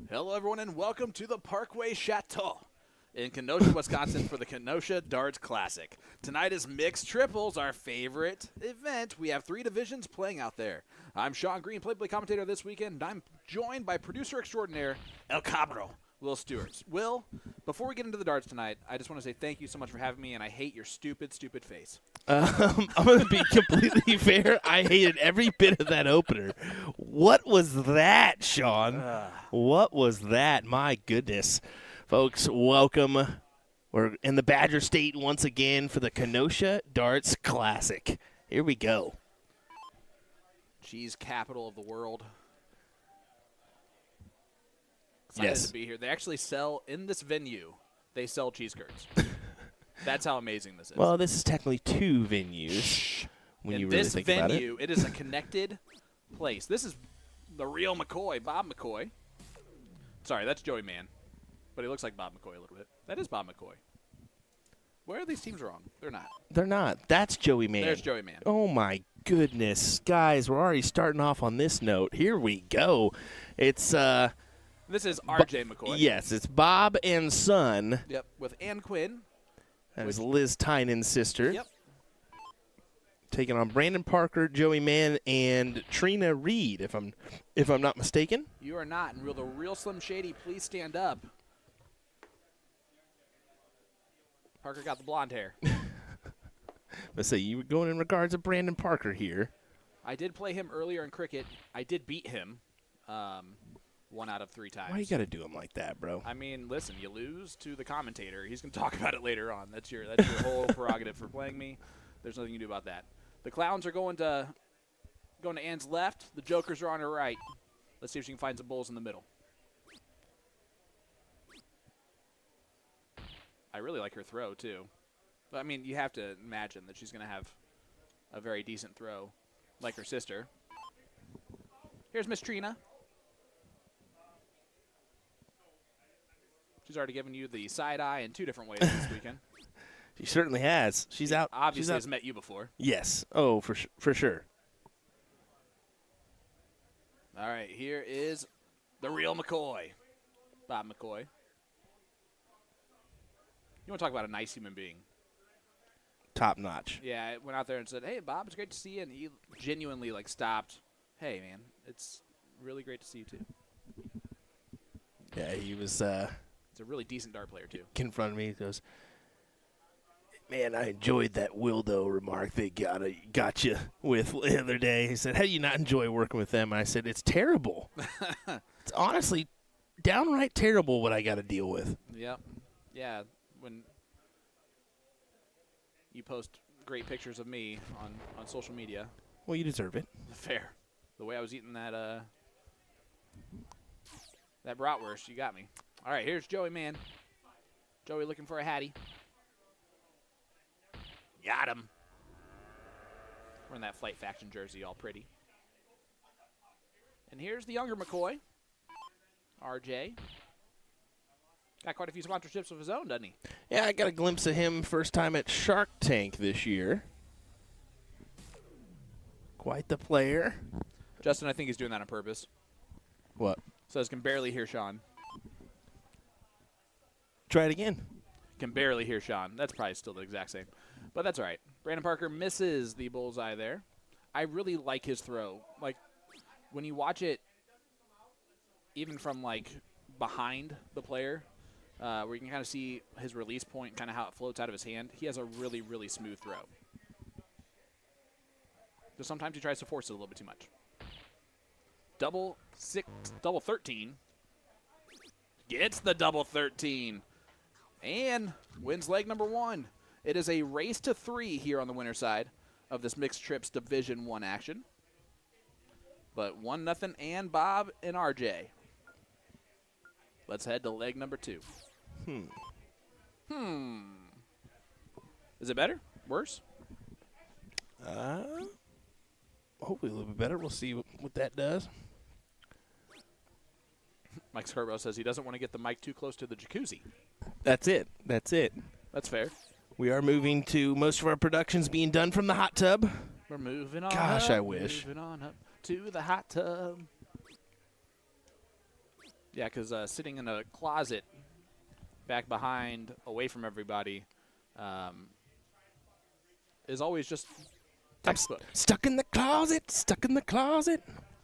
Hello, everyone, and welcome to the Parkway Chateau in Kenosha, Wisconsin for the Kenosha Darts Classic. Tonight is mixed triples, our favorite event. We have 3 divisions playing out there. I'm Sean Green, play-by-play commentator this weekend, and I'm joined by producer extraordinaire El Cabro, Will Stewarts. Will, before we get into the darts tonight, I just want to say thank you so much for having me, and I hate your stupid, stupid face. I'm going to be completely fair. I hated every bit of that opener. What was that, Sean? What was that? My goodness. Folks, welcome. We're in the Badger State once again for the Kenosha Darts Classic. Here we go. Cheese capital of the world. Excited to be here. They actually sell, in this venue, they sell cheese curds. That's how amazing this is. Well, this is technically 2 venues. When you really think about it. In this venue, it is a connected place. This is the real McCoy, Bob McCoy. Sorry, that's Joey Mann. But he looks like Bob McCoy a little bit. That is Bob McCoy. Where are these teams wrong? They're not. They're not. That's Joey Mann. There's Joey Mann. Oh, my goodness. Guys, we're already starting off on this note. Here we go. It's this is RJ McCoy. Yes, it's Bob and son. Yep, with Ann Quinn. That is Liz Tynan's sister. Yep. taking on Brandon Parker, Joey Mann, and Trina Reed, if I'm not mistaken. You are not. And the real Slim Shady, please stand up. Parker got the blonde hair. Let's say you were going in regards to Brandon Parker here. I did play him earlier in cricket. I did beat him 1 out of 3 times. Why you got to do him like that, bro? I mean, listen, you lose to the commentator. He's going to talk about it later on. That's your whole prerogative for playing me. There's nothing you can do about that. The clowns are going to Ann's left. The jokers are on her right. Let's see if she can find some bulls in the middle. I really like her throw, too. But, I mean, you have to imagine that she's going to have a very decent throw, like her sister. Here's Miss Trina. She's already given you the side eye in 2 different ways this weekend. She certainly has. She's out. Obviously has met you before. Yes. Oh, for sure. All right, here is the real McCoy, Bob McCoy. You want to talk about a nice human being? Top notch. Yeah, I went out there and said, "Hey, Bob, it's great to see you," and he genuinely stopped. "Hey, man, it's really great to see you too." Yeah, he was. It's a really decent dart player too. Confronted me. He goes, "Man, I enjoyed that Wildo remark they got you with the other day." He said, "How do you not enjoy working with them?" And I said, "It's terrible. It's honestly downright terrible what I got to deal with." Yep. Yeah. When you post great pictures of me on social media. Well, you deserve it. Fair. The way I was eating that bratwurst, you got me. All right, here's Joey Mann. Joey looking for a hattie. Got him. Wearing that Flight Faction jersey, all pretty. And here's the younger McCoy, RJ. Got quite a few sponsorships of his own, doesn't he? Yeah, I got a glimpse of him first time at Shark Tank this year. Quite the player. Justin, I think he's doing that on purpose. What? Says can barely hear Sean. Try it again. Can barely hear Sean. That's probably still the exact same. But that's all right. Brandon Parker misses the bullseye there. I really like his throw. Like, when you watch it, even from, like, behind the player, where you can kind of see his release point, kind of how it floats out of his hand, he has a really, really smooth throw. So sometimes he tries to force it a little bit too much. Double 13. Gets the double 13. And wins leg number 1. It is a race to 3 here on the winner's side of this Mixed Trips Division 1 action. But 1-0 and Bob and RJ. Let's head to leg number 2. Is it better? Worse? Hopefully a little bit better. We'll see what that does. Mike Scarborough says he doesn't want to get the mic too close to the jacuzzi. That's it. That's fair. We are moving to most of our productions being done from the hot tub. We're moving on Gosh, up, I wish. Moving on up to the hot tub. Yeah, because sitting in a closet back behind, away from everybody, is always just textbook. Stuck in the closet.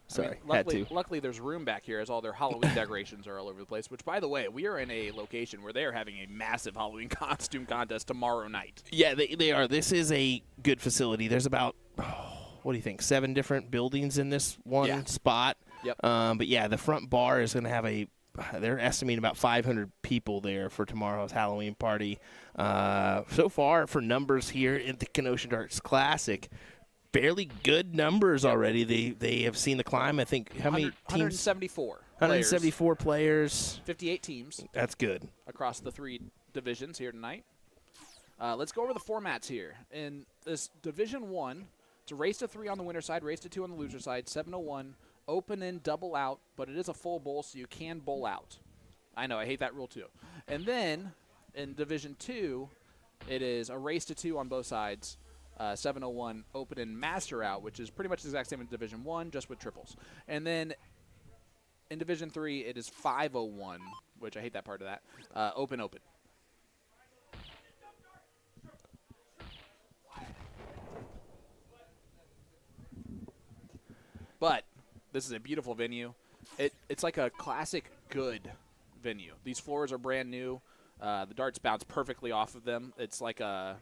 Sorry, I mean, luckily, there's room back here as all their Halloween decorations are all over the place, which, by the way, we are in a location where they are having a massive Halloween costume contest tomorrow night. Yeah, they are. This is a good facility. There's about, what do you think, 7 different buildings in this one spot. Yep. But, yeah, the front bar is going to have they're estimating about 500 people there for tomorrow's Halloween party. So far, for numbers here at the Kenosha Darts Classic, fairly good numbers already. They have seen the climb. I think how many teams? 174. 174 players. 58 teams. That's good. Across the 3 divisions here tonight. Let's go over the formats here. In this Division 1, it's a race to 3 on the winner side, race to 2 on the loser side, 7-01, open in, double out, but it is a full bowl, so you can bowl out. I know, I hate that rule too. And then in Division 2, it is a race to 2 on both sides. 701 open and master out, which is pretty much the exact same in Division 1, just with triples. And then in Division 3, it is 501, which I hate that part of that, open. But this is a beautiful venue. It's like a classic good venue. These floors are brand new. The darts bounce perfectly off of them. It's like a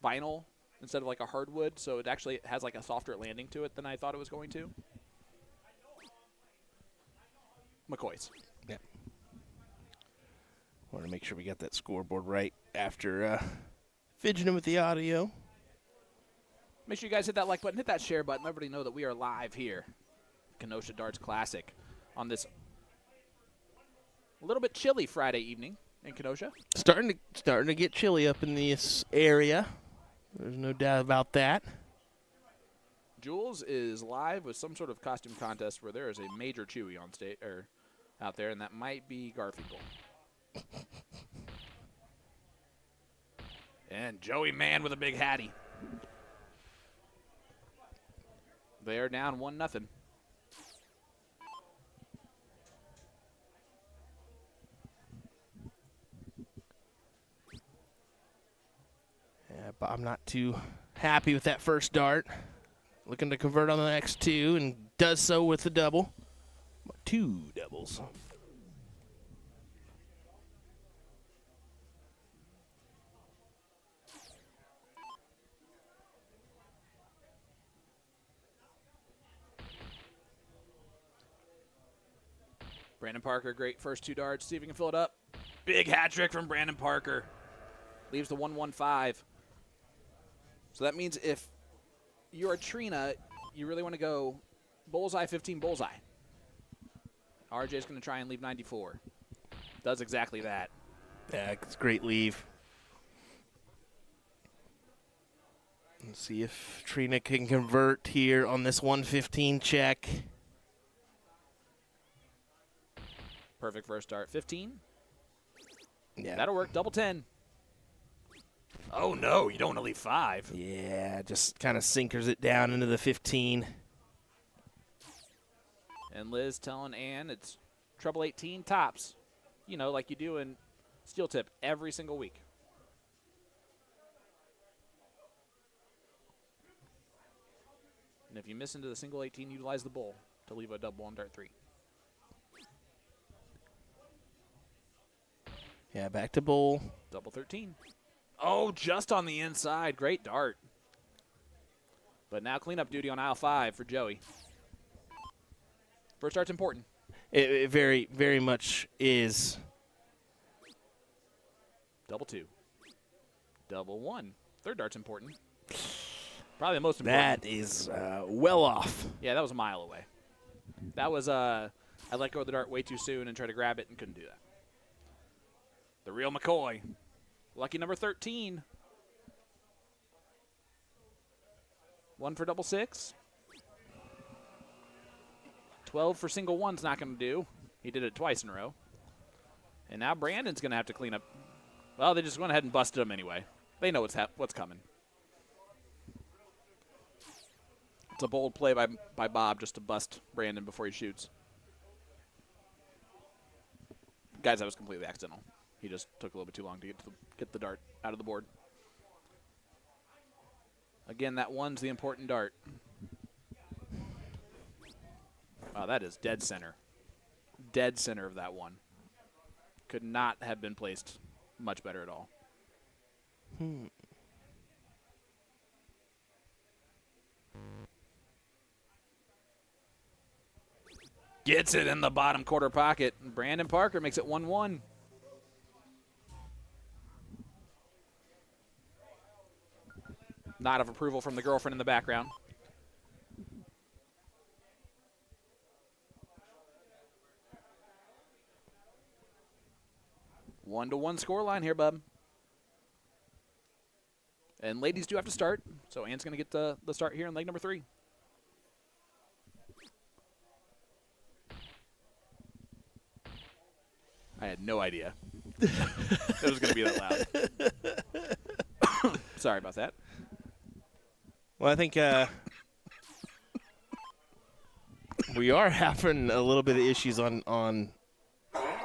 vinyl instead of like a hardwood, so it actually has like a softer landing to it than I thought it was going to. McCoy's. Yeah. Want to make sure we got that scoreboard right after fidgeting with the audio. Make sure you guys hit that like button, hit that share button. Let everybody know that we are live here, Kenosha Darts Classic, on this a little bit chilly Friday evening in Kenosha. Starting to get chilly up in this area. There's no doubt about that. Jules is live with some sort of costume contest where there is a major Chewy on stage or out there, and that might be Garfinkel. And Joey Mann with a big hattie. They are down 1-0. Yeah, but I'm not too happy with that first dart. Looking to convert on the next two, and does so with the double. 2 doubles. Brandon Parker, great first 2 darts. See if he can fill it up. Big hat trick from Brandon Parker. Leaves the 1-1-5. So that means if you're a Trina, you really want to go bullseye, 15, bullseye. RJ's going to try and leave 94. Does exactly that. Yeah, it's a great leave. Let's see if Trina can convert here on this 115 check. Perfect first dart. 15. Yeah. That'll work. Double 10. Oh, no. You don't want to leave 5. Yeah, just kind of sinkers it down into the 15. And Liz telling Ann it's treble 18 tops. You know, like you do in Steel Tip every single week. And if you miss into the single 18, utilize the bull to leave a double on dart 3. Yeah, back to bull. Double 13. Oh, just on the inside. Great dart. But now cleanup duty on aisle 5 for Joey. First dart's important. It very, very much is. Double 2. Double 1. Third dart's important. Probably the most important. That is well off. Yeah, that was a mile away. That was, I let go of the dart way too soon and tried to grab it and couldn't do that. The real McCoy. Lucky number 13. 1 for double 6. 12 for single 1's not going to do. He did it twice in a row. And now Brandon's going to have to clean up. Well, they just went ahead and busted him anyway. They know what's coming. It's a bold play by Bob just to bust Brandon before he shoots. Guys, that was completely accidental. He just took a little bit too long to get the dart out of the board. Again, that 1's the important dart. Wow, that is dead center. Dead center of that 1. Could not have been placed much better at all. Gets it in the bottom quarter pocket. Brandon Parker makes it 1-1. Nod of approval from the girlfriend in the background. One-to-one scoreline here, bub. And ladies do have to start, so Ann's going to get the start here in leg number 3. I had no idea it was going to be that loud. Sorry about that. Well, I think we are having a little bit of issues on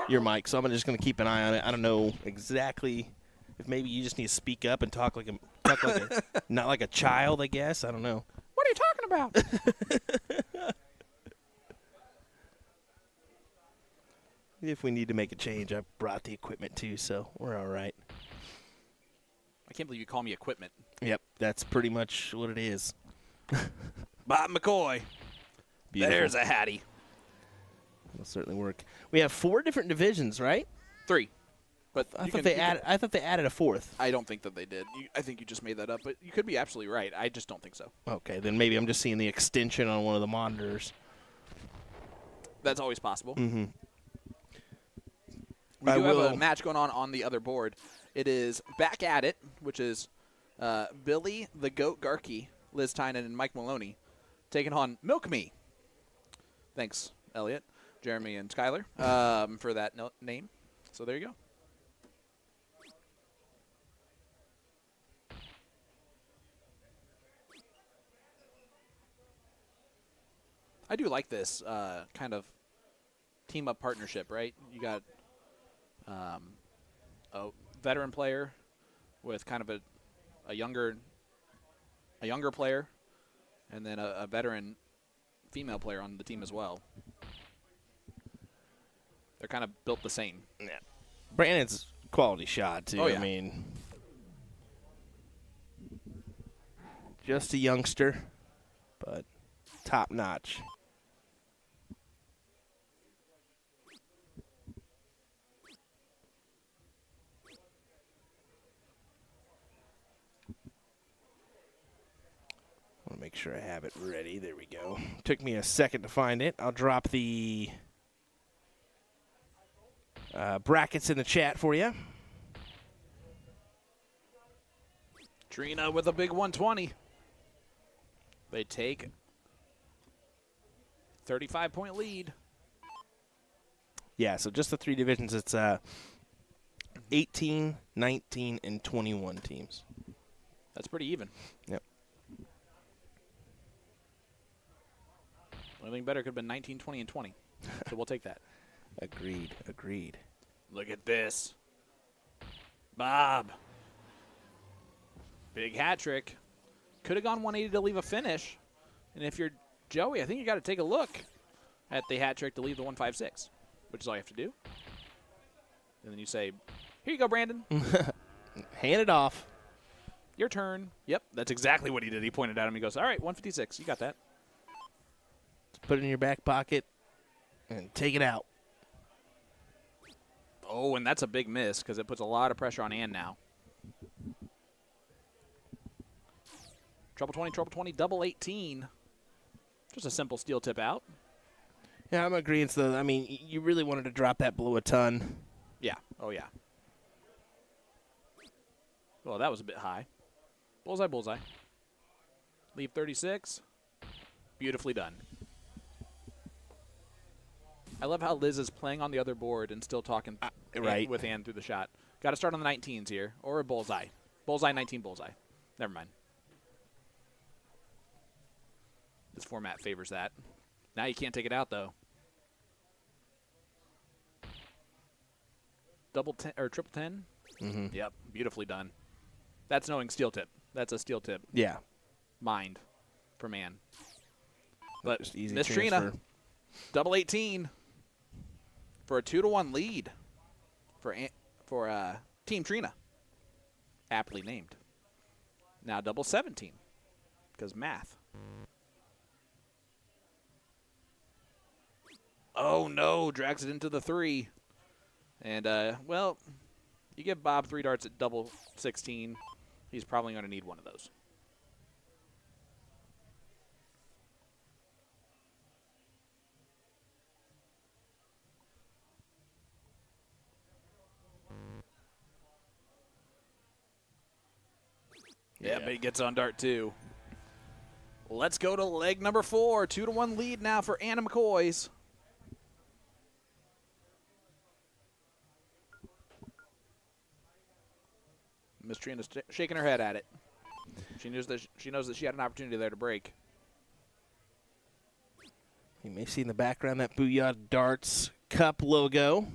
your mic, so I'm just going to keep an eye on it. I don't know exactly if maybe you just need to speak up and talk like a not like a child, I guess. I don't know. What are you talking about? If we need to make a change, I brought the equipment too, so we're all right. I can't believe you call me equipment. Yep, that's pretty much what it is. Bob McCoy. Beautiful. There's a Hattie. That'll certainly work. We have 4 different divisions, right? 3. But I thought they added a 4th. I don't think that they did. I think you just made that up, but you could be absolutely right. I just don't think so. Okay, then maybe I'm just seeing the extension on one of the monitors. That's always possible. Mm-hmm. We do have a match going on the other board. It is Back at It, which is Billy the Goat Garkey, Liz Tynan, and Mike Maloney taking on Milk Me. Thanks, Elliot, Jeremy, and Skyler for that name. So there you go. I do like this kind of team-up partnership, right? You got a veteran player with kind of a younger player, and then a veteran female player on the team as well. They're kind of built the same. Yeah. Brandon's quality shot, too. Oh, yeah. I mean, just a youngster, but top-notch. Make sure I have it ready. There we go. Took me a second to find it. I'll drop the brackets in the chat for you. Trina with a big 120. They take 35-point lead. Yeah, so just the 3 divisions. It's 18, 19, and 21 teams. That's pretty even. Yep. I think better could have been 19, 20, and 20. So we'll take that. Agreed. Look at this. Bob. Big hat trick. Could have gone 180 to leave a finish. And if you're Joey, I think you got to take a look at the hat trick to leave the 156, which is all you have to do. And then you say, here you go, Brandon. Hand it off. Your turn. Yep, that's exactly what he did. He pointed at him. He goes, all right, 156. You got that. Put it in your back pocket and take it out. Oh, and that's a big miss because it puts a lot of pressure on Ann now. Trouble 20, double 18. Just a simple steel tip out. Yeah, I'm agreeing. So, I mean, you really wanted to drop that below a ton. Yeah. Oh, yeah. Well, that was a bit high. Bullseye. Leave 36. Beautifully done. I love how Liz is playing on the other board and still talking right with Ann through the shot. Got to start on the 19s here, or a bullseye. Bullseye, 19, bullseye. Never mind. This format favors that. Now you can't take it out, though. Double 10 or triple 10? Mm-hmm. Yep, beautifully done. That's knowing steel tip. That's a steel tip. Yeah. Mind for man. But easy Miss Trina, double 18 for a 2-1 lead for Team Trina. Aptly named. Now double 17 because math. Oh, no. Drags it into the 3. And, well, you give Bob 3 darts at double 16. He's probably going to need one of those. Yeah, but he gets on dart 2. Let's go to leg number 4. 2-1 lead now for Anna McCoy's. Miss Trina's shaking her head at it. She knows that she had an opportunity there to break. You may see in the background that Booyah Darts Cup logo.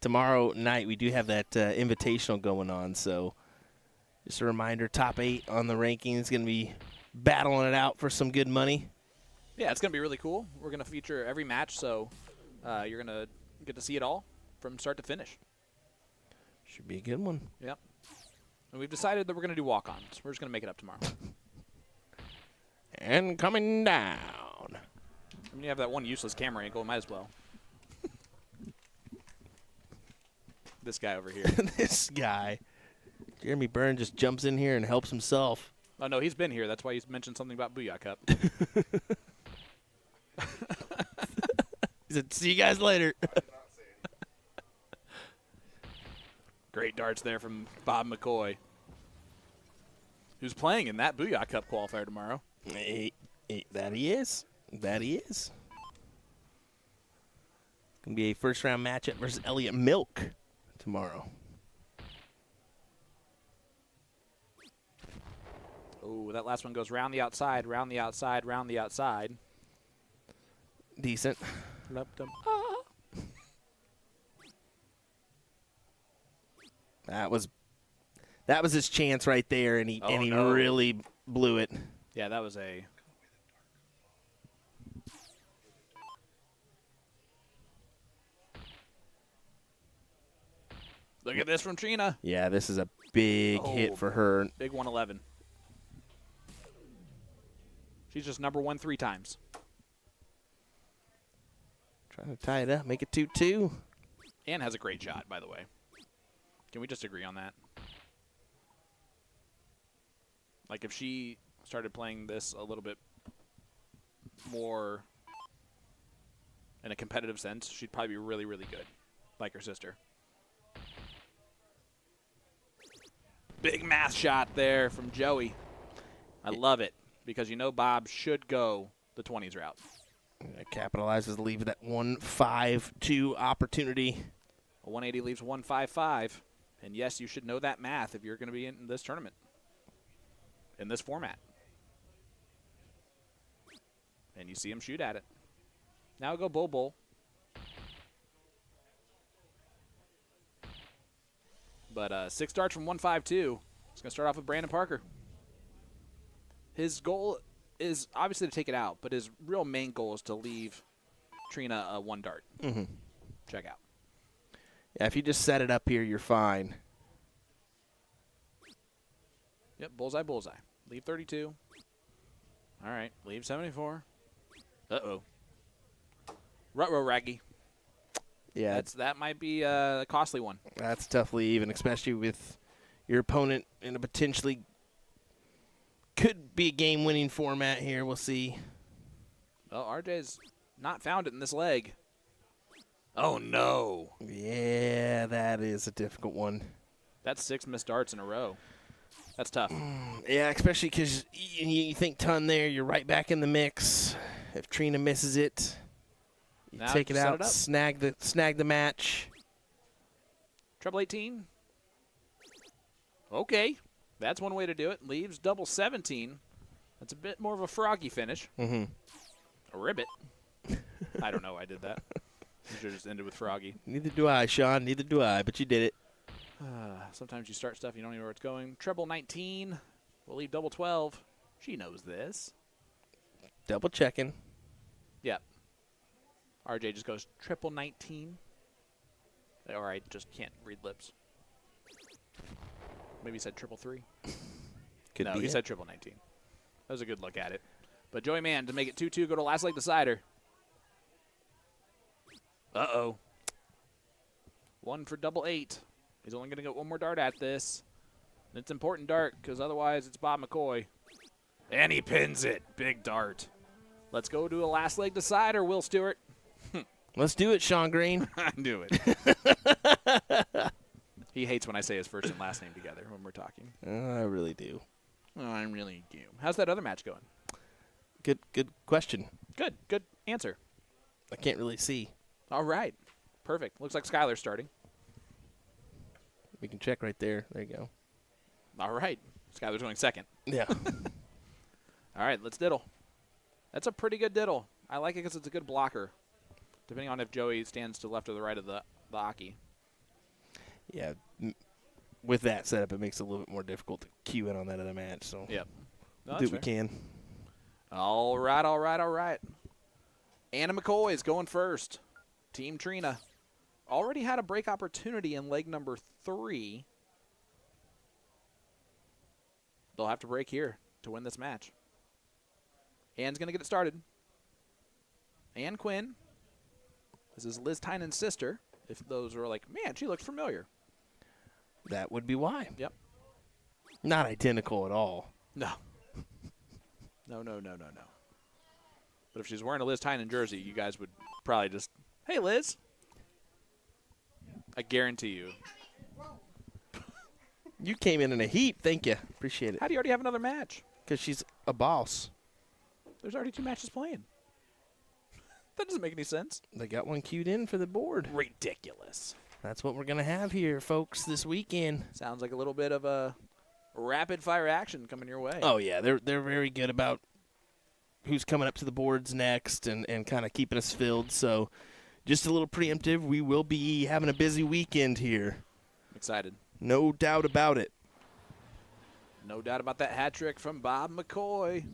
Tomorrow night we do have that invitational going on, so just a reminder, top 8 on the rankings, going to be battling it out for some good money. Yeah, it's going to be really cool. We're going to feature every match, so you're going to get to see it all from start to finish. Should be a good one. Yep. And we've decided that we're going to do walk-ons. We're just going to make it up tomorrow. And coming down. I mean, you have that one useless camera angle. Might as well. This guy over here. This guy. Jeremy Byrne just jumps in here and helps himself. Oh, no, he's been here. That's why he's mentioned something about Booyah Cup. He said, see you guys later. Great darts there from Bob McCoy, who's playing in that Booyah Cup qualifier tomorrow. That he is. That he is. Going to be a first-round matchup versus Elliot Milk tomorrow. Oh, that last one goes round the outside, round the outside, round the outside. Decent. That was his chance right there, and he really blew it. Yeah, that was a. Look at this from Trina. Yeah, this is a big hit for her. Big 111. She's just number 1 3 times. Trying to tie it up, make it 2-2. And has a great shot, by the way. Can we just agree on that? Like, if she started playing this a little bit more in a competitive sense, she'd probably be really, really good, like her sister. Big math shot there from Joey. I love it, because you know Bob should go the 20s route. Capitalizes, leave that 1-5-2 opportunity. A 180 leaves 155. And yes, you should know that math if you're going to be in this tournament, in this format. And you see him shoot at it. Now go bull bull. But 6 darts from 152. It's going to start off with Brandon Parker. His goal is obviously to take it out, but his real main goal is to leave Trina a 1 dart. Mm-hmm. Check out. Yeah, if you just set it up here, you're fine. Yep, bullseye, bullseye. Leave 32. All right, leave 74. Uh-oh. Ruh-roh, Raggy. Yeah, That might be a costly one. that's tough leave, and especially with your opponent in a potentially could be a game-winning format here. We'll see. Well, RJ's not found it in this leg. Oh, no. Yeah, that is a difficult one. That's 6 missed darts in a row. That's tough. Yeah, especially because you think ton there, you're right back in the mix. If Trina misses it, you Now take it just set out, it up. snag the match. Treble 18. Okay. That's one way to do it. Leaves double 17. That's a bit more of a froggy finish. Mm-hmm. A ribbit. I don't know why I did that. You should have just ended with froggy. Neither do I, Sean. Neither do I, but you did it. Sometimes you start stuff, you don't even know where it's going. Treble 19. We'll leave double 12. She knows this. Double checking. Yep. RJ just goes triple 19. Or I just can't read lips. Maybe he said triple 3. Could no, be he it. said triple 19. That was a good look at it. But Joey Mann to make it 2-2, go to last leg decider. Uh-oh. 1 for double 8. He's only going to get 1 more dart at this. And it's important dart, because otherwise it's Bob McCoy. And he pins it. Big dart. Let's go to a last leg decider, Will Stewart. Let's do it, Sean Green. I knew it. He hates when I say his first and last name together when we're talking. I really do. Oh, I really do. How's that other match going? Good question. Good. Good answer. I can't really see. All right. Perfect. Looks like Skylar's starting. We can check right there. There you go. All right. Skylar's going second. Yeah. All right, let's diddle. That's a pretty good diddle. I like it because it's a good blocker, depending on if Joey stands to the left or the right of the Aki. Yeah. With that setup, it makes it a little bit more difficult to cue in on that other match. So Yep. No, do that's what we fair. can. All right, all right, all right. Anna McCoy is going first. Team Trina already had a break opportunity in leg number 3. They'll have to break here to win this match. Anne's going to get it started. Ann Quinn. This is Liz Tynan's sister. If those are like, man, she looks familiar. That would be why. Yep. Not identical at all. No. No. But if she's wearing a Liz Tynan jersey, you guys would probably just, hey, Liz. I guarantee you. You came in a heap. Thank you. Appreciate it. How do you already have another match? Because she's a boss. There's already 2 matches playing. That doesn't make any sense. They got one queued in for the board. Ridiculous. That's what we're going to have here, folks, this weekend. Sounds like a little bit of a rapid-fire action coming your way. Oh, yeah. They're very good about who's coming up to the boards next and kind of keeping us filled. So just a little preemptive. We will be having a busy weekend here. I'm excited. No doubt about it. No doubt about that hat trick from Bob McCoy.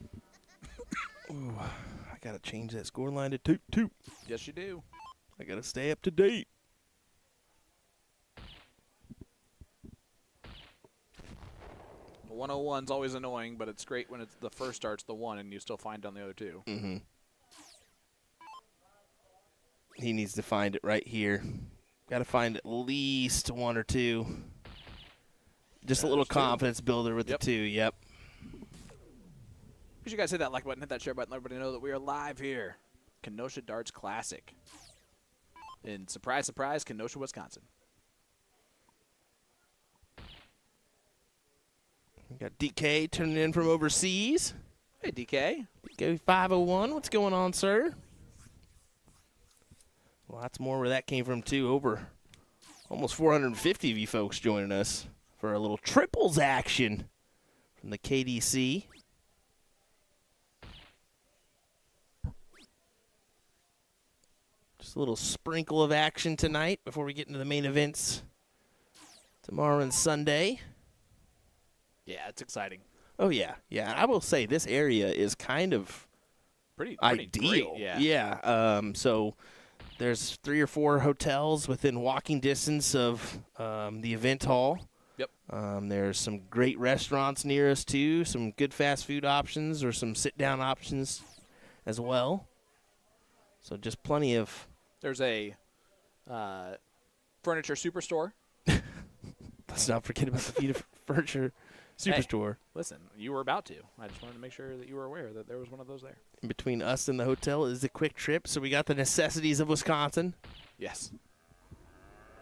Ooh, I got to change that score line to 2-2. Yes, you do. I got to stay up to date. The 101's always annoying, but it's great when it's the first start's the 1 and you still find on the other 2. Mm-hmm. He needs to find it right here. Got to find at least 1 or 2. Just a little confidence builder with the 2. Yep. You guys hit that like button, hit that share button, let everybody know that we are live here. Kenosha Darts Classic. In surprise, surprise, Kenosha, Wisconsin. We got DK turning in from overseas. Hey, DK. DK 501. What's going on, sir? Lots more where that came from, too. Over almost 450 of you folks joining us for a little triples action from the KDC. Just a little sprinkle of action tonight before we get into the main events tomorrow and Sunday. Yeah, it's exciting. Oh, yeah. Yeah, I will say this area is kind of pretty ideal. Great, yeah. So there's 3 or 4 hotels within walking distance of the event hall. Yep. There's some great restaurants near us, too, some good fast food options or some sit-down options as well. So just plenty of... There's a furniture superstore. Let's not forget about the Vita Furniture Superstore. Hey, listen, you were about to. I just wanted to make sure that you were aware that there was one of those there. In between us and the hotel is the Quick Trip, so we got the necessities of Wisconsin. Yes.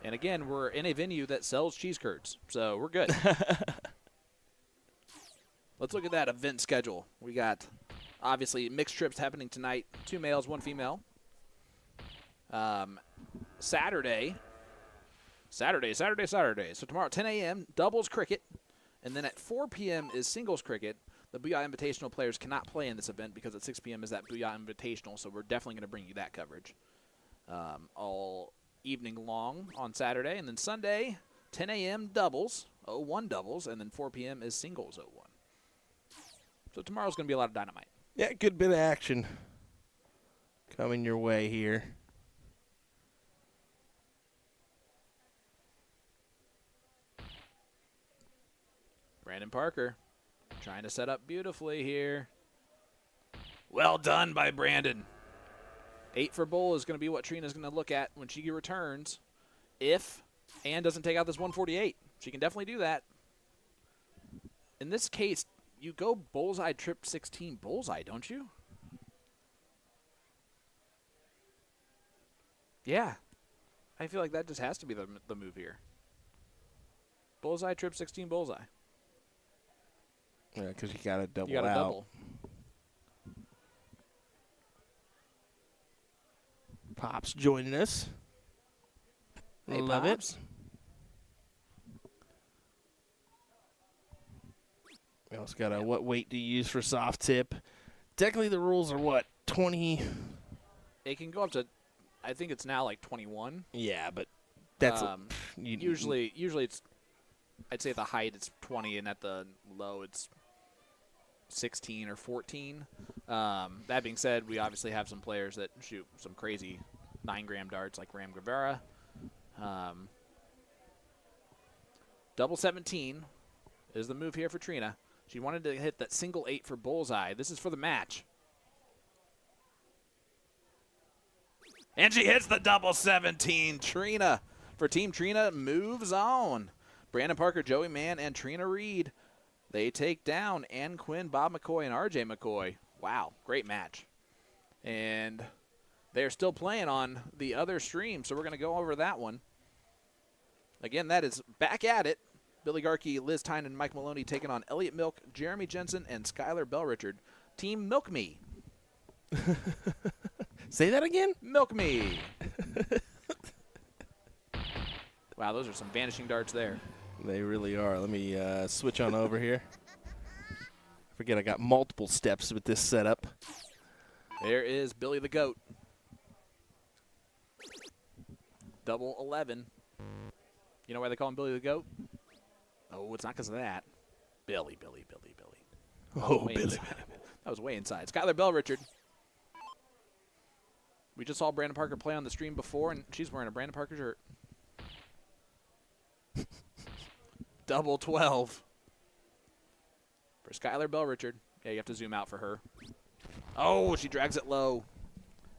And again, we're in a venue that sells cheese curds, so we're good. Let's look at that event schedule. We got, obviously, mixed trips happening tonight. 2 males, 1 female. Saturday. So tomorrow at 10 a.m., doubles cricket. And then at 4 p.m. is singles cricket. The Booyah Invitational players cannot play in this event because at 6 p.m. is that Booyah Invitational, so we're definitely going to bring you that coverage all evening long on Saturday. And then Sunday, 10 a.m. doubles, 01 doubles, and then 4 p.m. is singles 01. So tomorrow's going to be a lot of dynamite. Yeah, good bit of action coming your way here. Brandon Parker trying to set up beautifully here. Well done by Brandon. 8 for bull is going to be what Trina's going to look at when she returns. If Ann doesn't take out this 148, she can definitely do that. In this case, you go bullseye, trip 16 bullseye, don't you? Yeah. I feel like that just has to be the move here. Bullseye, trip 16 bullseye. Yeah, because you got to double You got to out. double. Pops joining us. Hey, Love Pops. it. We also got a what weight do you use for soft tip? Technically, the rules are what, 20? It can go up to, I think it's now like 21. Yeah, but that's usually it's, I'd say at the height it's 20 and at the low it's 16 or 14. That being said, we obviously have some players that shoot some crazy 9-gram darts like Ram Guevara. Double 17 is the move here for Trina. She wanted to hit that single 8 for bullseye. This is for the match. And she hits the double 17. Trina, for Team Trina, moves on. Brandon Parker, Joey Mann, and Trina Reed. They take down Ann Quinn, Bob McCoy, and RJ McCoy. Wow, great match. And they're still playing on the other stream, so we're going to go over that one. Again, that is Back at It. Billy Garkey, Liz Tyne, and Mike Maloney taking on Elliot Milk, Jeremy Jensen, and Skylar Bell Richard. Team Milk Me. Say that again? Milk Me. Wow, those are some vanishing darts there. They really are. Let me switch on over here. Forget I got multiple steps with this setup. There is Billy the Goat. Double 11. You know why they call him Billy the Goat? Oh, it's not because of that. Billy. Oh, Way Billy. inside. That was way inside. Skylar Bell Richard. We just saw Brandon Parker play on the stream before, and she's wearing a Brandon Parker shirt. Double 12 for Skylar Bell Richard. Yeah, you have to zoom out for her. Oh, she drags it low.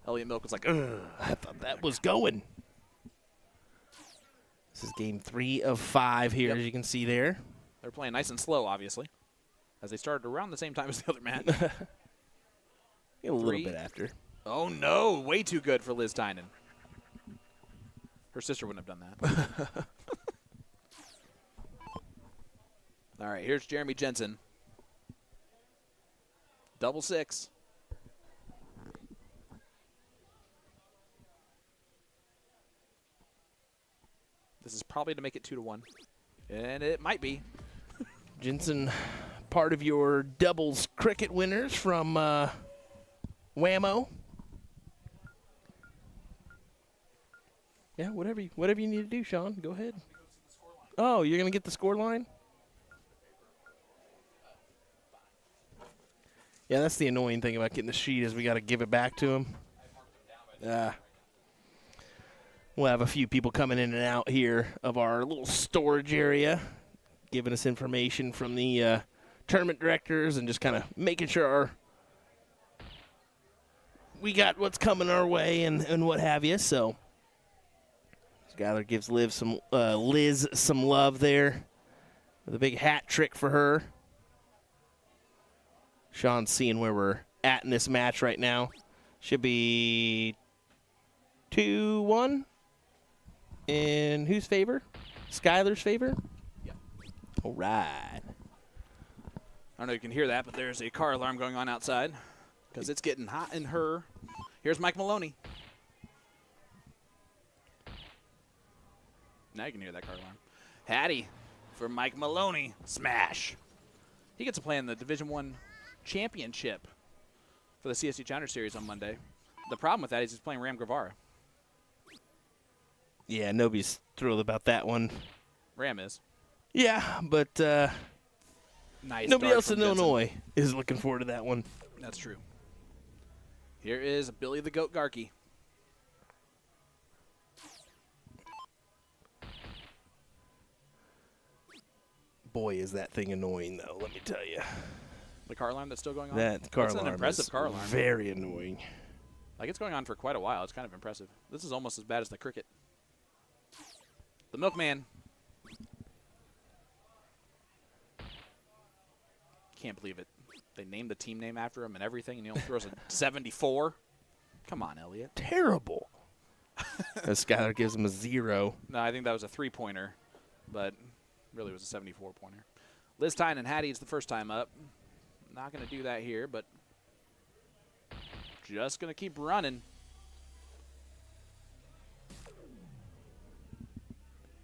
Elliot Milk was like, ugh. I thought that was going. This is game 3 of 5 here, as you can see there. They're playing nice and slow, obviously, as they started around the same time as the other match. A little bit after. Oh, no. Way too good for Liz Tynan. Her sister wouldn't have done that. All right, here's Jeremy Jensen. Double 6. This is probably to make it 2-1. And it might be. Jensen, part of your doubles cricket winners from Whammo. Yeah, whatever you need to do, Sean. Go ahead. Oh, you're going to get the score line? Yeah, that's the annoying thing about getting the sheet is we got to give it back to him. We'll have a few people coming in and out here of our little storage area, giving us information from the tournament directors and just kind of making sure we got what's coming our way and what have you. So Skylar gives Liz some love there with a big hat trick for her. Sean's seeing where we're at in this match right now. Should be 2-1. In whose favor? Skylar's favor? Yeah. All right. I don't know if you can hear that, but there's a car alarm going on outside because it's getting hot in her. Here's Mike Maloney. Now you can hear that car alarm. Hattie for Mike Maloney. Smash. He gets to play in the Division I championship for the CSU Challenger Series on Monday. The problem with that is he's playing Ram Guevara. Yeah, nobody's thrilled about that one. Ram is. Yeah, but Nice. nobody dart else in from Jensen. Illinois is looking forward to that one. That's true. Here is Billy the Goat Garkey. Boy, is that thing annoying, though, let me tell you. The car alarm that's still going on? That car That's alarm an impressive is car alarm. very annoying. Like, it's going on for quite a while. It's kind of impressive. This is almost as bad as the cricket. The Milkman. Can't believe it. They named the team name after him and everything, and he only throws a 74. Come on, Elliot. Terrible. As Skylar gives him a 0. No, I think that was a 3-pointer, but really it was a 74-pointer. Liz Tyne and Hattie is the first time up. Not going to do that here, but just going to keep running.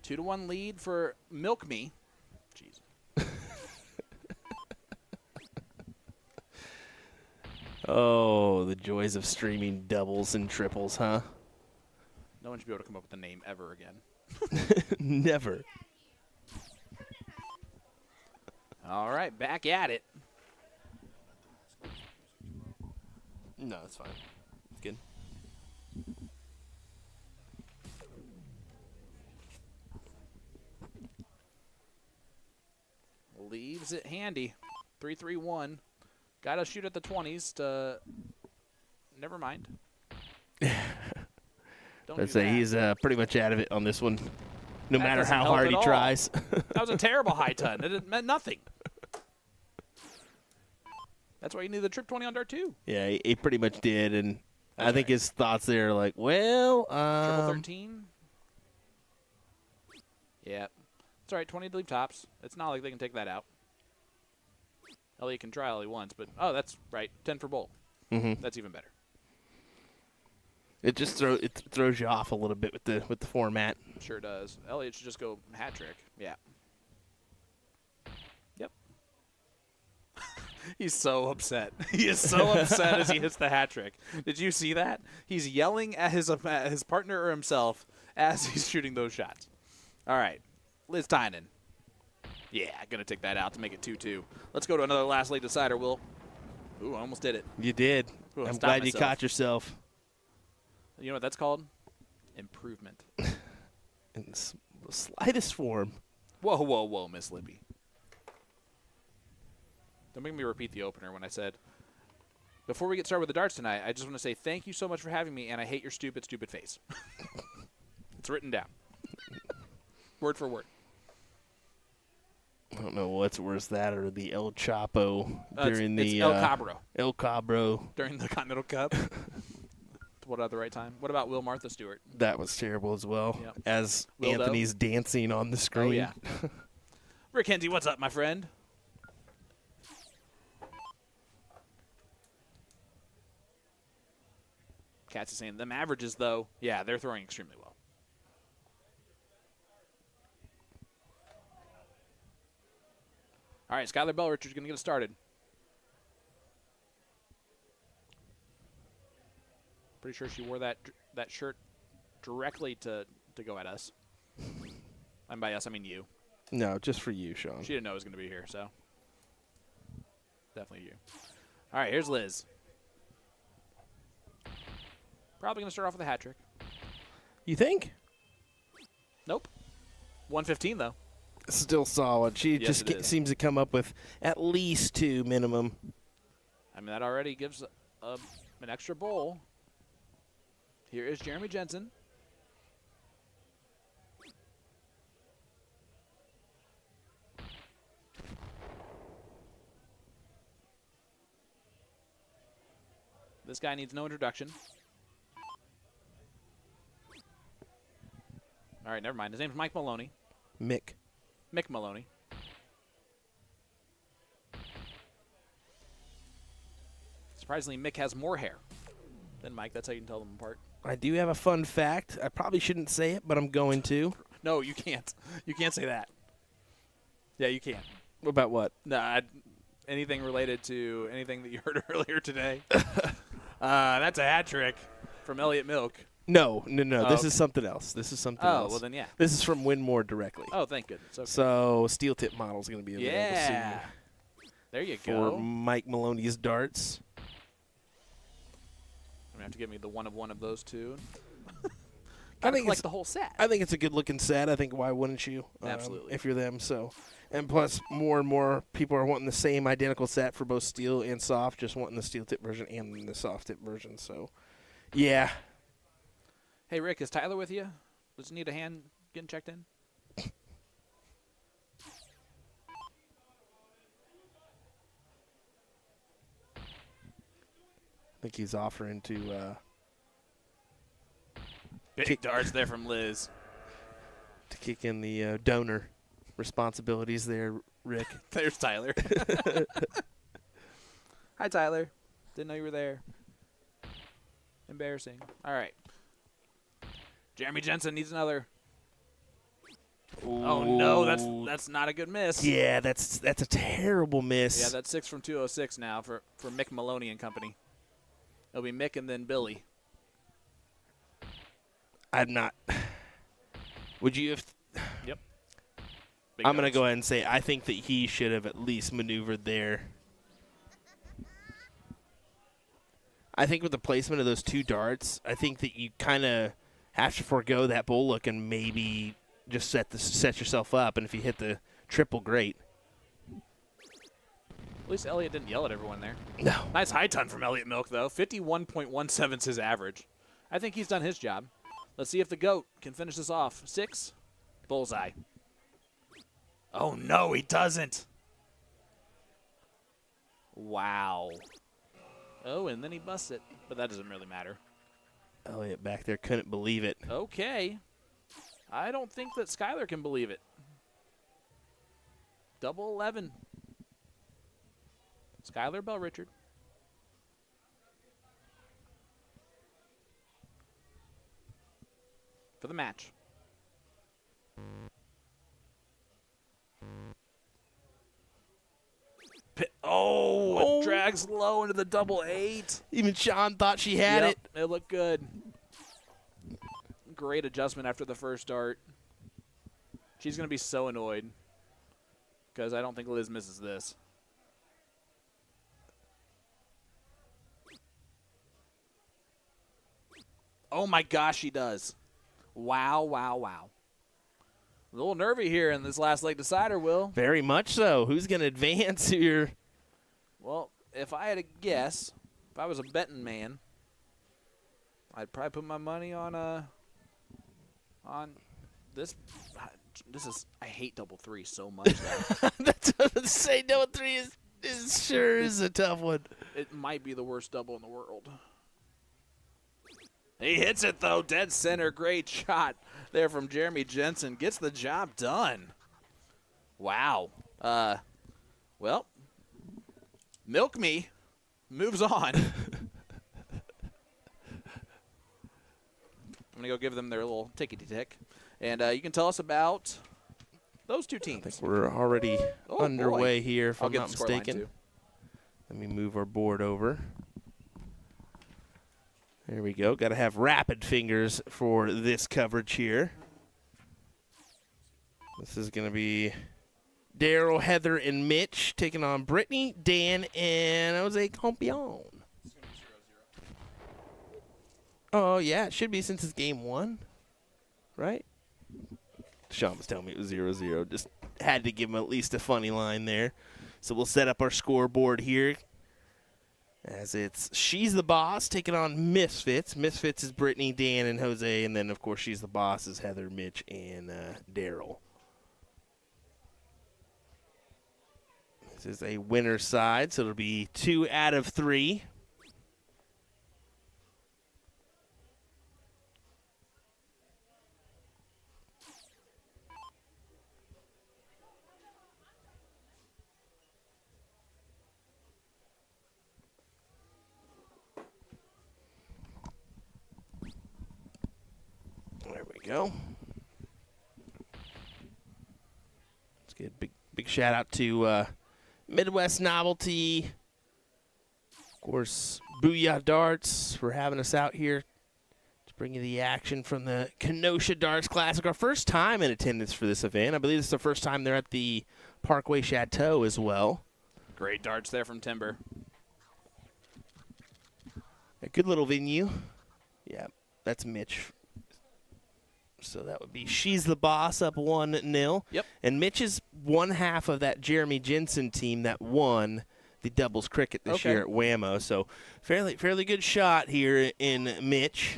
2-1 lead for Milk Me. Jeez. Oh, the joys of streaming doubles and triples, huh? No one should be able to come up with a name ever again. Never. All right, back at it. No, it's fine. It's good. Leaves it handy. 3-3-1. Got to shoot at the 20s to. Never mind. Don't I'd do say that. he's pretty much out of it on this one, no That matter doesn't how help hard at he all. tries. That was a terrible high ton. It meant nothing. That's why you need the trip 20 on dart 2. Yeah, he pretty much did, and That's I think right. his thoughts there are like, well, Triple 13. Yeah. It's all right. 20 to leave tops. It's not like they can take that out. Elliot can try all he wants, but oh, that's right. 10 for bowl. Mhm. That's even better. It just throws you off a little bit with the format. Sure does. Elliot should just go hat trick. Yeah. Yep. He's so upset. He is so upset as he hits the hat trick. Did you see that? He's yelling at his partner or himself as he's shooting those shots. All right. Liz Tynan. Yeah, going to take that out to make it 2-2. Let's go to another last late decider, Will. Ooh, I almost did it. You did. Ooh, I I'm stopped glad you myself. caught yourself. You know what that's called? Improvement. In the slightest form. Whoa, whoa, whoa, Miss Libby. Don't make me repeat the opener when I said, before we get started with the darts tonight, I just want to say thank you so much for having me, and I hate your stupid, stupid face. It's written down. Word for word. I don't know what's worse, that or the El Chapo during it's the El Cabro El Cabro. during the Continental Cup. What at the right time? What about Will Martha Stewart? That was terrible as well. Yep. As Wildo. Anthony's dancing on the screen. Oh, yeah. Rick Henty, what's up, my friend? Katz is saying them averages, though, yeah, they're throwing extremely well. All right, Skylar Bell Richards going to get us started. Pretty sure she wore that shirt directly to go at us. And by us, I mean you. No, just for you, Sean. She didn't know I was going to be here, so definitely you. All right, here's Liz. Probably going to start off with a hat trick. You think? Nope. 115, though. Still solid. She Yes, just it is. seems to come up with at least 2 minimum. I mean, that already gives an extra bowl. Here is Jeremy Jensen. This guy needs no introduction. All right, never mind. His name's Mike Maloney. Mick. Mick Maloney. Surprisingly, Mick has more hair than Mike. That's how you can tell them apart. I do have a fun fact. I probably shouldn't say it, but I'm going to. No, you can't. You can't say that. Yeah, you can. About what? No, anything related to anything that you heard earlier today. That's a hat trick from Elliot Milk. No. Oh, This okay. is something else. This is something Oh, else. well then, yeah. This is from Winmore directly. Oh, thank goodness. Okay. So steel tip model is going to be available Yeah. soon There you for go. Mike Maloney's darts. I'm going to have to give me the one of those two. I Gotta think collect it's the whole set. I think it's a good looking set. I think why wouldn't you? Absolutely. If you're them. So, and plus more and more people are wanting the same identical set for both steel and soft, just wanting the steel tip version and the soft tip version. So, yeah. Hey, Rick, is Tyler with you? Does he need a hand getting checked in? I think he's offering to Big darts there from Liz. kick in the donor responsibilities there, Rick. There's Tyler. Hi, Tyler. Didn't know you were there. Embarrassing. All right. Jeremy Jensen needs another. Oh, no. That's not a good miss. Yeah, that's a terrible miss. Yeah, that's 6 from 206 now for Mick Maloney and company. It'll be Mick and then Billy. I'm not. Would you have? Yep. Big I'm going to darts. go ahead and say I think that he should have at least maneuvered there. I think with the placement of those 2 darts, I think that you kind of have to forego that bull look and maybe just set yourself up. And if you hit the triple, great. At least Elliott didn't yell at everyone there. No. Nice high ton from Elliott Milk, though. 51.17 is his average. I think he's done his job. Let's see if the GOAT can finish this off. 6. Bullseye. Oh, no, he doesn't. Wow. Oh, and then he busts it, but that doesn't really matter. Elliott back there couldn't believe it. Okay. I don't think that Skylar can believe it. Double 11. Skylar Bell Richard. For the match. Oh, it drags low into the double 8. Even Sean thought she had it. It looked good. Great adjustment after the first dart. She's going to be so annoyed because I don't think Liz misses this. Oh, my gosh, she does. Wow, wow, wow. A little nervy here in this last leg decider, Will. Very much so. Who's going to advance here? Well, if I had to guess, if I was a betting man, I'd probably put my money on this. This is, I hate double 3 so much. That's what I was say. Double 3 is sure is a tough one. It might be the worst double in the world. He hits it, though, dead center. Great shot there from Jeremy Jensen. Gets the job done. Wow. Well, Milk Me moves on. I'm going to go give them their little tickety-tick. And you can tell us about those 2 teams. I think we're already underway here, if I'll I'm get not the score line, mistaken. too. Let me move our board over. There we go. Got to have rapid fingers for this coverage here. This is going to be Daryl, Heather, and Mitch taking on Brittany, Dan, and Jose Campion. Oh, yeah, it should be since it's game 1, right? Sean was telling me it was 0-0. Just had to give him at least a funny line there. So we'll set up our scoreboard here. As it's She's the Boss taking on Misfits. Misfits is Brittany, Dan, and Jose. And then, of course, She's the Boss is Heather, Mitch, and Daryl. This is a winner's side, so it'll be 2 out of 3. Go. Let's get a big shout out to Midwest Novelty, of course, Booyah Darts for having us out here to bring you the action from the Kenosha Darts Classic. Our first time in attendance for this event. I believe this is the first time they're at the Parkway Chateau as well. Great darts there from Timber. A good little venue. Yeah, that's Mitch. So that would be She's the Boss up 1-0. Yep. And Mitch is one half of that Jeremy Jensen team that won the doubles cricket this year at Whammo. So fairly good shot here in Mitch.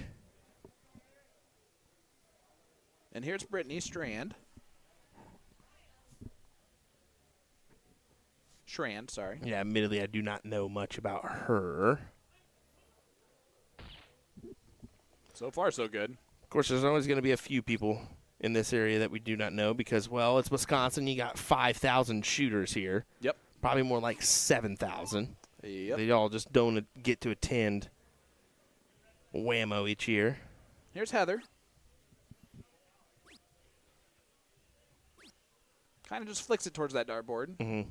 And here's Brittany Strand. Strand, sorry. Yeah, admittedly, I do not know much about her. So far, so good. Of course, there's always going to be a few people in this area that we do not know because, well, it's Wisconsin. You got 5,000 shooters here. Yep. Probably more like 7,000. Yep. They all just don't get to attend Whammo each year. Here's Heather. Kind of just flicks it towards that dartboard. Mm-hmm.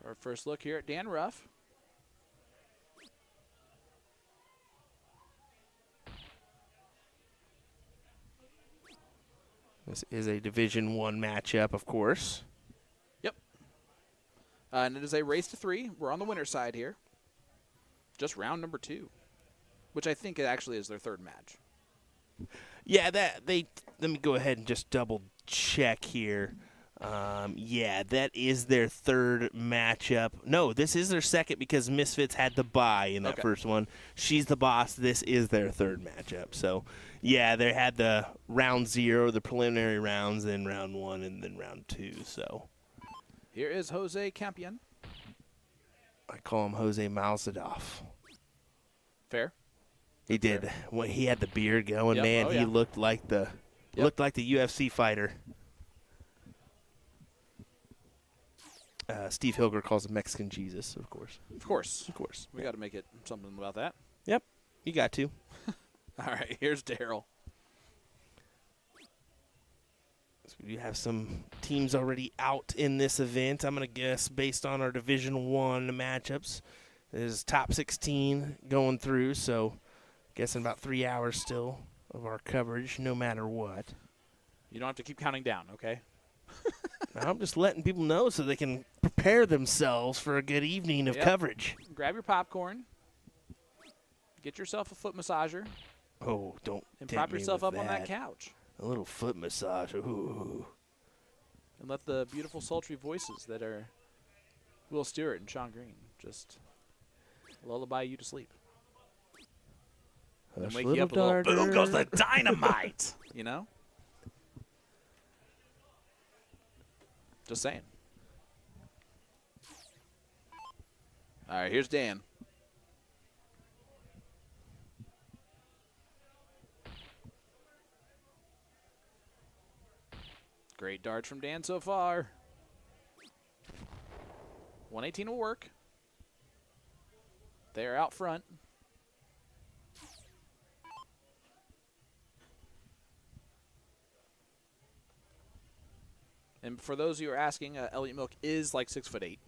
Our first look here at Dan Ruff. This is a Division I matchup, of course. And it is a race to 3. We're on the winner's side here. Just round number 2, which I think it actually is their 3rd match. Yeah, let me go ahead and just double check here. Yeah, that is their 3rd matchup. No, this is their 2nd because Misfits had the bye in that first one. She's the boss. This is their 3rd matchup. So, yeah, they had the round 0, the preliminary rounds, then round 1, and then round 2. So here is Jose Campion. I call him Jose Malzadov. Fair. He did. When he had the beard going, Yep. man, Oh, he yeah. looked like the UFC fighter. Steve Hilger calls him Mexican Jesus, of course. Of course. We Yeah. got to make it something about that. Yep, you got to. All right, here's Daryl. So we have some teams already out in this event. I'm going to guess based on our Division 1 matchups. There's top 16 going through, so guessing about 3 hours still of our coverage, no matter what. You don't have to keep counting down, okay? I'm just letting people know so they can prepare themselves for a good evening of coverage. Grab your popcorn. Get yourself a foot massager. Oh, don't And tempt prop me yourself with up on that couch. A little foot massage. Ooh. And let the beautiful, sultry voices that are Will Stewart and Sean Green just lullaby you to sleep. And Hush, wake you up a little, boom goes the dynamite, you know? Just saying. All right, here's Dan. Great darts from Dan so far. 118 will work. They're out front. And for those of you who are asking, Elliot Milk is like 6'8".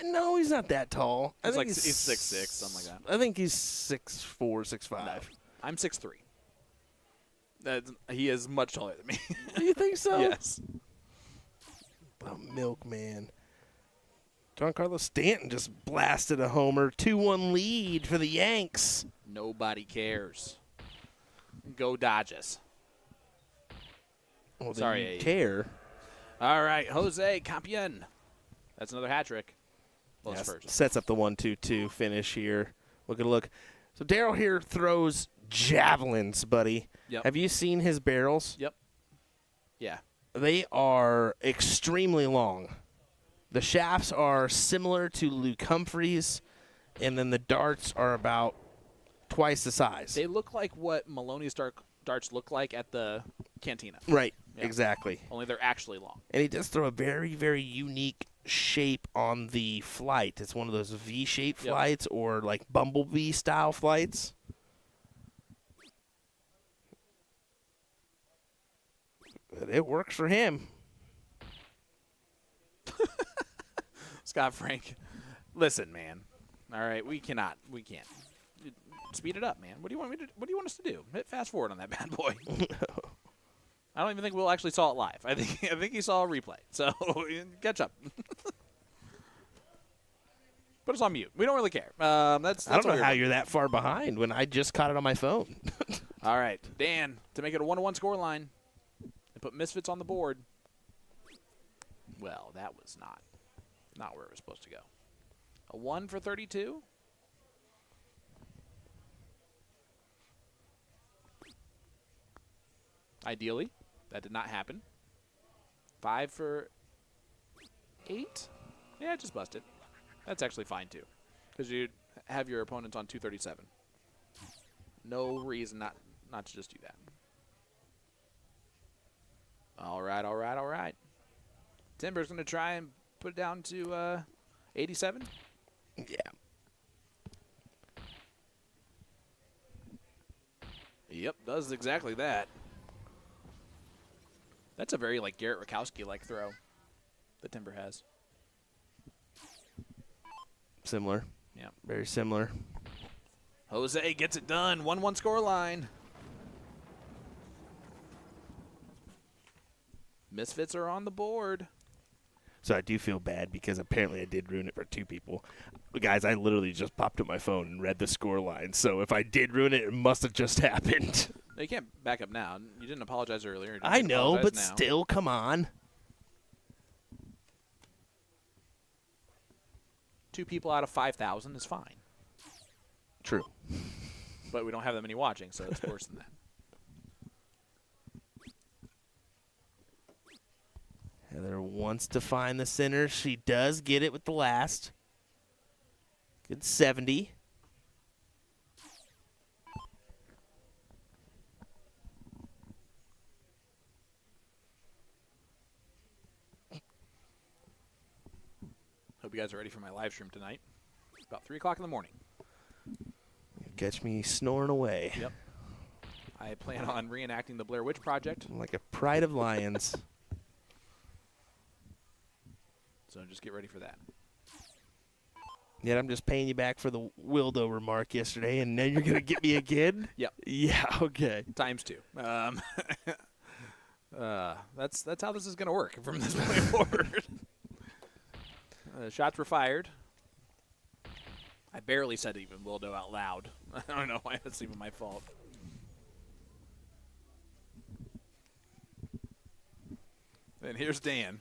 No, he's not that tall. I He's think like he's 6'6", something like that. I think he's 6'4", 6'5". No, I'm 6'3". He is much taller than me. Do you think so? Yes. Oh, Milkman. Giancarlo Stanton just blasted a homer. 2-1 lead for the Yanks. Nobody cares. Go Dodgers. Well, Sorry, you Abe. care. All right, Jose Campion. That's another hat trick. Well, it's first. Sets up the 1-2-2 finish here. Look. So Daryl here throws javelins, buddy. Yep. Have you seen his barrels? Yep. Yeah. They are extremely long. The shafts are similar to Luke Humphreys, and then the darts are about twice the size. They look like what Maloney's darts look like at the cantina. Right, Yeah. exactly. Only they're actually long. And he does throw a very, very unique shape on the flight. It's one of those V-shaped Yep. flights or like bumblebee-style flights. But it works for him. Scott Frank, listen, man. All right, we can't. Speed it up, man. What do you want us to do? Hit fast forward on that bad boy. I don't even think Will actually saw it live. I think he saw a replay. So catch up. Put us on mute. We don't really care. That's I don't what know we're how here you're that far behind when I just caught it on my phone. for. All right, Dan, to make it a 1-1 score line and put Misfits on the board. Well, that was not where it was supposed to go. A 1 for 32. Ideally, that did not happen. 5 for 8. Yeah, just busted. That's actually fine too, because you have your opponents on 237. No reason not to just do that. All right. Timber's going to try and put it down to 87. Yeah. Yep, does exactly that. That's a very like Garrett Rakowski-like throw that Timber has. Similar. Yeah. Very similar. Jose gets it done. 1-1 score line. Misfits are on the board. So I do feel bad because apparently I did ruin it for 2 people. But guys, I literally just popped up my phone and read the score line. So if I did ruin it, it must have just happened. You can't back up now. You didn't apologize earlier. I know, but now. still, come on. 2 people out of 5,000 is fine. True. But we don't have that many watching, so it's worse than that. Heather wants to find the center. She does get it with the last. Good 70. Hope you guys are ready for my live stream tonight. About 3 o'clock in the morning. Catch me snoring away. Yep. I plan on reenacting the Blair Witch Project. Like a pride of lions. So just get ready for that. Yet I'm just paying you back for the Wildo remark yesterday, and now you're going to get me again? Yep. Yeah, okay. Times 2. That's how this is going to work from this point forward. Shots were fired. I barely said even Wildo out loud. I don't know why that's even my fault. And here's Dan.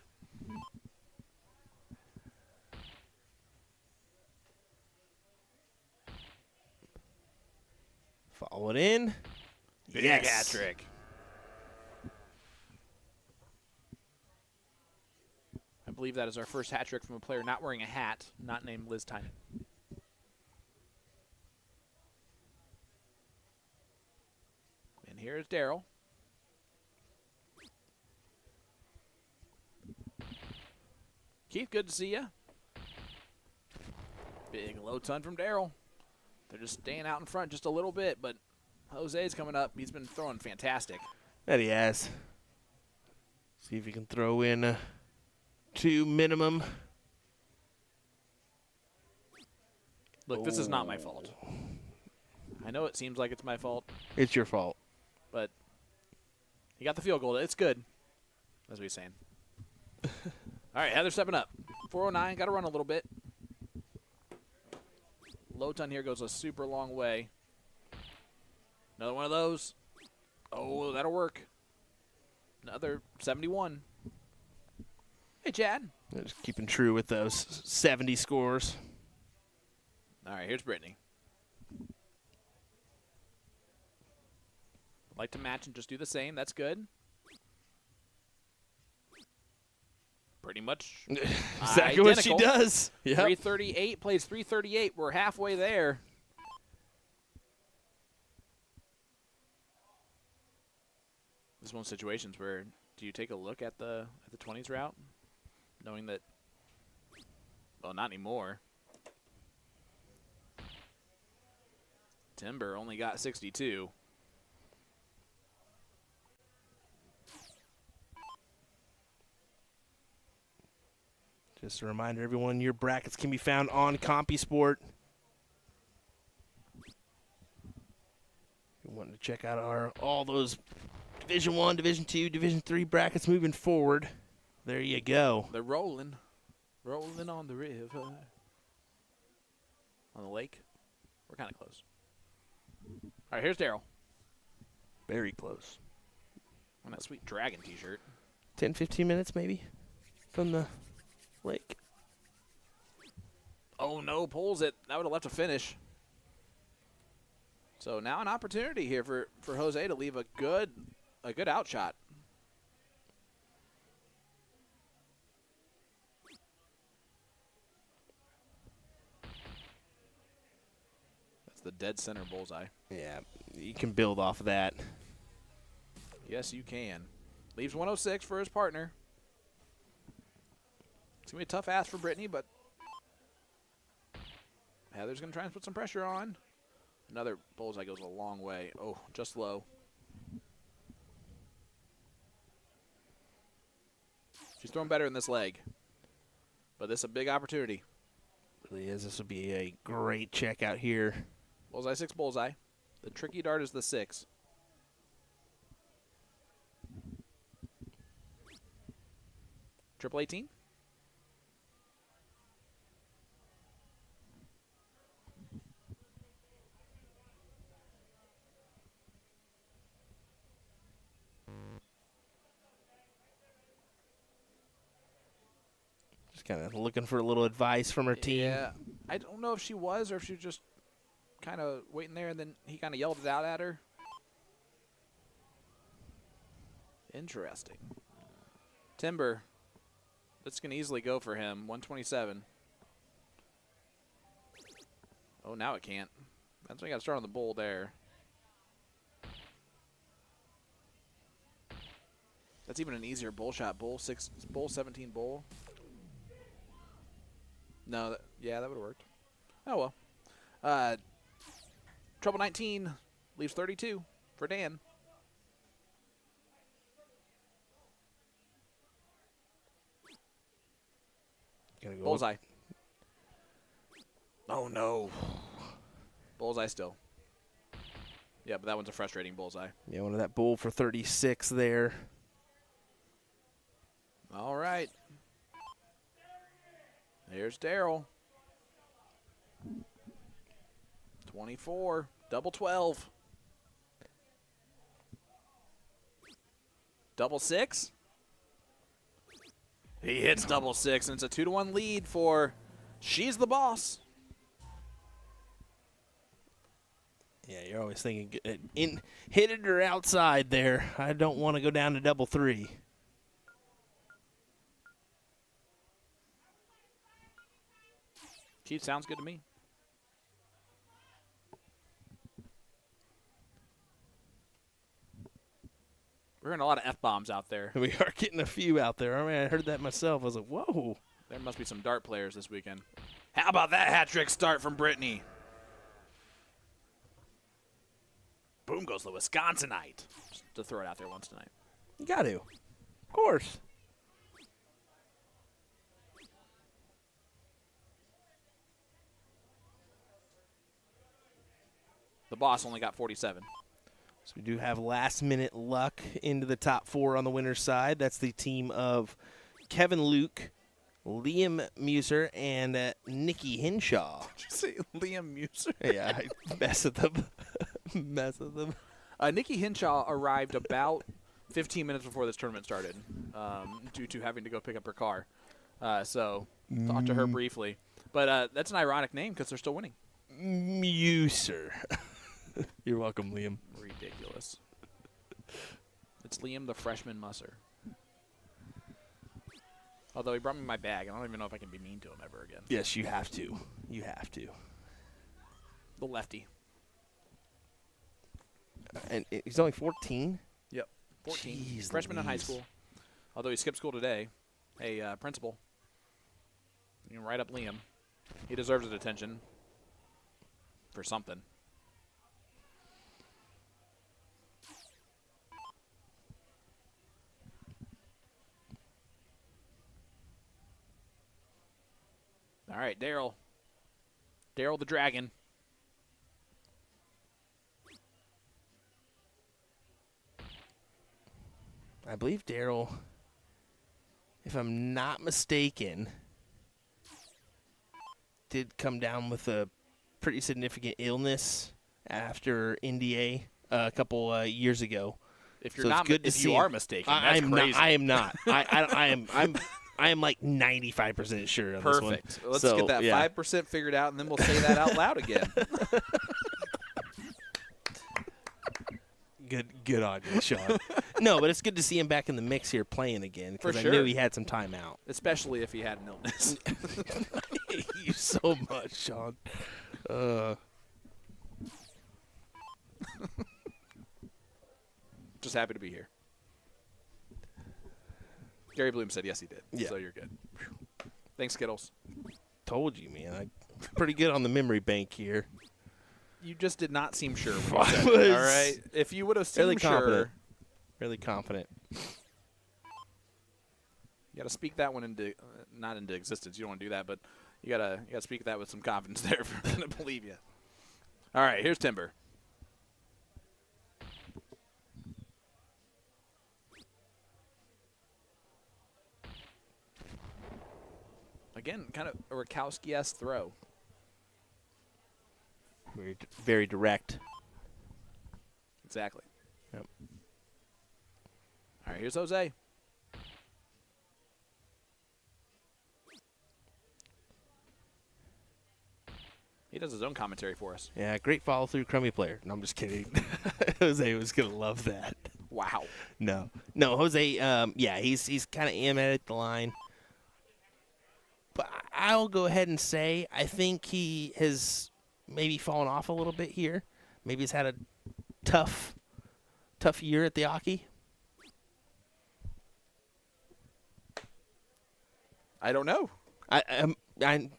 Follow it in. Big Yes. hat trick. I believe that is our first hat trick from a player not wearing a hat, not named Liz Tynan. And here's Daryl. Keith, good to see you. Big low ton from Daryl. They're just staying out in front just a little bit, but Jose's coming up. He's been throwing fantastic. That he has. See if he can throw in 2 minimum. Look, this is not my fault. I know it seems like it's my fault, It's your fault. but he got the field goal. It's good, as we were saying. All right, Heather stepping up. 409, got to run a little bit. Low ton here goes a super long way. Another one of those. Oh, that'll work. Another 71. Hey, Chad. They're just keeping true with those 70 scores. All right, here's Brittany. I'd like to match and just do the same. That's good. Pretty much Exactly what she identical. does. Yep. 338 plays 338. We're halfway there. This is one of those situations where do you take a look at the 20s route, knowing that, well, not anymore. Timber only got 62. Just a reminder, everyone, your brackets can be found on CompuSport. If you want to check out all those Division I, Division II, Division III brackets moving forward, there you go. They're rolling. Rolling on the river. On the lake. We're kind of close. All right, here's Daryl. Very close. On that sweet dragon t-shirt. 10, 15 minutes maybe from the lake. Oh, no, pulls it. That would have left a finish. So now an opportunity here for Jose to leave a good outshot. That's the dead center bullseye. Yeah, you can build off of that. Yes, you can. Leaves 106 for his partner. It's going to be a tough ask for Brittany, but Heather's going to try and put some pressure on. Another bullseye goes a long way. Oh, just low. She's throwing better in this leg. But this is a big opportunity. Really is. This would be a great check out here. Bullseye 6, bullseye. The tricky dart is the 6. Triple 18. kind of looking for a little advice from her team. Yeah, I don't know if she was or if she was just kind of waiting there, and then he kind of yelled it out at her. Interesting. Timber. This can easily go for him. 127. Oh, now it can't. That's why you got to start on the bull there. That's even an easier bull shot. Bull 6, bull 17, bull. No, yeah, that would have worked. Oh well. Trouble 19 leaves 32 for Dan. Gotta go Bullseye. Oh no. Bullseye still. Yeah, but that one's a frustrating bullseye. Yeah, one of that bull for 36 there. All right. There's Daryl. 24. Double 12. Double 6. He hits double 6, and it's a 2-1 lead for She's the Boss. Yeah, you're always thinking, hit it or outside there. I don't want to go down to double 3. Keith, sounds good to me. We're hearing a lot of F-bombs out there. We are getting a few out there. I mean, I heard that myself. I was like, whoa. There must be some dart players this weekend. How about that hat trick start from Brittany? Boom goes the Wisconsinite. Just to throw it out there once tonight. You got to. Of course. The Boss only got 47. So we do have last-minute luck into the top 4 on the winner's side. That's the team of Kevin Luke, Liam Muser, and Nikki Hinshaw. Did you say Liam Muser? Yeah, I mess with them. Mess with them. Nikki Hinshaw arrived about 15 minutes before this tournament started due to having to go pick up her car. So talked to her briefly. But that's an ironic name because they're still winning. Muser. You're welcome, Liam. Ridiculous. It's Liam the freshman Musser. Although he brought me my bag, I don't even know if I can be mean to him ever again. Yes, you have to. You have to. The lefty. And he's only 14? Yep. 14. Jeez Freshman in high Louise. school. Although he skipped school today. Hey, principal. You can write up Liam. He deserves his attention for something. All right, Daryl. Daryl the Dragon. I believe Daryl, if I'm not mistaken, did come down with a pretty significant illness after NDA a couple years ago. If you're So it's not, good to if see you him. are mistaken, that's I'm crazy. not. I am not. I am like 95% sure on this one. Perfect. Let's So, get that yeah. 5% figured out, and then we'll say that out loud again. Good on you, Sean. No, but it's good to see him back in the mix here playing again because For I sure. knew he had some time out. Especially if he had an illness. I hate you so much, Sean. Just happy to be here. Gary Bloom said yes, he did. Yeah. So you're good. Thanks, Skittles. Told you, man. I'm pretty good on the memory bank here. You just did not seem sure when you I said was it, all right? If you would have Really seemed confident. sure, Really confident. you got to speak that one into not into existence. You don't want to do that, but you gotta speak that with some confidence there if we're gonna believe you. All right, here's Timber. Again, kind of a Rakowski-esque throw. Very direct. Exactly. Yep. All right, here's Jose. does his own commentary for us. Yeah, great follow-through, crummy player. No, I'm just kidding. Jose was going to love that. Wow. No, Jose, he's kind of aiming at the line. But I'll go ahead and say I think he has maybe fallen off a little bit here. Maybe he's had a tough year at the hockey. I don't know. I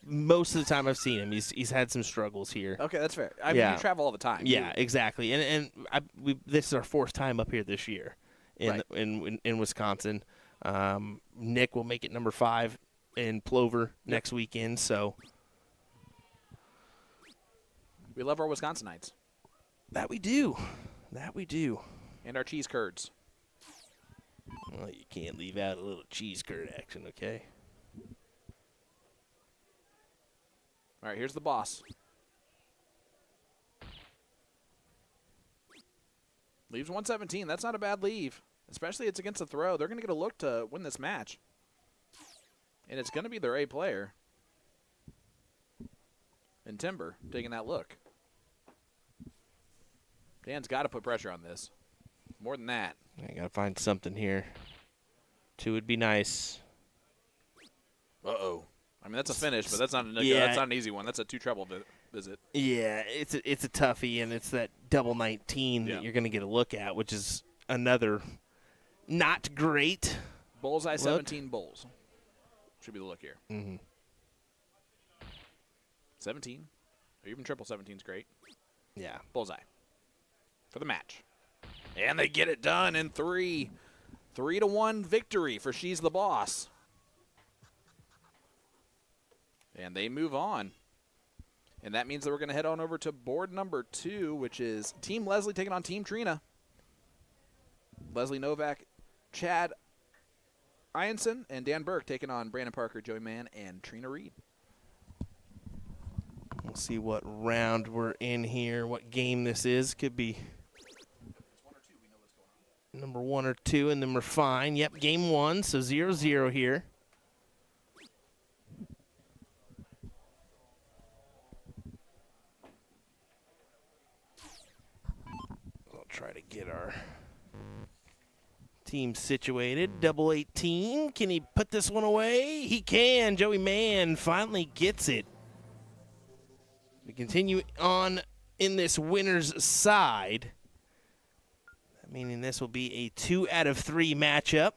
most of the time I've seen him, he's had some struggles here. Okay, that's fair. I mean, you travel all the time. Yeah, exactly. And this is our 4th time up here this year in Wisconsin. Nick will make it number 5 in Plover next weekend. So we love our Wisconsinites. That we do. And our cheese curds. Well, you can't leave out a little cheese curd action, okay? All right, here's the boss. Leaves 117. That's not a bad leave, especially it's against a throw. They're going to get a look to win this match. And it's going to be their A player. And Timber taking that look. Dan's got to put pressure on this. More than that. I got to find something here. 2 would be nice. Uh-oh. I mean, that's a finish, but that's not an easy one. That's a 2 treble visit. Yeah, it's a toughie, and it's that double 19 that you're going to get a look at, which is another not great. Bullseye look. 17 bowls. Should be the look here. 17. Or even triple 17 is great. Yeah. Bullseye. For the match. And they get it done in 3. 3-1 victory for She's the Boss. And they move on. And that means that we're going to head on over to board number 2, which is Team Leslie taking on Team Trina. Leslie Novak, Chad Ianson, and Dan Burke taking on Brandon Parker, Joey Mann, and Trina Reed. We'll see what round we're in here, what game this is. Could be number 1 or 2, and then we're fine. Yep, game 1, so 0-0 here. I'll try to get our team situated. Double 18. Can he put this one away? He can. Joey Mann finally gets it. We continue on in this winner's side, meaning this will be a 2 out of 3 matchup.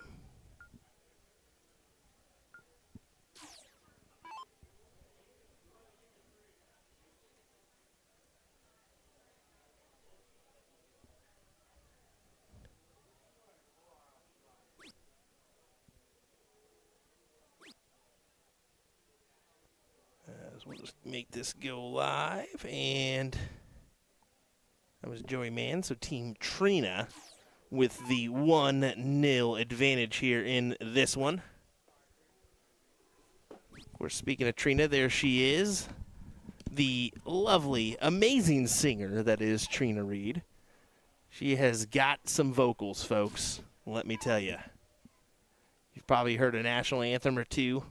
We'll just make this go live, and that was Joey Mann, so Team Trina with the 1-0 advantage here in this one. We're speaking of Trina, there she is, the lovely, amazing singer that is Trina Reed. She has got some vocals, folks, let me tell you. You've probably heard a national anthem or 2.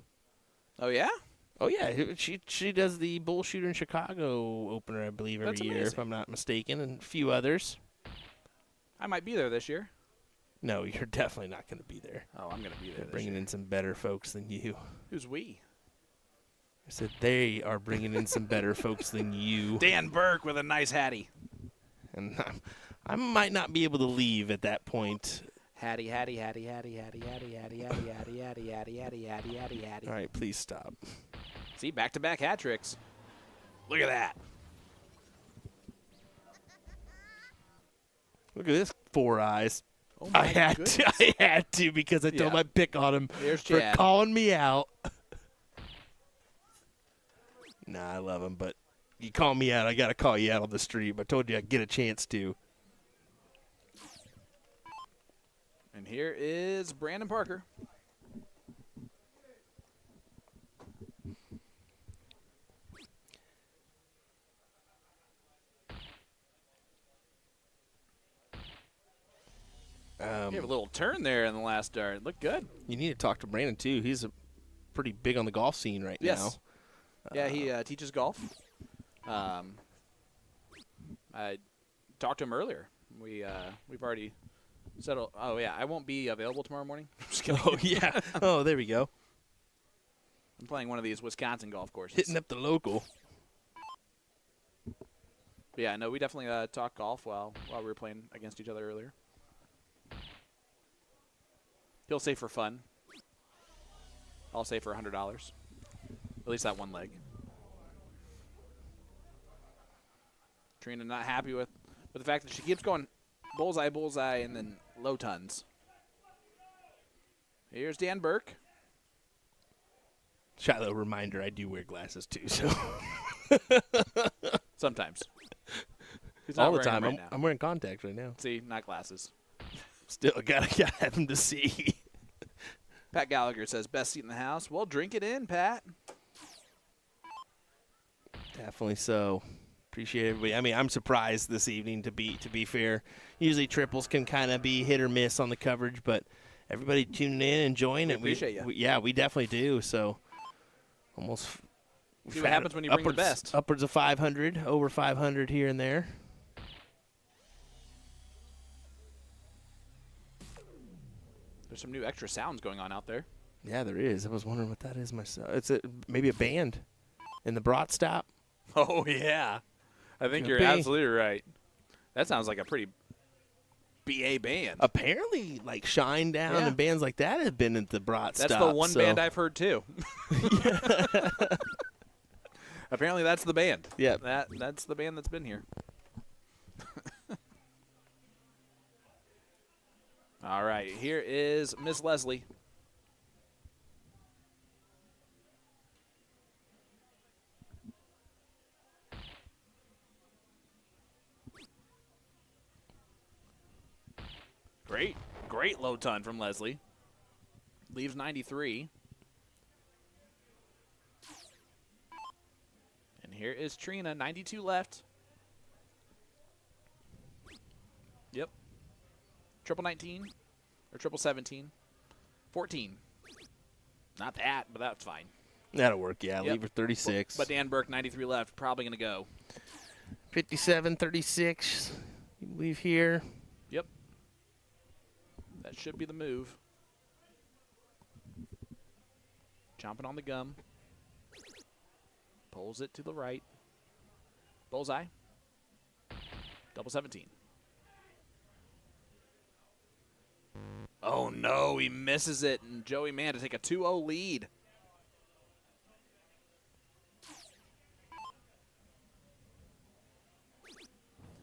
Oh, yeah? Oh, yeah, she does the Bull Shooter in Chicago opener, I believe, every year, if I'm not mistaken, and a few others. I might be there this year. No, you're definitely not going to be there. Oh, I'm going to be there They're bringing in some better folks than you. Who's we? I said they are bringing in some better folks than you. Dan Burke with a nice hattie. And I might not be able to leave at that point. Hattie. All right, please stop. See, back-to-back hat tricks. Look at that. Look at this 4 eyes. Oh my I had goodness. to because I told my pick on him There's for Chad. calling me out. Nah, I love him, but you call me out, I got to call you out on the stream. I told you I'd get a chance to. And here is Brandon Parker. You have a little turn there in the last dart. Looked good. You need to talk to Brandon, too. He's pretty big on the golf scene right now. Yeah, he teaches golf. I talked to him earlier. We've already settled. Oh yeah, I won't be available tomorrow morning. Just kidding. Oh, yeah. Oh, there we go. I'm playing one of these Wisconsin golf courses. Hitting up the local. But yeah, no, we definitely talked golf while we were playing against each other earlier. He'll say for fun. I'll say for $100. At least that one leg. Trina not happy with the fact that she keeps going bullseye, bullseye, and then low tons. Here's Dan Burke. Shiloh, reminder, I do wear glasses too, so. Sometimes. He's All not the wearing time. them right now. I'm wearing contacts right now. See, not glasses. Still, gotta have them to see. Pat Gallagher says, best seat in the house. Well, drink it in, Pat. Definitely so. Appreciate everybody. I mean, I'm surprised this evening, to be fair. Usually triples can kind of be hit or miss on the coverage, but everybody tuning in, enjoying it. We appreciate you. Yeah, we definitely do. So almost. See what happens when you bring the best. Upwards of 500, over 500 here and there. There's some new extra sounds going on out there. Yeah, there is. I was wondering what that is myself. It's maybe a band in the Brat stop. Oh, yeah. I think Could you're be. absolutely right. That sounds like a pretty BA band. Apparently, like Shinedown Yeah. and bands like that have been at the Brat stop. That's the one so. band I've heard, too. Apparently, that's the band. Yep. That's the band that's been here. All right, here is Miss Leslie. Great low ton from Leslie. Leaves 93. And here is Trina, 92 left. Yep. Triple 19 or triple 17. 14. Not that, but that's fine. That'll work, yeah. Yep. Leave her 36. But Dan Burke, 93 left. Probably going to go. 57, 36. Leave here. Yep. That should be the move. Chomping on the gum. Pulls it to the right. Bullseye. Double 17. Oh, no. He misses it. And Joey Mann to take a 2-0 lead.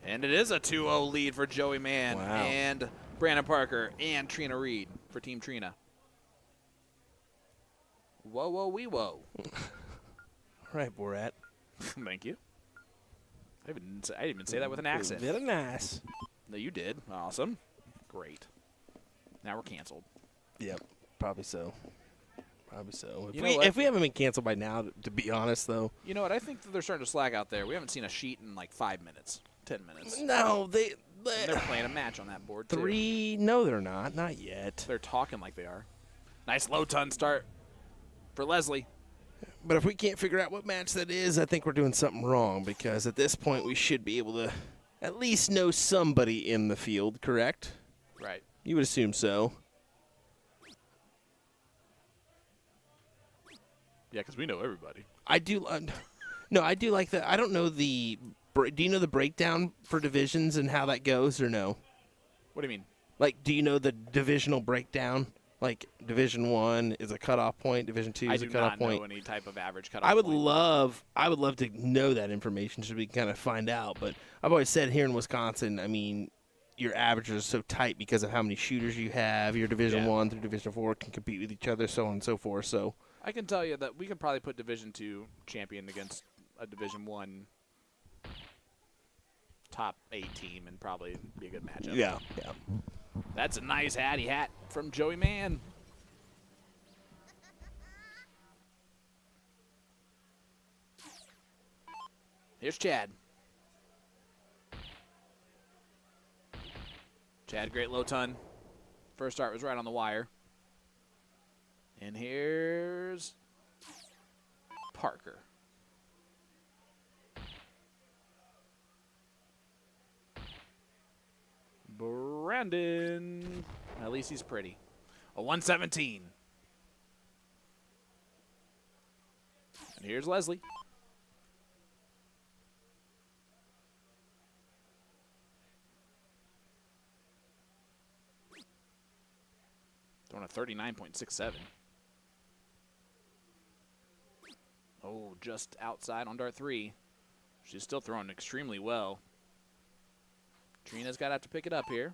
And it is a 2-0 lead for Joey Mann Wow. and Brandon Parker and Trina Reed for Team Trina. Whoa, whoa, wee, whoa. All right, Borat. Thank you. I didn't even say that with an accent. Very nice. No, you did. Awesome. Great. Now we're canceled. Yep, probably so. Probably so. You know what? If we haven't been canceled by now, to be honest, though. You know what? I think that they're starting to slack out there. We haven't seen a sheet in like 5 minutes, 10 minutes. No, And they're playing a match on that board, too. 3. No, they're not. Not yet. They're talking like they are. Nice low ton start for Leslie. But if we can't figure out what match that is, I think we're doing something wrong, because at this point we should be able to at least know somebody in the field, correct? Right. You would assume so. Yeah, because we know everybody. I do. No, I do like that. I don't know the. Do you know the breakdown for divisions and how that goes, or no? What do you mean? Like, do you know the divisional breakdown? Like, Division 1 is a cutoff point, Division 2 I is a do cutoff not point. know any type of average cutoff I would point. love to know that information so we can kind of find out. But I've always said here in Wisconsin, I mean, your averages are so tight because of how many shooters you have. Your Division 1 through Division 4 can compete with each other, so on and so forth. So I can tell you that we could probably put Division 2 champion against a Division 1 top 8 team and probably be a good matchup. yeah. That's a nice hattie hat from Joey Mann. Here's Chad. Chad, great low ton. First start was right on the wire. And here's Parker. Brandon. At least he's pretty. A 117. And here's Leslie. Throwing a 39.67. Oh, just outside on dart 3. She's still throwing extremely well. Trina's got to have to pick it up here.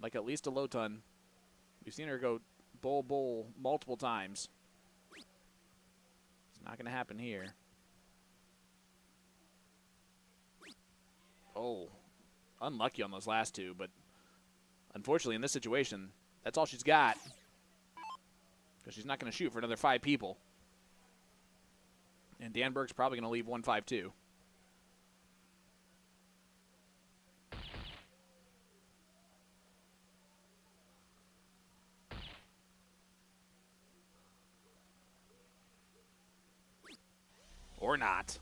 Like at least a low ton. We've seen her go bowl multiple times. It's not going to happen here. Oh, unlucky on those last two, but unfortunately in this situation, that's all she's got. Because she's not going to shoot for another 5 people. And Danberg's probably going to leave 1-5-2. Or not.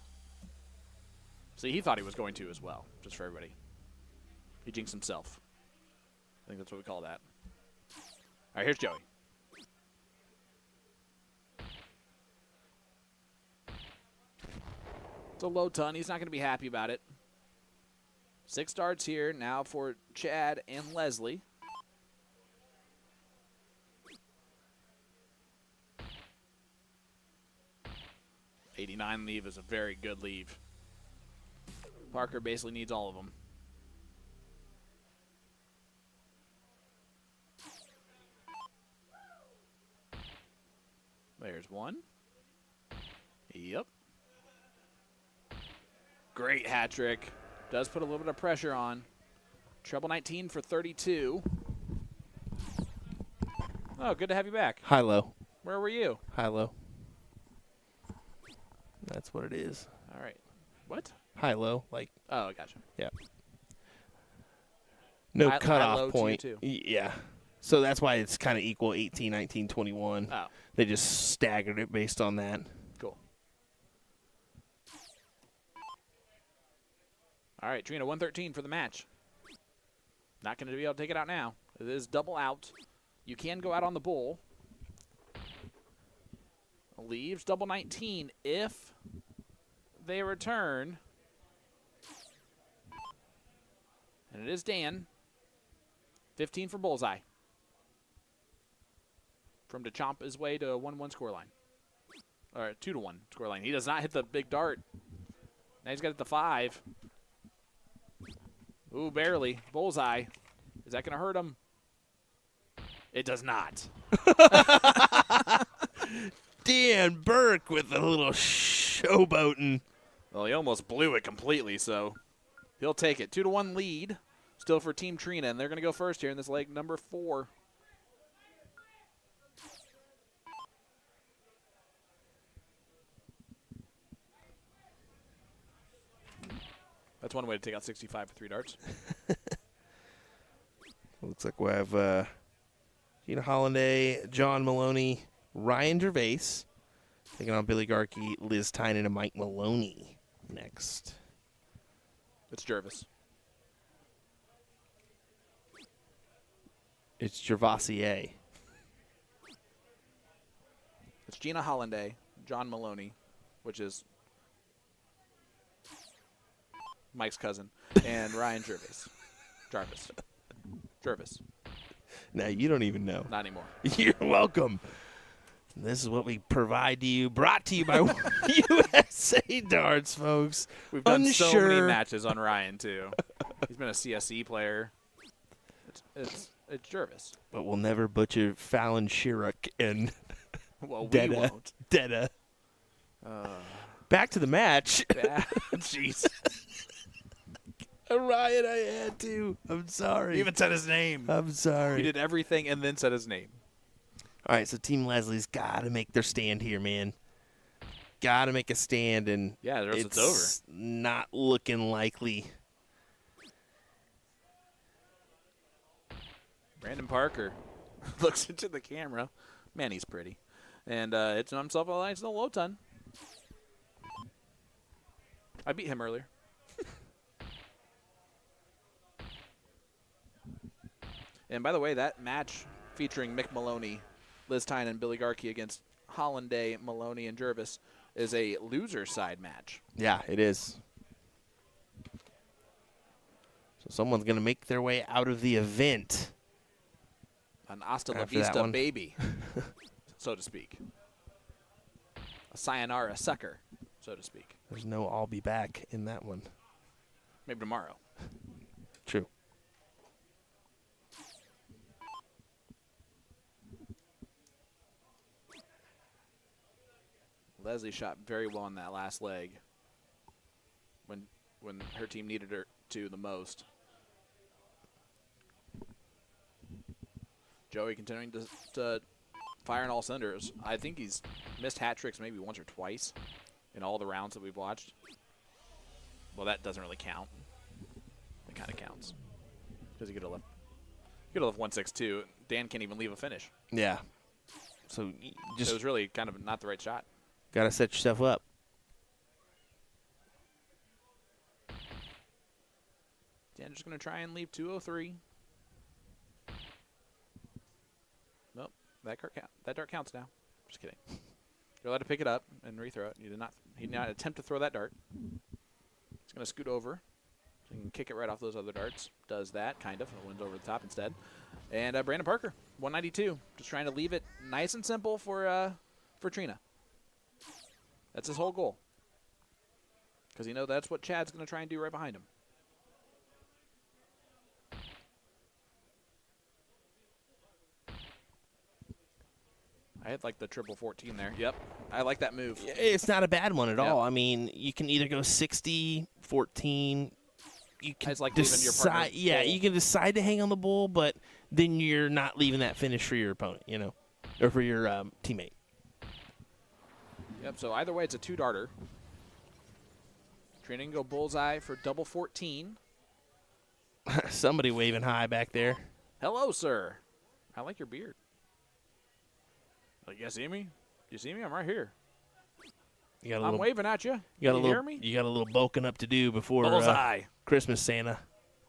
See, he thought he was going to as well, just for everybody. He jinxed himself. I think that's what we call that. All right, here's Joey. It's a low ton. He's not going to be happy about it. 6 darts here now for Chad and Leslie. '89 leave is a very good leave. Parker basically needs all of them. There's one. Yep. Great hat trick. Does put a little bit of pressure on. Treble 19 for 32. Oh, good to have you back. High-low. Where were you? High-low. That's what it is. All right. What? High-low, like. Oh, gotcha. Yeah. No High-low cutoff to point. you too. Yeah. So that's why it's kind of equal 18, 19, 21. Oh, They just staggered it based on that. cool. All right, Trina, 113 for the match. Not going to be able to take it out now. It is double out. You can go out on the bull. Leaves double 19 if they return. And it is Dan. 15 for bullseye. From to chomp his way to a 1-1 scoreline. Or 2-1 scoreline. He does not hit the big dart. Now he's got it at the 5. Ooh, barely. Bullseye. Is that going to hurt him? It does not. Dan Burke with a little showboating. Well, he almost blew it completely, so he'll take it. 2-1 lead still for Team Trina, and they're going to go first here in this leg number 4. That's one way to take out 65 for 3 darts. Looks like we have Gina Hollanday, John Maloney, Ryan Gervais, taking on Billy Garkey, Liz Tynan, and Mike Maloney next. It's Jervis. It's Gervasier. It's Gina Hollanday, John Maloney, which is Mike's cousin, and Ryan Jervis. Jervis. Now, you don't even know. Not anymore. You're welcome. This is what we provide to you, brought to you by USA Darts, folks. We've done so many matches on Ryan, too. He's been a CSE player. It's Jervis. But we'll never butcher Fallon Sherrock and Well, we won't. Detta. Back to the match. Jeez. Ryan, I had to. I'm sorry. You even said his name. I'm sorry. You did everything and then said his name. All right, so Team Leslie's got to make their stand here, man. Got to make a stand, and Yeah, or else it's over. Not looking likely. Brandon Parker looks into the camera. Man, he's pretty. And it's on himself a nice little low ton. I beat him earlier. And by the way, that match featuring Mick Maloney, Liz Tyne, and Billy Garkey against Hollanday, Maloney, and Jervis is a loser side match. Yeah, it is. So someone's going to make their way out of the event. An hasta la After that vista one. baby, so to speak. A sayonara sucker, so to speak. There's no I'll be back in that one. Maybe tomorrow. True. Leslie shot very well on that last leg when her team needed her to the most. Joey continuing to fire on all cylinders. I think he's missed hat tricks maybe once or twice in all the rounds that we've watched. Well, that doesn't really count. It kind of counts because he could have left 1-6-2. Dan can't even leave a finish. Yeah. So So it was really kind of not the right shot. got to set yourself up. Dan just going to try and leave 203. Nope, that dart counts now. Just kidding. You're allowed to pick it up and rethrow it. He did not attempt to throw that dart. He's going to scoot over. So he can kick it right off those other darts. Does that, kind of. Wins over the top instead. And Brandon Parker, 192. Just trying to leave it nice and simple for Trina. That's his whole goal. Because you know that's what Chad's going to try and do right behind him. I had like the triple 14 there. Yep. I like that move. It's not a bad one at Yeah. all. I mean, you can either go 60, 14. You can It's like leaving your partner decide. Yeah, bull. you can decide to hang on the bull, but then you're not leaving that finish for your opponent, or for your teammate. Yep, so either way, it's a two-darter. Trina can go bullseye for double 14. Somebody waving high back there. Hello, sir. I like your beard. Like, you see me? You see me? I'm right here. You got a I'm little, waving at you. you got a You little, hear me? You got a little bulking up to do before Bullseye. Christmas, Santa.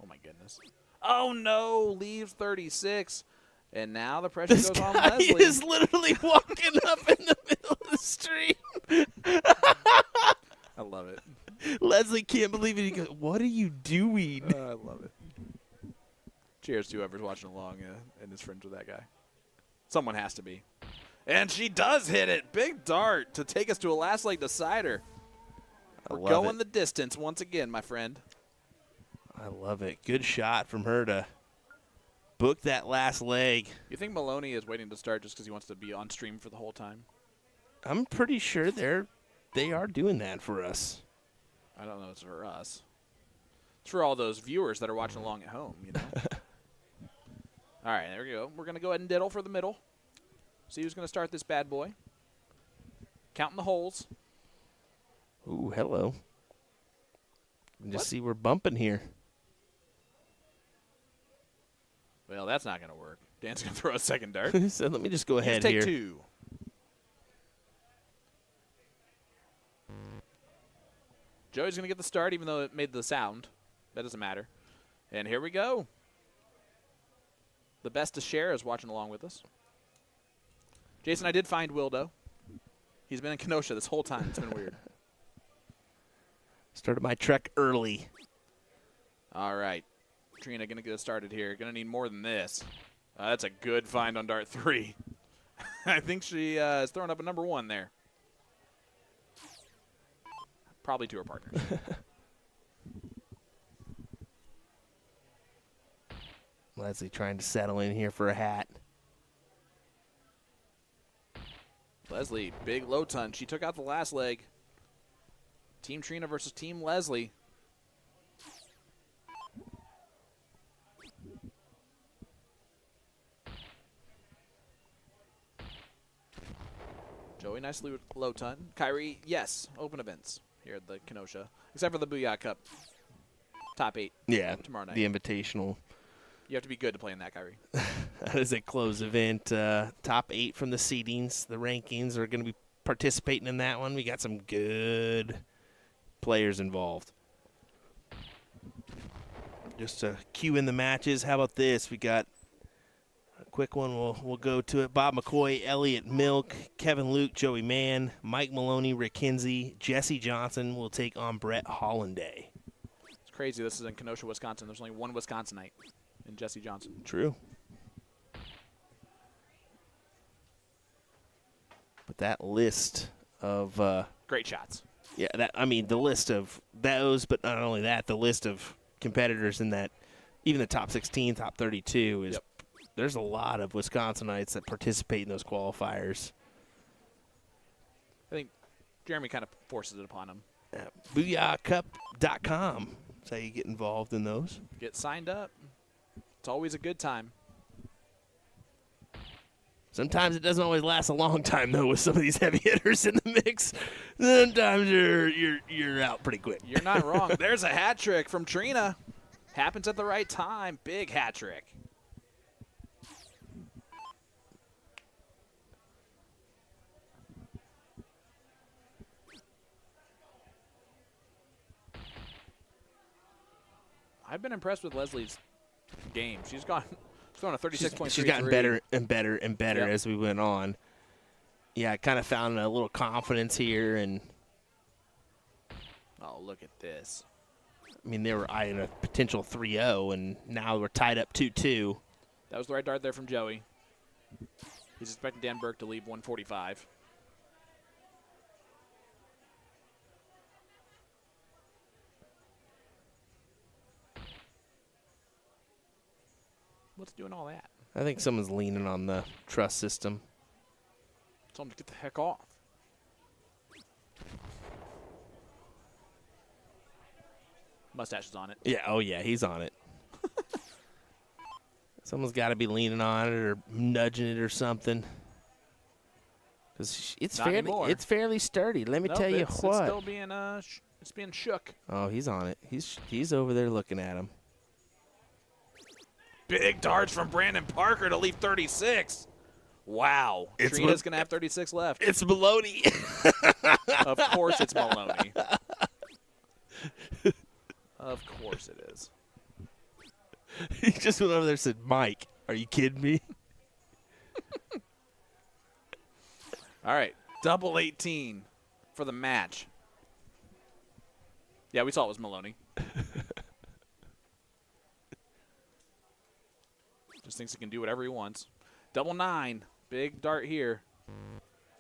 Oh, my goodness. Oh, no. Leaves 36. And now the pressure This goes on guy Leslie. is literally walking up in the middle of the street. I love it. Leslie can't believe it. He goes, "What are you doing?" I love it. Cheers to whoever's watching along and is friends with that guy. Someone has to be. And she does hit it. Big dart to take us to a last leg decider. I We're love going it. the distance once again, my friend. I love it. Good shot from her to book that last leg. You think Maloney is waiting to start just because he wants to be on stream for the whole time? I'm pretty sure they are doing that for us. I don't know. It's for us. It's for all those viewers that are watching along at home, you know. All right, there we go. We're going to go ahead and diddle for the middle. See who's going to start this bad boy. Counting the holes. Ooh, hello. Just What? see we're bumping here. Well, that's not going to work. Dan's going to throw a second dart. So let me just go Let's ahead take here. two. Joey's going to get the start, even though it made the sound. That doesn't matter. And here we go. The best to share is watching along with us. Jason, I did find Wildo. He's been in Kenosha this whole time. It's been weird. Started my trek early. All right. Trina going to get us started here. Going to need more than this. That's a good find on dart 3. I think she is throwing up a number 1 there. Probably to her partner. Leslie trying to settle in here for a hat. Leslie, big low ton. She took out the last leg. Team Trina versus Team Leslie. Joey, nice low ton. Kyrie, yes, open events here at the Kenosha, except for the Booyah Cup. Top 8 Yeah, tomorrow night. the Invitational. You have to be good to play in that, Kyrie. That is a closed event. Top 8 from the seedings. The rankings are going to be participating in that one. We got some good players involved. Just to cue in the matches, how about this? We got quick one. We'll go to it. Bob McCoy, Elliott Milk, Kevin Luke, Joey Mann, Mike Maloney, Rick Kinsey, Jesse Johnson will take on Brett Hollanday. It's crazy. This is in Kenosha, Wisconsin. There's only one Wisconsinite in Jesse Johnson. True. But that list of great shots. Yeah, the list of those, but not only that, the list of competitors in that, even the top 16, top 32 is. Yep. There's a lot of Wisconsinites that participate in those qualifiers. I think Jeremy kind of forces it upon them. BooyahCup.com. That's how you get involved in those. Get signed up. It's always a good time. Sometimes it doesn't always last a long time, though, with some of these heavy hitters in the mix. Sometimes you're out pretty quick. You're not wrong. There's a hat trick from Trina. Happens at the right time. Big hat trick. I've been impressed with Leslie's game. She's throwing a 36.3. She's gotten better and better and better as we went on. Yeah, I kind of found a little confidence here. And oh, look at this. I mean, they were eyeing a potential 3-0, and now we're tied up 2-2. That was the right dart there from Joey. He's expecting Dan Burke to leave 145. What's doing all that? I think someone's leaning on the truss system. Tell him to get the heck off. Mustache is on it. Yeah, oh yeah, he's on it. Someone's got to be leaning on it or nudging it or something. Because it's fairly sturdy. Let me tell you what. It's still being it's being shook. Oh, he's on it. He's over there looking at him. Big darts from Brandon Parker to leave 36. Wow. Trina's going to have 36 left. It's Maloney. Of course it's Maloney. Of course it is. He just went over there and said, Mike, are you kidding me? All right. Double 18 for the match. Yeah, we saw it was Maloney. Just thinks he can do whatever he wants. Double 9. Big dart here.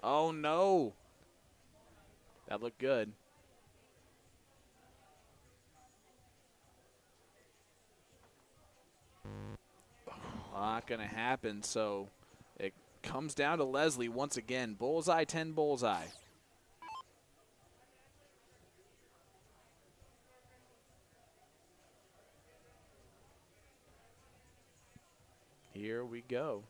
Oh, no. That looked good. Not going to happen, so it comes down to Leslie once again. Bullseye, 10 bullseye. Here we go.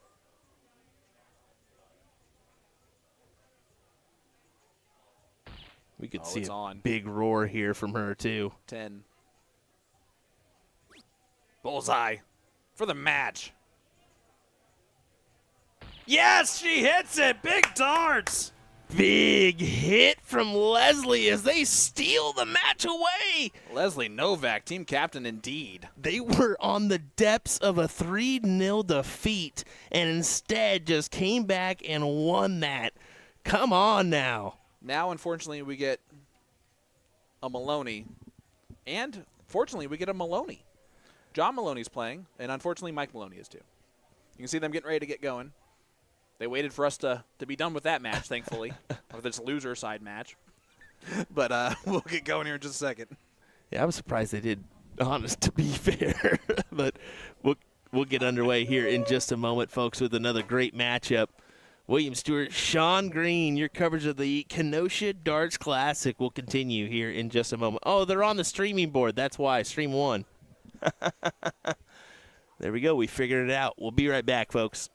We could see a big roar here from her, too. 10. Bullseye for the match. Yes, she hits it. Big darts. Big hit from Leslie as they steal the match away. Leslie Novak, team captain indeed. They were on the depths of a 3-0 defeat and instead just came back and won that. Come on now. Now, unfortunately, we get a Maloney. And, fortunately, we get a Maloney. John Maloney's playing, and unfortunately, Mike Maloney is too. You can see them getting ready to get going. They waited for us to be done with that match, thankfully, or this loser side match. But we'll get going here in just a second. Yeah, I was surprised they did, honest to be fair. But we'll get underway here in just a moment, folks, with another great matchup. William Stewart, Sean Green, your coverage of the Kenosha Darts Classic will continue here in just a moment. Oh, they're on the streaming board. That's why. Stream 1. There we go. We figured it out. We'll be right back, folks.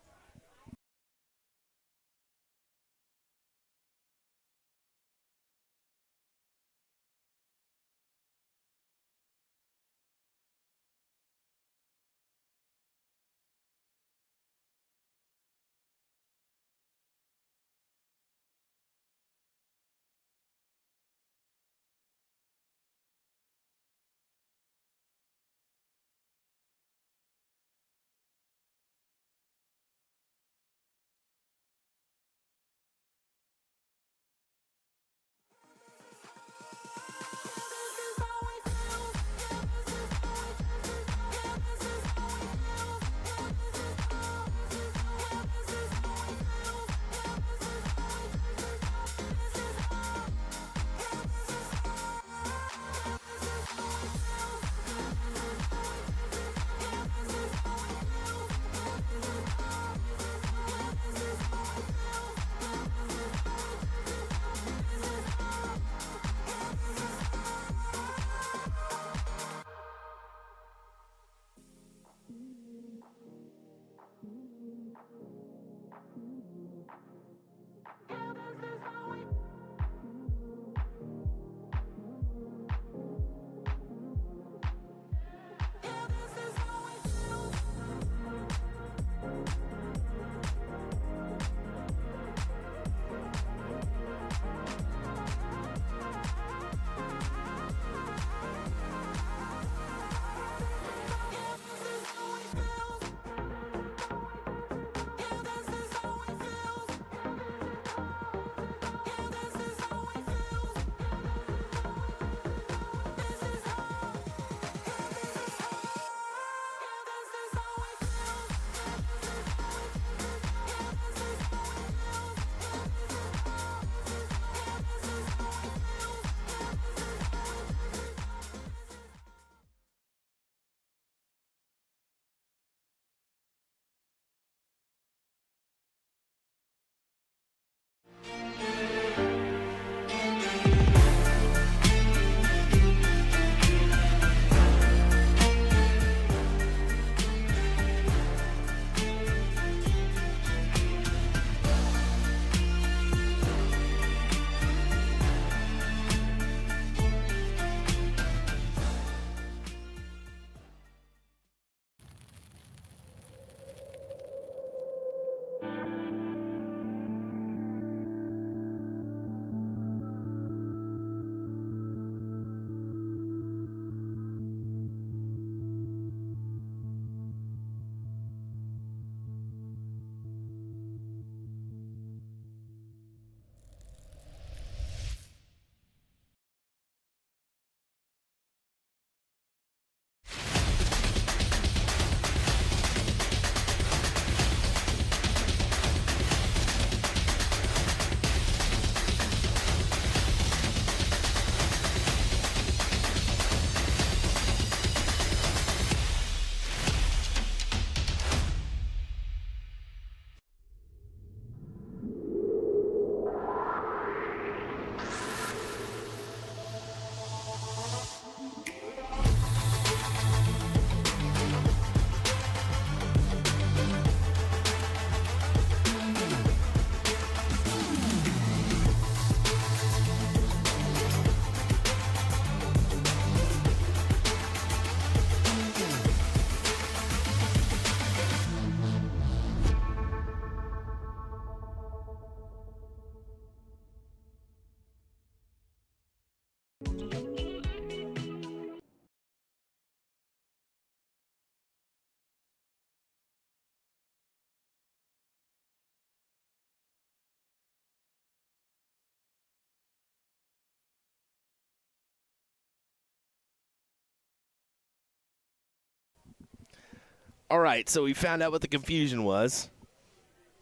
All right, so we found out what the confusion was.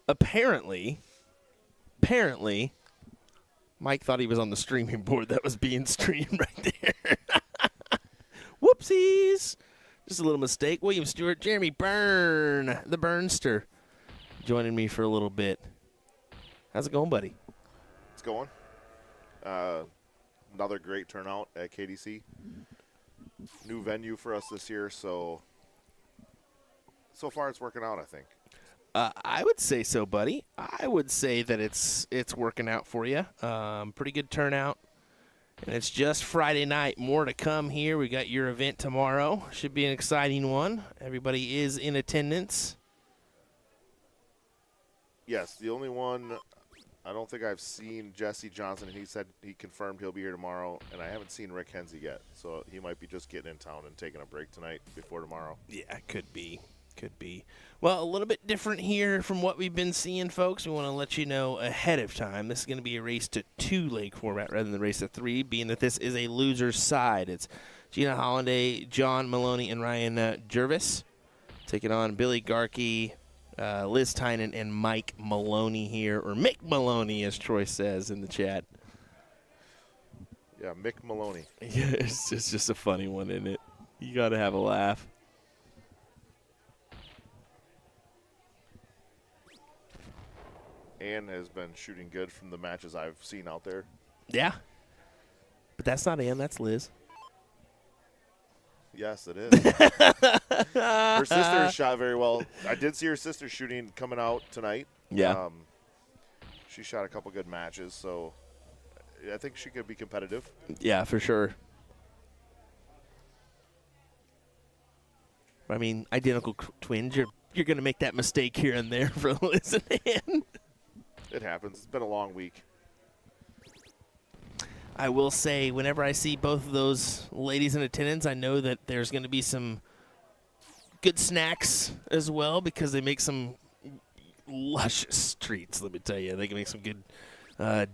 Apparently, Mike thought he was on the streaming board that was being streamed right there. Whoopsies. Just a little mistake. William Stewart, Jeremy Byrne, the Burnster, joining me for a little bit. How's it going, buddy? It's going. Another great turnout at KDC. New venue for us this year, so far it's working out, I think. I would say so, buddy. I would say that it's working out for you. Pretty good turnout. And it's just Friday night. More to come here. We got your event tomorrow. Should be an exciting one. Everybody is in attendance. Yes, the only one I don't think I've seen Jesse Johnson, and he said he confirmed he'll be here tomorrow, and I haven't seen Rick Henze yet, so he might be just getting in town and taking a break tonight before tomorrow. Yeah, could be. Well, a little bit different here from what we've been seeing, folks. We want to let you know ahead of time. This is going to be a race to 2-leg format rather than the race to 3, being that this is a loser's side. It's Gina Hollanday, John Maloney, and Ryan Jervis taking on Billy Garkey, Liz Tynan, and Mike Maloney here, or Mick Maloney, as Troy says in the chat. Yeah, Mick Maloney. Yeah, it's just a funny one, isn't it? You got to have a laugh. Ann has been shooting good from the matches I've seen out there. Yeah. But that's not Ann, that's Liz. Yes, it is. Her sister shot very well. I did see her sister shooting coming out tonight. Yeah. She shot a couple good matches, so I think she could be competitive. Yeah, for sure. I mean, identical twins, you're going to make that mistake here and there for Liz and Ann. It happens. It's been a long week. I will say, whenever I see both of those ladies in attendance, I know that there's going to be some good snacks as well, because they make some luscious treats, let me tell you. They can make some good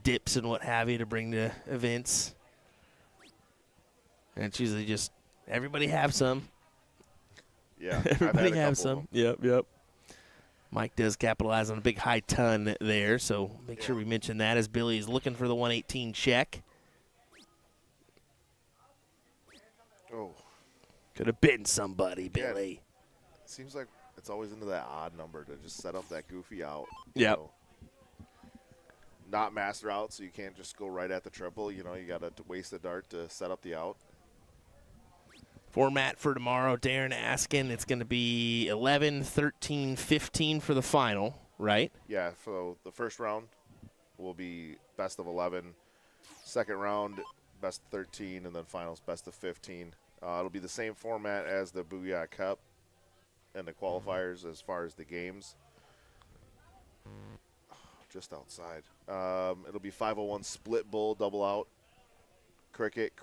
dips and what have you to bring to events. And it's usually just everybody have some. Yeah, everybody have some. Yep. Mike does capitalize on a big high ton there, so make sure we mention that as Billy is looking for the 118 check. Oh. Could have been somebody, Yeah, Billy. it seems like it's always into that odd number to just set up that goofy out. Yep. So, not master out, so you can't just go right at the triple. You know, you got to waste the dart to set up the out. Format for tomorrow, Darren asking, it's going to be 11, 13, 15 for the final, right? Yeah, so the first round will be best of 11. Second round, best of 13, and then finals, best of 15. It'll be the same format as the Booyah Cup and the qualifiers as far as the games. Just outside. It'll be 501 split bull, double out, cricket,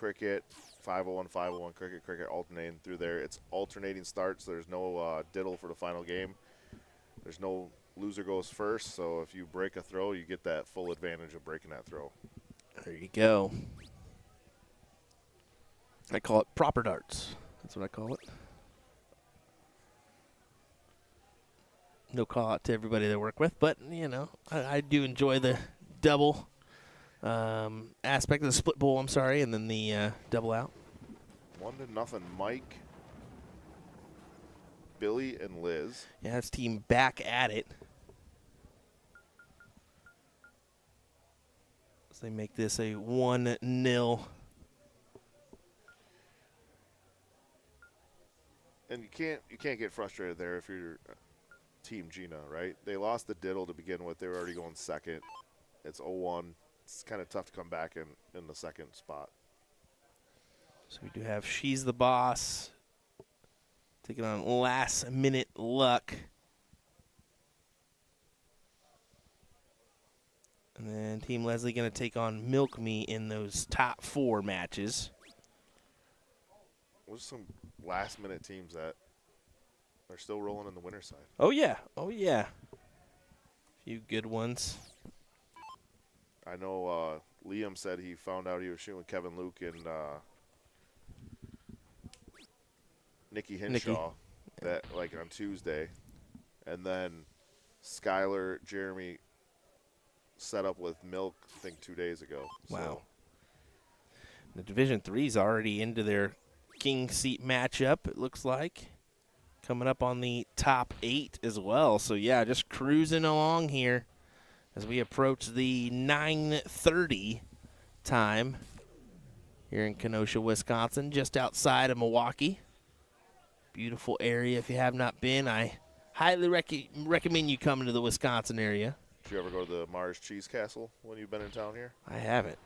501, 501, cricket, alternating through there. It's alternating starts. There's no diddle for the final game. There's no loser goes first, so if you break a throw, you get that full advantage of breaking that throw. There you go. I call it proper darts. That's what I call it. No call out to everybody that I work with, but, you know, I do enjoy the double aspect of the split bowl, and then the double out. 1-0, Mike, Billy, and Liz. Yeah, that's team back at it. So they make this a 1-0. And you can't get frustrated there if you're Team Gina, right? They lost the diddle to begin with. They were already going second. It's 0-1. It's kind of tough to come back in the second spot. So we do have She's the Boss taking on Last Minute Luck. And then Team Leslie going to take on Milk Me in those top 4 matches. There's some last-minute teams that are still rolling in the winner's side. Oh, yeah. A few good ones. I know Liam said he found out he was shooting with Kevin Luke and Nikki Hinshaw. that like on Tuesday, and then Skylar, Jeremy set up with Milk, I think 2 days ago. Wow. The Division III's already into their king seat matchup, it looks like. Coming up on the top 8 as well. So, yeah, just cruising along here as we approach the 9:30 time here in Kenosha, Wisconsin, just outside of Milwaukee. Beautiful area. If you have not been, I highly recommend you coming to the Wisconsin area. Did you ever go to the Mars Cheese Castle when you've been in town here? I haven't.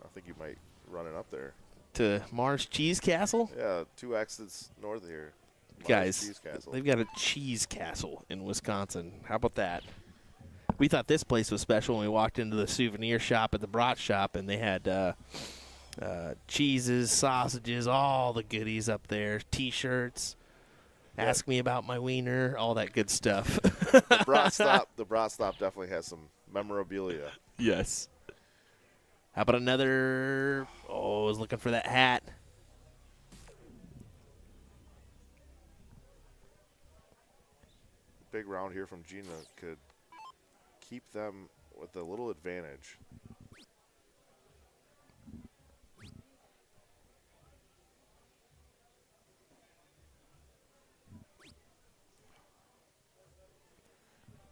I think you might run it up there. To Mars Cheese Castle? Yeah, 2 exits north of here. Mars Guys, Cheese Castle. they've got a cheese castle in Wisconsin. How about that? We thought this place was special when we walked into the souvenir shop at the Brat Shop, and they had cheeses, sausages, all the goodies up there, T-shirts. Yeah. Ask me about my wiener, all that good stuff. The Brat Stop definitely has some memorabilia. Yes. How about another? Oh, I was looking for that hat. Big round here from Gina could keep them with a little advantage.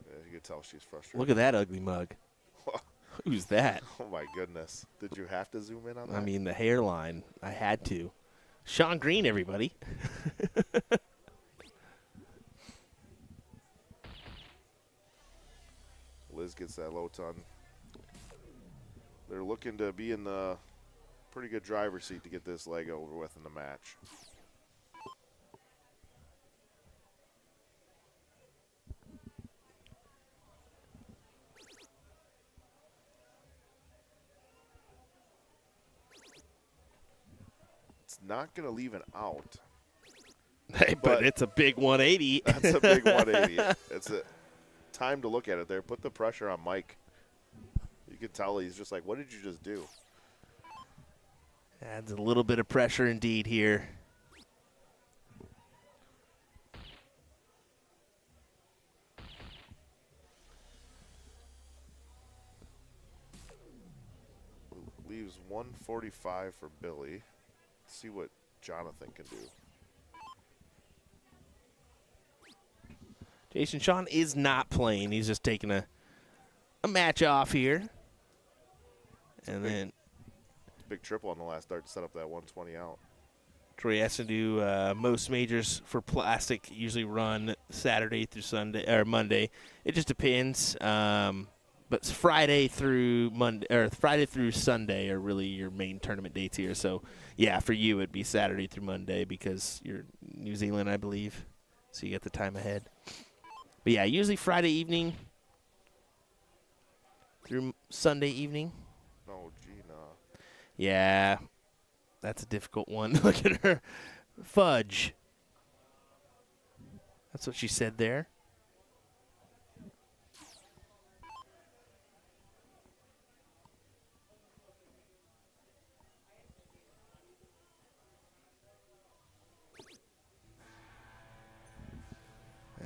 Yeah, you can tell she's frustrated. Look at that ugly mug. Who's that? Oh, my goodness. Did you have to zoom in on that? I mean, the hairline. I had to. Sean Green, everybody. Liz gets that low ton. They're looking to be in the pretty good driver's seat to get this leg over with in the match. It's not going to leave an out. Hey, but it's a big 180. That's a big 180. It's a time to look at it there. Put the pressure on Mike. You can tell he's just like, what did you just do? Adds a little bit of pressure indeed here. Leaves 145 for Billy. Let's see what Jonathan can do. Jason Sean is not playing. He's just taking a match off here. And then Big triple on the last dart to set up that 120 out. Troy has to do most majors for plastic usually run Saturday through Sunday or Monday. It just depends. But Friday through Monday or Friday through Sunday are really your main tournament dates here. So yeah, for you it'd be Saturday through Monday because you're New Zealand, I believe. So you get the time ahead. But yeah, usually Friday evening through Sunday evening. No, Gina. Yeah, that's a difficult one. Look at her. Fudge. That's what she said there.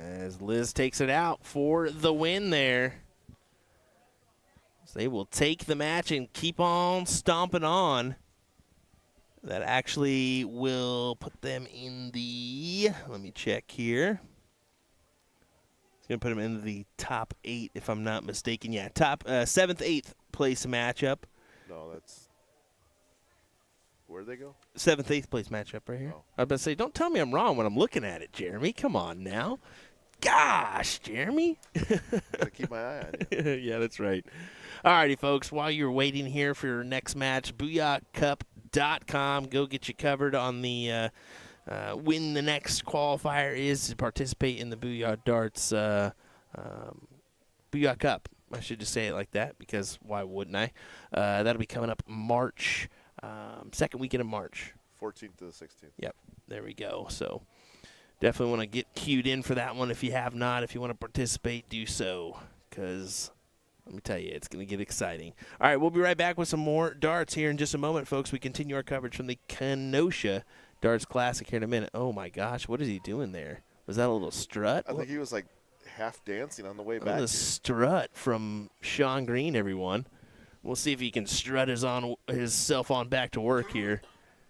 As Liz takes it out for the win there. So they will take the match and keep on stomping on. That actually will put them in the, let me check here. It's going to put them in the top 8 if I'm not mistaken. Yeah, top 7th, 8th place matchup. No, that's. Where'd they go? 7th, 8th place matchup right here. Oh. I was about to say, don't tell me I'm wrong when I'm looking at it, Jeremy. Come on now. Gosh, Jeremy. Gotta keep my eye on you. Yeah, that's right. All righty, folks. While you're waiting here for your next match, BooyahCup.com. Go get you covered on the when the next qualifier is to participate in the Booyah Darts Booyah Cup. I should just say it like that because why wouldn't I? That'll be coming up March, second weekend of March. 14th to the 16th. Yep, there we go. So definitely want to get queued in for that one. If you have not, if you want to participate, do so because let me tell you, it's going to get exciting. All right, we'll be right back with some more darts here in just a moment, folks. We continue our coverage from the Kenosha Darts Classic here in a minute. Oh, my gosh. What is he doing there? Was that a little strut? I think he was like half dancing on the way That back. was a strut from Sean Green, everyone. We'll see if he can strut himself on back to work here.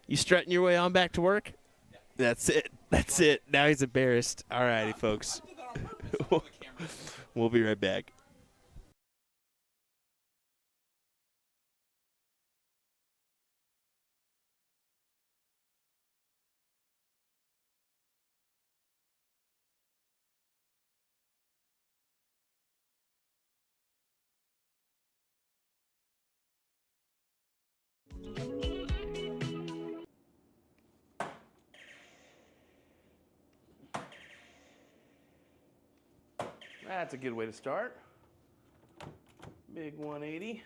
You strutting your way on back to work? That's it. That's it. Now he's embarrassed. All righty, folks. We'll be right back. That's a good way to start. Big 180.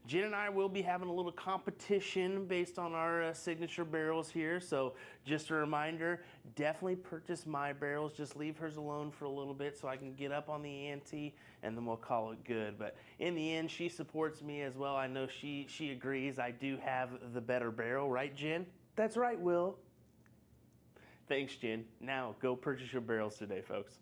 Jen and I will be having a little competition based on our signature barrels here. So just a reminder, definitely purchase my barrels. Just leave hers alone for a little bit so I can get up on the ante, and then we'll call it good. But in the end, she supports me as well. I know she agrees I do have the better barrel, right, Jen? That's right, Will. Thanks, Jen. Now go purchase your barrels today, folks.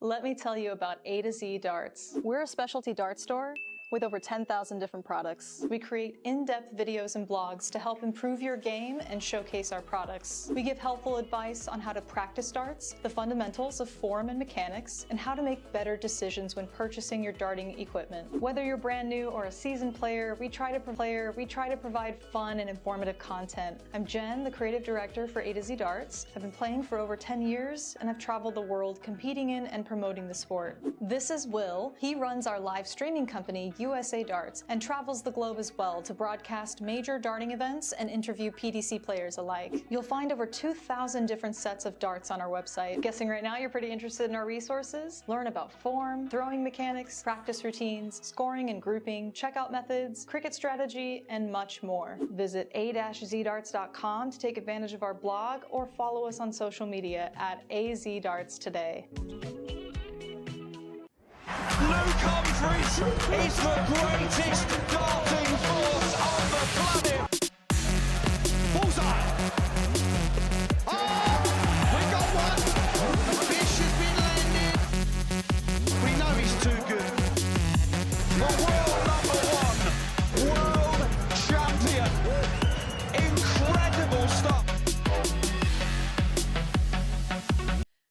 Let me tell you about A to Z Darts. We're a specialty dart store with over 10,000 different products. We create in-depth videos and blogs to help improve your game and showcase our products. We give helpful advice on how to practice darts, the fundamentals of form and mechanics, and how to make better decisions when purchasing your darting equipment. Whether you're brand new or a seasoned player, we try to provide fun and informative content. I'm Jen, the creative director for A to Z Darts. I've been playing for over 10 years and I've traveled the world competing in and promoting the sport. This is Will. He runs our live streaming company, USA Darts, and travels the globe as well to broadcast major darting events and interview PDC players alike. You'll find over 2,000 different sets of darts on our website. Guessing right now you're pretty interested in our resources? Learn about form, throwing mechanics, practice routines, scoring and grouping, checkout methods, cricket strategy, and much more. Visit a-zdarts.com to take advantage of our blog or follow us on social media at AZDarts today. Luke Humphries is the greatest darting force on the planet. Bullseye. Oh, we got one. A fish has been landed. We know he's too good. The world number one, world champion. Incredible stuff.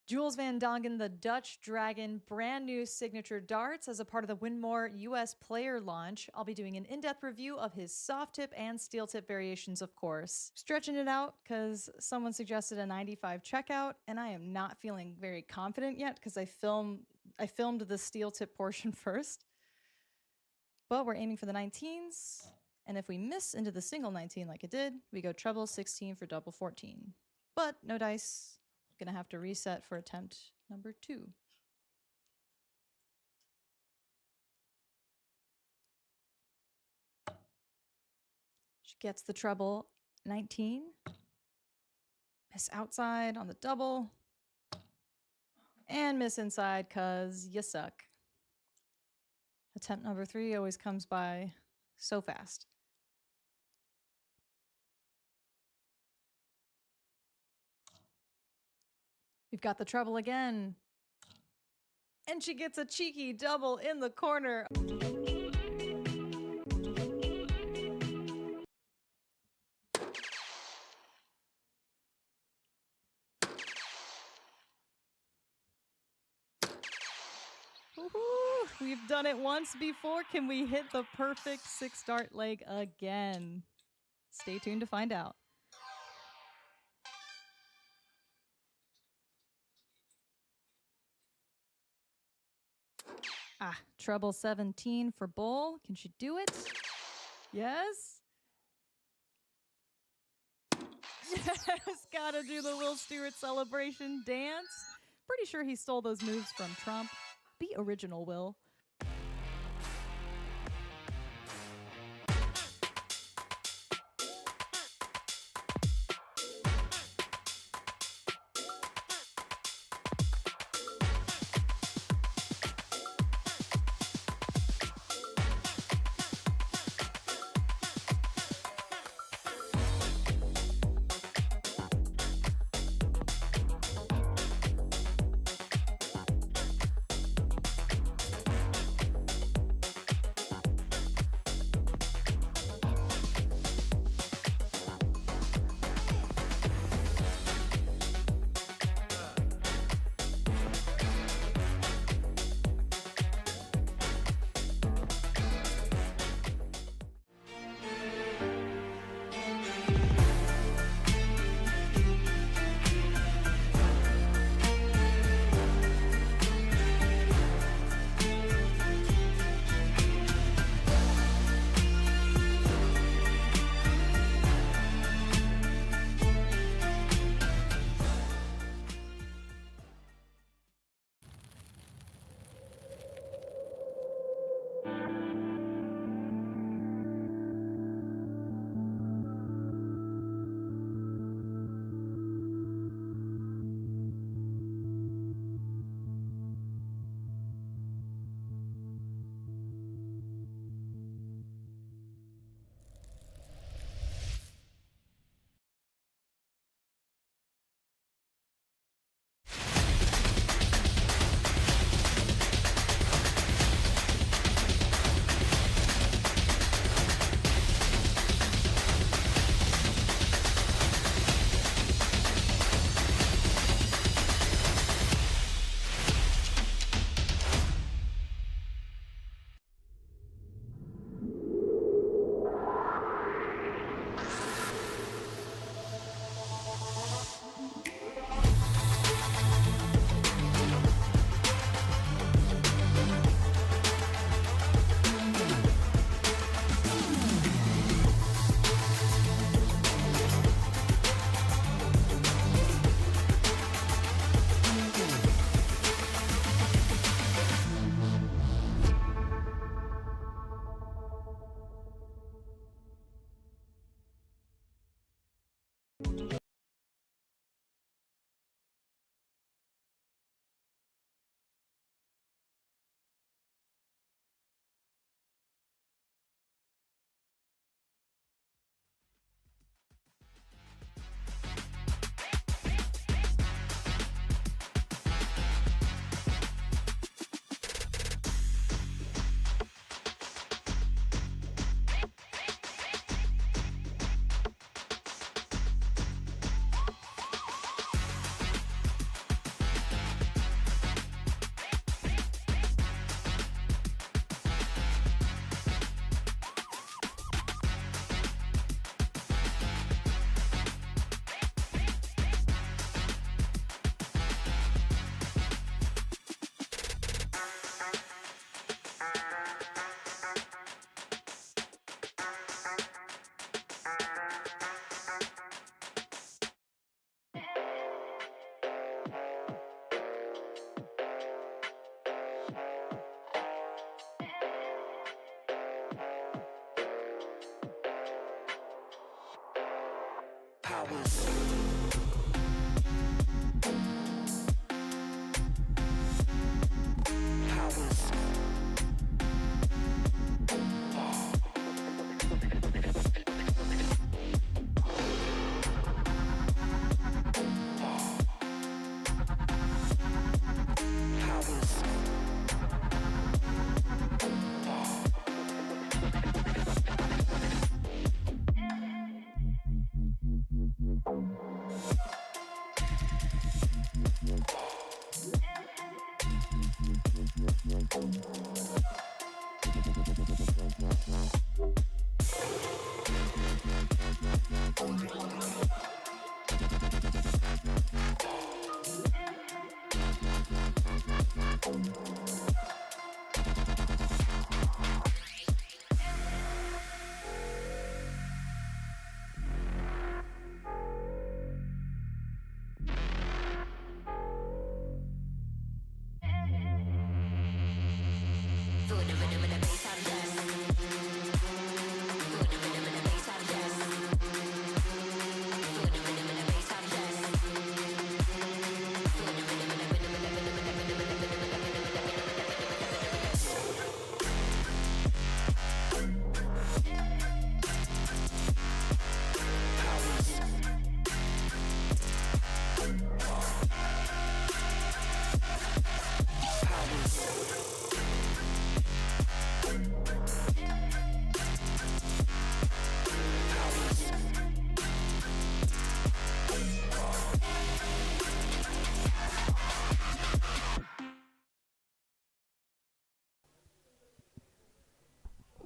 Jules Van Dongen, the Dutch Dragon, brand new signature darts as a part of the Winmore US player launch. I'll be doing an in-depth review of his soft tip and steel tip variations, of course. Stretching it out because someone suggested a 95 checkout, and I am not feeling very confident yet because I filmed the steel tip portion first. But we're aiming for the 19s, and if we miss into the single 19 like it did, we go treble 16 for double 14. But no dice. Gonna have to reset for attempt number 2. She gets the treble 19. Miss outside on the double. And miss inside cause you suck. Attempt number 3 always comes by so fast. We've got the treble again. And she gets a cheeky double in the corner. Woohoo! We've done it once before. Can we hit the perfect 6-dart leg again? Stay tuned to find out. Treble 17 for Bull. Can she do it? Yes. Yes, gotta do the Will Stewart celebration dance. Pretty sure he stole those moves from Trump. Be original, Will.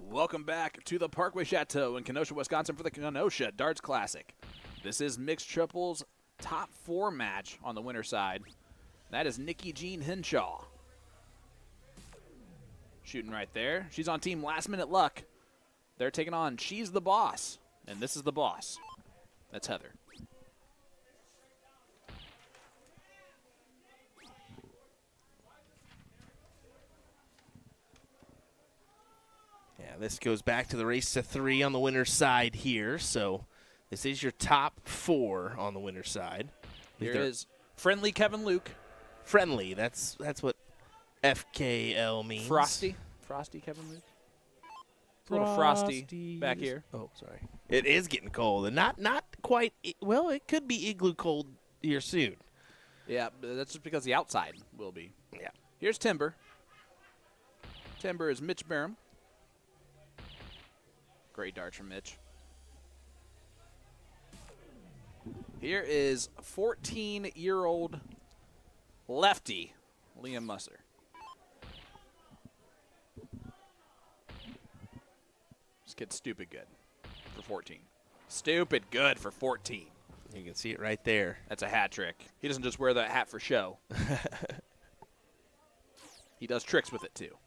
Welcome back to the Parkway Chateau in Kenosha, Wisconsin for the Kenosha Darts Classic. This is mixed triples top 4 match on the winner's side. That is Nikki Jean Henshaw. Shooting right there. She's on team Last Minute Luck. They're taking on She's the Boss, and this is the boss. That's Heather. Yeah, this goes back to the race to 3 on the winner's side here. So this is your top 4 on the winner's side. Here is friendly Kevin Luke. Friendly. That's what FKL means. Frosty Kevin Luke. It's a little frosty back here. Oh, sorry. It is getting cold, and not quite. Well, it could be igloo cold here soon. Yeah, but that's just because the outside will be. Yeah. Here's Timber. Timber is Mitch Barham. Great darts from Mitch. Here is 14-year-old lefty Liam Musser. This kid's stupid good for 14. Stupid good for 14. You can see it right there. That's a hat trick. He doesn't just wear that hat for show. He does tricks with it, too.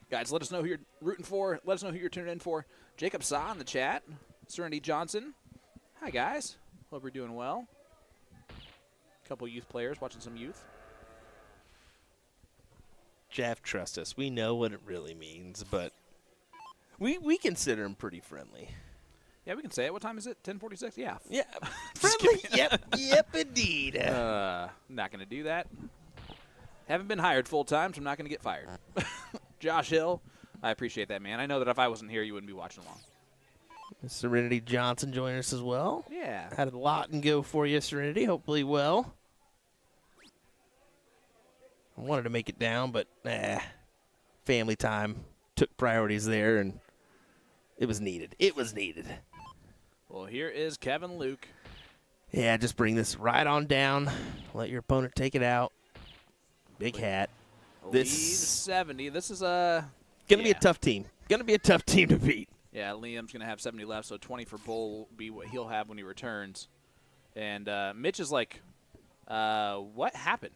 Guys, let us know who you're rooting for. Let us know who you're tuning in for. Jacob Saw in the chat. Serenity Johnson. Hi, guys. Hope you're doing well. A couple youth players watching some youth. Jeff, trust us. We know what it really means, but we consider him pretty friendly. Yeah, we can say it. What time is it? 10:46? Yeah. Yeah. Friendly? Yep, indeed. Not going to do that. Haven't been hired full-time, so I'm not going to get fired. Josh Hill, I appreciate that, man. I know that if I wasn't here, you wouldn't be watching along. Serenity Johnson joining us as well. Yeah. Had a lot and go for you, Serenity. Hopefully well. I wanted to make it down, but family time took priorities there, and it was needed. It was needed. Well, here is Kevin Luke. Yeah, just bring this right on down. Let your opponent take it out. Big hat. Lead 70. This is Going to be a tough team. Going to be a tough team to beat. Yeah, Liam's going to have 70 left, so 20 for Bull will be what he'll have when he returns. And Mitch is like, what happened?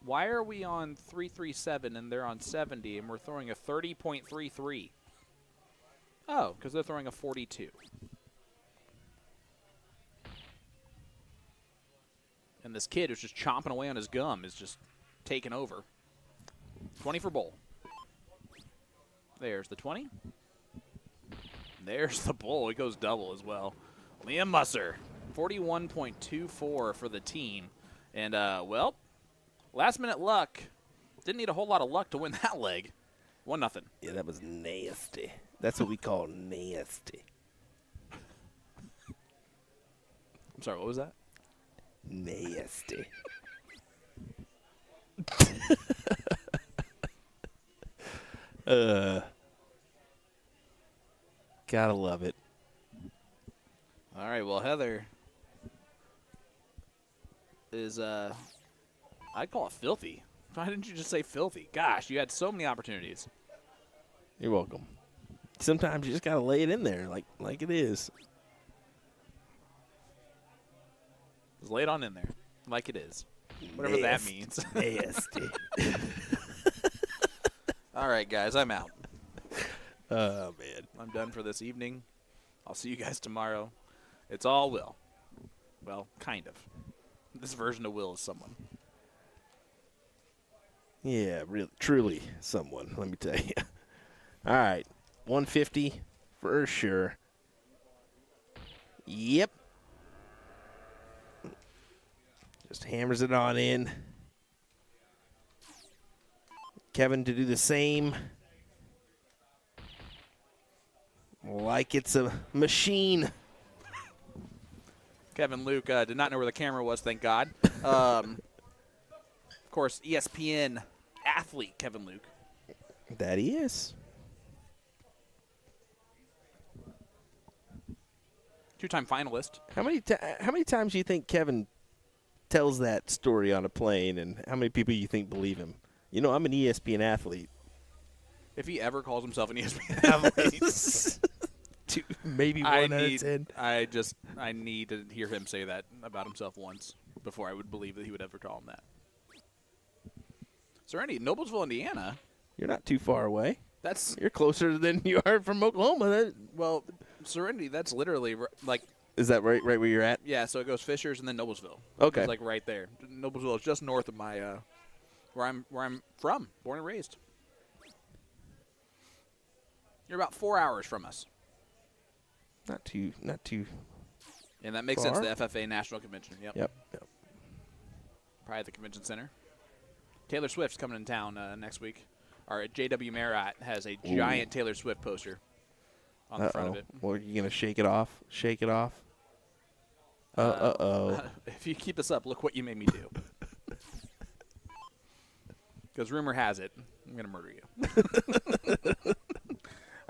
Why are we on 337 and they're on 70 and we're throwing a 30.33? Oh, because they're throwing a 42. And this kid who's just chomping away on his gum is just taking over. 20 for Bull. There's the 20. There's the bull. It goes double as well. Liam Musser, 41.24 for the team. And, well, last-minute luck. Didn't need a whole lot of luck to win that leg. 1-0. Yeah, that was nasty. That's what we call nasty. I'm sorry, what was that? Nasty. Gotta love it. All right, well, Heather is, I'd call it filthy. Why didn't you just say filthy? Gosh, you had so many opportunities. You're welcome. Sometimes you just gotta lay it in there like it is. Just lay it on in there, like it is. Whatever that means. Nasty. All right, guys, I'm out. Oh, man. I'm done for this evening. I'll see you guys tomorrow. It's all Will. Well, kind of. This version of Will is someone. Yeah, really, truly someone, let me tell you. All right, 150 for sure. Yep. Just hammers it on in. Kevin to do the same. Like it's a machine. Kevin Luke did not know where the camera was, thank God. Of course, ESPN athlete Kevin Luke. That he is. Two-time finalist. How many times do you think Kevin tells that story on a plane, and how many people you think believe him? You know, I'm an ESPN athlete. If he ever calls himself an ESPN athlete. Maybe one out of 10. I need to hear him say that about himself once before I would believe that he would ever call him that. Serenity, Noblesville, Indiana. You're not too far away. That's You're closer than you are from Oklahoma. well, Serenity. That's literally like Is that right where you're at? yeah. So it goes Fishers and then Noblesville. Okay. It's like right there. Noblesville is just north of my where I'm from, born and raised. You're about 4 hours from us. Not too. And that makes Far? sense. The FFA National Convention. Yep. Probably at the convention center. Taylor Swift's coming in town next week. Our JW Marriott has a giant Taylor Swift poster on the front of it. Well, are you gonna shake it off? Shake it off. If you keep this up, look what you made me do. Because rumor has it, I'm going to murder you.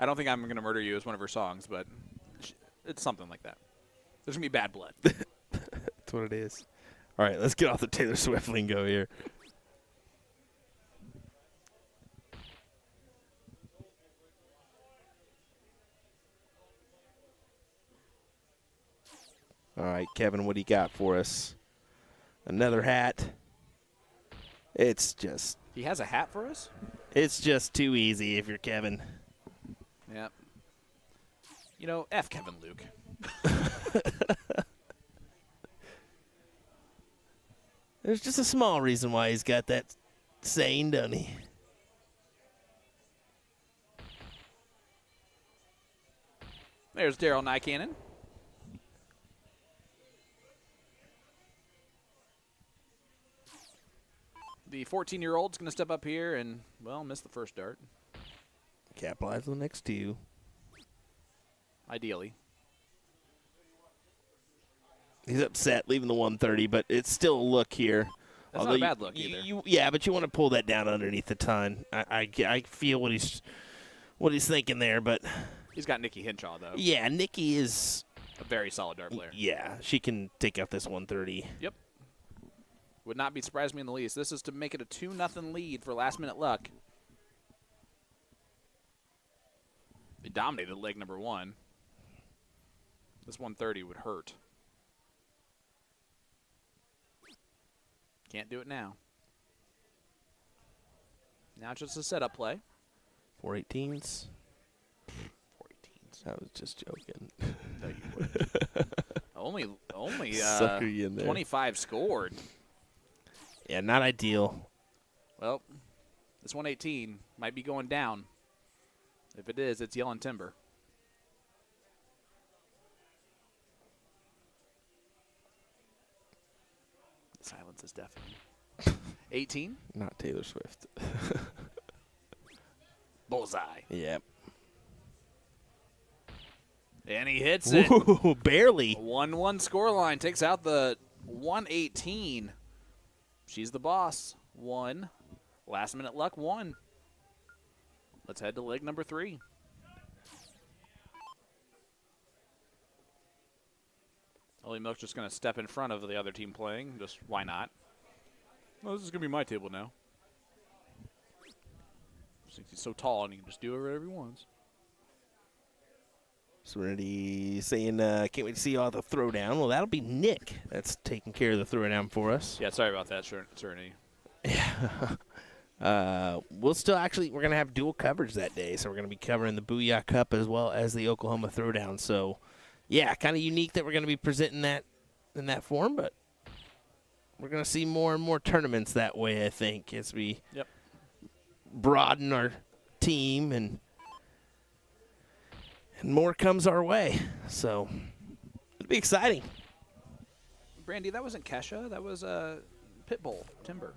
I don't think I'm going to murder you as one of her songs, but it's something like that. There's going to be bad blood. That's what it is. All right, let's get off the Taylor Swift lingo here. All right, Kevin, what do you got for us? Another hat. It's just He has a hat for us? too easy if you're Kevin. Yep. You know, F Kevin Luke. There's just a small reason why he's got that saying, doesn't he? There's Daryl Nycannon. The 14-year-old's going to step up here and, well, miss the first dart, Capitalize on the next two. ideally. He's upset leaving the 130, but it's still a look here. That's not a bad look either. Yeah, but you want to pull that down underneath the ton. I feel what he's thinking there, but He's got Nikki Hinshaw, though. yeah, Nikki is A very solid dart player. yeah, she can take out this 130. Yep. Would not be surprised me in the least. This is to make it a 2-0 lead for last-minute luck. They dominated leg number one. This 130 would hurt. Can't do it now. Now it's just a setup play. 418s. 418s. I was just joking. No, you wouldn't. only Sucker you in there. 25 scored. Yeah, not ideal. Well, this 118 might be going down. If it is, it's yelling timber. Silence is deafening. 18. Not Taylor Swift. Bullseye. Yep. And he hits it. Ooh, barely. 1-1 scoreline. Takes out the 118. She's the boss. 1. Last minute luck 1. Let's head to leg number 3. Holy Milk's just going to step in front of the other team playing. Just why not? Well, this is going to be my table now. He's so tall and he can just do whatever he wants. Serenity saying, can't wait to see all the throwdown. Well, that'll be Nick that's taking care of the throwdown for us. Yeah, sorry about that, Serenity. We'll still actually, we're going to have dual coverage that day. So we're going to be covering the Booyah Cup as well as the Oklahoma Throwdown. So, yeah, kind of unique that we're going to be presenting that in that form, but we're going to see more and more tournaments that way, I think, as we broaden our team and more comes our way. So it'll be exciting. Brandy, that wasn't Kesha. That was Pitbull, Timber.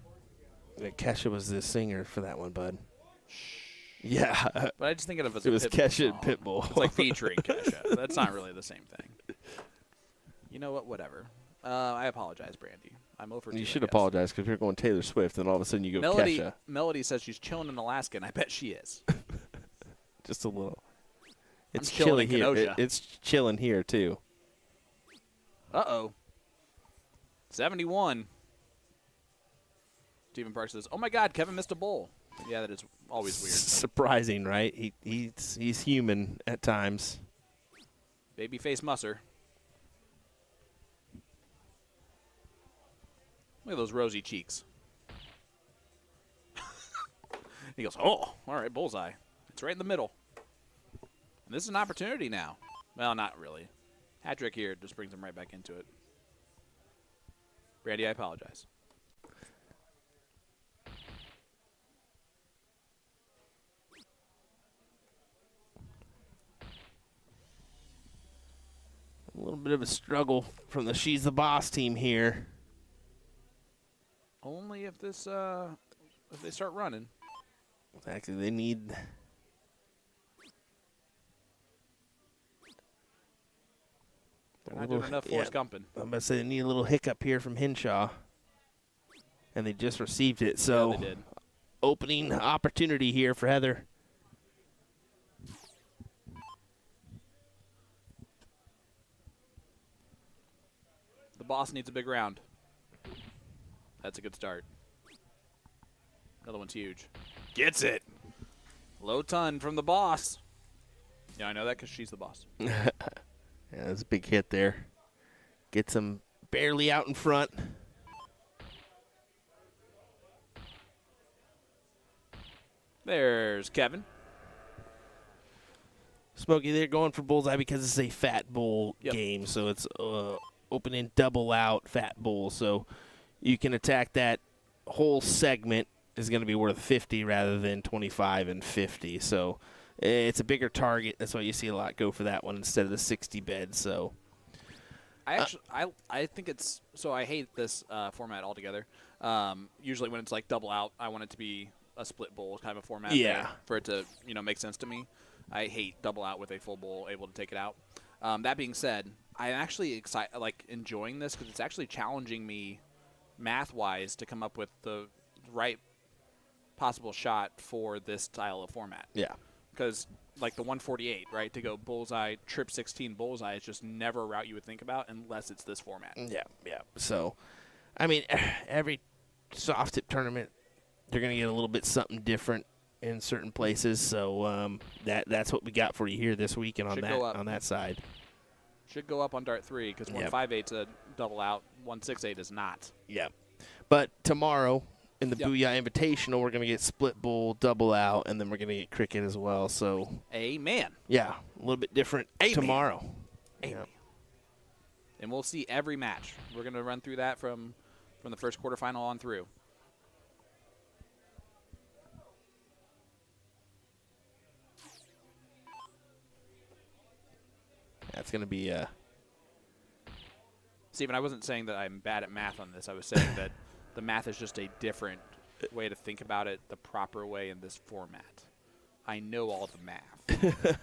Yeah, Kesha was the singer for that one, bud. Yeah. But I just think of it as it a was Pitbull Kesha song. and Pitbull. It's like featuring Kesha. That's not really the same thing. You know what? Whatever. I apologize, Brandy. I'm over. You should apologize because you're going Taylor Swift, and all of a sudden you go Kesha. Melody says she's chilling in Alaska, and I bet she is. Just a little. It's chilling chilly in here. Kenosha. It's chilling here too. Uh-oh. 71. Stephen Parks says, "Oh my God, Kevin missed a bowl." Yeah, that is always weird. Surprising, right? He's human at times. Babyface Musser. Look at those rosy cheeks. He goes, "Oh, all right, bullseye. It's right in the middle." And this is an opportunity now. Well, not really. Hat trick here just brings him right back into it. Brandy, I apologize. A little bit of a struggle from the She's the Boss team here. Only if this if they start running. Actually, they need. They're not doing enough force gumping. I'm about to say they need a little hiccup here from Hinshaw. And they just received it. So, Yeah, they did. Opening opportunity here for Heather. The boss needs a big round. That's a good start. Another one's huge. Gets it. Low ton from the boss. Yeah, I know that because she's the boss. Yeah, that's a big hit there. Gets him barely out in front. There's Kevin. Smokey, they're going for bullseye because it's a fat bull game, so it's opening double out fat bull. So you can attack that whole segment is going to be worth 50 rather than 25 and 50. So it's a bigger target. That's why you see a lot go for that one instead of the 60 bed. So I actually I think it's so I hate this format altogether. Usually when it's like double out, I want it to be a split bowl kind of format. Yeah. there for it to make sense to me. I hate double out with a full bowl able to take it out. That being said, I'm actually enjoying this because it's actually challenging me math-wise to come up with the right possible shot for this style of format. yeah. Because like the 148, right, to go bullseye, trip 16 bullseye is just never a route you would think about unless it's this format. Yeah, yeah. So, I mean, every soft tip tournament, they're going to get a little bit something different in certain places. So that's what we got for you here this weekend on that side. Should go up on Dart 3 because 158's a double out, 168 is not. Yeah. But tomorrow in the Booyah Invitational, we're going to get split bowl, double out, and then we're going to get cricket as well. So, amen. Yeah, a little bit different tomorrow. Amen. Yeah. And we'll see every match. We're going to run through that from the first quarterfinal on through. That's going to be Steven, I wasn't saying that I'm bad at math on this. I was saying that the math is just a different way to think about it, the proper way in this format. I know all the math.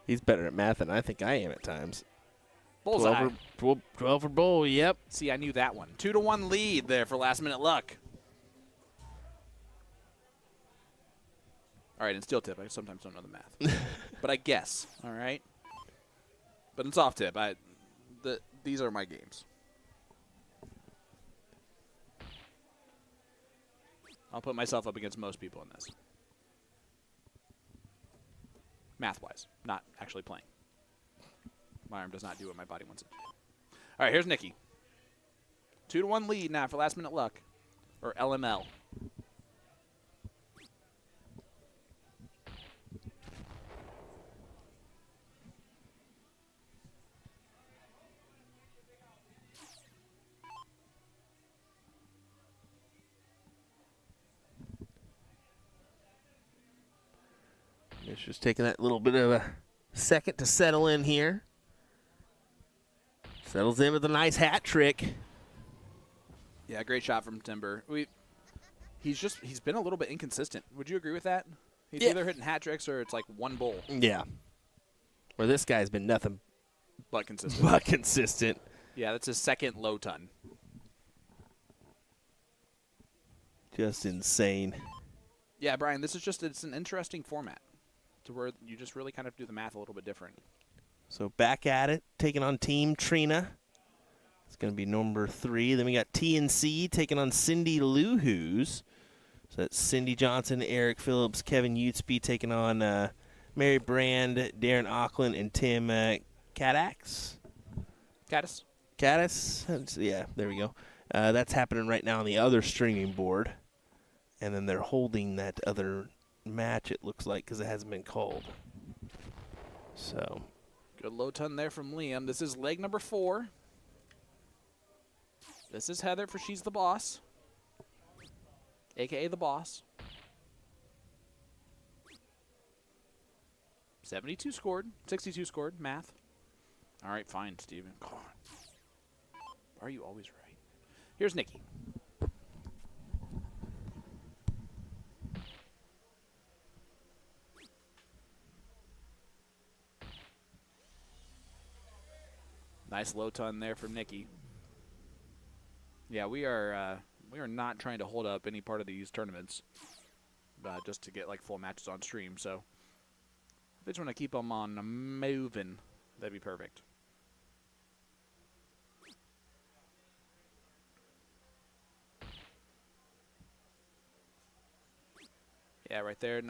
He's better at math than I think I am at times. Bullseye. 12 for Bull, yep. See, I knew that one. 2-1 lead there for last-minute luck. All right, and steel tip. I sometimes don't know the math. But I guess, all right? But in soft tip, these are my games. I'll put myself up against most people in this. Math-wise, not actually playing. My arm does not do what my body wants it to do. All right, here's Nikki. 2-1 lead now for last-minute luck, or LML. It's just taking that little bit of a second to settle in here. Settles in with a nice hat trick. Yeah, great shot from Timber. He's been a little bit inconsistent. Would you agree with that? He's either hitting hat tricks or it's like one bowl. Yeah. Where this guy's been nothing but consistent. but consistent. Yeah, that's his second low ton. Just insane. Yeah, Brian, this is it's an interesting format to where you just really kind of do the math a little bit different. So back at it, taking on Team Trina. It's going to be number 3. Then we got TNC taking on Cindy Luhus. So that's Cindy Johnson, Eric Phillips, Kevin Utesby taking on Mary Brand, Darren Auckland, and Tim Cadax. Caddis? Yeah, there we go. That's happening right now on the other streaming board. And then they're holding that other match, it looks like, because it hasn't been called. So... Good low ton there from Liam. This is leg number 4. This is Heather for She's the Boss, a.k.a. the Boss. 72 scored. 62 scored. Math. All right, fine, Steven. God. Are you always right? Here's Nikki. Nice low ton there from Nikki. Yeah, we are not trying to hold up any part of these tournaments just to get like full matches on stream. So if they just want to keep them on moving, that'd be perfect. Yeah, right there.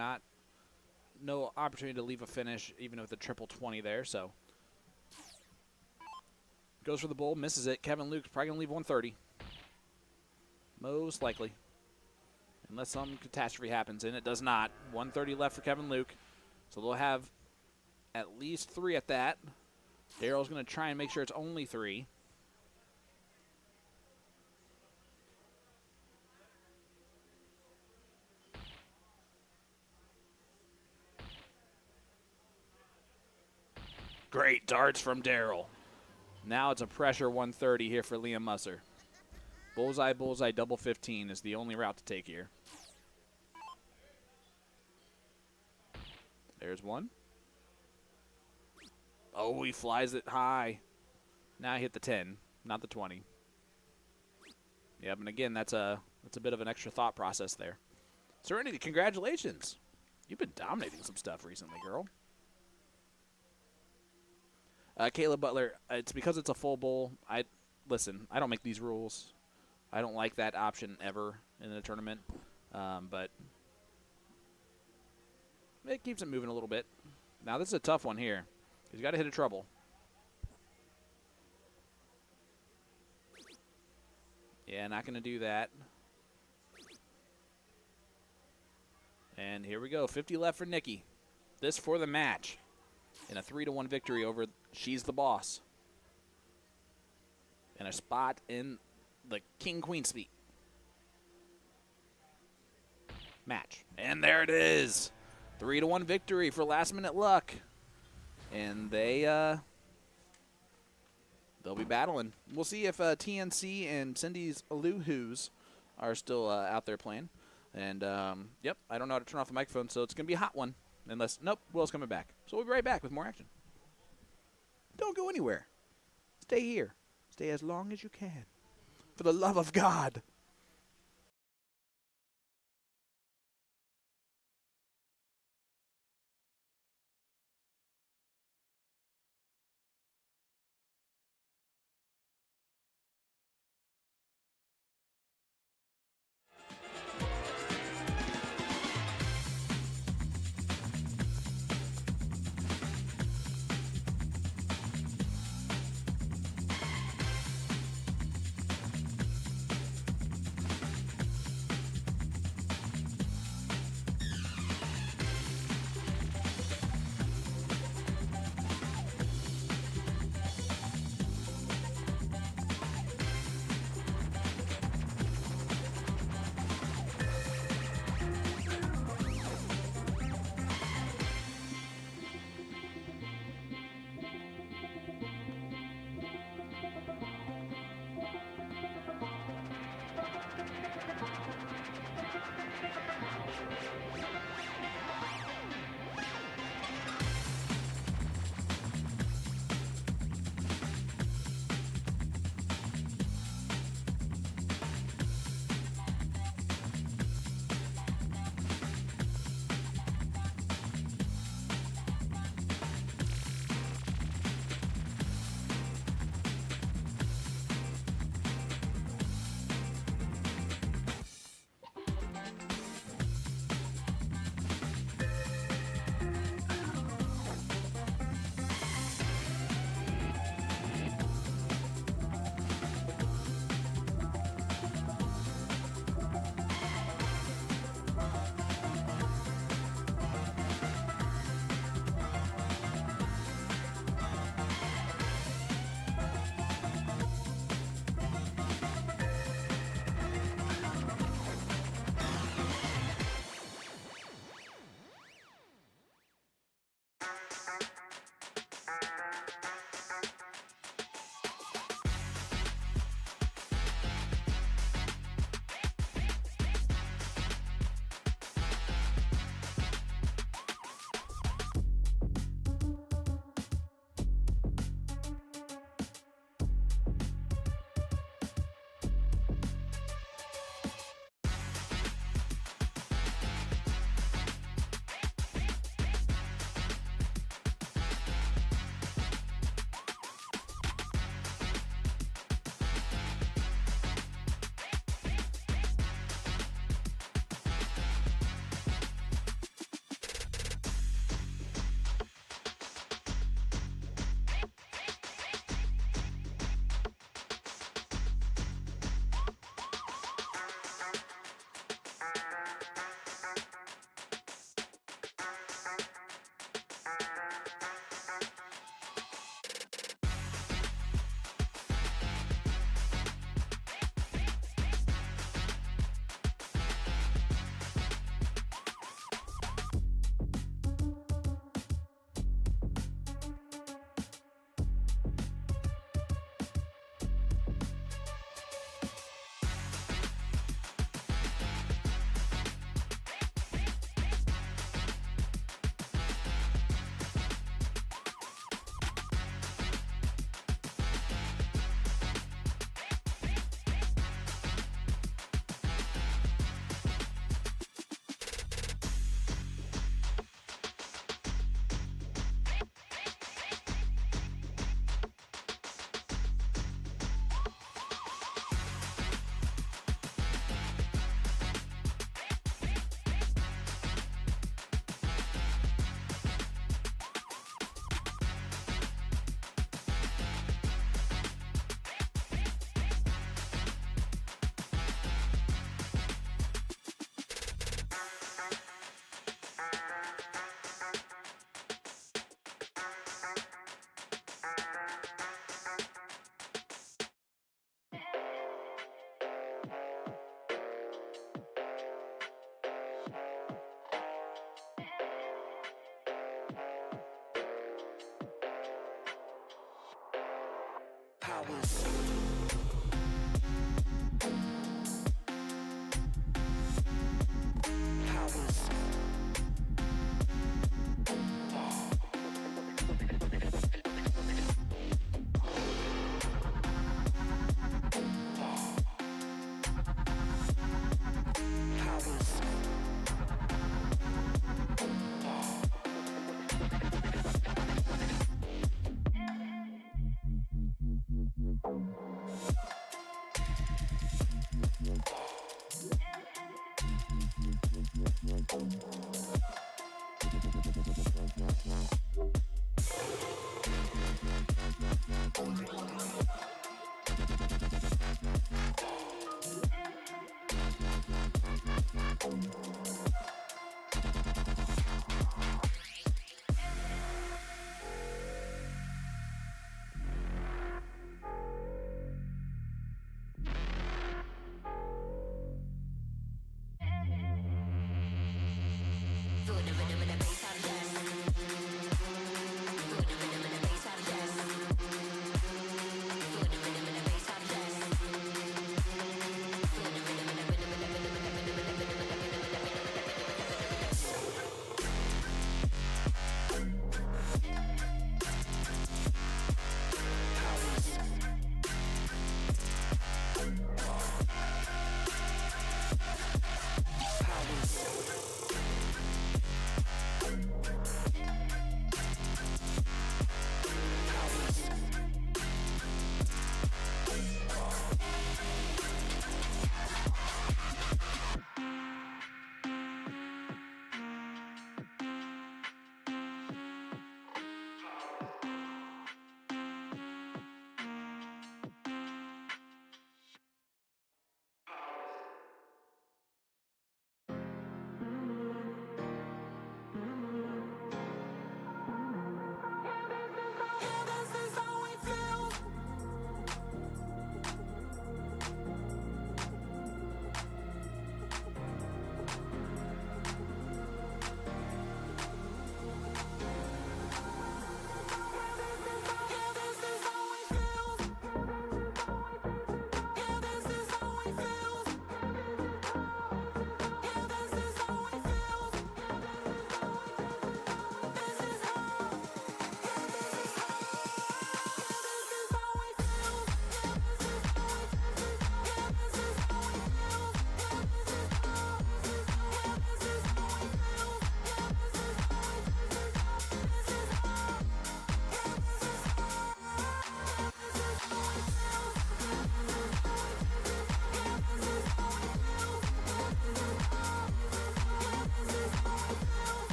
No opportunity to leave a finish, even with a triple 20 there. So. Goes for the bull, misses it. Kevin Luke's probably going to leave 130. Most likely. Unless some catastrophe happens, and it does not. 130 left for Kevin Luke. So they'll have at least 3 at that. Daryl's going to try and make sure it's only 3. Great darts from Daryl. Now it's a pressure 130 here for Liam Musser. Bullseye, bullseye, double 15 is the only route to take here. There's one. Oh, he flies it high. Now he hit the 10, not the 20. Yep, and again, that's a bit of an extra thought process there. Serenity, congratulations. You've been dominating some stuff recently, girl. Caleb Butler, it's because it's a full bowl. Listen, I don't make these rules. I don't like that option ever in a tournament, but it keeps it moving a little bit. Now this is a tough one here. He's got to hit a treble. Yeah, not going to do that. And here we go. 50 left for Nikki. This for the match. In a 3-1 victory over She's the Boss. And a spot in the King-Queen suite. Match. And there it is. 3-1 victory for last minute luck. And they they'll be battling. We'll see if TNC and Cindy's Aluhus are still out there playing. And, yep, I don't know how to turn off the microphone, so it's going to be a hot one. Unless, nope, Will's coming back. So we'll be right back with more action. Don't go anywhere. Stay here. Stay as long as you can. For the love of God.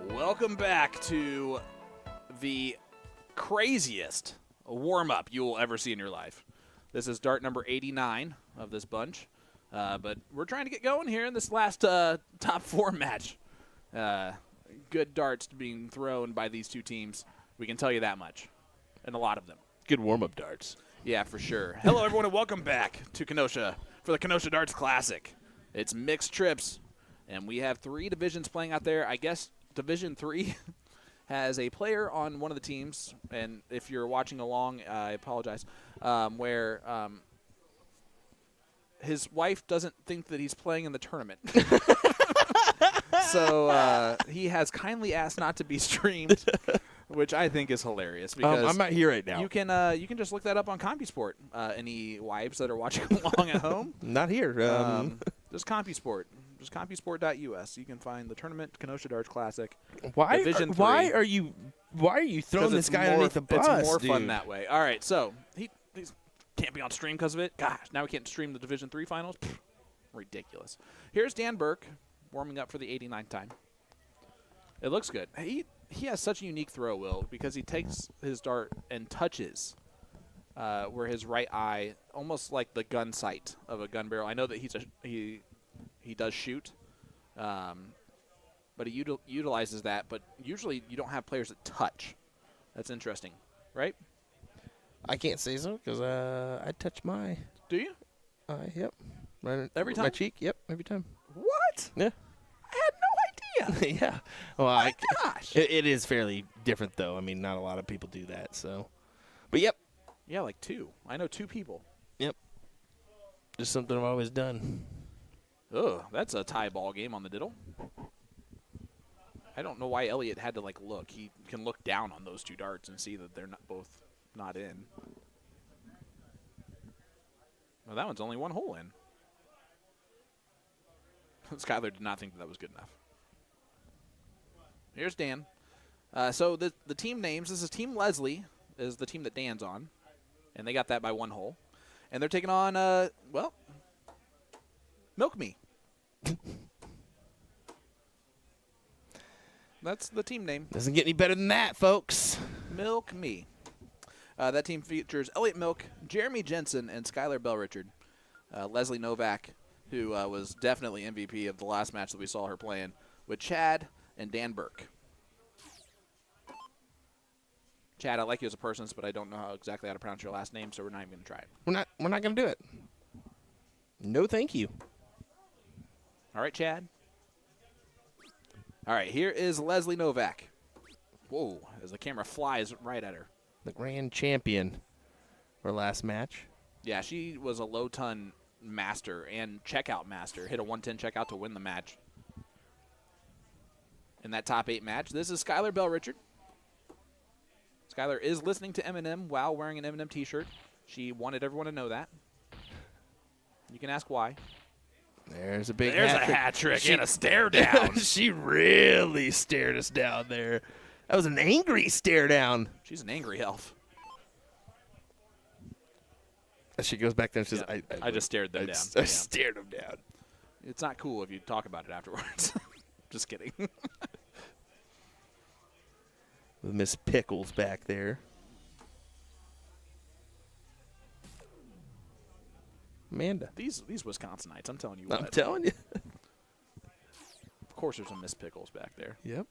Welcome back to the craziest warm-up you will ever see in your life. This is dart number 89 of this bunch, but we're trying to get going here in this last top 4 match. Good darts being thrown by these two teams. We can tell you that much, and a lot of them. Good warm-up darts. Yeah, for sure. Hello, everyone, and welcome back to Kenosha for the Kenosha Darts Classic. It's mixed trips, and we have 3 divisions playing out there. I guess Division 3 has a player on one of the teams, and if you're watching along, I apologize, where his wife doesn't think that he's playing in the tournament. So he has kindly asked not to be streamed, which I think is hilarious. Because I'm not here right now. you can just look that up on CompuSport. Any wives that are watching along at home? Not here. Just CompuSport. Just CompuSport.us. You can find the tournament, Kenosha Darts Classic. Why Division why 3. are you throwing this guy underneath the bus? It's more dude? fun that way. All right, so he can't be on stream because of it. Gosh, now we can't stream the Division 3 finals. Pfft, ridiculous. Here's Dan Burke warming up for the 89th time. It looks good. He has such a unique throw, Will, because he takes his dart and touches where his right eye, almost like the gun sight of a gun barrel. I know that he does shoot, but he utilizes that. But usually you don't have players that touch. That's interesting, right? I can't say so because I touch my Do you? yep. Right Every my time? cheek. Yep, every time. What? Yeah. I had no idea. yeah. Well, My gosh. it is fairly different though. I mean, not a lot of people do that. So, but yep, Yeah, like 2. I know 2 people. yep. Just something I've always done. Ugh, that's a tie ball game on the diddle. I don't know why Elliot had to look. He can look down on those 2 darts and see that they're not in. Well, that one's only 1 hole in. Skylar did not think that was good enough. Here's Dan. So the team names, this is Team Leslie, is the team that Dan's on. And they got that by 1 hole. And they're taking on, Milk Me. That's the team name. Doesn't get any better than that, folks. Milk Me. That team features Elliot Milk, Jeremy Jensen, and Skylar Bell Richard. Leslie Novak, who was definitely MVP of the last match that we saw her playing, with Chad and Dan Burke. Chad, I like you as a person, but I don't know exactly how to pronounce your last name, so we're not even going to try it. We're not gonna do it. No, thank you. All right, Chad. All right, here is Leslie Novak. Whoa, as the camera flies right at her. The grand champion for last match. Yeah, she was a low-ton master and checkout master. Hit a 110 checkout to win the match. In that top 8 match, this is Skylar Bell Richard. Skylar is listening to Eminem while wearing an Eminem t-shirt. She wanted everyone to know that. You can ask why. There's a big There's a hat trick. hat trick and a stare down. She really stared us down there. That was an angry stare down. She's an angry elf. She goes back there and says, Yeah, I just stared them down. I Yeah. stared them down. It's not cool if you talk about it afterwards. Just kidding. With Miss Pickles back there. Amanda. These Wisconsinites, I'm telling you what. I'm telling you. Of course there's a Miss Pickles back there. Yep.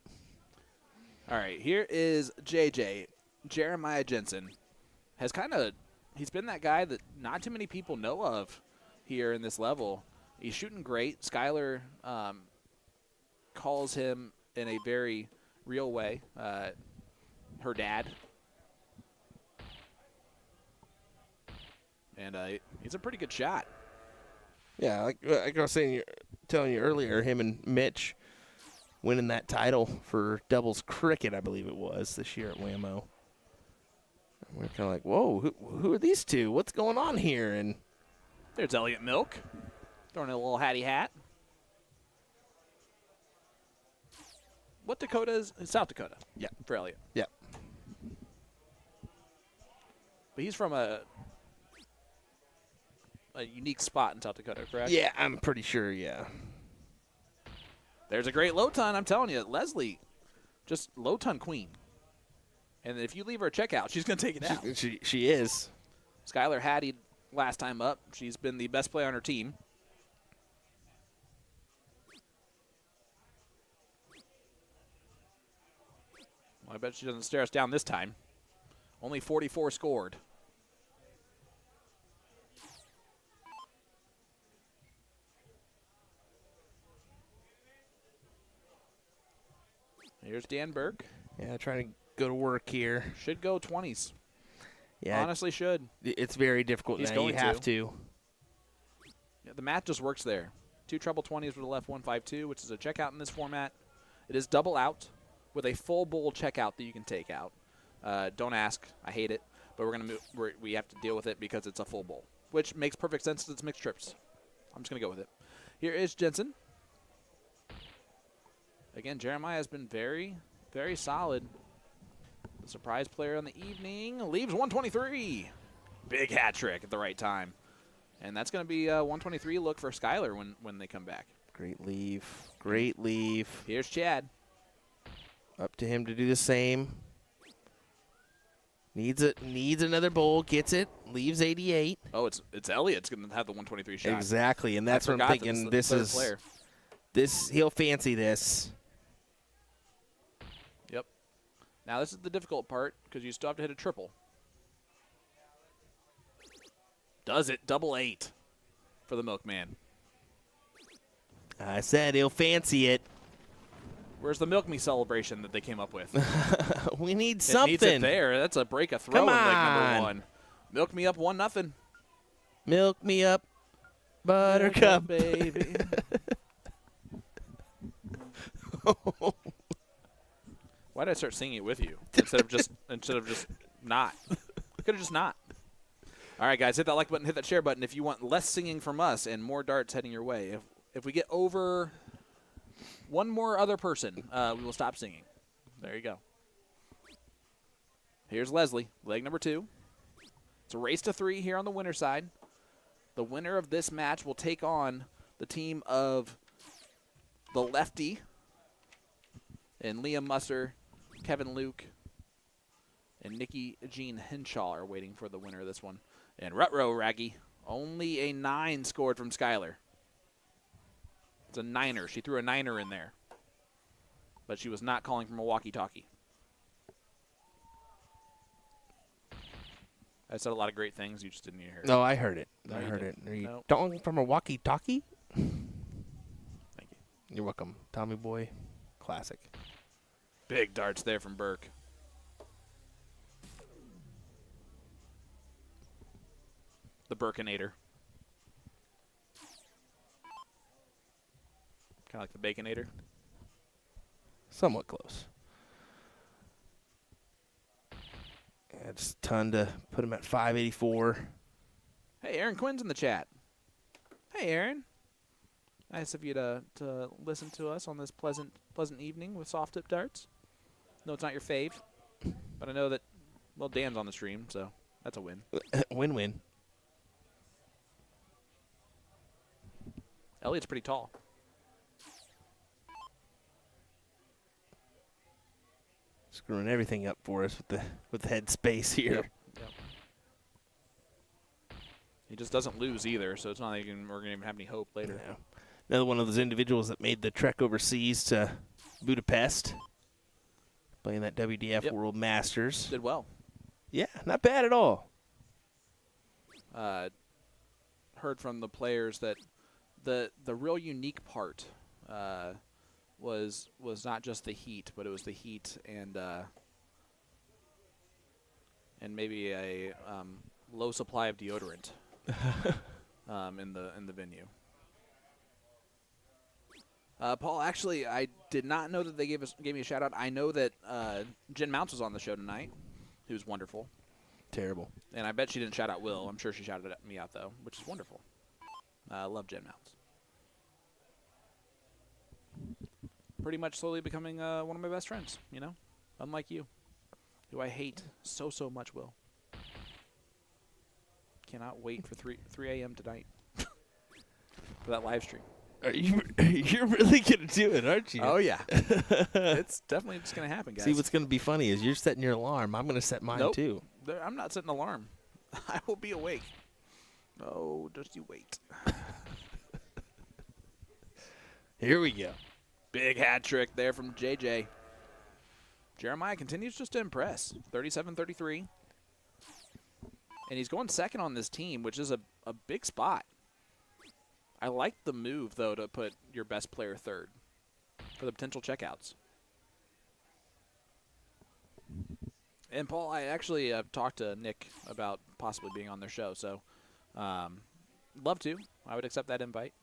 All right, here is JJ. Jeremiah Jensen he's been that guy that not too many people know of here in this level. He's shooting great. Skylar calls him in a very real way, her dad. And he's a pretty good shot. Yeah, like I was telling you earlier, him and Mitch winning that title for doubles cricket, I believe it was, this year at Whammo. We're kind of like, whoa, who are these two? What's going on here? And There's Elliot Milk, throwing a little hattie hat. What Dakota is? It's South Dakota. Yeah. For Elliot. yeah, But he's from a unique spot in South Dakota, correct? yeah, I'm pretty sure, yeah. There's a great low ton, I'm telling you. Leslie just low ton queen. And if you leave her a checkout, she's going to take it out. She is. Skylar Hattie last time up. She's been the best player on her team. Well, I bet she doesn't stare us down this time. Only 44 scored. Here's Dan Burke. Yeah, trying to go to work here. Should go 20s. Yeah, Honestly, should. it's very difficult He's now. going You have to. Yeah, the math just works there. 2 treble 20s with a left 1-5-2, which is a checkout in this format. It is double out with a full bowl checkout that you can take out. Don't ask. I hate it. But we have to deal with it because it's a full bowl, which makes perfect sense because it's mixed trips. I'm just going to go with it. Here is Jensen. Again, Jeremiah has been very, very solid. The surprise player on the evening leaves 123. Big hat trick at the right time. And that's going to be a 123 look for Skylar when they come back. Great leave. Great leave. Here's Chad. Up to him to do the same. Needs another bowl. Gets it. Leaves 88. Oh, it's Elliott's going to have the 123 shot. Exactly, and that's I what I'm forgot that thinking. this This is the third player. he'll fancy this. Yep. Now this is the difficult part because you still have to hit a triple. Does it? Double 8 for the Milkman. I said he'll fancy it. Where's the Milk Me celebration that they came up with? We need It something. needs it there. That's a break a throw Come in leg number on. 1. Milk Me up 1-0. Milk me up, Buttercup. baby. Why did I start singing it with you instead of just not? Could have just not. All right, guys, hit that like button, hit that share button if you want less singing from us and more darts heading your way. If we get over one more other person, we will stop singing. There you go. Here's Leslie, leg number 2. It's a race to 3 here on the winner's side. The winner of this match will take on the team of the lefty and Liam Musser, Kevin Luke, and Nikki Jean Henshaw are waiting for the winner of this one. And Rutro Raggy, only a 9 scored from Skylar. It's a 9er. She threw a 9er in there. But she was not calling from a walkie-talkie. I said a lot of great things. You just didn't hear it. No, I heard it. No, I you heard it. didn't. Are you Nope. talking from a walkie-talkie? Thank you. You're welcome. Tommy Boy, classic. Big darts there from Burke. The Burkinator. Kind of like the Baconator. Somewhat close. Yeah, just a ton to put him at 584. Hey, Aaron Quinn's in the chat. Hey, Aaron. Nice of you to listen to us on this pleasant evening with soft tip darts. No, it's not your fave, but I know that, well, Dan's on the stream, so that's a win. Win-win. Elliot's pretty tall. Screwing everything up for us with the head space here. Yep. He just doesn't lose either, so it's not like we're going to even have any hope later. Yeah. Another one of those individuals that made the trek overseas to Budapest, playing that WDF World Masters. Did well. Yeah, not bad at all. Heard from the players that the real unique part was not just the heat, but it was the heat and maybe a low supply of deodorant in the venue. Paul, actually, I did not know that they gave me a shout out. I know that Jen Mounts was on the show tonight. He was wonderful. Terrible. And I bet she didn't shout out Will. I'm sure she shouted me out, though, which is wonderful. I love Jen Mounts. Pretty much slowly becoming one of my best friends, you know? Unlike you, who I hate so much, Will. Cannot wait for 3 a.m. tonight for that live stream. You're really gonna do it, aren't you? Oh, yeah. It's definitely just going to happen, guys. See, what's gonna be funny is you're setting your alarm. I'm gonna set mine Nope. too. I'm not setting an alarm. I will be awake. Oh, just you wait. Here we go. Big hat trick there from JJ. Jeremiah continues just to impress. 37-33. And he's going second on this team, which is a big spot. I like the move, though, to put your best player third for the potential checkouts. And, Paul, I actually talked to Nick about possibly being on their show, so love to. I would accept that invite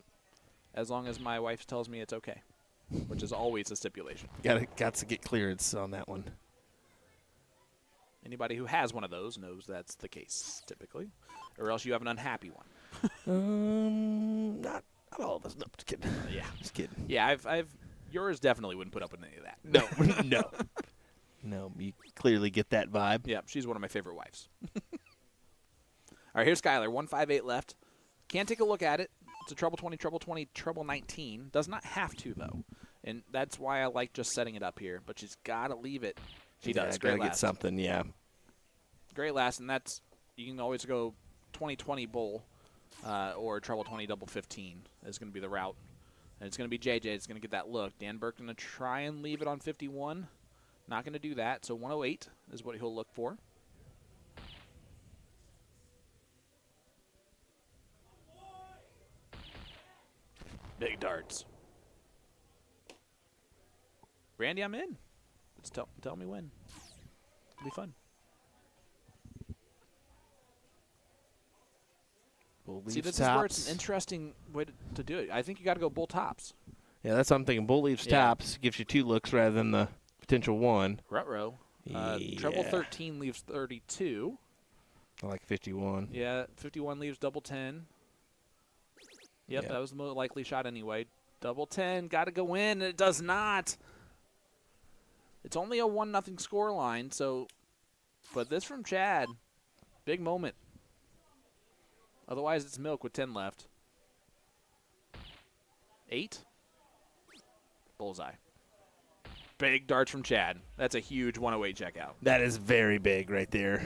as long as my wife tells me it's okay, which is always a stipulation. Got to get clearance on that one. Anybody who has one of those knows that's the case, typically, or else you have an unhappy one. Not all of us. No, just kidding. Yeah. Just kidding. Yeah, I've yours definitely wouldn't put up with any of that. No, no. No, you clearly get that vibe. Yeah, she's one of my favorite wives. All right, here's Skylar. 158 left. Can't take a look at it. It's a treble 20, treble 20, treble 19. Does not have to, though. And that's why I like just setting it up here. But she's got to leave it. She does. Great Gotta get last. something, yeah. Great last, and that's, you can always go 20-20 bull or treble 20, double 15 is going to be the route. And it's going to be JJ. It's going to get that look. Dan Burke going to try and leave it on 51. Not going to do that, so 108 is what he'll look for. Big darts. Randy, I'm in. Just tell me when. It'll be fun. See, this is where it's an interesting way to do it. I think you got to go bull tops. Yeah, that's what I'm thinking. Bull leaves tops gives you 2 looks rather than the potential 1. Rut-row. Treble 13 leaves 32. I like 51. Yeah, 51 leaves double 10. Yep, that was the most likely shot anyway. Double 10, got to go in, and it does not. It's only a 1-0 score line, so, but this from Chad, big moment. Otherwise, it's milk with 10 left. 8. Bullseye. Big darts from Chad. That's a huge 108 checkout. That is very big right there.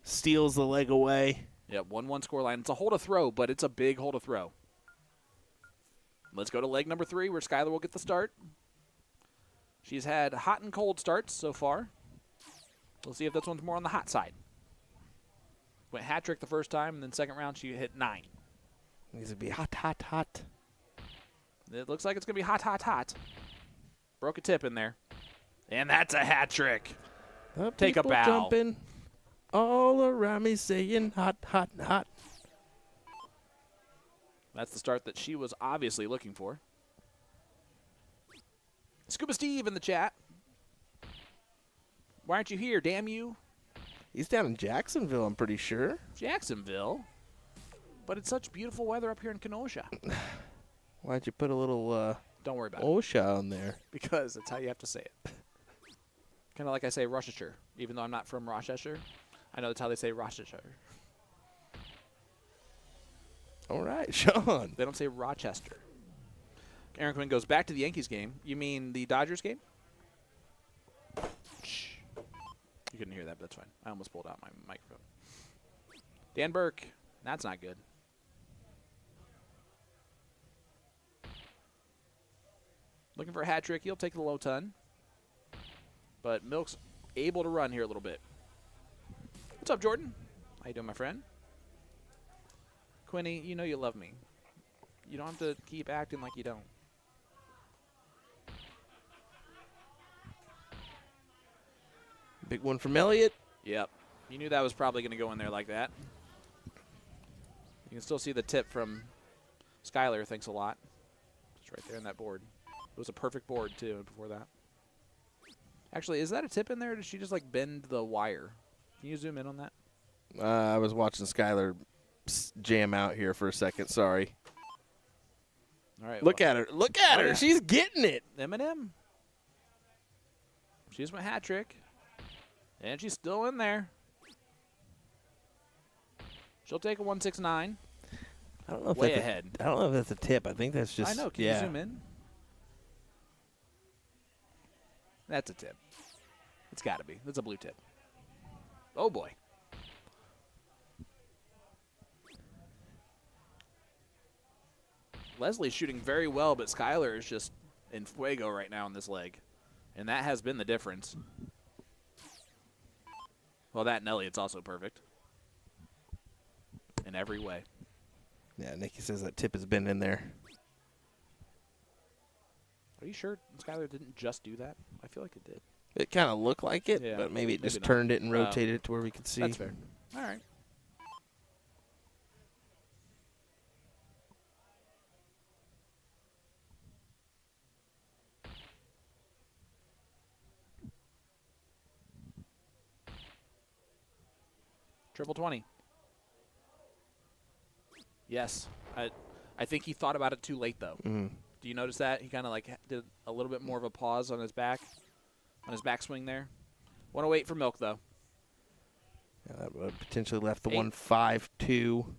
Steals the leg away. Yep, 1-1 score line. It's a hold to throw, but it's a big hold to throw. Let's go to leg number 3 where Skylar will get the start. She's had hot and cold starts so far. We'll see if this one's more on the hot side. Went hat trick the first time, and then second round she hit 9. Needs to be hot, hot, hot. It looks like it's going to be hot, hot, hot. Broke a tip in there. And that's a hat trick. Take a bow. Jumping all around me saying hot, hot, hot. That's the start that she was obviously looking for. Scuba Steve in the chat. Why aren't you here, damn you? He's down in Jacksonville, I'm pretty sure. Jacksonville? But it's such beautiful weather up here in Kenosha. Why'd you put a little Don't worry about it. OSHA on there? Because that's how you have to say it. Kind of like I say Rochester. Even though I'm not from Rochester, I know that's how they say Rochester. All right, Sean. They don't say Rochester. Aaron Quinn goes back to the Yankees game. You mean the Dodgers game? Shh. You couldn't hear that, but that's fine. I almost pulled out my microphone. Dan Burke. That's not good. Looking for a hat trick. He'll take the low ton. But Milk's able to run here a little bit. What's up, Jordan? How you doing, my friend? Quinny, you know you love me. You don't have to keep acting like you don't. Big one from Elliott. Yep. You knew that was probably going to go in there like that. You can still see the tip from Skylar, thanks a lot. It's right there on that board. It was a perfect board, too, before that. Actually, is that a tip in there, or did she just, like, bend the wire? Can you zoom in on that? I was watching Skylar jam out here for a second. Sorry. All right. Look at her. Look at her. Yeah. She's getting it. Eminem. She just went hat trick. And she's still in there. She'll take a 169. I don't know if way that's ahead. I don't know if that's a tip. I think that's just. I know. Can yeah. you zoom in? That's a tip. It's got to be. That's a blue tip. Oh, boy. Leslie's shooting very well, but Skylar is just in fuego right now in this leg. And that has been the difference. Well, that and Elliott's also perfect. In every way. Yeah, Nikki says that tip has been in there. Are you sure Skylar didn't just do that? I feel like it did. It kind of looked like it, Yeah, but maybe it just maybe not. turned it and rotated it to where we could see. That's fair. All right. Triple 20. Yes. I think he thought about it too late, though. Mhm. Do you notice that? He kind of like did a little bit more of a pause on his backswing there. Want to wait for milk, though. Yeah, that would potentially left the 8. 1-5-2.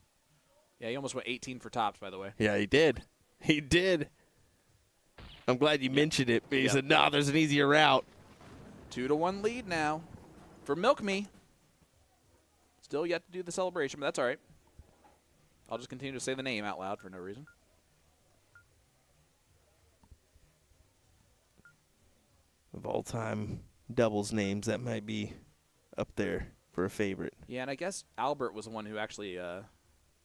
Yeah, he almost went 18 for tops, by the way. Yeah, he did. He did. I'm glad you mentioned it. But he said, no, there's an easier route. 2-1 lead now for Milk Me. Still yet to do the celebration, but that's all right. I'll just continue to say the name out loud for no reason. Of all-time doubles names, that might be up there for a favorite. Yeah, and I guess Albert was the one who actually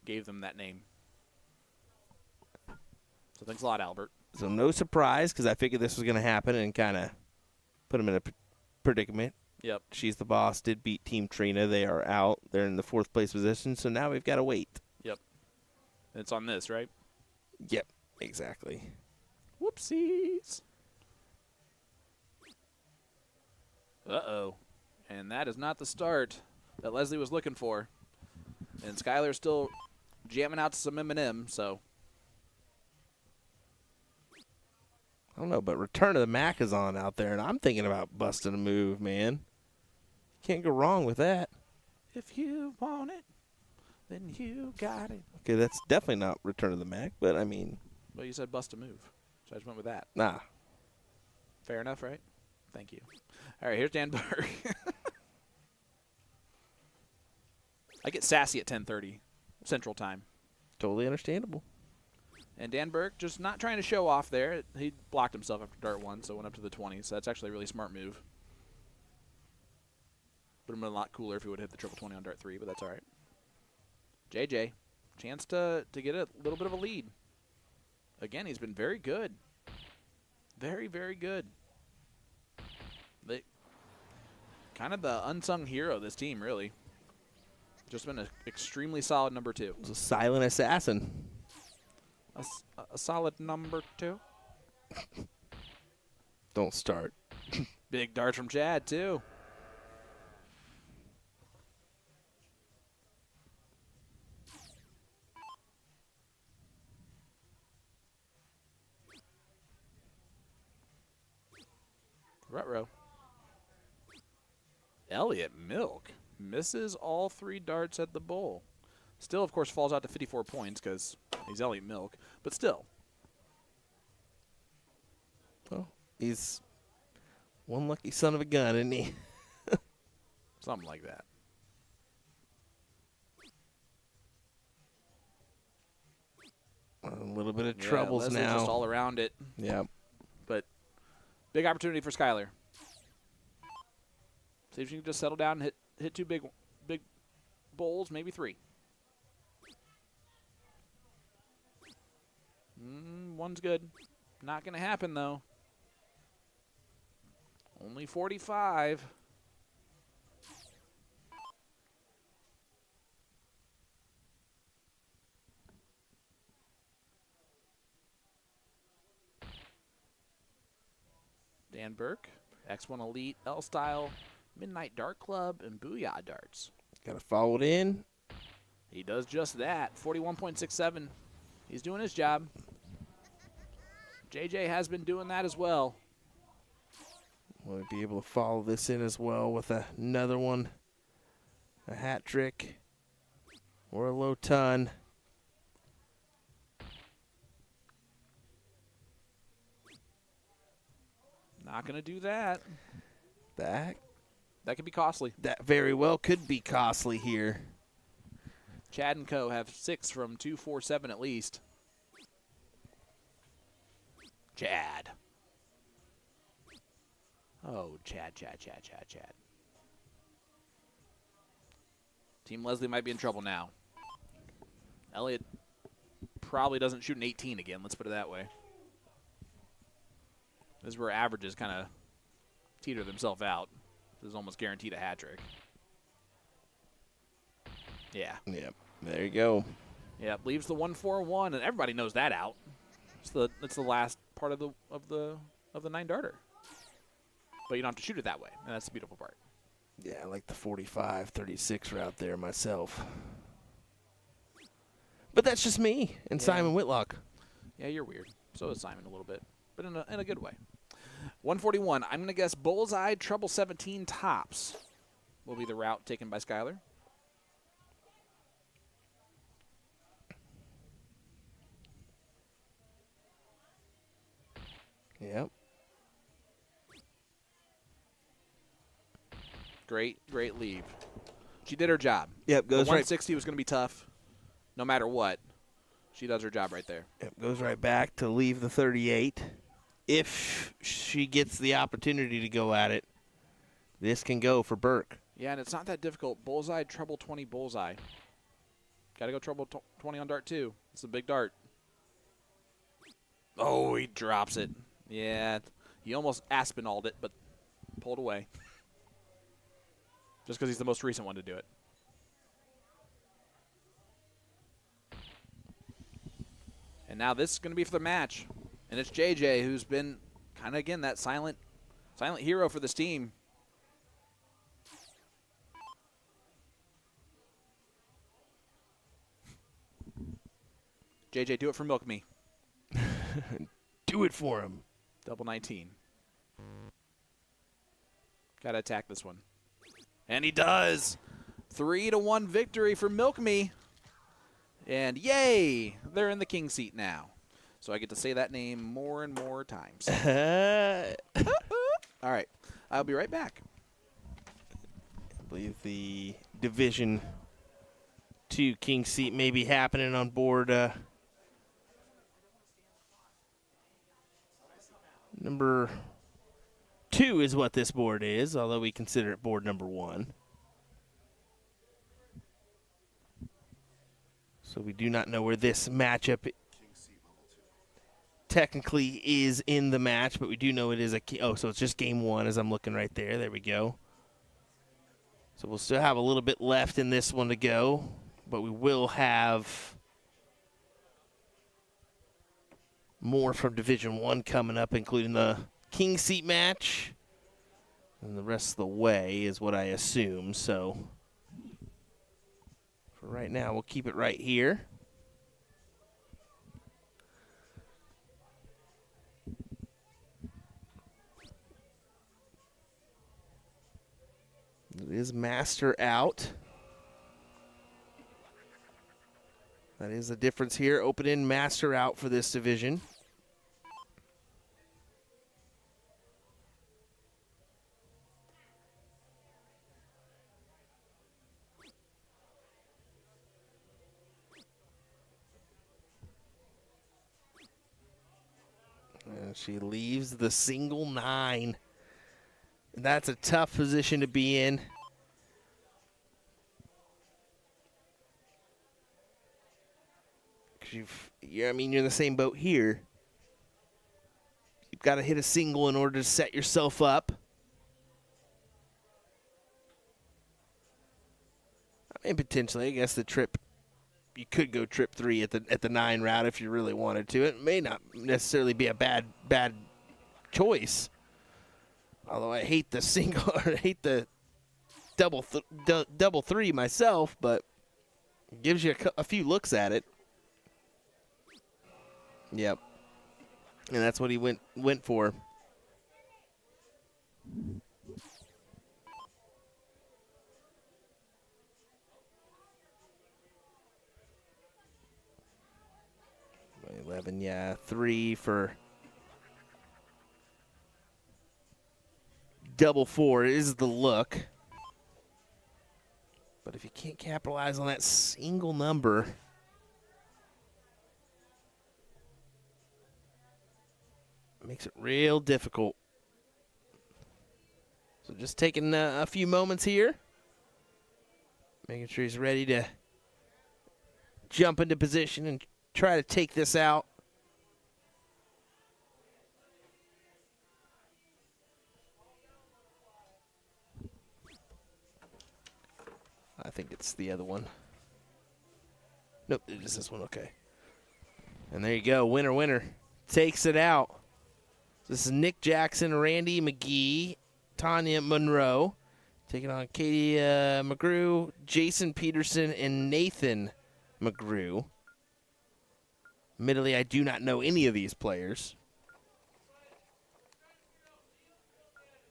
gave them that name. So thanks a lot, Albert. So no surprise, because I figured this was going to happen and kind of put him in a predicament. Yep. She's the Boss did beat Team Trina. They are out. They're in the 4th place position, so now we've got to wait. Yep. It's on this, right? Yep, exactly. Whoopsies. Uh-oh. And that is not the start that Leslie was looking for. And Skylar's still jamming out to some M&M, so. I don't know, but Return of the Mac is on out there, and I'm thinking about busting a move, man. Can't go wrong with that. If you want it, then you got it. Okay, that's definitely not Return of the Mac, but I mean. Well, you said bust a move, so I just went with that. Nah. Fair enough, right? Thank you. All right, here's Dan Berg. I get sassy at 10:30 Central Time. Totally understandable. And Dan Berg just not trying to show off there. He blocked himself after dart 1, so went up to the 20. So that's actually a really smart move. Would have been a lot cooler if he would have hit the triple 20 on dart 3, but that's all right. JJ, chance to get a little bit of a lead. Again, he's been very good. Very, very good. Kind of the unsung hero of this team, really. Just been an extremely solid number 2. It's a silent assassin. A solid number 2. Don't start. Big dart from Chad, too. Ruh-roh. Elliott Milk misses all 3 darts at the bowl. Still, of course, falls out to 54 points because he's Elliott Milk. But still. Well, he's one lucky son of a gun, isn't he? Something like that. A little bit of Yeah, troubles Leslie now. just all around it. Yeah. But big opportunity for Skylar. See if she can just settle down and hit 2 big bowls, maybe 3. One's good. Not going to happen, though. Only 45. Dan Burke, X1 Elite, L-Style, Midnight Dart Club, and Booyah Darts. Got to follow it in. He does just that. 41.67. He's doing his job. JJ has been doing that as well. We'll be able to follow this in as well with another one. A hat trick or a low ton. Not going to do that. That That could be costly. very well could be costly here. Chad and Co. have 6 from 247 at least. Chad. Oh, Chad. Team Leslie might be in trouble now. Elliott probably doesn't shoot an 18 again, let's put it that way. This is where averages kind of teeter themselves out. This is almost guaranteed a hat trick. Yeah. Yep. There you go. Yep. Leaves the 1-4-1, and everybody knows that out. It's the last part of the 9-darter. But you don't have to shoot it that way, and that's the beautiful part. Yeah, I like the 45-36 route there myself. But that's just me and Yeah. Simon Whitlock. Yeah, you're weird. So is Simon a little bit, but in a good way. 141. I'm going to guess bullseye, treble 17 tops will be the route taken by Skyler. Yep. Great leave. She did her job. Yep, The goes right. 160 was going to be tough, no matter what. She does her job right there. Yep, goes right back to leave the 38. If she gets the opportunity to go at it, this can go for Burke. Yeah, and it's not that difficult. Bullseye, treble 20, bullseye. Got to go treble 20 on dart, too. It's a big dart. Oh, he drops it. Yeah, he almost Aspinalled it, but pulled away. Just because he's the most recent one to do it. And now this is going to be for the match. And it's JJ, who's been kind of, again, that silent hero for this team. JJ, do it for Milk Me. Do it for him. Double 19. Got to attack this one. And he does. 3-1 victory for Milk Me. And yay, they're in the king seat now. So I get to say that name more and more times. All right, I'll be right back. I believe the Division 2 king seat may be happening on board number 2 is what this board is, although we consider it board number 1. So we do not know where this matchup technically is in the match, but we do know it is so it's just game 1 as I'm looking right there. There we go. So we'll still have a little bit left in this one to go, but we will have more from Division 1 coming up, including the king seat match. And the rest of the way is what I assume. So for right now, we'll keep it right here. It is master out. That is the difference here. Open in, master out for this division. And she leaves the single 9. That's a tough position to be in. You're in the same boat here. You've got to hit a single in order to set yourself up. I mean, potentially, I guess the trip, you could go trip 3 at the 9 route if you really wanted to. It may not necessarily be a bad choice. Although I hate the single, or I hate the double 3 myself, but it gives you a few looks at it. Yep, and that's what he went for. $11, yeah, 3 for double four is the look. But if you can't capitalize on that single number, it makes it real difficult. So just taking a few moments here, making sure he's ready to jump into position and try to take this out. I think it's the other one. Nope, it is this one. Okay. And there you go. Winner, winner. Takes it out. This is Nick Jackson, Randy McGee, Tanya Monroe. Taking on Katie McGrew, Jason Peterson, and Nathan McGrew. Admittedly, I do not know any of these players.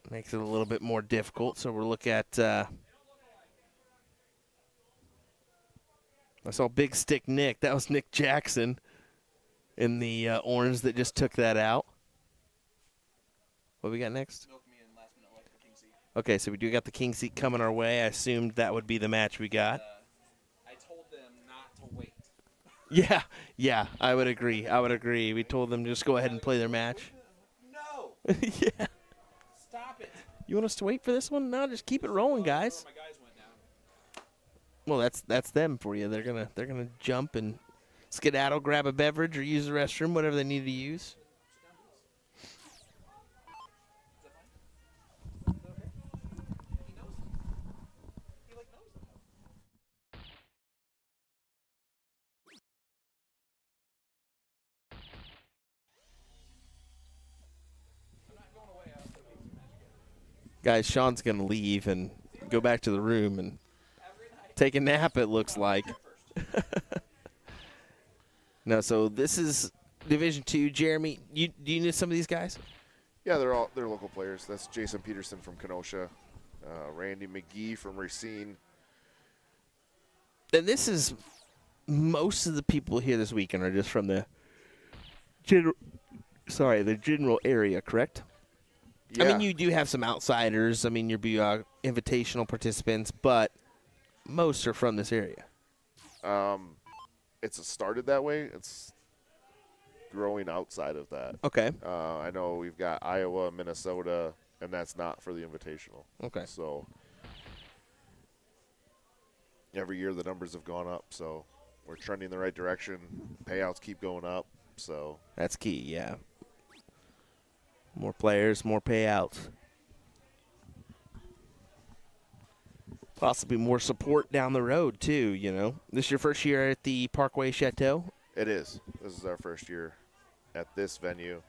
Makes it a little bit more difficult. So we'll look at... I saw Big Stick Nick. That was Nick Jackson in the orange that just took that out. What we got next? Okay, so we do got the king seat coming our way. I assumed that would be the match we got. I told them not to wait. Yeah, I would agree. We told them to just go ahead and play their match. No. Yeah. Stop it. You want us to wait for this one? No, just keep it rolling, guys. My guys went down. Well, that's them for you. They're gonna jump and skedaddle, grab a beverage, or use the restroom, whatever they need to use. Guys, Sean's gonna leave and go back to the room and take a nap, it looks like. No, so this is Division II. Jeremy, do you know some of these guys? Yeah, they're local players. That's Jason Peterson from Kenosha, Randy McGee from Racine. And this is most of the people here this weekend are just from the general area, correct? Yeah. I mean, you do have some outsiders. I mean, your Booyah Invitational participants, but most are from this area. It's started that way. It's growing outside of that. Okay. I know we've got Iowa, Minnesota, and that's not for the Invitational. Okay. So every year the numbers have gone up, so we're trending in the right direction. Payouts keep going up, so That's key, yeah. More players, more payouts. Possibly more support down the road, too, you know. This is your first year at the Parkway Chateau? it is. This is our first year at this venue.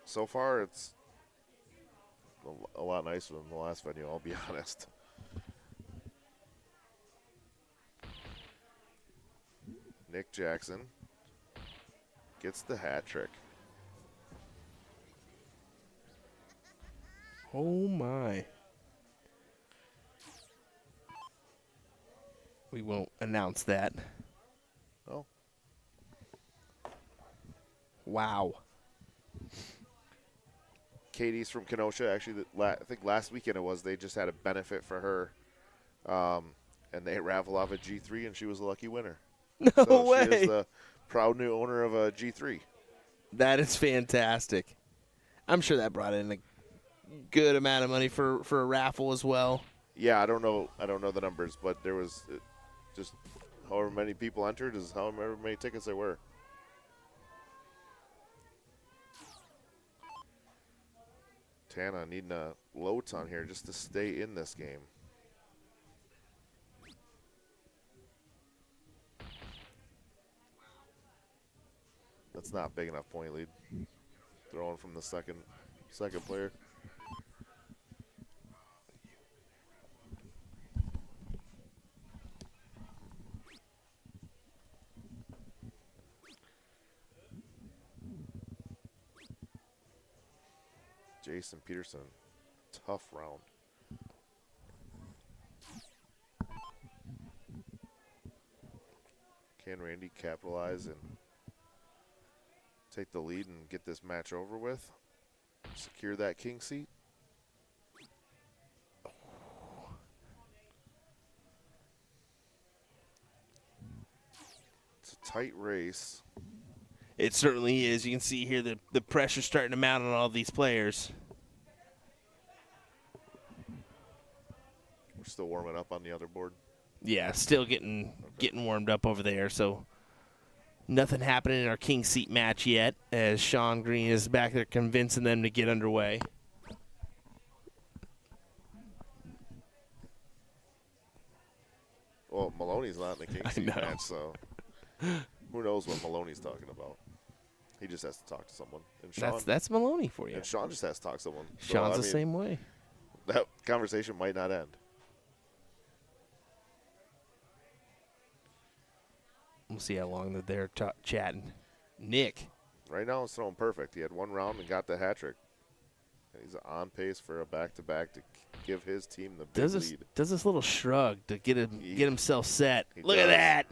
So far, it's a lot nicer than the last venue, I'll be honest. Nick Jackson gets the hat trick. Oh, my. We won't announce that. Oh, Wow. Katie's from Kenosha. Actually, I think last weekend it was. They just had a benefit for her, and they raffled off a G3, and she was a lucky winner. No So way. she is the proud new owner of a G3. That is fantastic. I'm sure that brought in a good amount of money for a raffle as well. Yeah, I don't know the numbers, but there was just however many people entered is however many tickets there were. Tana needing a loads on here just to stay in this game. That's not big enough point lead. Throwing from the second player. Jason Peterson, tough round. Can Randy capitalize and take the lead and get this match over with? Secure that king seat? Tight race. It certainly is. You can see here the pressure starting to mount on all these players. We're still warming up on the other board. Yeah, still getting warmed up over there. So nothing happening in our king seat match yet, as Sean Green is back there convincing them to get underway. Well, Maloney's not in the king seat match, so who knows what Maloney's talking about. He just has to talk to someone. And Sean, That's Maloney for you. and Sean just has to talk to someone. So, Sean's I the mean, same way. That conversation might not end. We'll see how long they're chatting. Nick. Right now, it's throwing perfect. He had one round and got the hat trick. He's on pace for a back-to-back to give his team the big lead. Does this little shrug to get himself set. He Look at does. that.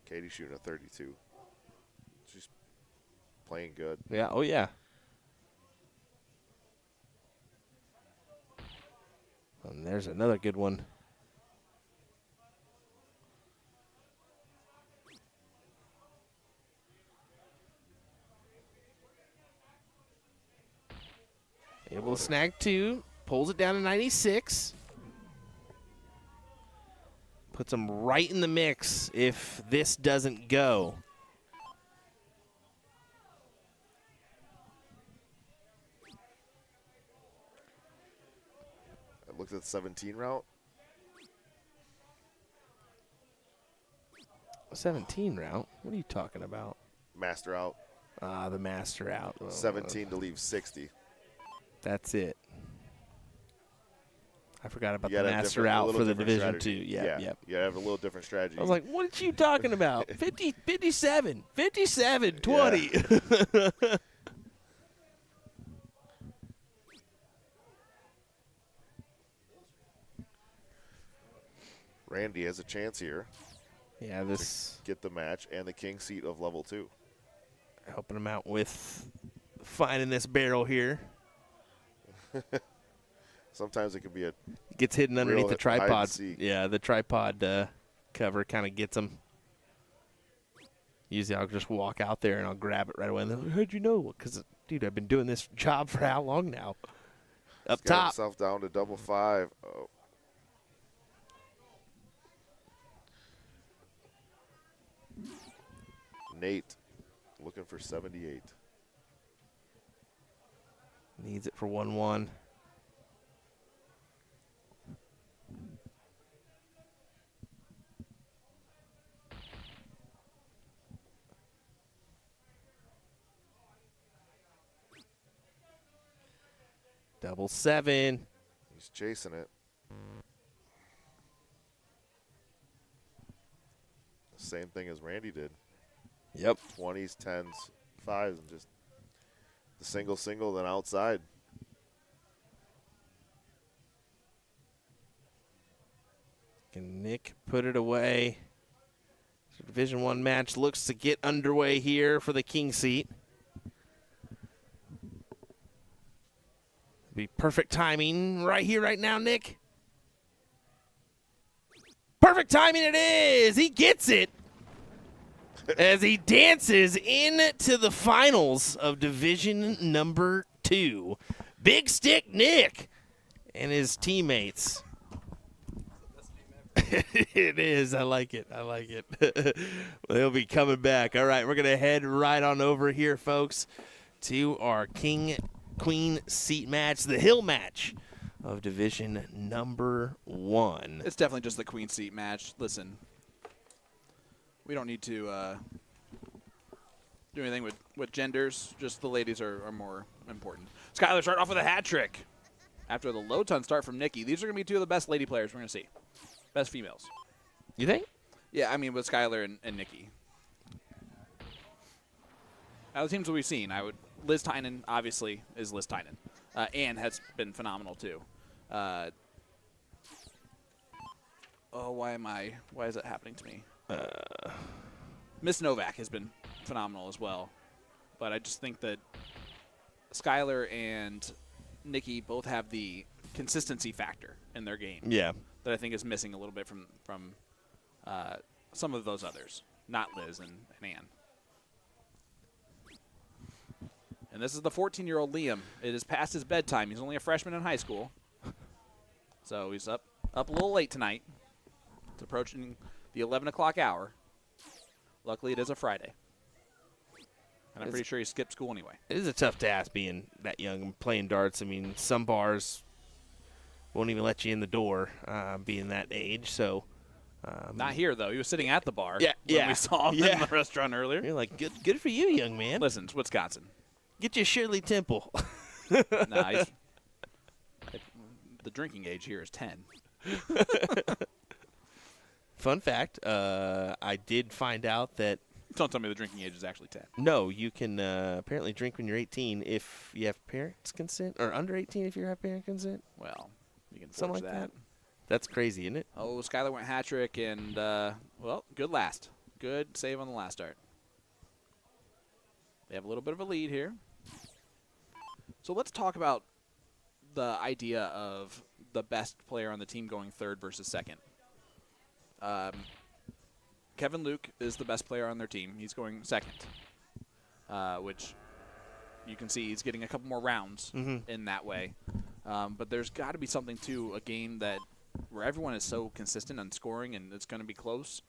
Katie's shooting a 32. She's playing good. Yeah, oh yeah. And there's another good one. Able to snag 2, pulls it down to 96. Puts them right in the mix if this doesn't go. I looked at the 17 route. 17 route? What are you talking about? Master out. The master out. 17 to leave 60. That's it. I forgot about You the gotta have master a out little for the different Division strategy. 2. Yeah, yep. You gotta have a little different strategy. I was like, what are you talking about? 50, 57, 57, 20. Yeah. Randy has a chance here Yeah, this to get the match and the king seat of level 2. helping him out with finding this barrel here. Sometimes it could be a Gets hidden underneath the hide and tripod. seek. Yeah, the tripod cover kind of gets him. Usually I'll just walk out there and I'll grab it right away. And they're like, how'd you know? Because, dude, I've been doing this job for how long now? Up got top. himself down to double 5. Oh. Nate looking for 78. Needs it for 1-1. Double 7. He's chasing it. Same thing as Randy did. Yep. 20s, 10s, 5s, and just the single, then outside. Can Nick put it away? So Division 1 match looks to get underway here for the king seat. Be perfect timing right here, right now, Nick. Perfect timing it is. He gets it as he dances into the finals of Division number 2. Big Stick Nick and his teammates. It is. I like it. I like it. They'll be coming back. All right, we're going to head right on over here, folks, to our King-Queen seat match, the Hill match of Division number 1. It's definitely just the queen seat match. Listen, we don't need to do anything with genders. Just the ladies are more important. Skylar starting off with a hat trick after the low ton start from Nikki. These are going to be 2 of the best lady players we're going to see. Best females. You think? Yeah, I mean with Skylar and Nikki. Out of the teams that we've seen, Liz Tynan obviously is Liz Tynan. Ann has been phenomenal too. Why is that happening to me? Miss Novak has been phenomenal as well. But I just think that Skylar and Nikki both have the consistency factor in their game Yeah. that I think is missing a little bit from some of those others, not Liz and Ann. And this is the 14-year-old Liam. It is past his bedtime. He's only a freshman in high school. So he's up a little late tonight. It's approaching the 11 o'clock hour. Luckily, it is a Friday. And I'm pretty sure he skipped school anyway. It is a tough task being that young and playing darts. I mean, some bars won't even let you in the door being that age. So Not here, though. He was sitting at the bar Yeah, when yeah, we saw him in yeah. the restaurant earlier. you're like, good for you, young man. Listen, it's Wisconsin. Get you Shirley Temple. Nah, the drinking age here is 10. Fun fact, I did find out that Don't tell me the drinking age is actually 10. no, you can apparently drink when you're 18 if you have parents' consent, or under 18 if you have parent consent. Well, you can Something forge like that. That's crazy, isn't it? Oh, Skylar went hat trick, and, well, good last. Good save on the last start. They have a little bit of a lead here. So let's talk about the idea of the best player on the team going third versus second. Kevin Luke is the best player on their team. He's going second, which you can see he's getting a couple more rounds in that way. But there's got to be something to a game where everyone is so consistent on scoring and it's going to be close,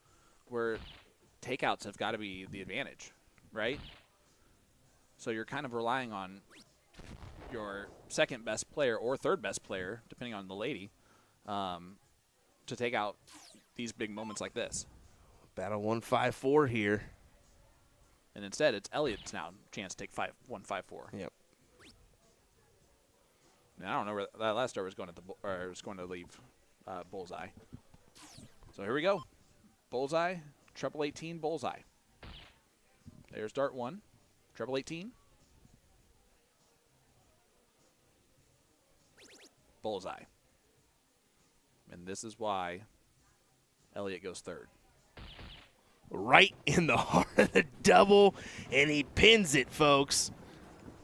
where takeouts have got to be the advantage, right? So you're kind of relying on your second best player or third best player, depending on the lady, to take out these big moments like this. Battle 154 here. And instead, it's Elliot's now chance to take 1-5-4. Yep. And I don't know where that last star was going to leave Bullseye. So here we go. Bullseye, treble 18, Bullseye. There's dart 1, treble 18. Bullseye. And this is why Elliot goes third. Right in the heart of the double, and he pins it, folks.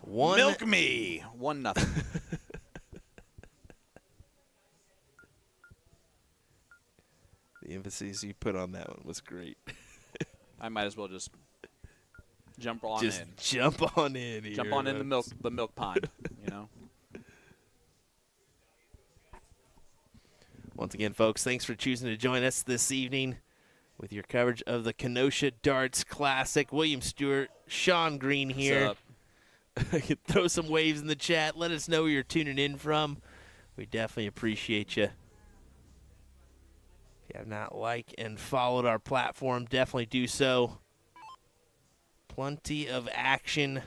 Milk me! 1-0. The emphasis you put on that one was great. I might as well just jump on Just in. jump on in here. Jump on in the milk pond, you know? Once again, folks, thanks for choosing to join us this evening with your coverage of the Kenosha Darts Classic. William Stewart, Sean Green here. What's up? Throw some waves in the chat. Let us know where you're tuning in from. We definitely appreciate you. If you have not liked and followed our platform, definitely do so. Plenty of action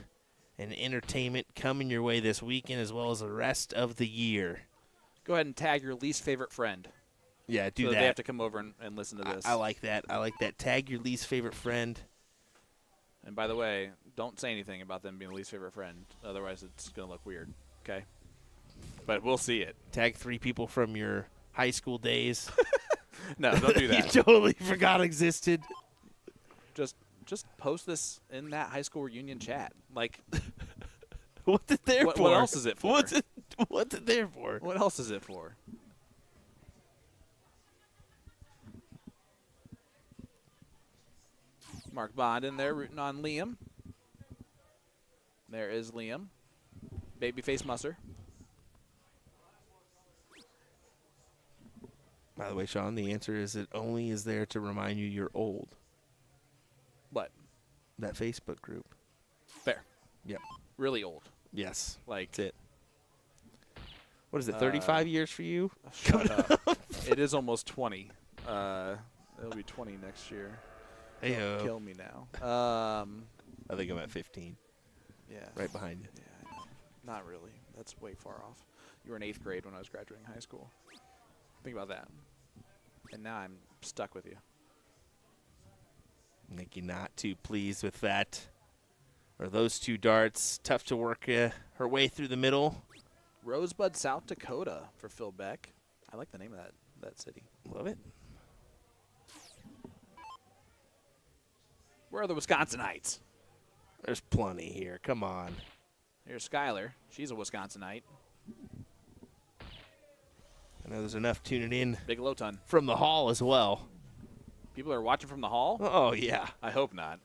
and entertainment coming your way this weekend as well as the rest of the year. Go ahead and tag your least favorite friend. Yeah, do so that. They have to come over and listen to this. I like that. I like that. Tag your least favorite friend. And by the way, don't say anything about them being the least favorite friend. Otherwise, it's going to look weird. Okay? But we'll see it. Tag 3 people from your high school days. No, don't do that. You totally forgot existed. Just post this in that high school reunion chat. Like, What's it there for? What else is it for? What's it there for? What else is it for? Mark Bond in there rooting on Liam. There is Liam. Babyface Musser. By the way, Sean, the answer is it only is there to remind you you're old. What? That Facebook group. Fair. Yep. Really old. Yes. Like, That's it. What is it, 35 years for you? shut up. It is almost 20. It'll be 20 next year. Hey, Kill me now. I think I'm at 15. Yeah. Right behind you. Yeah, I know. Not really. That's way far off. You were in 8th grade when I was graduating high school. Think about that. And now I'm stuck with you. Nikki not too pleased with that. Or those two darts. Tough to work her way through the middle. Rosebud, South Dakota for Phil Beck. I like the name of that city. Love it. Where are the Wisconsinites? There's plenty here. Come on. Here's Skylar. She's a Wisconsinite. I know there's enough tuning in Big low ton. from the hall as well. People are watching from the hall? Oh, yeah. I hope not.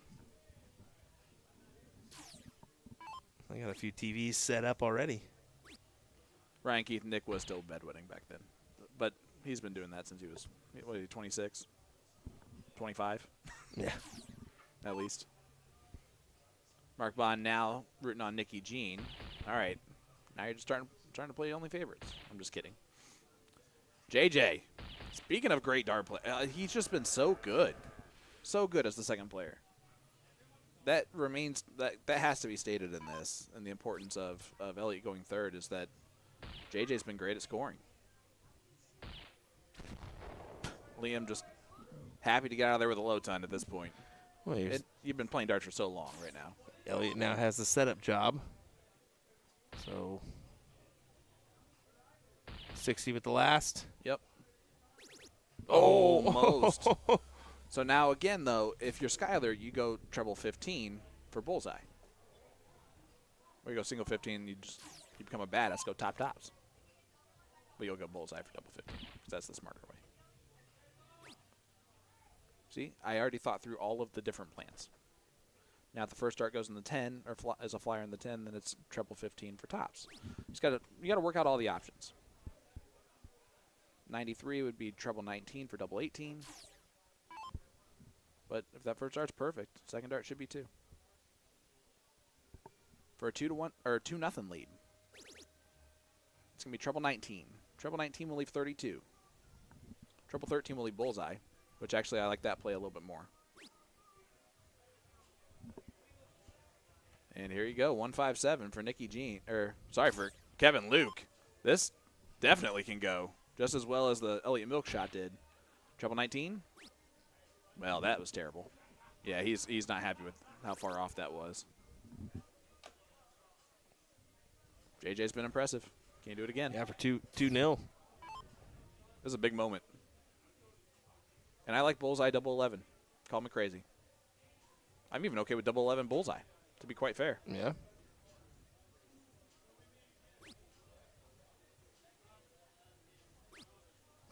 I got a few TVs set up already. Ryan Keith Nick was still bedwetting back then. But he's been doing that since he was, what is he, 26? 25? Yeah. At least. Mark Bond now rooting on Nikki Jean. All right. Now you're just trying to play only favorites. I'm just kidding. JJ. Speaking of great dart play, he's just been so good. So good as the second player. That remains, that has to be stated in this. And the importance of Elliott going third is that JJ's been great at scoring. Liam just happy to get out of there with a low ton at this point. Well, You've been playing darts for so long right now. Elliott now has the setup job. So 60 with the last. Yep. Almost. So now again, though, if you're Skylar, you go treble 15 for bullseye. Or you go single 15, you become a badass, go top tops. But you'll go bullseye for double 15, because that's the smarter way. See, I already thought through all of the different plans. Now if the first dart goes in the 10, or as a flyer in the 10, then it's treble 15 for tops. You got to work out all the options. 93 would be treble 19 for double 18. But if that first dart's perfect, second dart should be 2. For a 2-1 or 2-0 lead. It's gonna be treble 19. Treble 19 will leave 32. Treble 13 will leave bullseye, which actually I like that play a little bit more. And here you go, 157 for Nikki Jean, for Kevin Luke. This definitely can go just as well as the Elliott Milk shot did. Treble 19. Well, that was terrible. Yeah, he's not happy with how far off that was. JJ's been impressive. Can you do it again? Yeah, for 2-0. This is a big moment. And I like bullseye double 11. Call me crazy. I'm even okay with double 11 bullseye, to be quite fair. Yeah.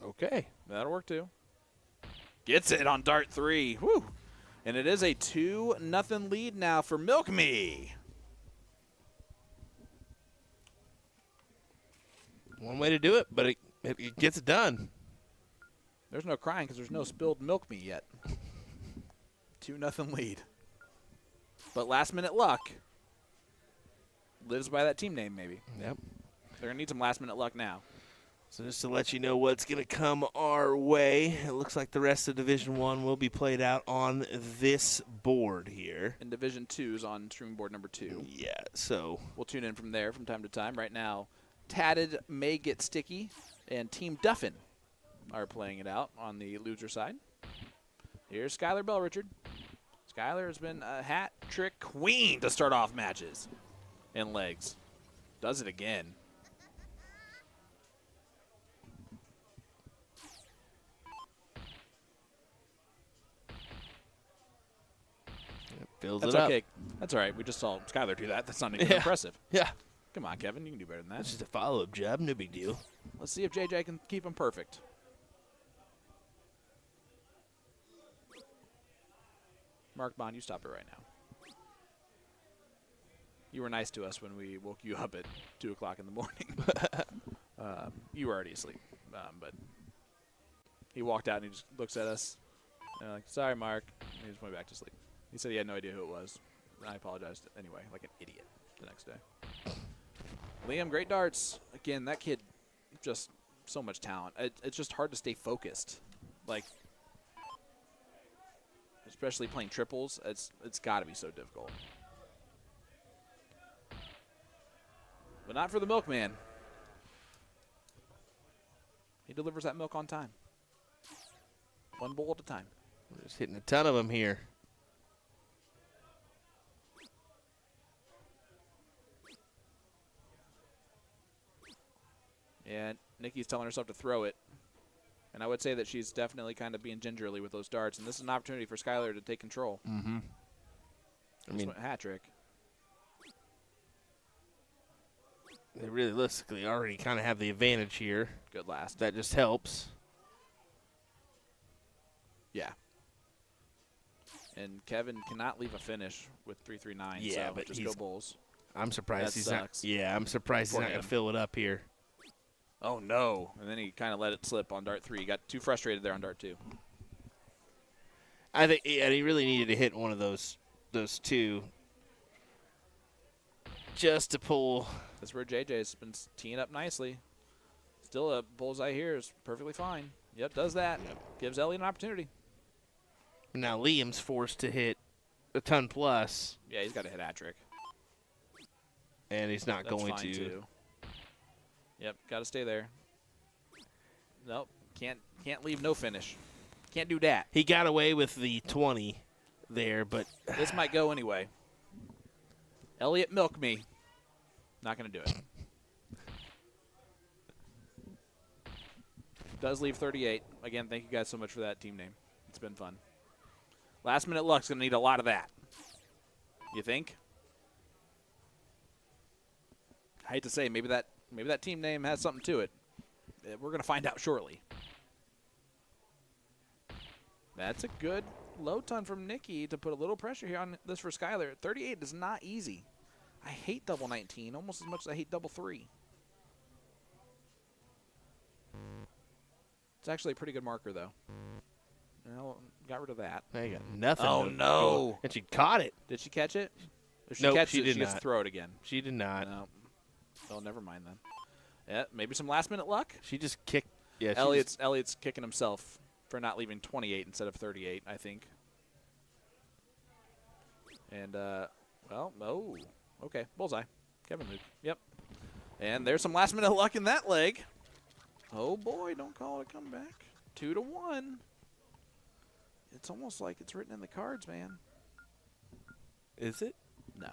Okay. That'll work too. Gets it on dart 3. Woo! And it is a 2-0 lead now for Milk Me. One way to do it, but it gets it done. There's no crying because there's no spilled Milk Me yet. 2-0 lead. But last minute luck lives by that team name maybe. Yep. They're going to need some last minute luck now. So just to let you know what's going to come our way, it looks like the rest of Division 1 will be played out on this board here. And Division 2's on streaming board number 2. Yeah, so We'll tune in from there from time to time. Right now, Tatted May Get Sticky and Team Duffin are playing it out on the loser side. Here's Skylar Bell, Richard. Skylar has been a hat trick queen to start off matches in legs. Does it again. fills That's it up. okay. That's all right. We just saw Skylar do that. That's not even Yeah. impressive. Yeah. Come on, Kevin. You can do better than that. That's just a follow-up job. No big deal. Let's see if JJ can keep him perfect. Mark Bond, you stop it right now. You were nice to us when we woke you up at 2 o'clock in the morning. You were already asleep. But he walked out and he just looks at us. And like, sorry, Mark. And he just went back to sleep. He said he had no idea who it was. And I apologized anyway, like an idiot, the next day. Liam, great darts. Again, that kid, just so much talent. It's just hard to stay focused. Like, especially playing triples, it's got to be so difficult. But not for the milkman. He delivers that milk on time. One bowl at a time. We're just hitting a ton of them here. And Nikki's telling herself to throw it. And I would say that she's definitely kind of being gingerly with those darts. And this is an opportunity for Skylar to take control. Mm-hmm. I mean, hat trick. they realistically already kind of have the advantage here. Good last. That just helps. Yeah. And Kevin cannot leave a finish with 339. Yeah, so but just he's- go Bulls. I'm surprised That he's sucks. not. Yeah, I'm surprised he's For not going him. to fill it up here. Oh no! And then he kind of let it slip on dart 3. He got too frustrated there on dart 2. I think and he really needed to hit one of those two just to pull. That's where JJ's been teeing up nicely. Still a bullseye here is perfectly fine. Yep, does that. Gives Elliott an opportunity. Now Liam's forced to hit a ton plus, Yeah, he's got to hit hat trick. and he's not That's going fine to. too. Yep, got to stay there. Nope, can't leave no finish. Can't do that. He got away with the 20 there, but This might go anyway. Elliott, milk me. Not going to do it. Does leave 38. Again, thank you guys so much for that team name. It's been fun. Last minute luck's going to need a lot of that. You think? I hate to say, maybe that team name has something to it. We're going to find out shortly. That's a good low ton from Nikki to put a little pressure here on this for Skylar. 38 is not easy. I hate double 19 almost as much as I hate double 3. It's actually a pretty good marker, though. Well, got rid of that. they got nothing. Oh, to no. go. And she caught it. Did she catch it? If she Nope, catches she it, did she gets to not. throw it again. She did not. No. Oh, never mind then. Yeah, maybe some last-minute luck. She just kicked. Yeah, she Elliott's kicking himself for not leaving 28 instead of 38, I think. And, well, oh, okay, bullseye. Kevin Luke, yep. And there's some last-minute luck in that leg. Oh, boy, don't call it a comeback. 2-1. It's almost like it's written in the cards, man. Is it? No.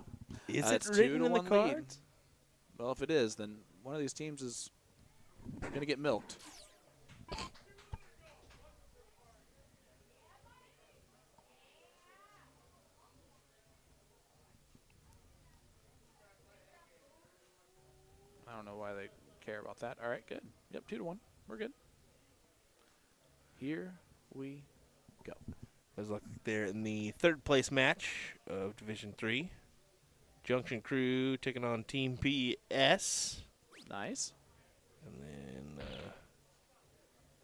Is It's it written in the 2-1 lead. cards? Well, if it is, then one of these teams is going to get milked. I don't know why they care about that. All right, good. Yep, 2-1. We're good. Here we go. As look there in the third place match of Division 3. Junction Crew taking on Team PS. Nice. And then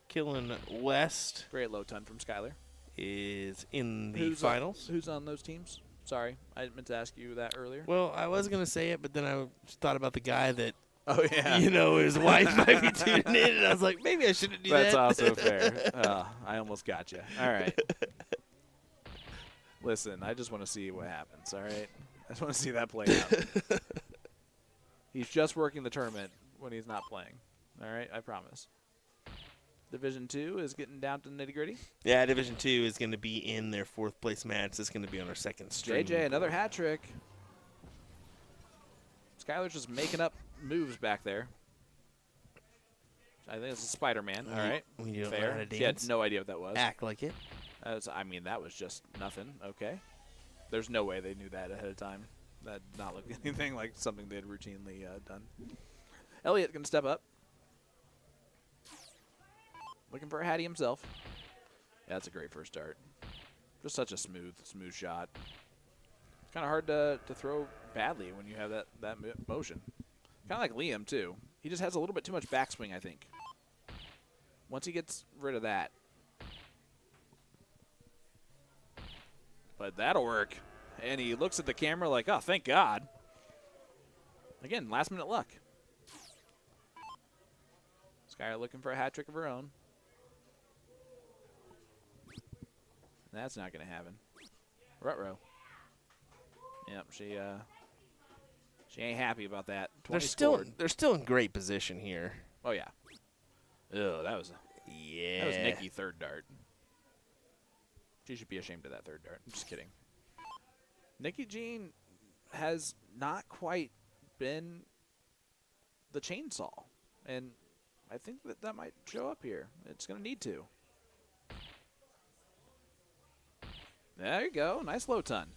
Killing West Great low ton from Skylar. is in the Who's finals. Who's on those teams? Sorry, I meant to ask you that earlier. Well, I was going to say it, but then I thought about the guy that, Oh, yeah. you know, his wife might be tuning in, and I was like, maybe I shouldn't do That's that. also fair. I almost got you. All right. Listen, I just want to see what happens, all right? I just want to see that play out. He's just working the tournament when he's not playing. All right, I promise. Division 2 is getting down to nitty-gritty. Yeah, Division 2 is going to be in their fourth place match. It's going to be on our second stream. JJ, another hat trick. Skylar's just making up moves back there. I think it's a Spider-Man. All right, We don't know fair. how to She had dance. no idea what that was. Act like it. I mean, that was just nothing. Okay. There's no way they knew that ahead of time. That did not look anything like something they had routinely done. Elliott going to step up. Looking for a Hattie himself. Yeah, that's a great first start. Just such a smooth shot. It's kind of hard to throw badly when you have that motion. Kind of like Liam, too. He just has a little bit too much backswing, I think. Once he gets rid of that. But that'll work. And he looks at the camera like, oh, thank God. Again, last minute luck. Skylar looking for a hat trick of her own. That's not going to happen. Ruh-roh. Yep, she ain't happy about that. 20 scored. They're still in great position here. Oh, yeah. Ew, that was Nikki third dart. She should be ashamed of that third dart. I'm just kidding. Nikki Jean has not quite been the chainsaw. And I think that might show up here. It's going to need to. There you go. Nice low ton.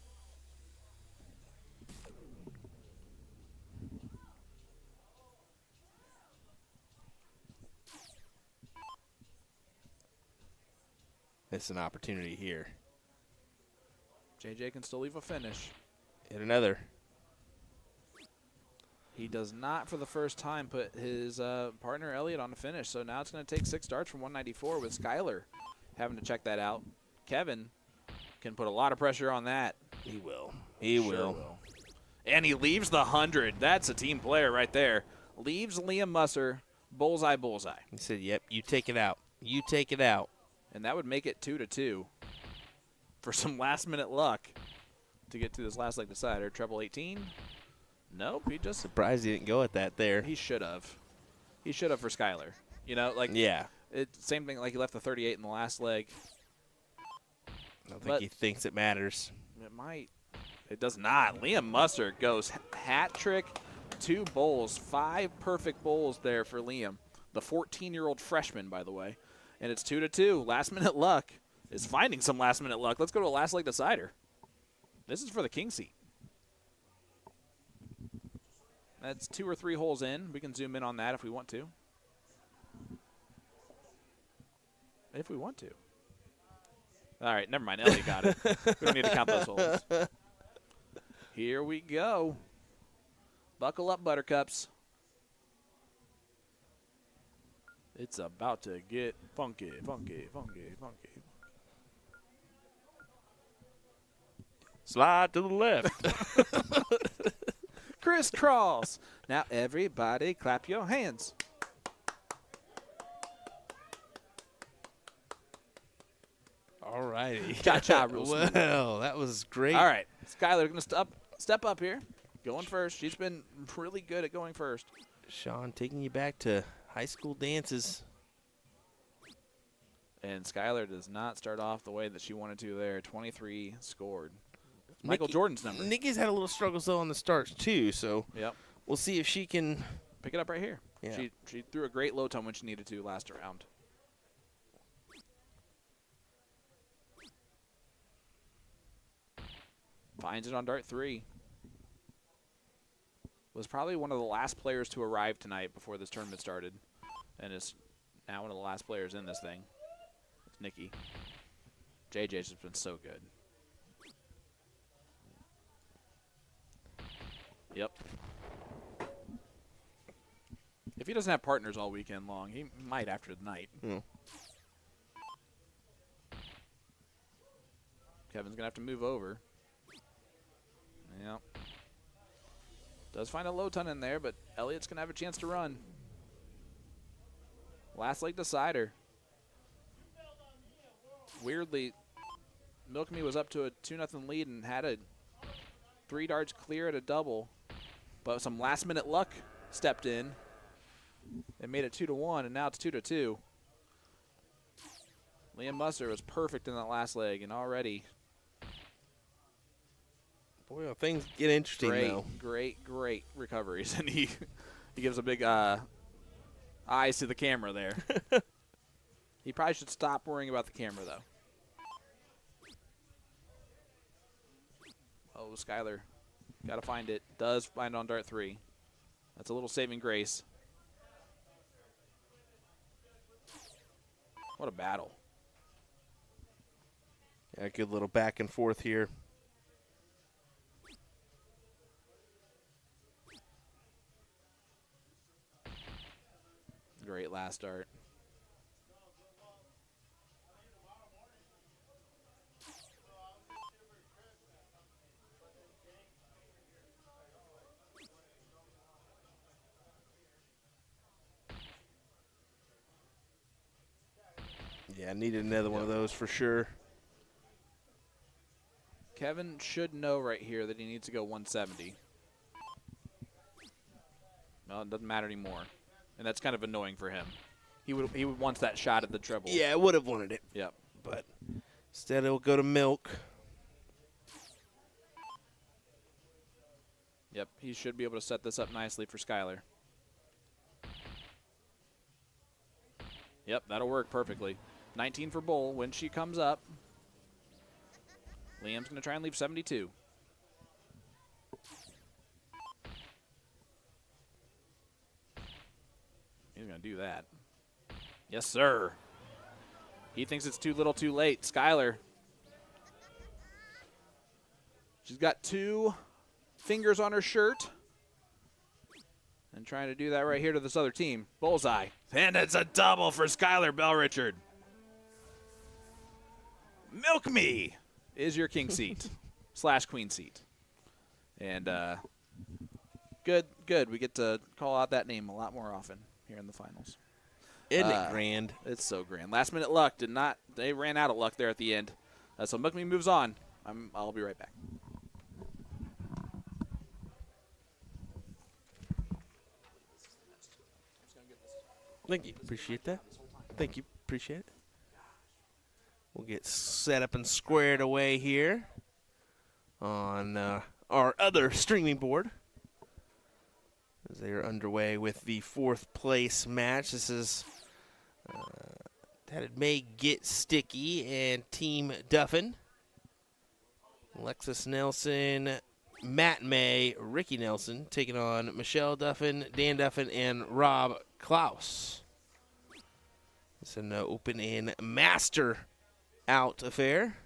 It's an opportunity here. JJ can still leave a finish. Hit another. He does not, for the first time, put his partner Elliott on the finish. So now it's going to take 6 darts from 194 with Skyler having to check that out. Kevin can put a lot of pressure on that. He will. He Sure will. And he leaves the 100. That's a team player right there. Leaves Liam Musser bullseye. He said, yep, you take it out. You take it out. And that would make it 2-2 for some last-minute luck to get to this last leg decider. Treble 18. Nope, he just Surprised he didn't go at that there. he should have. He should have for Skyler. You know, like Yeah. same thing like he left the 38 in the last leg. I don't think But- he thinks it matters. It might. It does not. Liam Musser goes hat trick, 2 bowls, 5 perfect bowls there for Liam, the 14-year-old freshman, by the way. And it's 2-2. Last-minute luck is finding some last-minute luck. Let's go to a last leg decider. This is for the king seat. That's 2 or 3 holes in. We can zoom in on that if we want to. If we want to. All right, never mind. Elliot got it. We don't need to count those holes. Here we go. Buckle up, Buttercups. It's about to get funky. Slide to the left. Crisscross. Now everybody clap your hands. All righty. Cha-cha real smooth. Well, that was great. All right, Skyler going to step up here. Going first. She's been really good at going first. Sean, taking you back to high school dances. And Skyler does not start off the way that she wanted to there. 23 scored. Michael Nikki- Jordan's number. Nikki's had a little struggles, though, on the starts, too, so Yep. we'll see if she can. Pick it up right here. Yeah. She threw a great low tone when she needed to last round. Finds it on dart 3. Was probably one of the last players to arrive tonight before this tournament started. And is now one of the last players in this thing. It's Nikki. JJ's just been so good. Yep. If he doesn't have partners all weekend long, he might after tonight. Hmm. Kevin's going to have to move over. Yep. Does find a low ton in there, but Elliott's going to have a chance to run. Last leg decider. Weirdly, Milk Me was up to a 2-0 lead and had a 3 darts clear at a double. But some last-minute luck stepped in and made it 2-1, and now it's 2-2. Liam Musser was perfect in that last leg, and already Boy, well, things get interesting, though. great recoveries. And he gives a big eyes to the camera there. He probably should stop worrying about the camera, though. Oh, Skyler. Got to find it. Does find it on dart 3. That's a little saving grace. What a battle. Yeah, good little back and forth here. Great last dart. Yeah, I needed another one of those for sure. Kevin should know right here that he needs to go 170. Well, it doesn't matter anymore. And that's kind of annoying for him. He would wants that shot at the treble. Yeah, I would have wanted it, Yep. but instead it'll go to Milk. Yep. He should be able to set this up nicely for Skyler. Yep, that'll work perfectly. 19 for Bull when she comes up. Liam's going to try and leave 72. He's going to do that. Yes, sir. He thinks it's too little too late. Skylar. She's got 2 fingers on her shirt. And trying to do that right here to this other team. Bullseye. And it's a double for Skylar Bell-Richard. Milk Me is your king seat / queen seat. And good. We get to call out that name a lot more often here in the finals. Isn't it grand? It's so grand. Last minute luck did not. They ran out of luck there at the end. So Milk Me moves on. I'll be right back. Thank you. Appreciate that. Thank you. Appreciate it. We'll get set up and squared away here on our other streaming board as they are underway with the 4th place match. This is Tatted May Get Sticky and Team Duffin. Alexis Nelson, Matt May, Ricky Nelson taking on Michelle Duffin, Dan Duffin, and Rob Klaus. It's an open in master out affair.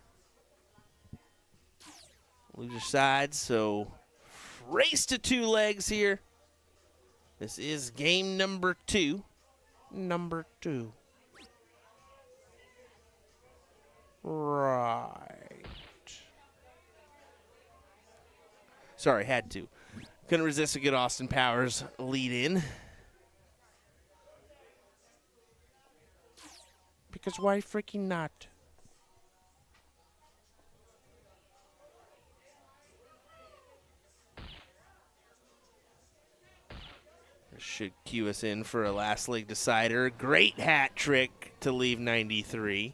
Loser sides, so race to 2 legs here. This is game number 2. Number 2. Right. Sorry, had to. Couldn't resist a good Austin Powers lead in. Because why freaking not? This should cue us in for a last leg decider. Great hat trick to leave 93.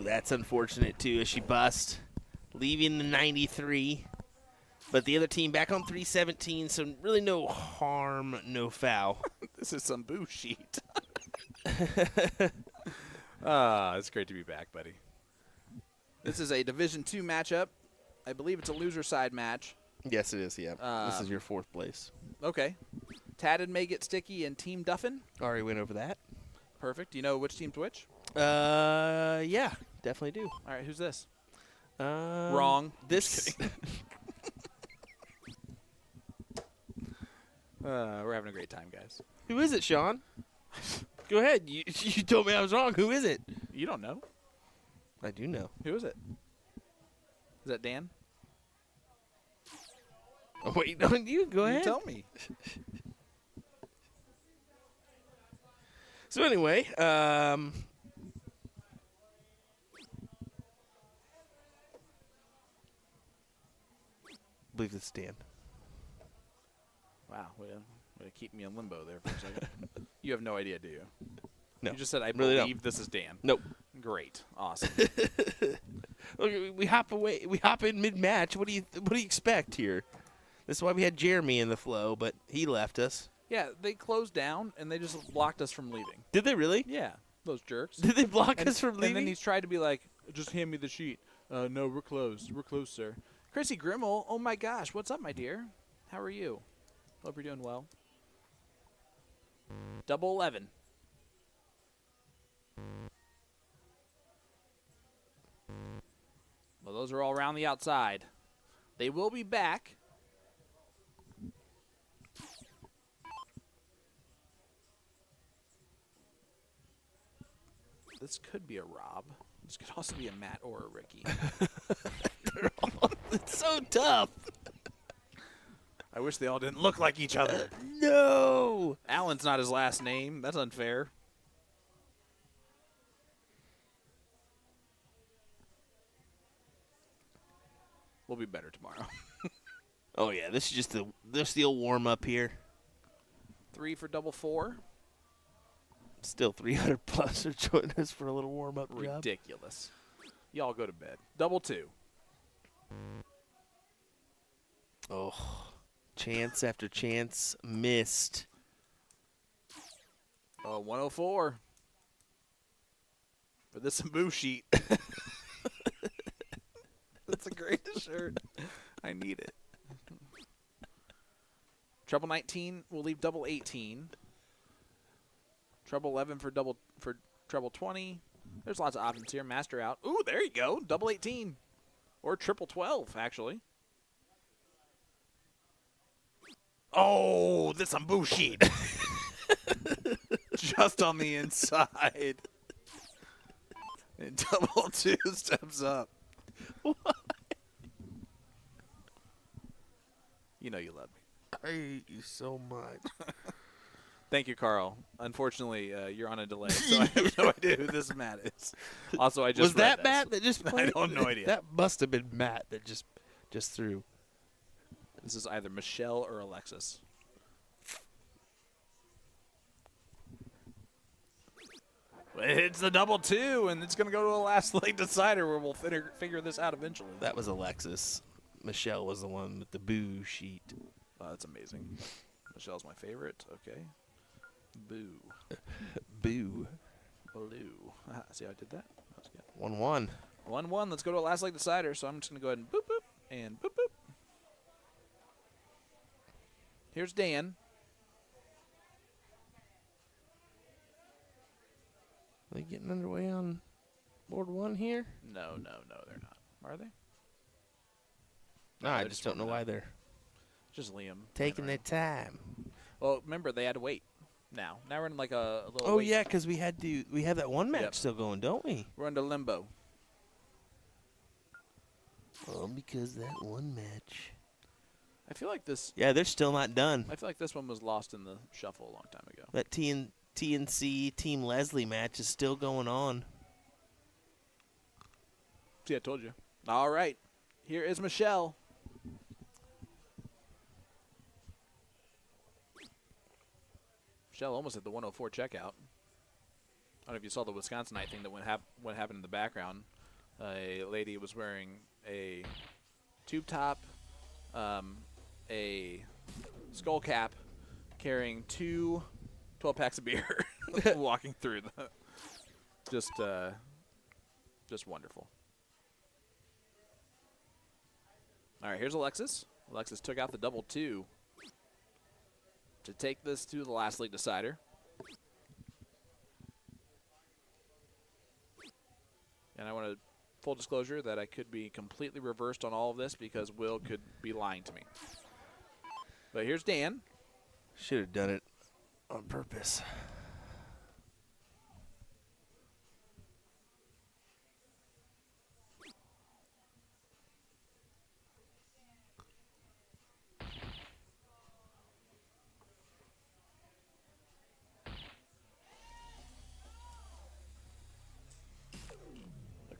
That's unfortunate, too, as she bust, leaving the 93. But the other team back on 317, so really no harm, no foul. This is some boo sheet. It's great to be back, buddy. This is a Division II matchup. I believe it's a loser side match. Yes, it is, yeah. This is your 4th place. Okay. Tatted May Get Sticky and Team Duffin. Already went over that. Perfect. Do you know which team's which? Yeah, definitely do. All right, who's this? Wrong. This. We're having a great time, guys. Who is it, Sean? Go ahead. You told me I was wrong. Who is it? You don't know. I do know. Who is it? Is that Dan? Oh, wait, no, you go ahead. You tell me. So anyway, I believe it's Dan. Wow, way to keep me in limbo there for a second. You have no idea, do you? No. You just said, I Really believe don't. this is Dan. Nope. Great. Awesome. Look, we hop away. We hop in mid-match. What do you expect here? This is why we had Jeremy in the flow, but he left us. Yeah, they closed down, and they just blocked us from leaving. Did they really? Yeah, those jerks. Did they block us from leaving? And then he's tried to be like, just hand me the sheet. No, we're closed. We're closed, sir. Chrissy Grimmel, oh my gosh, what's up, my dear? How are you? Hope you're doing well. Double 11. Well, those are all around the outside. They will be back. This could be a Rob. This could also be a Matt or a Ricky. It's so tough. I wish they all didn't look like each other. No. Allen's not his last name. That's unfair. We'll be better tomorrow. Oh yeah, this is just the steel warm up here. 3 for double 4. Still 300 plus are joining us for a little warm up job. Ridiculous. Y'all go to bed. Double 2. Oh, chance after chance missed. Oh, 104 for this Boo sheet. That's a great shirt. I need it. Treble 19 will leave double 18. Treble 11 for treble 20. There's lots of options here. Master out. Ooh, there you go. Double 18. Or triple 12, actually. Oh, this Boo sheet. Just on the inside. And double 2 steps up. What? You know you love me. I hate you so much. Thank you, Carl. Unfortunately, you're on a delay, so I have no idea who this Matt is. Also, I just Was read that Matt that just I played? don't know idea. That must have been Matt that just threw. This is either Michelle or Alexis. It's the double 2, and it's going to go to a last leg decider where we'll figure this out eventually. That was Alexis. Michelle was the one with the boo sheet. Oh, that's amazing. Michelle's my favorite. Okay. Boo. Boo. Blue. See how I did that? That was good. 1-1. 1-1. Let's go to a last leg decider. So I'm just going to go ahead and boop, boop, and boop, boop. Here's Dan. Are they getting underway on board 1 here? No, they're not. Are they? No, I just don't know why they're Just Liam. taking their time. Well, remember, they had to wait. Now we're in like a little Oh wait. yeah, because we have that one match Yep. still going, don't we? We're into limbo. Oh, because that one match. I feel like this Yeah, they're still not done. this one was lost in the shuffle a long time ago. That TNC Team Leslie match is still going on. See, I told you. All right. Here is Michelle. Michelle almost at the 104 checkout. I don't know if you saw the Wisconsinite thing that what happened in the background. A lady was wearing a tube top, a skull cap, carrying 2 12-packs of beer, walking through the. Just wonderful. All right, here's Alexis. Alexis took out the double 2 to take this to the last league decider. And I want to full disclosure that I could be completely reversed on all of this because Will could be lying to me. But here's Dan. Should have done it on purpose.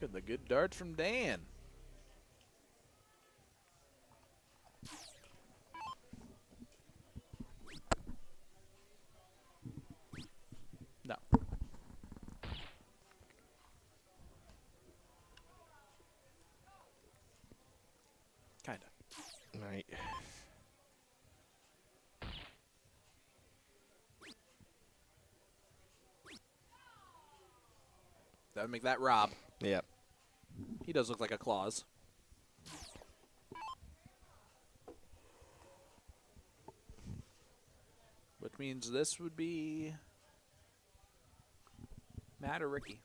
Look at the good darts from Dan. No. Kind of. Right. That would make that Rob. Yep. He does look like a Claus. Which means this would be Matt or Ricky.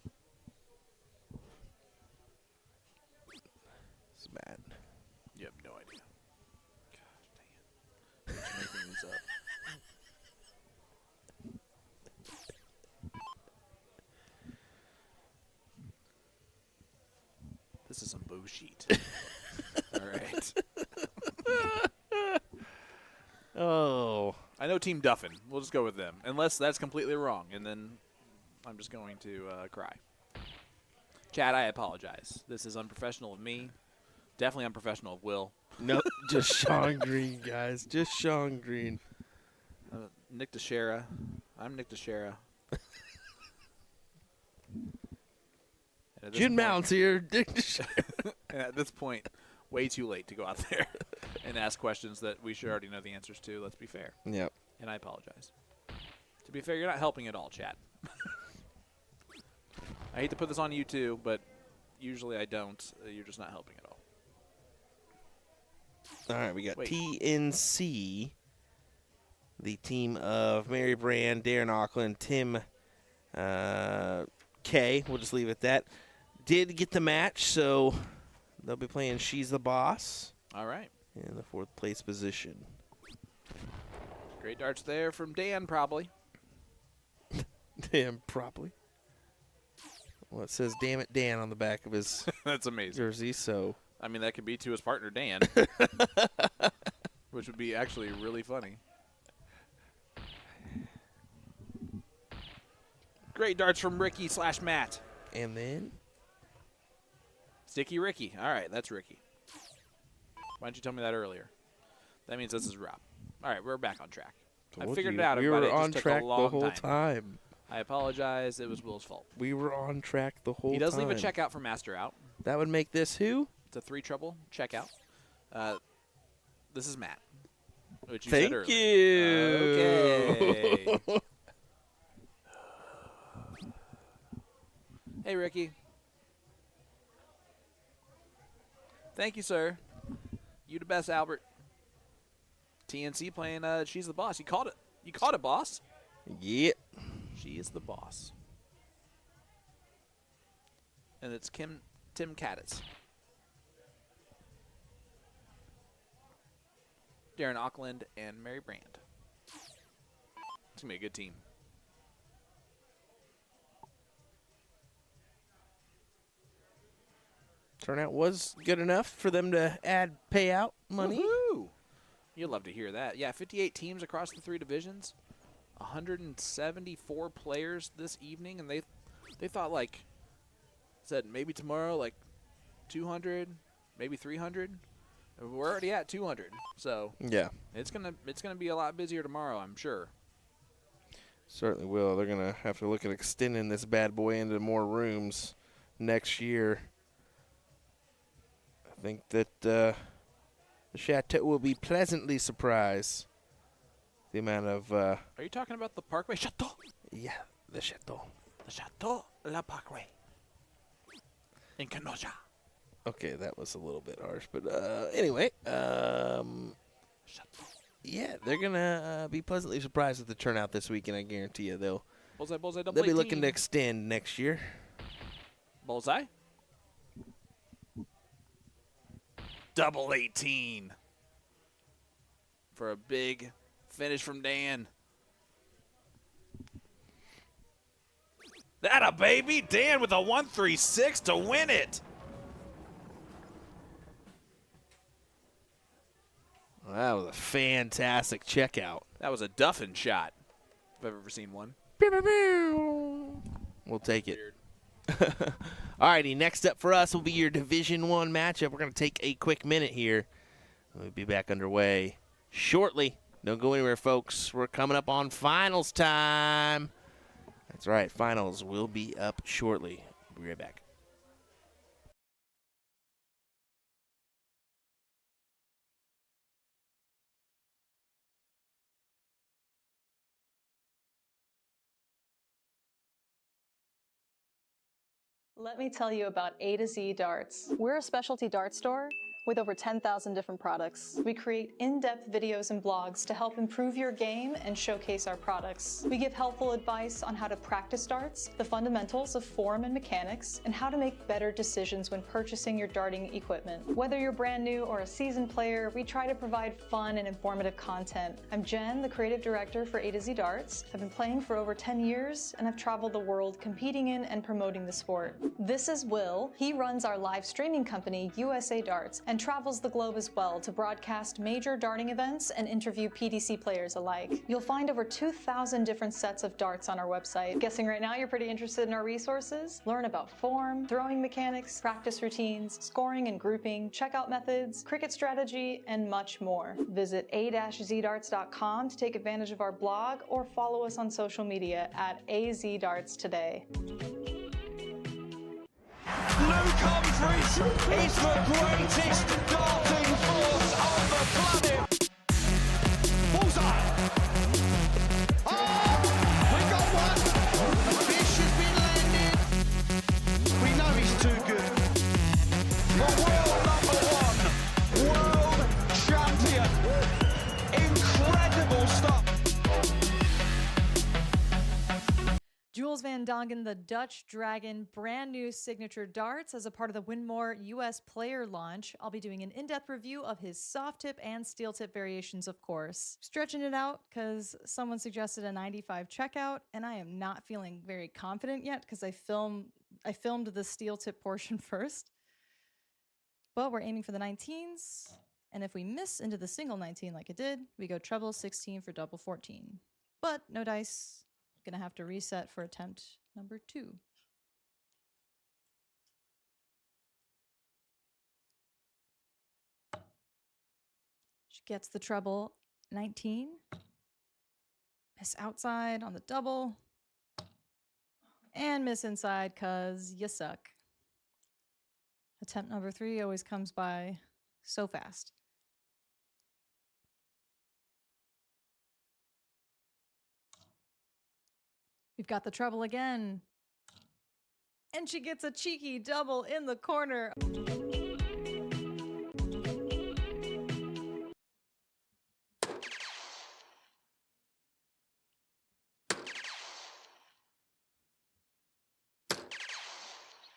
It's Matt. You have no idea. Gosh, dang it. You're making these up. This is some bullshit. All right. Oh. I know Team Duffin. We'll just go with them. Unless that's completely wrong, and then I'm just going to cry. Chad, I apologize. This is unprofessional of me. Definitely unprofessional of Will. Nope, just Sean Green, guys. Just Sean Green. Nick Teixeira. I'm Nick Teixeira. Jim Mounts here. And at this point, way too late to go out there and ask questions that we should already know the answers to. Let's be fair. Yep. And I apologize. To be fair, you're not helping at all, chat. I hate to put this on you too, but usually I don't. You're just not helping at all. All right, we got Wait. TNC, the team of Mary Brand, Darren Auckland, Tim K. We'll just leave it at that. Did get the match, so they'll be playing She's the Boss All right. in the 4th place position. Great darts there from Dan, probably. Damn, probably. Well, it says "Damn it, Dan" on the back of his That's amazing. jersey, so I mean, that could be to his partner, Dan, which would be actually really funny. Great darts from Ricky / Matt. and then Sticky Ricky. All right, that's Ricky. Why didn't you tell me that earlier? That means this is Rob. All right, we're back on track. I told figured you, it out, we everybody. were It just on took track a long the whole time. time. I apologize. It was Will's fault. We were on track the whole time. He does leave a checkout for Master out. That would make this who? It's a 3-trouble checkout. This is Matt, which you Thank said you. earlier. Okay. Hey, Ricky. Thank you, sir. You the best, Albert. TNC playing She's the Boss. You caught it. You caught it, boss. Yep. She is the boss. And it's Tim Caddis. Darren Auckland and Mary Brand. It's going to be a good team. Turnout was good enough for them to add payout money. Woohoo! You'd love to hear that. Yeah, 58 teams across the 3 divisions. 174 players this evening, and they thought, like, said maybe tomorrow, like 200, maybe 300. We're already at 200, so Yeah, it's gonna be a lot busier tomorrow, I'm sure. certainly will. They're going to have to look at extending this bad boy into more rooms next year. I think that the Chateau will be pleasantly surprised. The amount of, Are you talking about the Parkway Chateau? yeah, the Chateau. The Chateau La Parkway in Kenosha. Okay, that was a little bit harsh, but anyway, yeah, they're gonna be pleasantly surprised with the turnout this weekend. I guarantee you, Bullseye, double they'll be 18. looking to extend next year. Bullseye. Double 18 for a big finish from Dan. That a baby. Dan with a 136 to win it. Well, that was a fantastic checkout. That was a Duffin shot, if I've ever seen one. We'll take it. Alrighty, next up for us will be your Division I matchup. We're going to take a quick minute here. We'll be back underway shortly. Don't go anywhere, folks. We're coming up on finals time. That's right, finals will be up shortly. We'll be right back. Let me tell you about A to Z Darts. We're a specialty dart store with over 10,000 different products. We create in-depth videos and blogs to help improve your game and showcase our products. We give helpful advice on how to practice darts, the fundamentals of form and mechanics, and how to make better decisions when purchasing your darting equipment. Whether you're brand new or a seasoned player, we try to provide fun and informative content. I'm Jen, the creative director for A to Z Darts. I've been playing for over 10 years, and I've traveled the world competing in and promoting the sport. This is Will. He runs our live streaming company, USA Darts, and travels the globe as well to broadcast major darting events and interview PDC players alike. You'll find over 2,000 different sets of darts on our website. Guessing right now you're pretty interested in our resources? Learn about form, throwing mechanics, practice routines, scoring and grouping, checkout methods, cricket strategy, and much more. Visit a-zdarts.com to take advantage of our blog or follow us on social media at azdarts today. Luke Humphries is the greatest darting force on the planet. Bullseye. Oh, we got one. The fish has been landed. We know he's too good. The world number one, world champion. Incredible stuff. Jules Van Dongen, the Dutch Dragon, brand new signature darts as a part of the Winmore US player launch. I'll be doing an in-depth review of his soft tip and steel tip variations, of course. Stretching it out because someone suggested a 95 checkout, and I am not feeling very confident yet because I filmed the steel tip portion first. But we're aiming for the 19s, and if we miss into the single 19 like it did, we go treble 16 for double 14. But no dice. Gonna have to reset for attempt number 2. She gets the treble 19. Miss outside on the double. And miss inside because you suck. Attempt number 3 always comes by so fast. We've got the treble again. And she gets a cheeky double in the corner.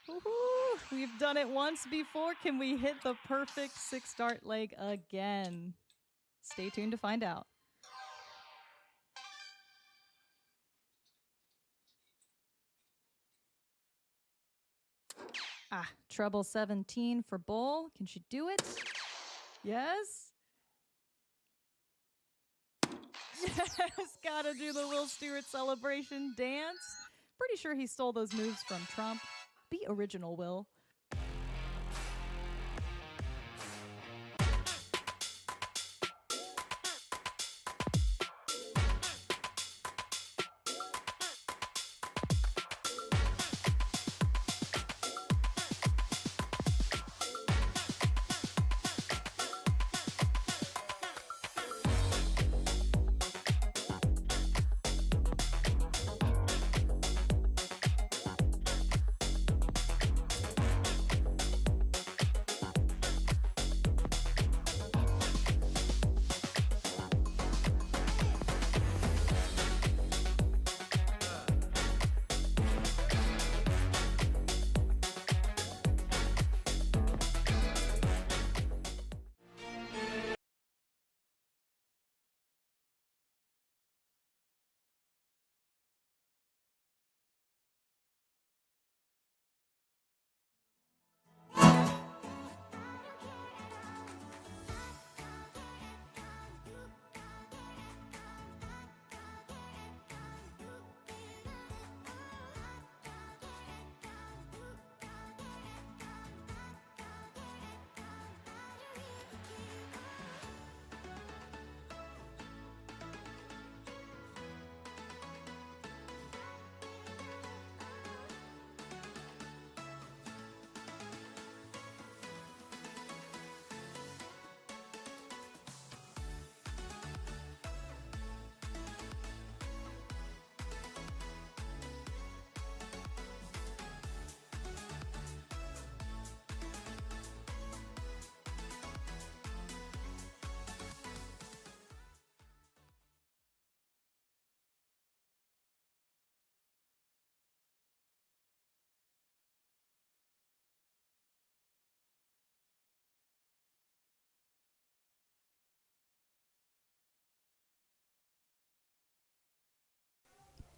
Woohoo! We've done it once before. Can we hit the perfect 6-dart leg again? Stay tuned to find out. Treble 17 for Bull. Can she do it? Yes. Yes, gotta do the Will Stewart celebration dance. Pretty sure he stole those moves from Trump. Be original, Will.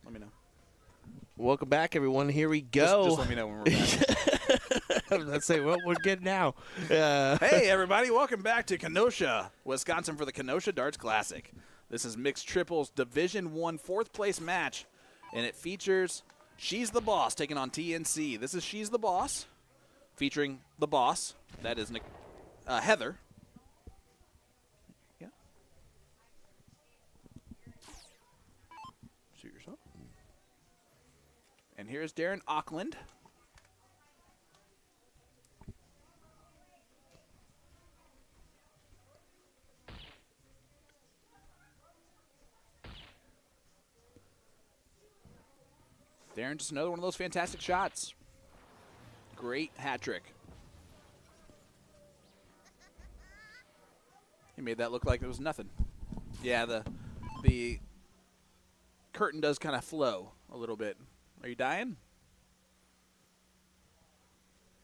Let me know. Welcome back, everyone. Here we go. Just let me know when we're back. was about to say, well, we're good now. Hey, everybody. Welcome back to Kenosha, Wisconsin for the Kenosha Darts Classic. This is mixed triples Division I 4th place match, and it features She's the Boss taking on TNC. This is She's the Boss, featuring the boss. That is Heather. Yeah. Shoot yourself. And here's Darren Auckland. Darren, just another one of those fantastic shots. Great hat trick. He made that look like it was nothing. Yeah, the curtain does kind of flow a little bit. Are you dying?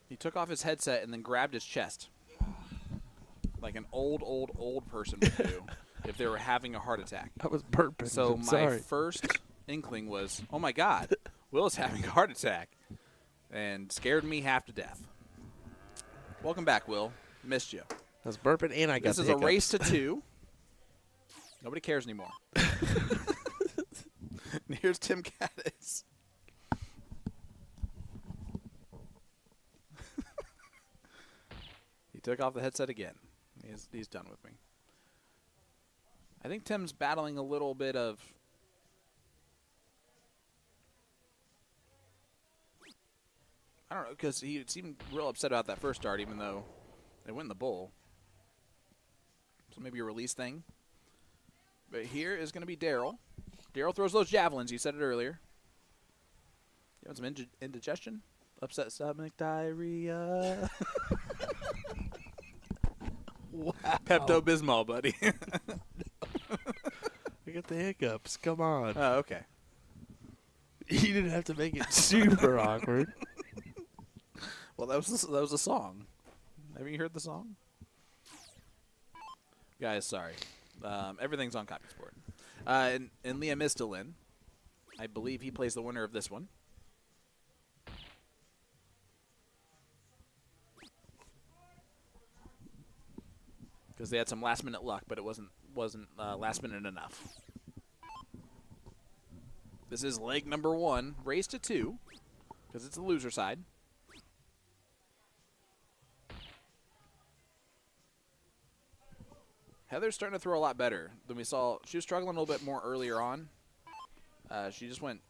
He took off his headset and then grabbed his chest. Like an old person would do if they were having a heart attack. I was burping. So I'm my sorry. first inkling was, oh my God, Will is having a heart attack, and scared me half to death. Welcome back, Will. Missed you. I was burping and I got This is a race to 2. Nobody cares anymore. And here's Tim Caddis. He took off the headset again. He's done with me. I think Tim's battling a little bit of I don't know, because he seemed real upset about that first start, even though they win the bowl. So maybe a release thing. But here is going to be Daryl. Daryl throws those javelins. You said it earlier. You have some indigestion? Upset stomach, diarrhea. Wow. Pepto-Bismol, buddy. I got the hiccups. Come on. Oh, okay. You didn't have to make it super awkward. Well, that was a song. Haven't you heard the song? Guys, sorry. Everything's on Copy Sport. And Liam is still in. I believe he plays the winner of this one. Because they had some last-minute luck, but it wasn't last-minute enough. This is leg number 1, race to 2, because it's the loser side. Heather's starting to throw a lot better than we saw. She was struggling a little bit more earlier on. She just went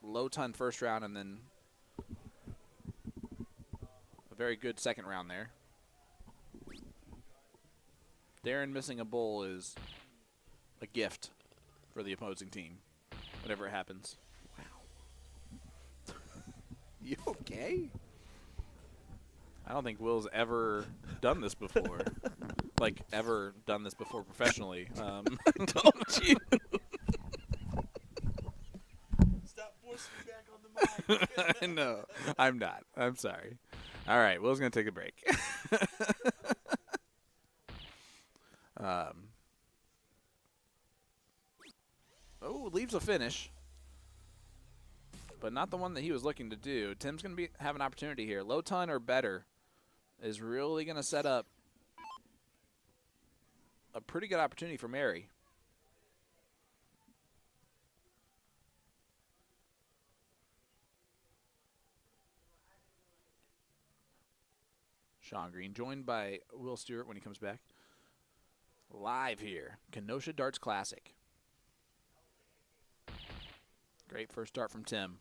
low ton first round and then a very good second round there. Darren missing a bowl is a gift for the opposing team, whatever it happens. Wow. You okay? I don't think Will's ever done this before. Like, ever done this before professionally. Don't you? Stop forcing me back on the mic. No, I'm not. I'm sorry. All right, Will's going to take a break. Leaves a finish, but not the one that he was looking to do. Tim's going to have an opportunity here. Low ton or better is really going to set up a pretty good opportunity for Mary. Sean Green, joined by Will Stewart when he comes back. Live here, Kenosha Darts Classic. Great first start from Tim.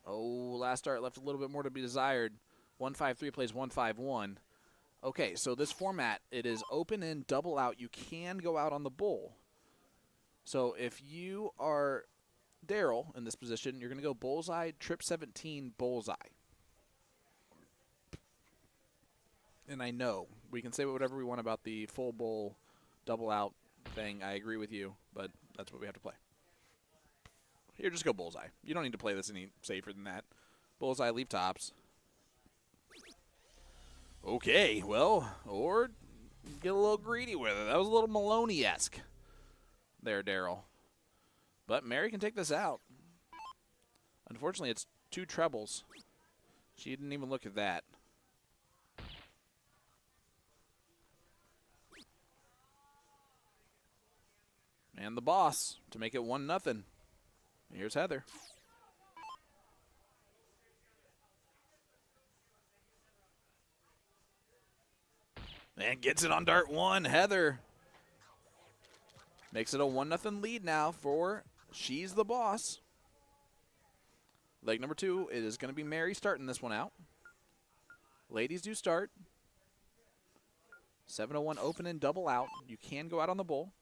Oh, last start left a little bit more to be desired. 1-5-3 plays 1-5-1. Okay, so this format, it is open in, double out. You can go out on the bull. So if you are Daryl in this position, you're going to go bullseye, trip 17, bullseye. And I know we can say whatever we want about the full bull, double out thing. I agree with you, but that's what we have to play. Here, just go bullseye. You don't need to play this any safer than that. Bullseye, leave tops. Okay, well, or get a little greedy with it. That was a little Maloney-esque there, Daryl. But Mary can take this out. Unfortunately, it's 2 trebles. She didn't even look at that. And the boss to make it 1-0. Here's Heather. And gets it on dart 1. Heather makes it a 1-0 lead now for She's the Boss. Leg number 2, it is going to be Mary starting this one out. Ladies do start. 701 open and double out. You can go out on the bull.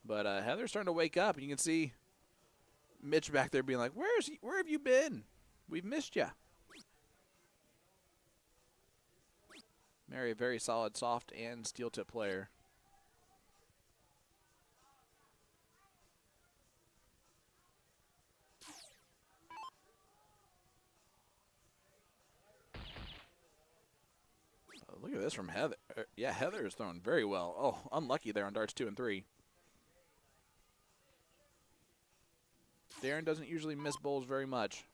But Heather's starting to wake up. You can see Mitch back there being like, where have you been? We've missed you. Mary, a very solid soft and steel tip player. Look at this from Heather. Yeah, Heather is throwing very well. Oh, unlucky there on darts 2 and 3. Darren doesn't usually miss bowls very much.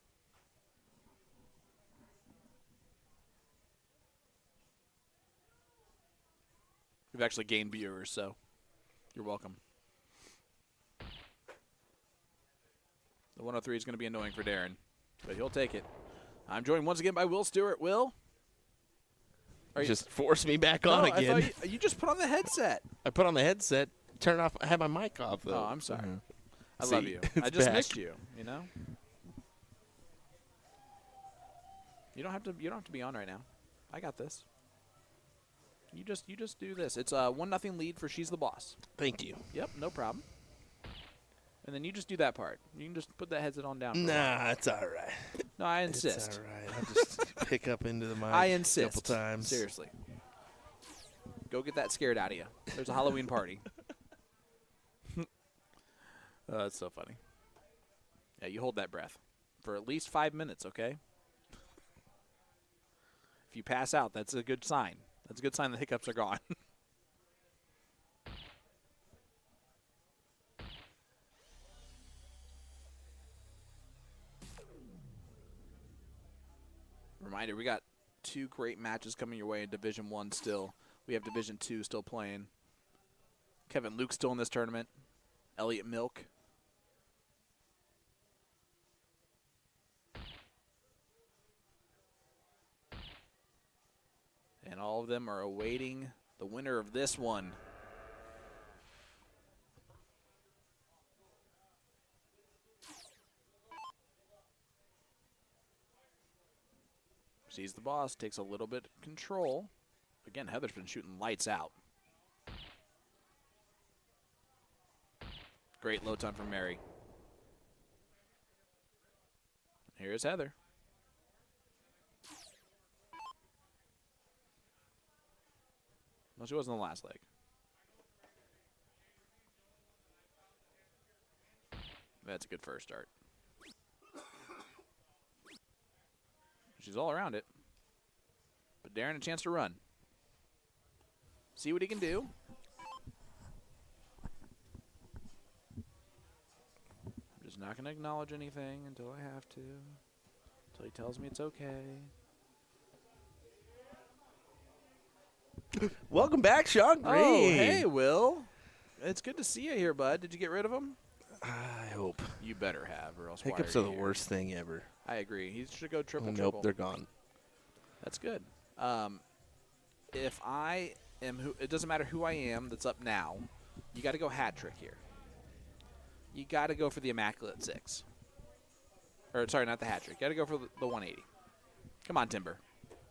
We've actually gained viewers, so you're welcome. The 103 is going to be annoying for Darren, but he'll take it. I'm joined once again by Will Stewart. Will? Are you just force me back on again? I thought you just put on the headset. I put on the headset, turn it off. I had my mic off, though. Oh, I'm sorry. I See, love you. I it's just back. missed you, you know? You don't have to be on right now. I got this. You just do this. It's a 1-0 lead for She's the Boss. Thank you. Yep, no problem. And then you just do that part. You can just put that headset on down. Nah, it's all right. No, I insist. It's all right. I'll just pick up into the mic I insist. a couple times. Seriously. Go get that scared out of you. There's a Halloween party. Oh, that's so funny. Yeah, you hold that breath for at least 5 minutes, okay? If you pass out, that's a good sign. That's a good sign the hiccups are gone. Reminder, we got 2 great matches coming your way in Division 1 still. We have Division 2 still playing. Kevin Luke's still in this tournament. Elliot Milk. And all of them are awaiting the winner of this one. She's the Boss, takes a little bit of control. Again, Heather's been shooting lights out. Great low ton from Mary. Here's Heather. No, she wasn't the last leg. That's a good first start. She's all around it. But Darren a chance to run. See what he can do. I'm just not going to acknowledge anything until I have to. Until he tells me it's okay. Welcome back, Sean Green. Oh, hey, Will. It's good to see you here, bud. Did you get rid of him? I hope. You better have, or else why Hiccups are are you the here? worst thing ever. I agree. He should go triple. Nope, they're gone. That's good. If I am who, it doesn't matter who I am that's up now. You got to go hat trick here. You got to go for the Immaculate 6. Or sorry, not the hat trick. You got to go for the 180. Come on, Timber.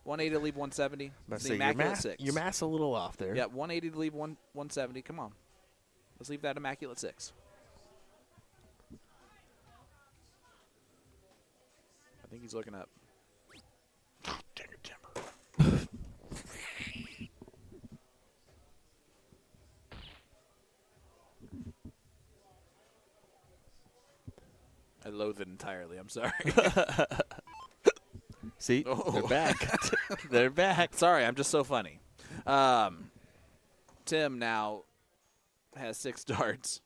180 to leave 170. Let's The say Immaculate 6. your math's a little off there. Yeah, 180 to leave 170. Come on. Let's leave that Immaculate 6. I think he's looking up. Dang it, Timber. I loathe it entirely. I'm sorry. See, Oh. they're back. They're back. Sorry, I'm just so funny. Tim now has 6 darts.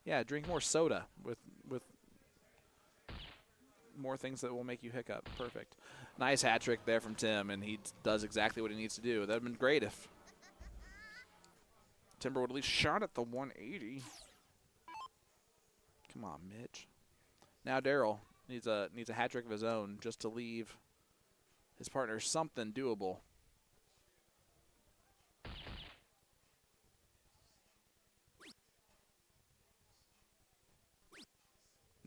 Yeah, drink more soda with more things that will make you hiccup. Perfect. Nice hat trick there from Tim, and he does exactly what he needs to do. That would have been great if Timber would at least shot at the 180. Come on, Mitch. Now Daryl needs a hat trick of his own just to leave his partner something doable.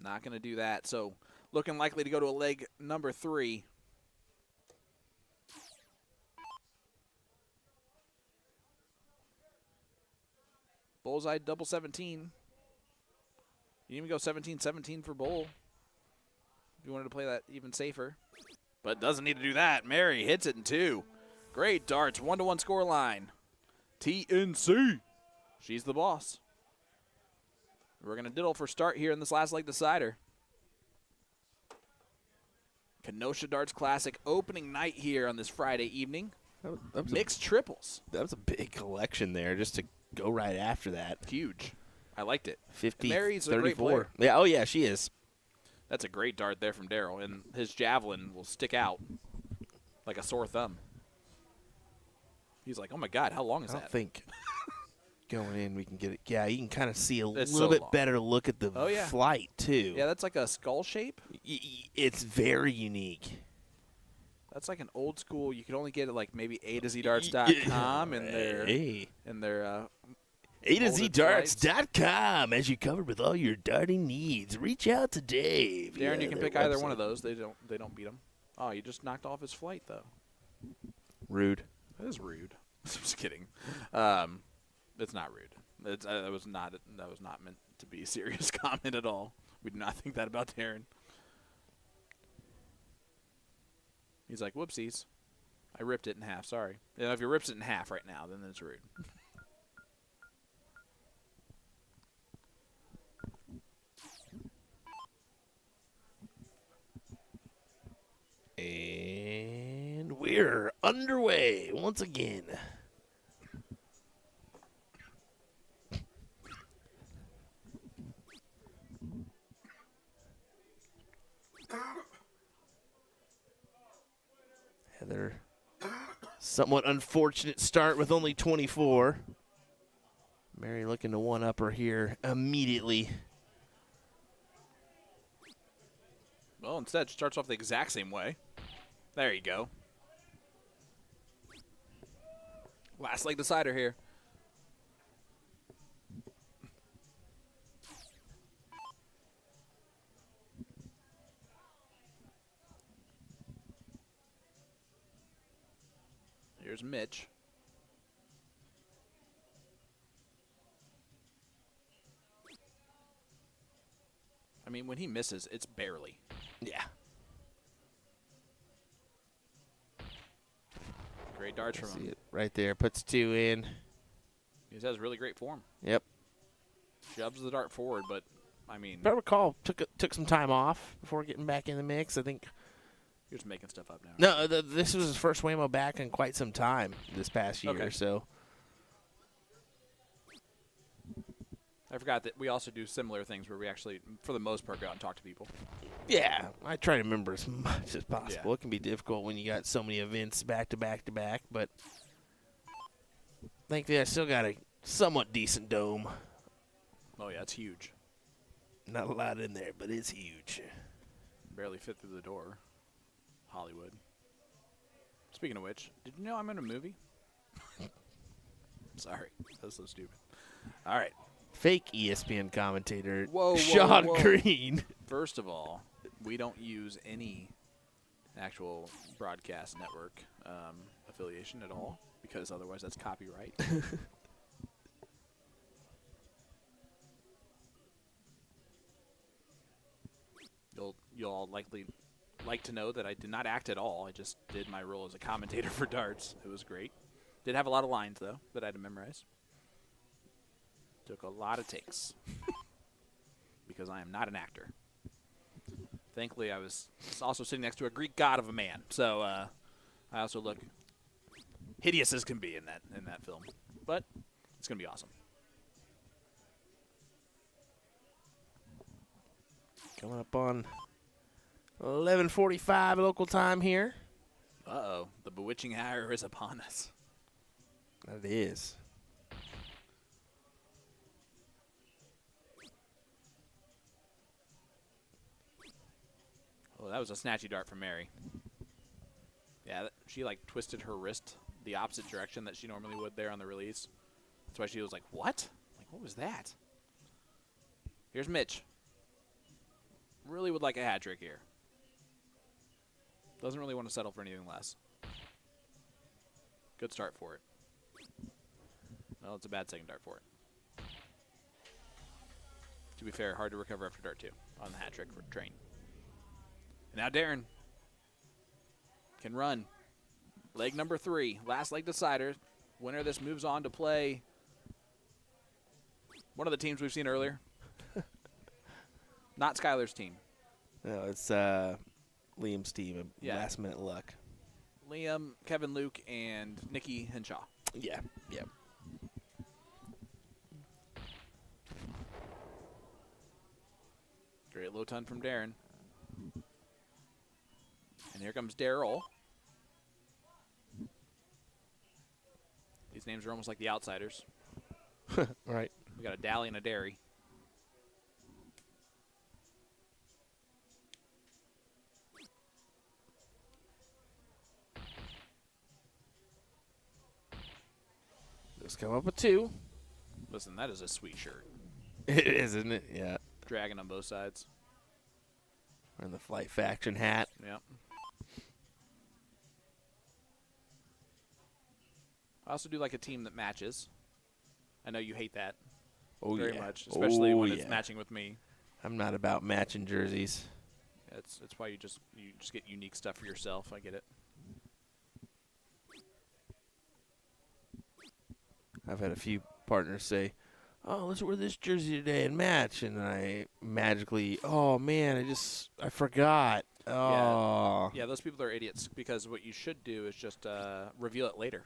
Not going to do that. So looking likely to go to a leg number 3. Bullseye double 17. You even go 17-17 for Bull. If you wanted to play that even safer. But doesn't need to do that. Mary hits it in 2. Great darts. 1-1 score line. TNC. She's the boss. We're going to diddle for start here in this last leg decider. Kenosha Darts Classic opening night here on this Friday evening. That was Mixed triples. That was a big collection there just to go right after that. Huge. I liked it. 50, Mary's a 34. great player. Yeah, oh, yeah, she is. That's a great dart there from Daryl, and his javelin will stick out like a sore thumb. He's like, oh, my God, how long is I that? don't think going in we can get it. Yeah, you can kind of see a It's little so bit long. better look at the Oh, yeah. flight, too. Yeah, that's like a skull shape. It's very unique. That's like an old school. You can only get it like maybe A to Z darts.com and their Hey. Molded A2ZDarts.com. As you covered with all your darting needs, reach out to Dave. Darren, you can their pick either one website. of those. They don't beat them. Oh, you just knocked off his flight though. Rude. That is rude. I'm just kidding. It's not rude. That was not meant to be a serious comment at all. We do not think that about Darren. He's like, whoopsies. I ripped it in half. Sorry. You know, if he rips it in half right now, then it's rude. And we're underway once again. Heather, somewhat unfortunate start with only 24. Mary looking to one-up her here immediately. Well, instead, starts off the exact same way. There you go. Last leg decider here. Here's Mitch. I mean, when he misses, it's barely. Yeah. Great darts from See him. it right there. Puts 2 in. He has really great form. Yep. Shoves the dart forward, but, I mean, If I recall, took some time off before getting back in the mix. I think. you're just making stuff up now. No, this was his first Waymo back in quite some time this past year. Okay. So I forgot that we also do similar things where we actually, for the most part, go out and talk to people. yeah, I try to remember as much as possible. Yeah. It can be difficult when you got so many events back to back to back, but thankfully I still got a somewhat decent dome. Oh, yeah, it's huge. Not a lot in there, but it's huge. Barely fit through the door. Hollywood. Speaking of which, did you know I'm in a movie? Sorry, that was so stupid. All right. Fake ESPN commentator Whoa, Sean whoa. Green. First of all, we don't use any actual broadcast network affiliation at all because otherwise that's copyright. You'll all likely like to know that I did not act at all. I just did my role as a commentator for darts. It was great. Did have a lot of lines, though, that I had to memorize. Took a lot of takes because I am not an actor. Thankfully, I was also sitting next to a Greek god of a man, so I also look hideous as can be in that film. But it's gonna be awesome. Coming up on 11:45 local time here. Uh-oh. The bewitching hour is upon us. That is. Oh, that was a snatchy dart from Mary. Yeah, she like twisted her wrist the opposite direction that she normally would there on the release. That's why she was like, what? Like, what was that? Here's Mitch. Really would like a hat trick here. Doesn't really want to settle for anything less. Good start for it. Well, it's a bad second dart for it. To be fair, hard to recover after dart 2 on the hat trick for train. And now Darren can run. Leg number 3, last leg decider. Winner of this moves on to play one of the teams we've seen earlier. Not Skylar's team. No, it's Liam's team. Yeah. Last minute luck. Liam, Kevin Luke, and Nikki Henshaw. Yeah. Yep. Great low ton from Darren. And here comes Daryl. These names are almost like the outsiders. Right. We got a Dally and a Dairy. Let's come up with 2. Listen, that is a sweet shirt. It is, isn't it? Yeah. Dragon on both sides. Wearing the Flight Faction hat. Yep. I also do like a team that matches. I know you hate that very much, especially when it's matching with me. I'm not about matching jerseys. It's why you just get unique stuff for yourself. I get it. I've had a few partners say, "Oh, let's wear this jersey today and match," and I magically, "Oh man, I forgot." Oh. Yeah, those people are idiots because what you should do is just reveal it later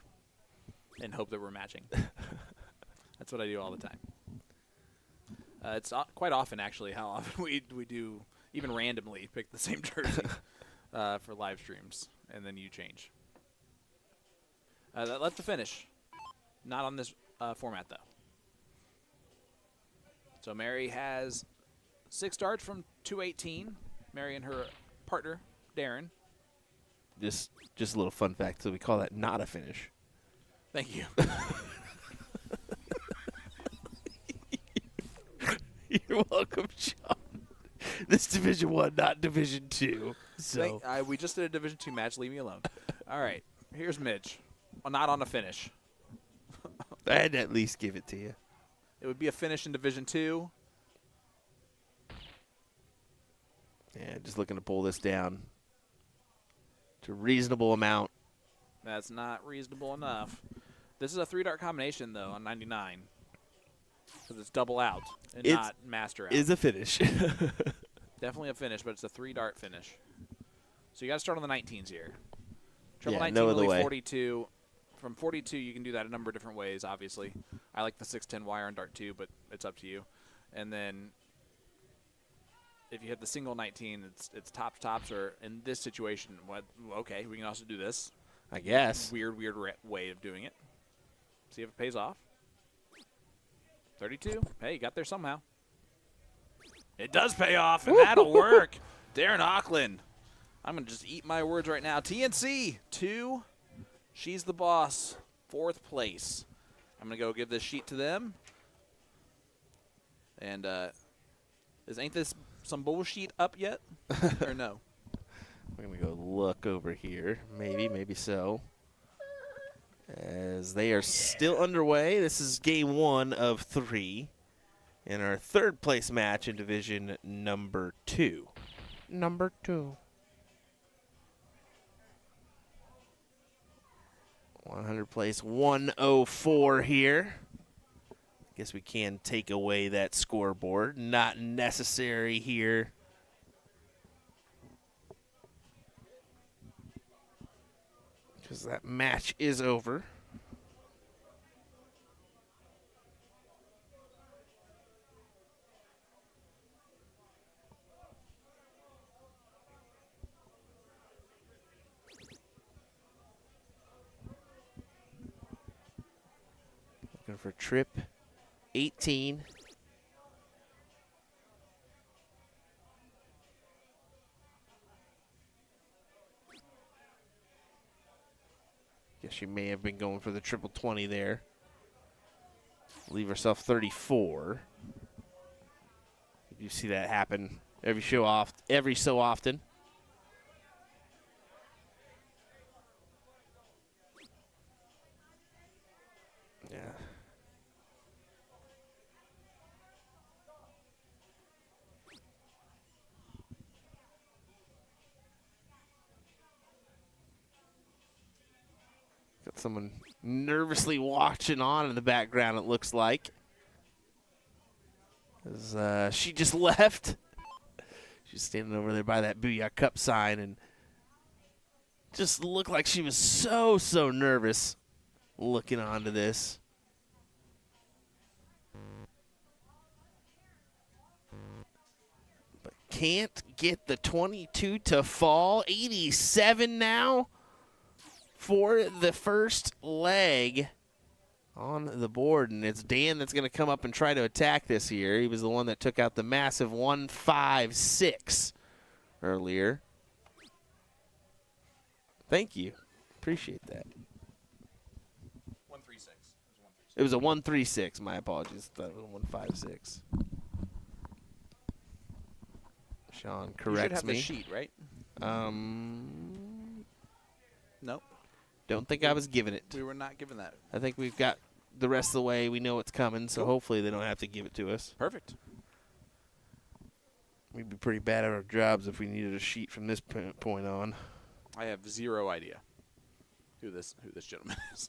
and hope that we're matching. That's what I do all the time. It's quite often, actually, how often we do, even randomly, pick the same jersey for live streams, and then you change. That's the finish. Not on this format, though. So Mary has 6 darts from 218. Mary and her partner, Darren. Just a little fun fact. So we call that not a finish. Thank you. You're welcome, Sean. This Division 1, not Division 2. So We just did a Division 2 match. Leave me alone. All right. Here's Midge. Not on a finish. I'd at least give it to you. It would be a finish in Division 2. Yeah, just looking to pull this down to a reasonable amount. That's not reasonable enough. This is a 3-dart combination, though, on 99. Because it's double out and not master out. Is a finish. Definitely a finish, but it's a 3-dart finish. So you got to start on the 19s here. Treble Yeah, 19, no other Lily way. 42. From 42, you can do that a number of different ways, obviously. I like the 610 wire on dart 2, but it's up to you. And then if you hit the single 19, it's tops, or in this situation, okay, we can also do this. I guess. Weird way of doing it. See if it pays off. 32. Hey, you got there somehow. It does pay off, and that'll work. Darren Auckland. I'm going to just eat my words right now. TNC, 2. She's the boss. 4th place. I'm going to go give this sheet to them. And ain't this some bullshit up yet? Or no? We're going to go look over here. Maybe so. As they are still underway, this is game 1 of 3 in our 3rd place match in division number 2. Number 2. 100 place 104 here. Guess we can take away that scoreboard. Not necessary here. Because that match is over. for trip 18. Guess she may have been going for the triple 20 there. Leave herself 34. You see that happen every so often. Yeah. Got someone nervously watching on in the background, it looks like. As, she just left. She's standing over there by that Booyah Cup sign and just looked like she was so nervous looking onto this. But can't get the 22 to fall. 87 now for the first leg on the board, and it's Dan that's going to come up and try to attack this here. He was the one that took out the massive 156 earlier. Thank you. Appreciate that. 136. It was a 136. My apologies. That was a 156. Sean You should corrects have me. the sheet, right? Nope. Don't think I was given it. We were not given that. I think we've got the rest of the way. We know it's coming, so hopefully they don't have to give it to us. Perfect. We'd be pretty bad at our jobs if we needed a sheet from this point on. I have zero idea who this gentleman is.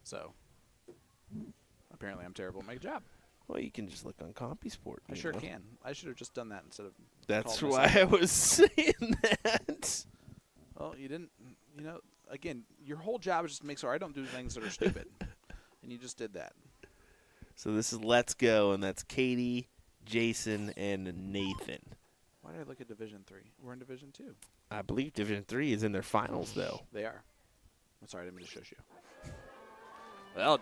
So apparently I'm terrible at my job. Well, you can just look on CompuSport. I sure can. I should have just done that instead of. That's called why myself. I was saying that. Well, you didn't. You know, again, your whole job is just to make sure I don't do things that are stupid, and you just did that. So this is Let's Go, and that's Katie, Jason, and Nathan. Why did I look at Division 3? We're in Division 2. I believe Division 3 is in their finals, though. They are. I'm sorry, I didn't mean to shush you. Well,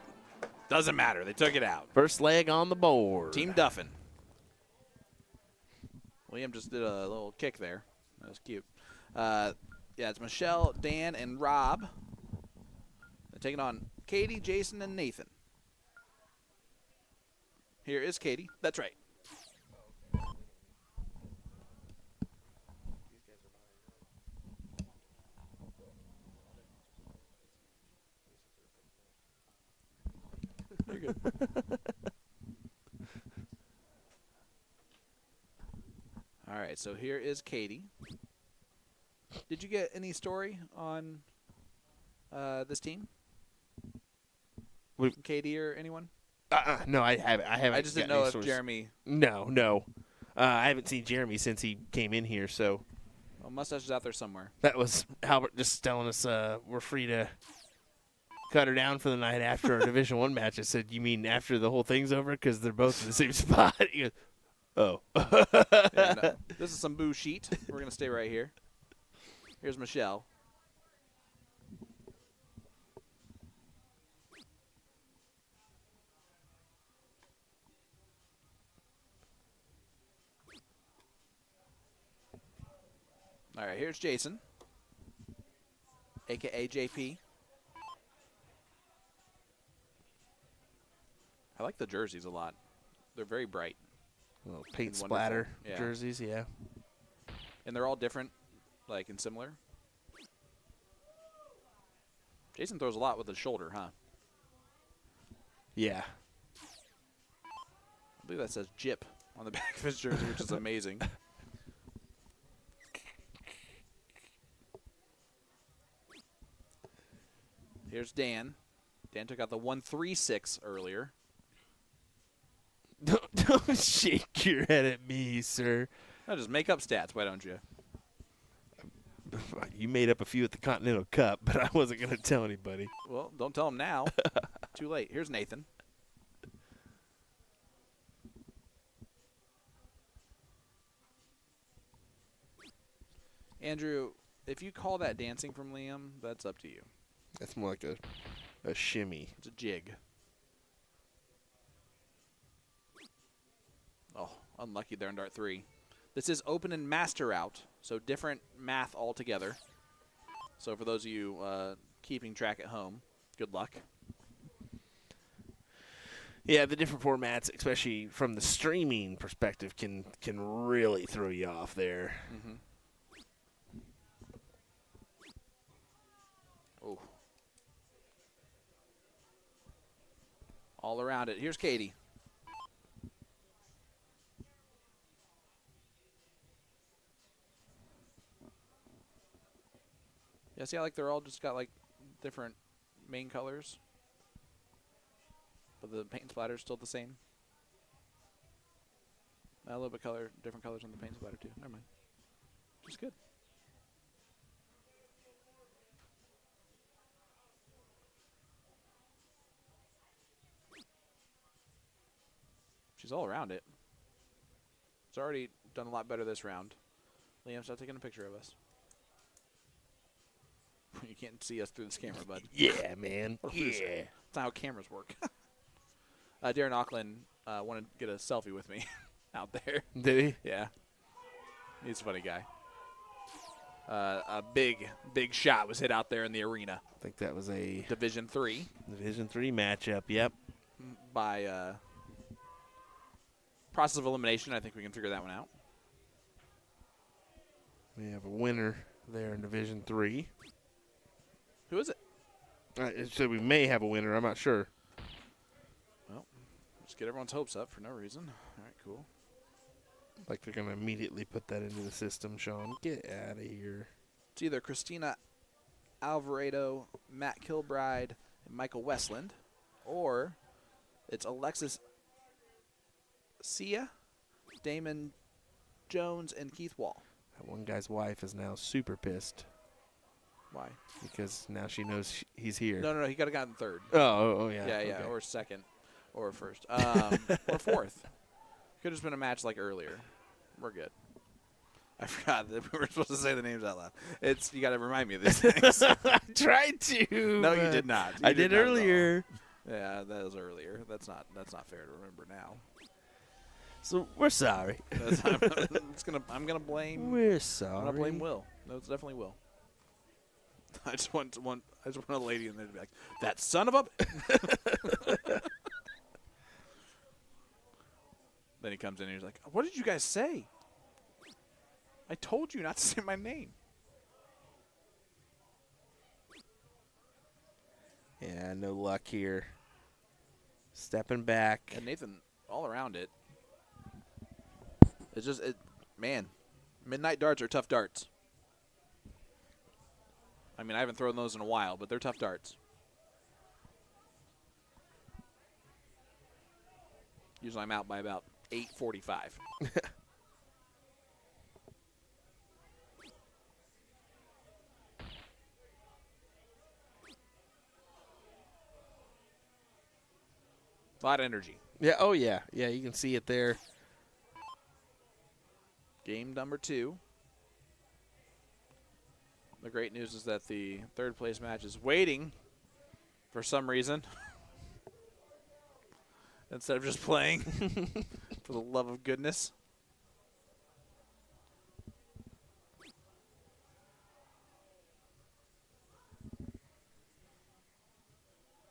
doesn't matter. They took it out. First leg on the board. Team Duffin. Liam just did a little kick there. That was cute. Yeah, it's Michelle, Dan, and Rob. They're taking on Katie, Jason, and Nathan. Here is Katie. That's right. You're good. All right, so here is Katie. Did you get any story on this team? What- From Katie or anyone? No, I haven't. I just didn't got any know if source. Jeremy. No. I haven't seen Jeremy since he came in here, so Well, Mustache is out there somewhere. that was Albert just telling us we're free to cut her down for the night after our Division I match. I said, you mean after the whole thing's over? Because they're both in the same spot. He goes, oh. Yeah, no, this is some boo sheet. We're gonna stay right here. Here's Michelle. All right, here's Jason, a.k.a. JP. I like the jerseys a lot. They're very bright. Little paint Wonderful. splatter Yeah. jerseys, yeah. And they're all different, like, and similar. Jason throws a lot with his shoulder, huh? Yeah. I believe that says Jip on the back of his jersey, which is amazing. Here's Dan. Dan took out the 136 earlier. Don't shake your head at me, sir. No, just make up stats, why don't you? You made up a few at the Continental Cup, but I wasn't going to tell anybody. Well, don't tell him now. Too late. Here's Nathan. Andrew, if you call that dancing from Liam, that's up to you. That's more like a shimmy. It's a jig. unlucky there in Dart 3. This is open and master out, so different math altogether. So for those of you keeping track at home, good luck. Yeah, the different formats, especially from the streaming perspective, can really throw you off there. Mm-hmm. Oh. All around it. Here's Katie. Yeah, see, they're all just got, different main colors. But the paint splatter is still the same. A little bit different colors on the paint splatter, too. Never mind. Which is good. She's all around it. It's already done a lot better this round. Liam, stop taking a picture of us. You can't see us through this camera, bud. Yeah, man. Yeah. That's not how cameras work. Darren Auckland wanted to get a selfie with me out there. Did he? Yeah. He's a funny guy. A big shot was hit out there in the arena. I think that was a Division 3. Division 3 matchup. Yep. By process of elimination. I think we can figure that one out. We have a winner there in Division 3. Who is it? So we may have a winner. I'm not sure. Well, just get everyone's hopes up for no reason. All right, cool. Like they're going to immediately put that into the system, Sean. Get out of here. It's either Christina Alvarado, Matt Kilbride, and Michael Westland, or it's Alexis Sia, Damon Jones, and Keith Wall. That one guy's wife is now super pissed Why? because now she knows he's here. No, he could have gotten third. Oh, yeah. Yeah, okay. or second, or first, or fourth. Could have just been a match like earlier. We're good. I forgot that we were supposed to say the names out loud. You got to remind me of these things. I tried to. No, you did not. I did not at all. earlier. Yeah, that was earlier. That's not fair to remember now. So we're sorry. I'm gonna blame. We're sorry. I'm gonna blame Will. No, it's definitely Will. I just want a lady in there to be like, that son of a. Then he comes in and he's like, what did you guys say? I told you not to say my name. Yeah, no luck here. Stepping back. And Nathan, all around it. It's just, man, midnight darts are tough darts. I mean, I haven't thrown those in a while, but they're tough darts. Usually I'm out by about 8:45. A lot of energy. Yeah, oh yeah. Yeah, you can see it there. Game number 2. The great news is that the third place match is waiting for some reason. Instead of just playing. For the love of goodness.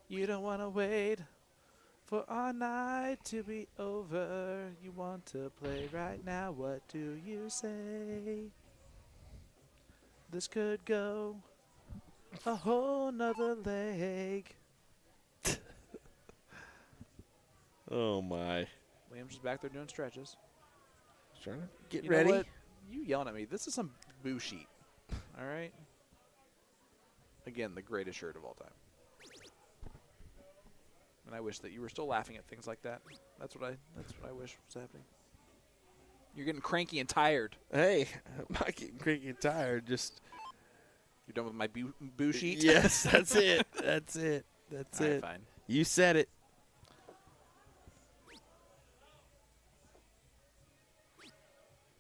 You don't want to wait for our night to be over. You want to play right now. What do you say? This could go a whole nother leg. Oh my. Liam's just back there doing stretches. Trying to get You know ready. what? You yelling at me. This is some boo sheet. All right? Again, the greatest shirt of all time. And I wish that you were still laughing at things like that. That's what I wish was happening. You're getting cranky and tired. Hey, I'm not getting cranky and tired. Just You're done with my boo sheet? yes, that's it. That's it. That's All right, it. fine. You said it.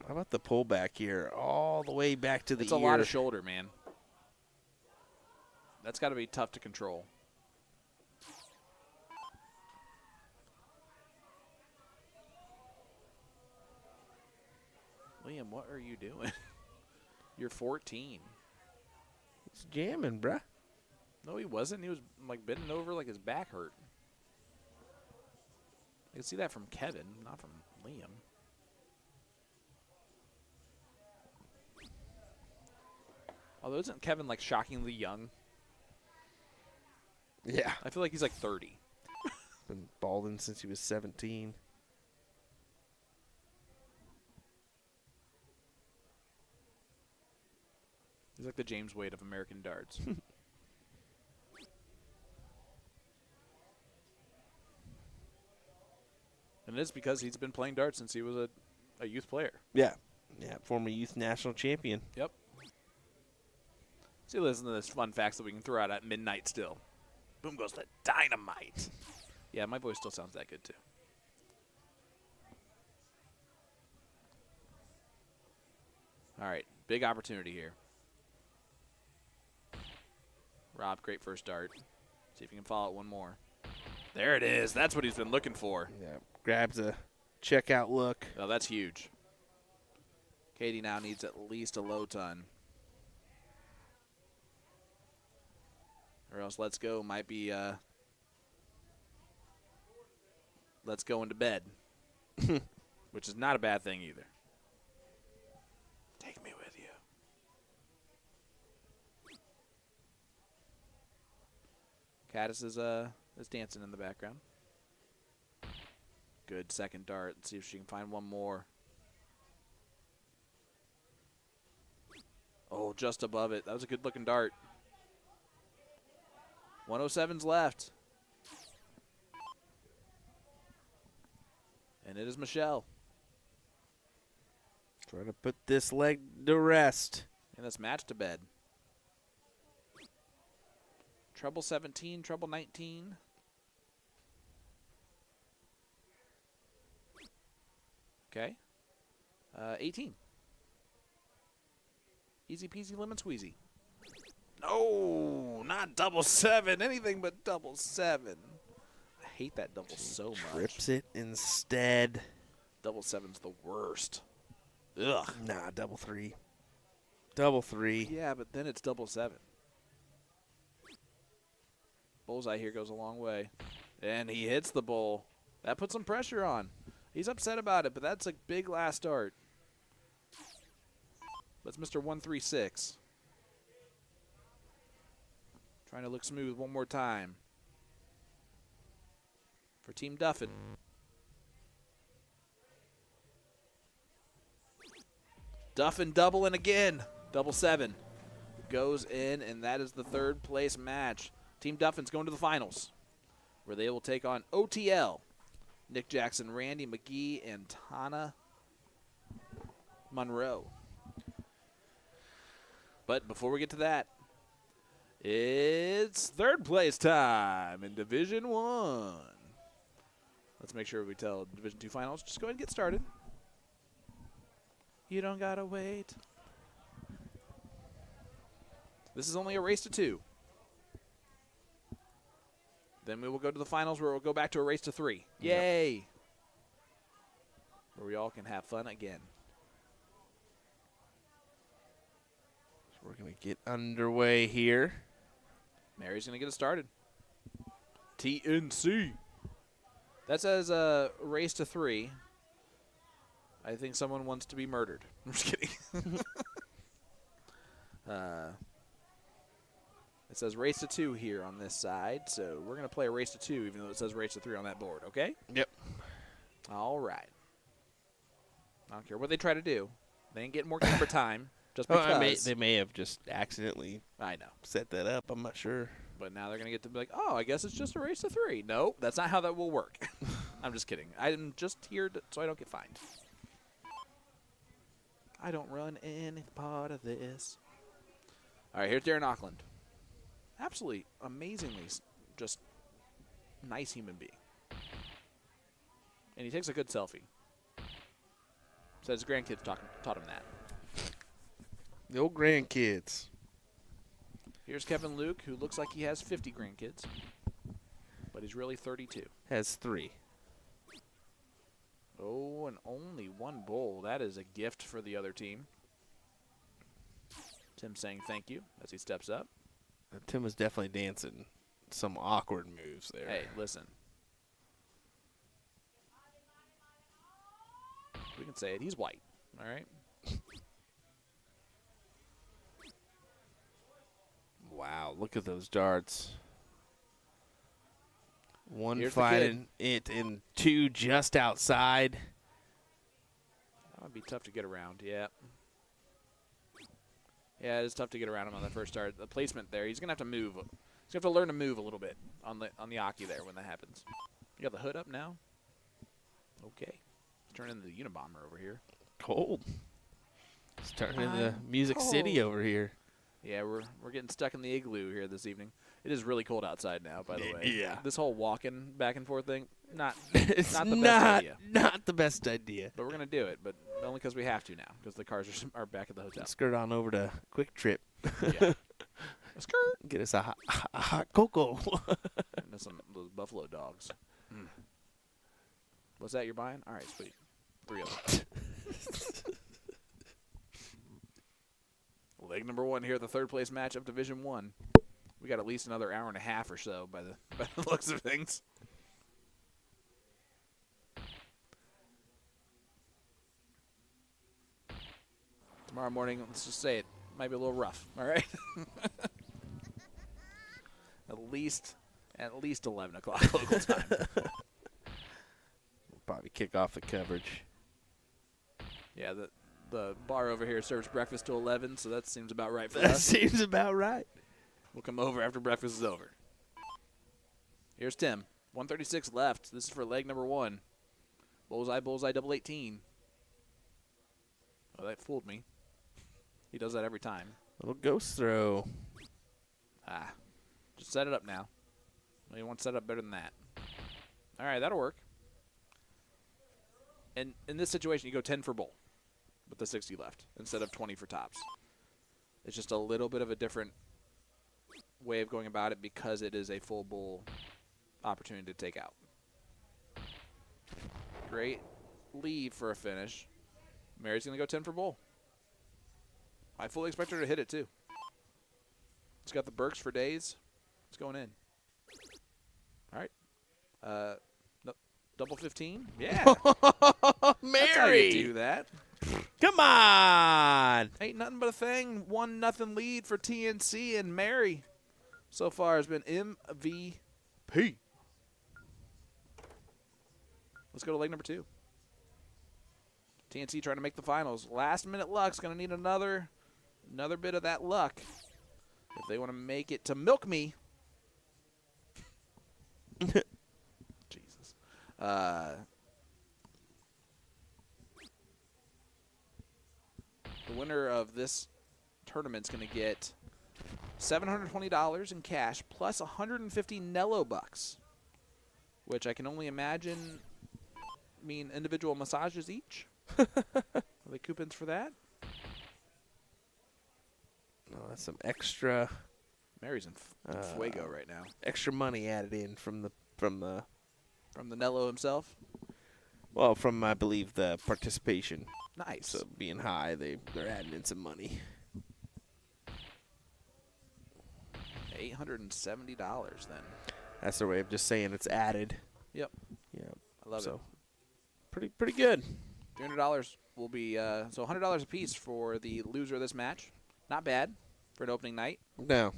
How about the pullback here, all the way back to the It's ear? a lot of shoulder, man. That's got to be tough to control. Liam, what are you doing? You're 14. He's jamming, bruh. No, he wasn't. He was like bending over like his back hurt. I can see that from Kevin, not from Liam. Although isn't Kevin like shockingly young? Yeah. I feel like he's like 30. Been balding since he was 17. He's like the James Wade of American darts. And it's because he's been playing darts since he was a youth player. Yeah. Yeah, former youth national champion. Yep. See, listen to this fun facts that we can throw out at midnight still. Boom goes the dynamite. Yeah, my voice still sounds that good, too. All right, big opportunity here. Rob, great first dart. See if you can follow it one more. There it is. That's what he's been looking for. Yeah, grabs a checkout look. Oh, that's huge. Katie now needs at least a low ton. Or else let's go might be let's go into bed. Which is not a bad thing either. Take me with you. Caddis is dancing in the background. Good second dart. Let's see if she can find one more. Oh, just above it. That was a good looking dart. 107's left. And it is Michelle. Trying to put this leg to rest. And this match to bed. Treble 17, treble 19. Okay. 18. Easy peasy lemon squeezy. No, not double seven. Anything but double seven. I hate that double so much. Trips it instead. Double seven's the worst. Ugh. Nah, double three. Double three. Yeah, but then it's double seven. Bullseye here goes a long way. And he hits the bull. That puts some pressure on. He's upset about it, but that's a big last dart. That's Mr. 136. Trying to look smooth one more time. For Team Duffin. Duffin doubling again. Double seven. Goes in, and that is the third place match. Team Duffin's going to the finals, where they will take on OTL. Nick Jackson, Randy McGee, and Tana Monroe. But before we get to that, it's third place time in Division 1. Let's make sure we tell Division 2 finals. Just go ahead and get started. You don't gotta wait. This is only a race to 2. Then we will go to the finals where we'll go back to a race to 3. Yay! Yep. Where we all can have fun again. So we're going to get underway here. Mary's going to get us started. TNC. That says race to 3. I think someone wants to be murdered. I'm just kidding. It says race to 2 here on this side, so we're going to play a race to 2 even though it says race to 3 on that board, okay? Yep. All right. I don't care what they try to do. They ain't getting more camera time just because. They may have just accidentally I know. set that up. I'm not sure. But now they're going to get to be like, oh, I guess it's just a race to 3. No, that's not how that will work. I'm just kidding. I'm just here so I don't get fined. I don't run any part of this. All right, here's Darren Auckland. Absolutely amazingly just nice human being. And he takes a good selfie. Says his grandkids taught him that. The old grandkids. Here's Kevin Luke, who looks like he has 50 grandkids, but he's really 32. Has 3. Oh, and only one bowl. That is a gift for the other team. Tim saying thank you as he steps up. Tim was definitely dancing some awkward moves there. Hey, listen. We can say it. He's white. All right. Wow, look at those darts. One Here's the flying it and two just outside. That would be tough to get around. Yeah. Yeah, it is tough to get around him on the first start. The placement there, he's gonna have to move. He's gonna have to learn to move a little bit on the Aki there when that happens. You got the hood up now. Okay, let's turn into the Unabomber over here. Cold. It's turning into Music City over here. Yeah, we're getting stuck in the igloo here this evening. It is really cold outside now, by the way. Yeah. This whole walking back and forth thing, not It's not the best idea. Not the best idea. But we're gonna do it, but only because we have to now, because the cars are back at the hotel. Skirt on over to Quick Trip. Yeah. Skirt. Get us a hot cocoa. And some those buffalo dogs. Mm. Was that you're buying? All right, sweet. 3 of them. Leg number 1 here, the third place match of Division 1. We got at least another hour and a half or so by the looks of things. Tomorrow morning, let's just say it might be a little rough. All right. at least 11 o'clock local time. Probably kick off the coverage. Yeah, the bar over here serves breakfast till 11, so that seems about right for That us. seems about right. We'll come over after breakfast is over. Here's Tim. 136 left. This is for leg number 1. Bullseye, double 18. Oh, that fooled me. He does that every time. Little ghost throw. Just set it up now. You want to set it up better than that. All right, that'll work. And in this situation, you go 10 for bowl with the 60 left instead of 20 for tops. It's just a little bit of a different way of going about it because it is a full bowl opportunity to take out. Great lead for a finish. Mary's going to go 10 for bowl. I fully expect her to hit it, too. It's got the Burks for days. It's going in. All right. No, double 15? Yeah. That's how you do that. Come on. Ain't nothing but a thing. 1-0 lead for TNC, and Mary so far has been MVP. Let's go to leg number 2. TNC trying to make the finals. Last minute luck's going to need another bit of that luck if they want to make it to Milk Me. Jesus. The winner of this tournament's going to get $720 in cash plus 150 Nello bucks, which I can only imagine mean individual massages each. Are they coupons for that? No, that's some extra Mary's in fuego right now. extra money added in from the Nello himself. well, from I believe the participation. Nice. So being high, they're adding in some money. $870 then. That's their way of just saying it's added. Yep. Yeah. I love it. Pretty good. $300 will be so $100 a piece for the loser of this match. Not bad for an opening night. No.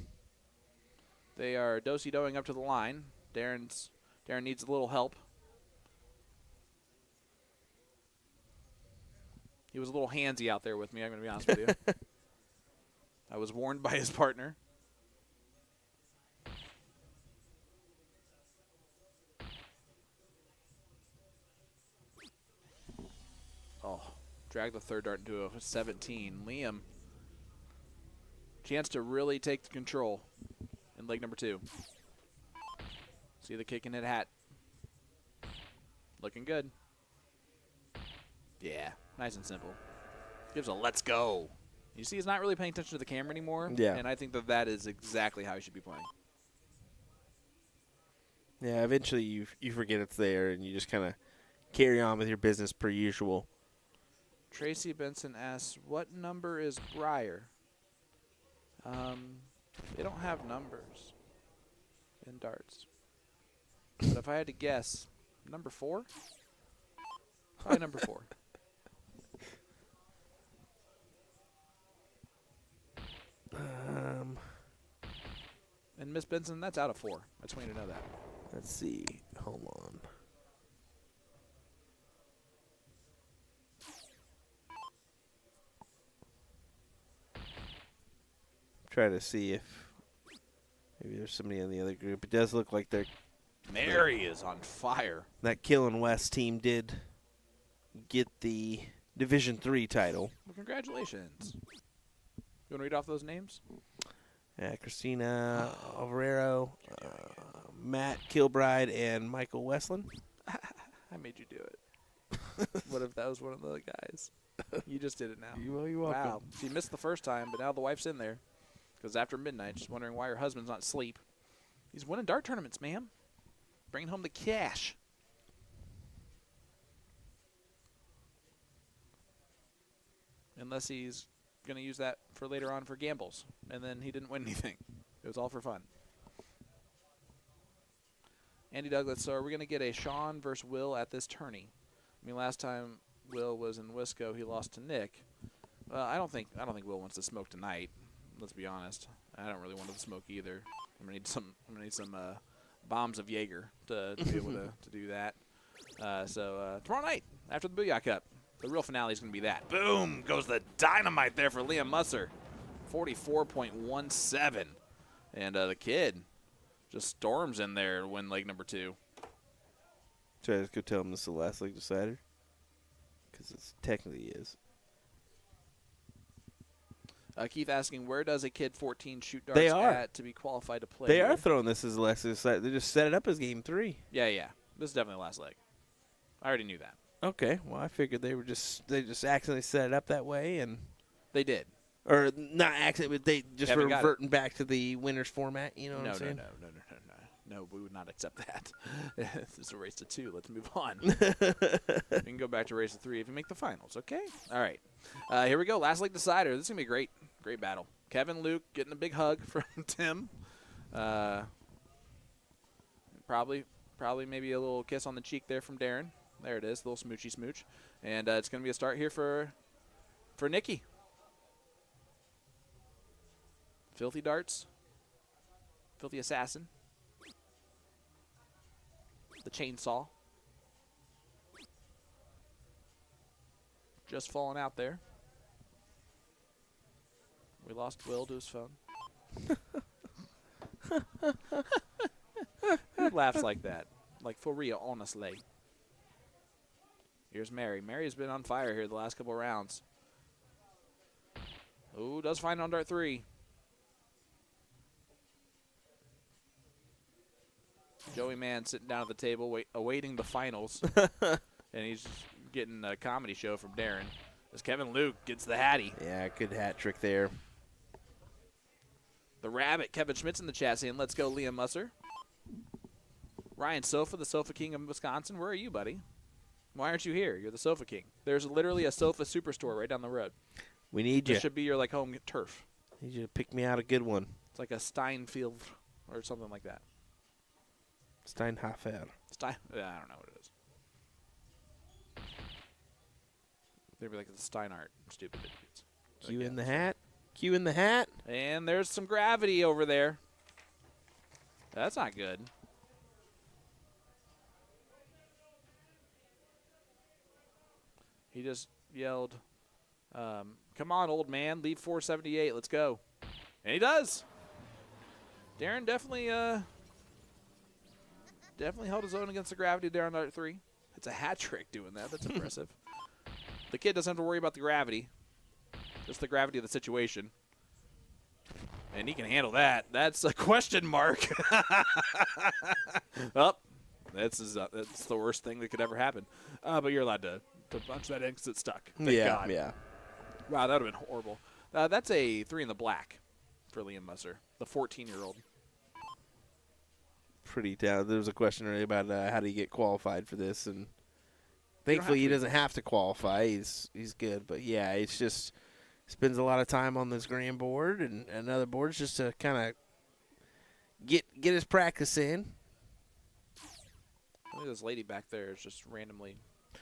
They are do-si-doing up to the line. Darren needs a little help. He was a little handsy out there with me, I'm going to be honest with you. I was warned by his partner. Oh, drag the third dart into a 17. Liam, chance to really take the control in leg number 2. See the kick and hit hat. Looking good. Yeah, nice and simple. Gives a let's go. You see, he's not really paying attention to the camera anymore. Yeah. And I think that is exactly how he should be playing. Yeah, eventually you forget it's there and you just kind of carry on with your business per usual. Tracy Benson asks, what number is Briar? They don't have numbers in darts. But if I had to guess, number 4? Probably number 4. And Miss Benson, that's out of 4. I just want you to know that. Let's see. Hold on. Try to see if maybe there's somebody in the other group. It does look like Mary is on fire. that Killin' West team did get the Division III title. Well, congratulations. You want to read off those names? Christina Alvarero, Matt Kilbride, and Michael Westland. I made you do it. What if that was one of the guys? You just did it now. You're welcome. Wow. She missed the first time, but now the wife's in there. Because after midnight, she's wondering why her husband's not asleep. He's winning dart tournaments, ma'am. Bringing home the cash. Unless he's going to use that for later on for gambles. And then he didn't win anything. It was all for fun. Andy Douglas, so are we going to get a Sean versus Will at this tourney? I mean, last time Will was in Wisco, he lost to Nick. I don't think Will wants to smoke tonight. Let's be honest. I don't really want to smoke either. I'm gonna need some bombs of Jaeger to be able to do that. So tomorrow night after the Booyah Cup, the real finale is gonna be that. Boom goes the dynamite there for Liam Musser, 44.17, and the kid just storms in there to win leg number 2. Try to go tell him this is the last leg decider, because it technically is. Keith asking, where does a kid 14 shoot darts at to be qualified to play? They are throwing this as the last leg decider. They just set it up as game 3. Yeah. This is definitely the last leg. I already knew that. Okay, well I figured they just accidentally set it up that way, and They did. or not accidentally, but they just Haven't got it. reverting back to the winners format. You know what I'm saying? No, we would not accept that. This is a race to 2. Let's move on. We can go back to race to 3 if you make the finals, okay? All right. Here we go. Last leg decider. This is going to be a great battle. Kevin Luke getting a big hug from Tim. Probably maybe a little kiss on the cheek there from Darren. There it is, a little smoochy smooch. And it's going to be a start here for Nikki. Filthy darts. Filthy assassin. The chainsaw. Just falling out there. We lost Will to his phone. Who laughs like that? Like for real, honestly. Here's Mary. Mary's been on fire here the last couple rounds. Ooh, does find on dart 3. Joey Mann sitting down at the table awaiting the finals. And he's getting a comedy show from Darren. As Kevin Luke gets the Hattie. Yeah, good hat trick there. The Rabbit, Kevin Schmidt's in the chat saying, let's go, Liam Musser. Ryan Sofa, the Sofa King of Wisconsin. Where are you, buddy? Why aren't you here? You're the Sofa King. There's literally a Sofa Superstore right down the road. We need you. This should be your home turf. Need you to pick me out a good one. It's like a Steinfield or something like that. Steinhofer. I don't know what it is. Maybe like it's Steinart. Stupid idiots. Q in the hat. Q in the hat. And there's some gravity over there. That's not good. He just yelled, come on, old man, leave 478. Let's go. And he does. Darren definitely held his own against the gravity there on dart 3. It's a hat trick doing that. That's impressive. The kid doesn't have to worry about the gravity. Just the gravity of the situation. And he can handle that. That's a question mark. Well, that's the worst thing that could ever happen. But you're allowed to punch that in because it's stuck. Thank God. Yeah. Wow, that would have been horrible. That's a 3 in the black for Liam Musser, the 14-year-old. Pretty down. There was a question earlier about how do you get qualified for this, and Thankfully, he to be doesn't have to qualify. He's good. But, yeah, it's just spends a lot of time on this grand board and other boards just to kind of get his practice in. I think this lady back there is just randomly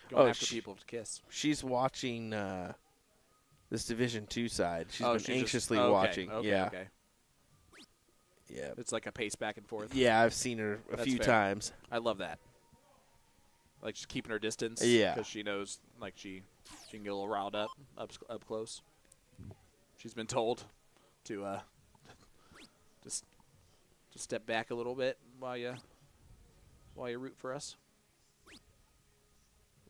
going after people to kiss. She's watching this Division II side. She's been She's anxiously just, watching. Okay, yeah. Okay. Yeah. It's like a pace back and forth. Yeah, I've seen her a That's few fair. times. I love that. Like just keeping her distance. Yeah. Because she knows, like she can get a little riled up close. She's been told to just step back a little bit while you root for us.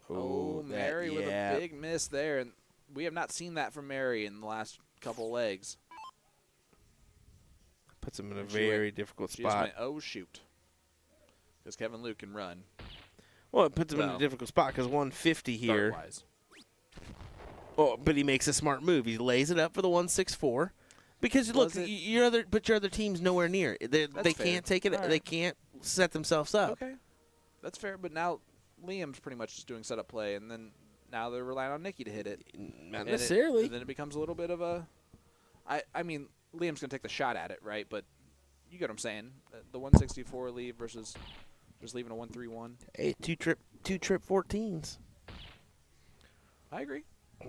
Oh, Mary with a big miss there, and we have not seen that from Mary in the last couple legs. Puts him in a very difficult She just spot. went, oh, shoot. Because Kevin Luke can run. Well, it puts him in a difficult spot because 150 here. Start-wise. Oh, but he makes a smart move. He lays it up for the 164. Because look, your other team's nowhere near. They can't take it. Right. They can't set themselves up. Okay, that's fair. But now Liam's pretty much just doing setup play, and then now they're relying on Nikki to hit it. Not necessarily. And then it becomes a little bit of a. I mean, Liam's gonna take the shot at it, right? But you get what I'm saying. The 164 leave versus just leaving a 131. Hey, two trip 14s. I agree.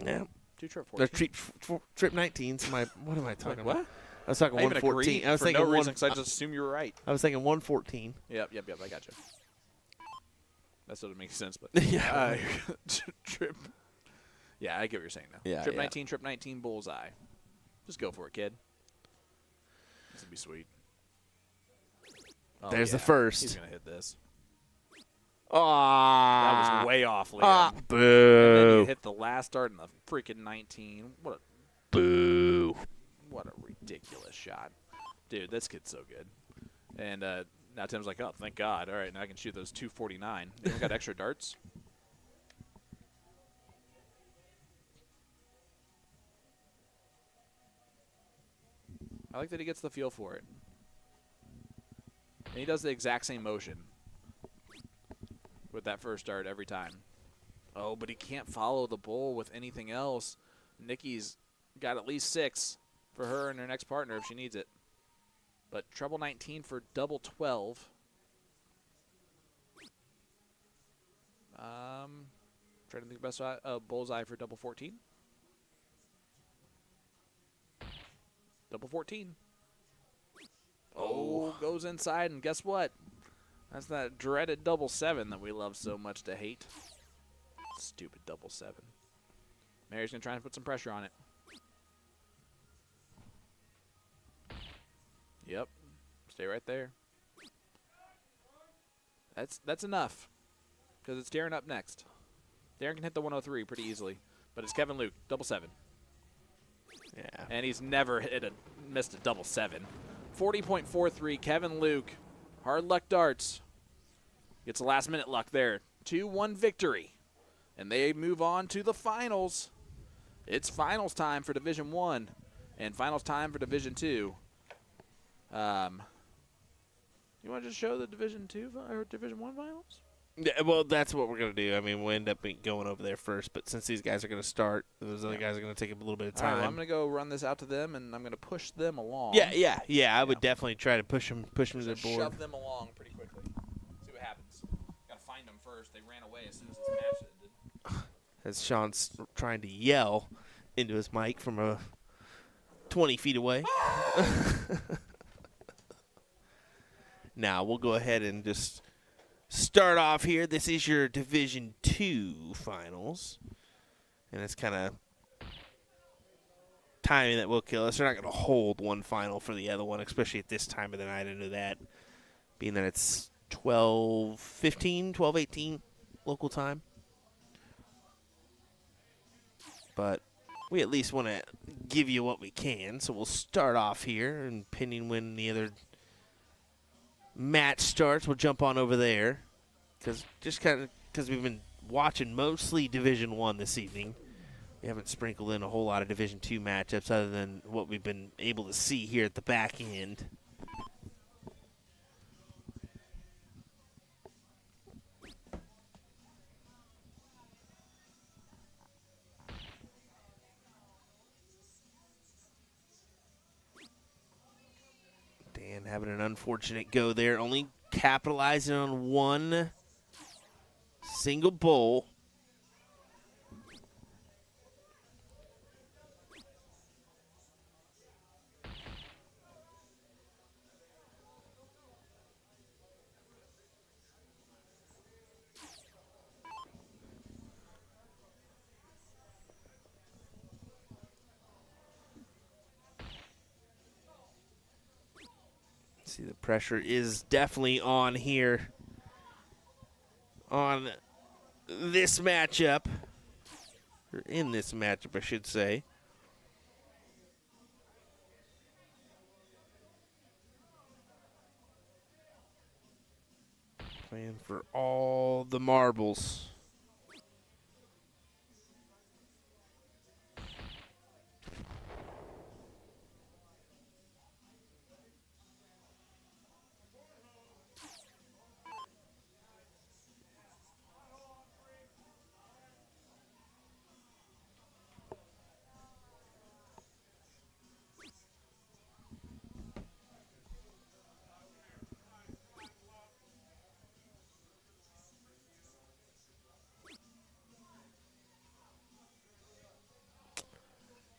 Yeah. 2 trip 14. They're trip 19s. What am I talking about? What? I was talking I even 114. agreed I was for thinking no reason because I just assume you were right. I was thinking 114. Yep. I got you. That still doesn't make sense, but Yeah. trip. Yeah, I get what you're saying now. Yeah, Trip yeah. 19, trip 19, bullseye. Just go for it, kid. This would be sweet. Oh, There's the yeah. first. He's gonna hit this. That Ah, was way off, Liam. And then boo, you hit the last dart in the freaking 19. boo. What a ridiculous shot. Dude, this kid's so good. And now Tim's like, oh, thank God. All right, now I can shoot those 249. Anyone got extra darts? I like that he gets the feel for it. And he does the exact same motion with that first dart every time. Oh, but he can't follow the bull with anything else. Nikki's got at least 6 for her and her next partner if she needs it. But treble 19 for double 12. Trying to think of best bullseye for double 14. Double 14. Oh, goes inside, and guess what? That's that dreaded double 7 that we love so much to hate. Stupid double 7. Mary's going to try and put some pressure on it. Yep. Stay right there. That's enough. Because it's Darren up next. Darren can hit the 103 pretty easily. But it's Kevin Luke, double 7. Yeah. And he's never missed a double 7. 40.43, Kevin Luke. Hard luck darts. Gets a last minute luck there. 2-1 victory. And they move on to the finals. It's finals time for Division 1 and finals time for Division 2. You want to just show the Division 2 or Division 1 finals? Yeah, well, that's what we're going to do. I mean, we'll end up going over there first, but since these guys are going to start, those other guys are going to take a little bit of All right, time. well, I'm going to go run this out to them, and I'm going to push them along. Yeah. I would definitely try to push them to the Just board. shove them along pretty quickly. See what happens. Got to find them first. They ran away as soon as this match ended. As Sean's trying to yell into his mic from 20 feet away. Now, we'll go ahead and just start off here. This is your Division 2 finals. And it's kind of timing that will kill us. They're not going to hold one final for the other one, especially at this time of the night into that, being that it's 12:18 local time. But we at least want to give you what we can, so we'll start off here, and pending when the other match starts, we'll jump on over there, because we've been watching mostly Division 1 this evening. We haven't sprinkled in a whole lot of Division 2 matchups other than what we've been able to see here at the back end. having an unfortunate go there, only capitalizing on one single bowl. See, the pressure is definitely on here on this matchup, or in this matchup, I should say. Playing for all the marbles.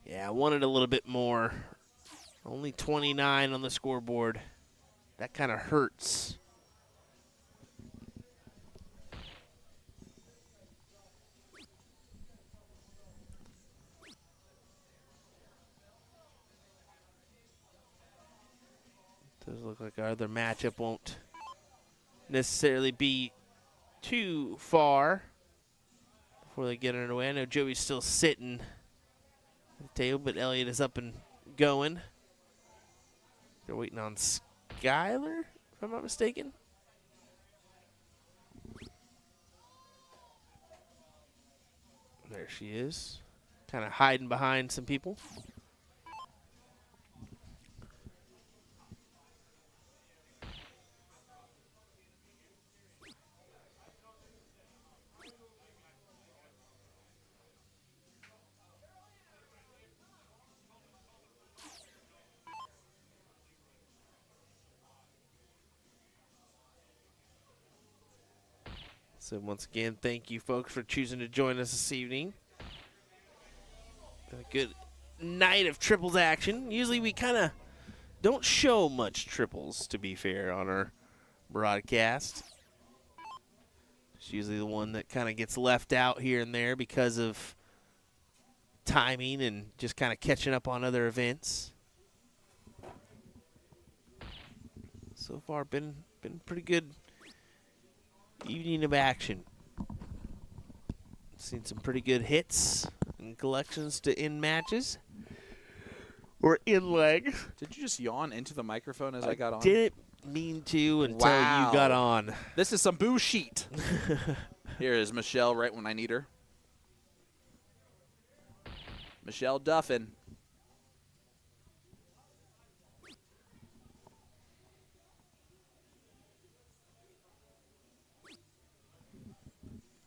Yeah, I wanted a little bit more. Only 29 on the scoreboard. That kind of hurts. Does look like our other matchup won't necessarily be too far before they get underway. I know Joey's still sitting at the table, but Elliott is up and going. They're waiting on Skylar, if I'm not mistaken. There she is, kind of hiding behind some people. So once again, thank you folks for choosing to join us this evening. Been a good night of triples action. Usually we kind of don't show much triples, to be fair, on our broadcast. It's usually the one that kind of gets left out here and there because of timing and just kind of catching up on other events. So far, been pretty good evening of action. Seen some pretty good hits and collections to end matches or in leg. Did you just yawn into the microphone as I got on? Didn't mean to until Wow. you got on. This is some boo sheet. Here is Michelle right when I need her. Michelle Duffin.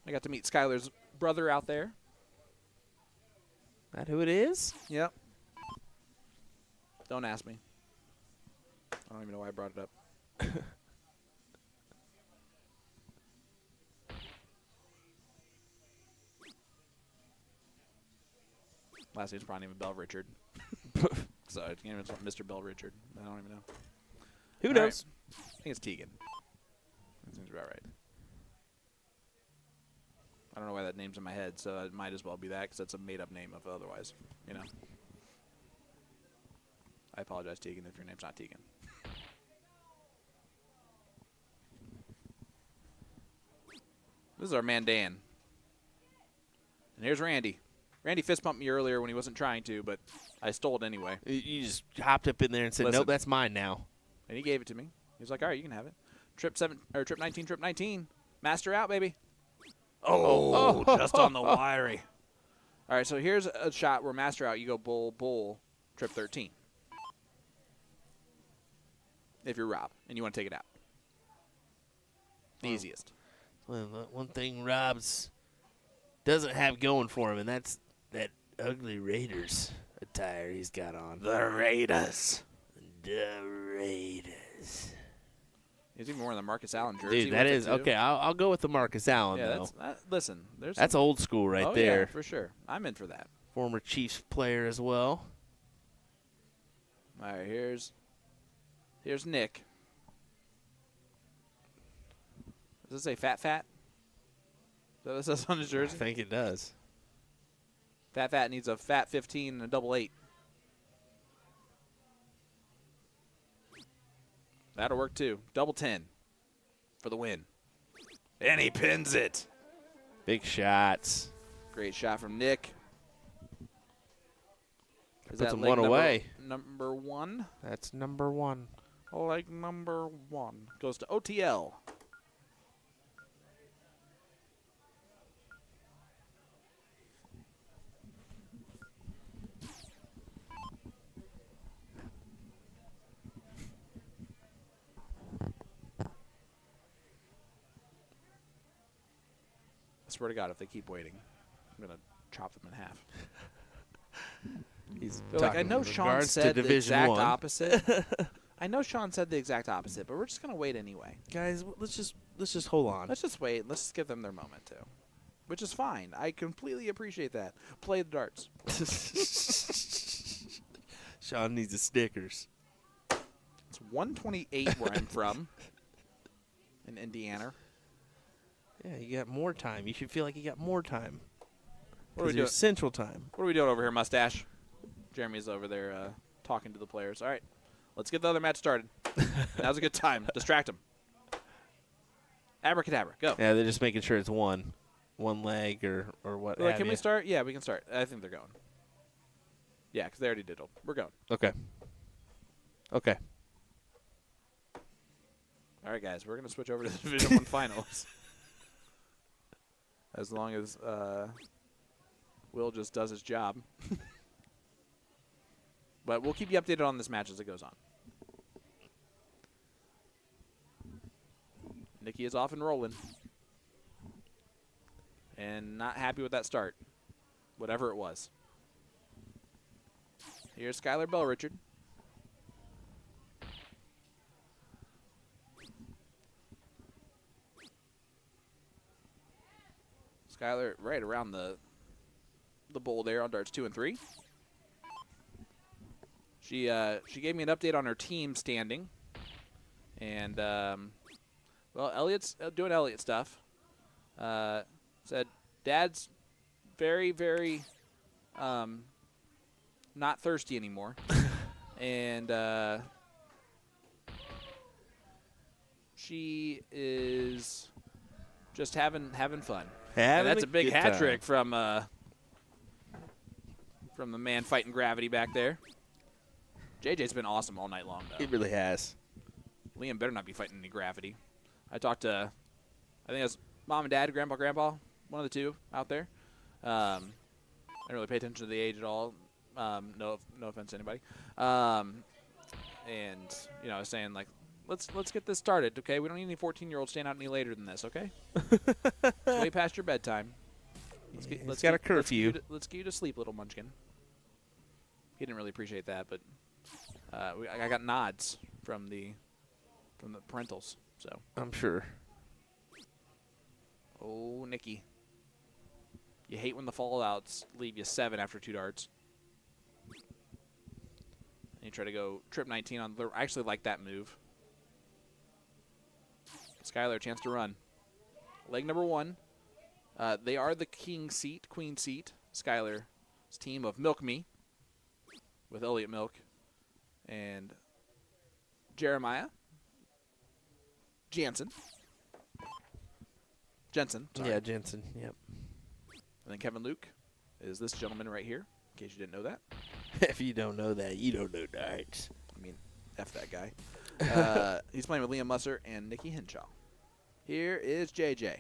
I got to meet Skylar's brother out there. That who it is? Yep. Don't ask me. I don't even know why I brought it up. Last name's probably even Bell Richard. So it's Mr. Bell Richard. I don't even know. Who All knows? right. I think it's Tegan. That seems about right. I don't know why that name's in my head, so it might as well be that because that's a made-up name of otherwise, you know. I apologize, Tegan, if your name's not Tegan. This is our man, Dan. And here's Randy. Randy fist bumped me earlier when he wasn't trying to, but I stole it anyway. You just hopped up in there and said, Listen. nope, that's mine now. And he gave it to me. He was like, all right, you can have it. Trip 19. Master out, baby. Oh, just on the wiry. All right, so here's a shot where master out. You go bull, trip 13. If you're Rob and you want to take it out. The easiest. Well, one thing Rob's doesn't have going for him, and that's that ugly Raiders attire he's got on. The Raiders. The Raiders. He's even wearing the Marcus Allen jersey. Dude, that with it, is too. okay. I'll go with the Marcus Allen Yeah, though. listen, there's That's some, old school right oh, there. Yeah, for sure. I'm in for that. Former Chiefs player as well. All right, here's Nick. Does it say Fat Fat? Is that what it says on his I jersey? think it does. Fat Fat needs a fat 15 and a double 8. That'll work too. Double 10 for the win. And he pins it. Big shots. Great shot from Nick. Is Puts that him leg one away. Number 1? That's number 1. Leg number 1 goes to OTL. I swear to God, if they keep waiting, I'm going to chop them in half. He's They're like, I talking know in Sean regards to said the Division exact 1. opposite. I know Sean said the exact opposite, but we're just going to wait anyway. Guys, let's just hold on. Let's just wait. Let's just give them their moment, too. Which is fine. I completely appreciate that. Play the darts. Sean needs the Snickers. It's 128 where I'm from in Indiana. Yeah, you got more time. You should feel like you got more time. What are we Because you're doing? Central Time. What are we doing over here, Mustache? Jeremy's over there talking to the players. All right, let's get the other match started. Now's a good time. Distract them. Abracadabra, go. Yeah, they're just making sure it's one leg or what. Like, have can we you. start? Yeah, we can start. I think they're going. Yeah, because they already did it. We're going. Okay. Okay. All right, guys, we're going to switch over to the Division 1 finals. As long as Will just does his job. But we'll keep you updated on this match as it goes on. Nikki is off and rolling. And not happy with that start, whatever it was. Here's Skylar Bell Richard. Skylar right around the bowl there on darts 2 and 3. She gave me an update on her team standing, and well, Elliot's doing Elliot stuff. Said Dad's very, very not thirsty anymore, and she is just having fun. And that's a big hat trick from the man fighting gravity back there. JJ's been awesome all night long, though. It really has. Liam better not be fighting any gravity. I talked to, I think it was Mom and Dad, Grandpa, one of the two out there. I didn't really pay attention to the age at all. No offense to anybody. And you know, I was saying like, let's get this started, okay? We don't need any 14-year-olds staying out any later than this, okay? It's way past your bedtime. Let's got a curfew. Let's get you to sleep, little munchkin. He didn't really appreciate that, but I got nods from the parentals. So I'm sure. Oh, Nikki, you hate when the fallouts leave you 7 after 2 darts. And you try to go trip 19 on the. I actually like that move. Skylar, chance to run. Leg number 1. They are the queen seat. Skylar's team of Milk Me with Elliot Milk and Jeremiah Jensen. Sorry. Yeah, Jensen. Yep. And then Kevin Luke is this gentleman right here, in case you didn't know that. If you don't know that, you don't know darts. I mean, F that guy. He's playing with Liam Musser and Nikki Henshaw. Here is JJ.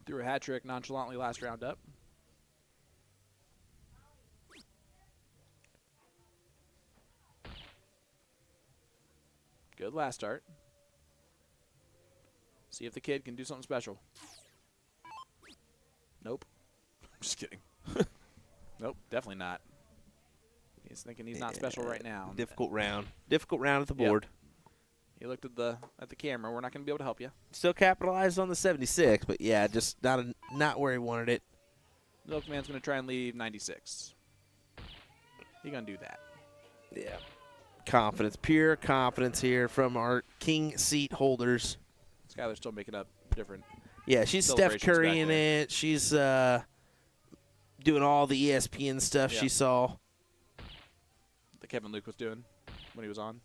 Threw a hat trick nonchalantly last round up. Good last start. See if the kid can do something special. Nope. Just kidding. Nope, definitely not. He's thinking he's not special right now. Difficult round. Difficult round at the board. He looked at the camera. We're not going to be able to help you. Still capitalized on the 76, but yeah, just not where he wanted it. Milkman's going to try and leave 96. He's going to do that. Yeah. Confidence, pure confidence here from our king seat holders. Skylar's still making up different. Yeah, she's Steph celebrations Curry back in there. it. She's doing all the ESPN stuff Yeah. she saw. That Kevin Luke was doing when he was on.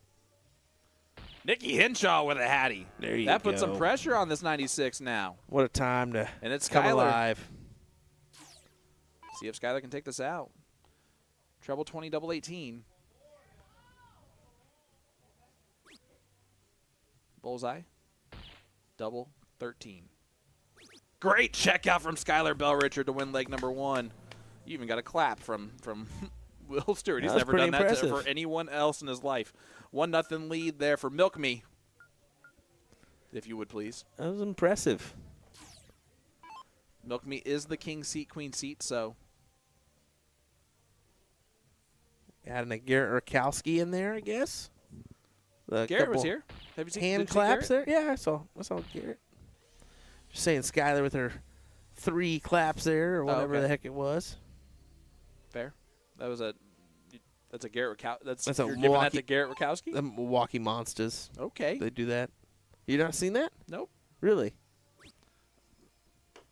Nikki Henshaw with a Hattie. There you That puts go. some pressure on this 96 now. What a time to And it's come Skylar. alive. See if Skylar can take this out. Treble 20, double 18. Bullseye. Double 13. Great checkout from Skylar Bell-Richard to win leg number 1. You even got a clap from Will Stewart. He's That was never pretty done that impressive. for anyone else in his life. 1-0 lead there for Milk Me. If you would please. That was impressive. Milk Me is the king seat, queen seat, so Adding a Garrett Rakowski in there, I guess. A Garrett was couple here. Have you seen Hand did you see claps Garrett? there. Yeah, I saw Garrett. Just saying Skylar with her 3 claps there or whatever okay. the heck it was. Fair. That's a Garrett Rakowski. That's a You're giving that Milwaukee- to Garrett Rakowski? The Milwaukee Monsters. Okay. They do that. You not seen that? Nope. Really?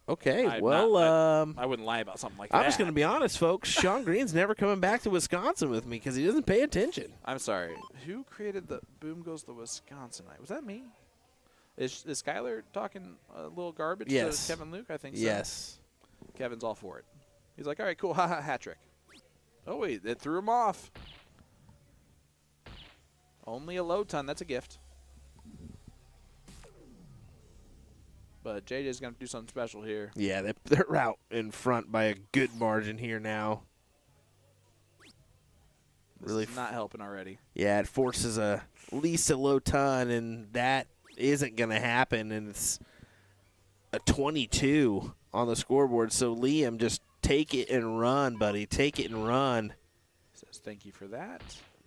Okay. I'm well, not- I wouldn't lie about something like that. I'm just going to be honest, folks. Sean Green's never coming back to Wisconsin with me because he doesn't pay attention. I'm sorry. Who created the Boom Goes the Wisconsinite? Was that me? Is Skylar talking a little garbage Yes. to Kevin Luke? I think so. Yes. Kevin's all for it. He's like, all right, cool. Ha hat trick. Oh, wait. It threw him off. Only a low ton. That's a gift. But JJ's going to do something special here. Yeah, they're out in front by a good margin here now. This Really is not helping already. Yeah, it forces at least a low ton, and that isn't going to happen, and it's a 22 on the scoreboard. So, Liam, just take it and run, buddy. Take it and run. Says thank you for that.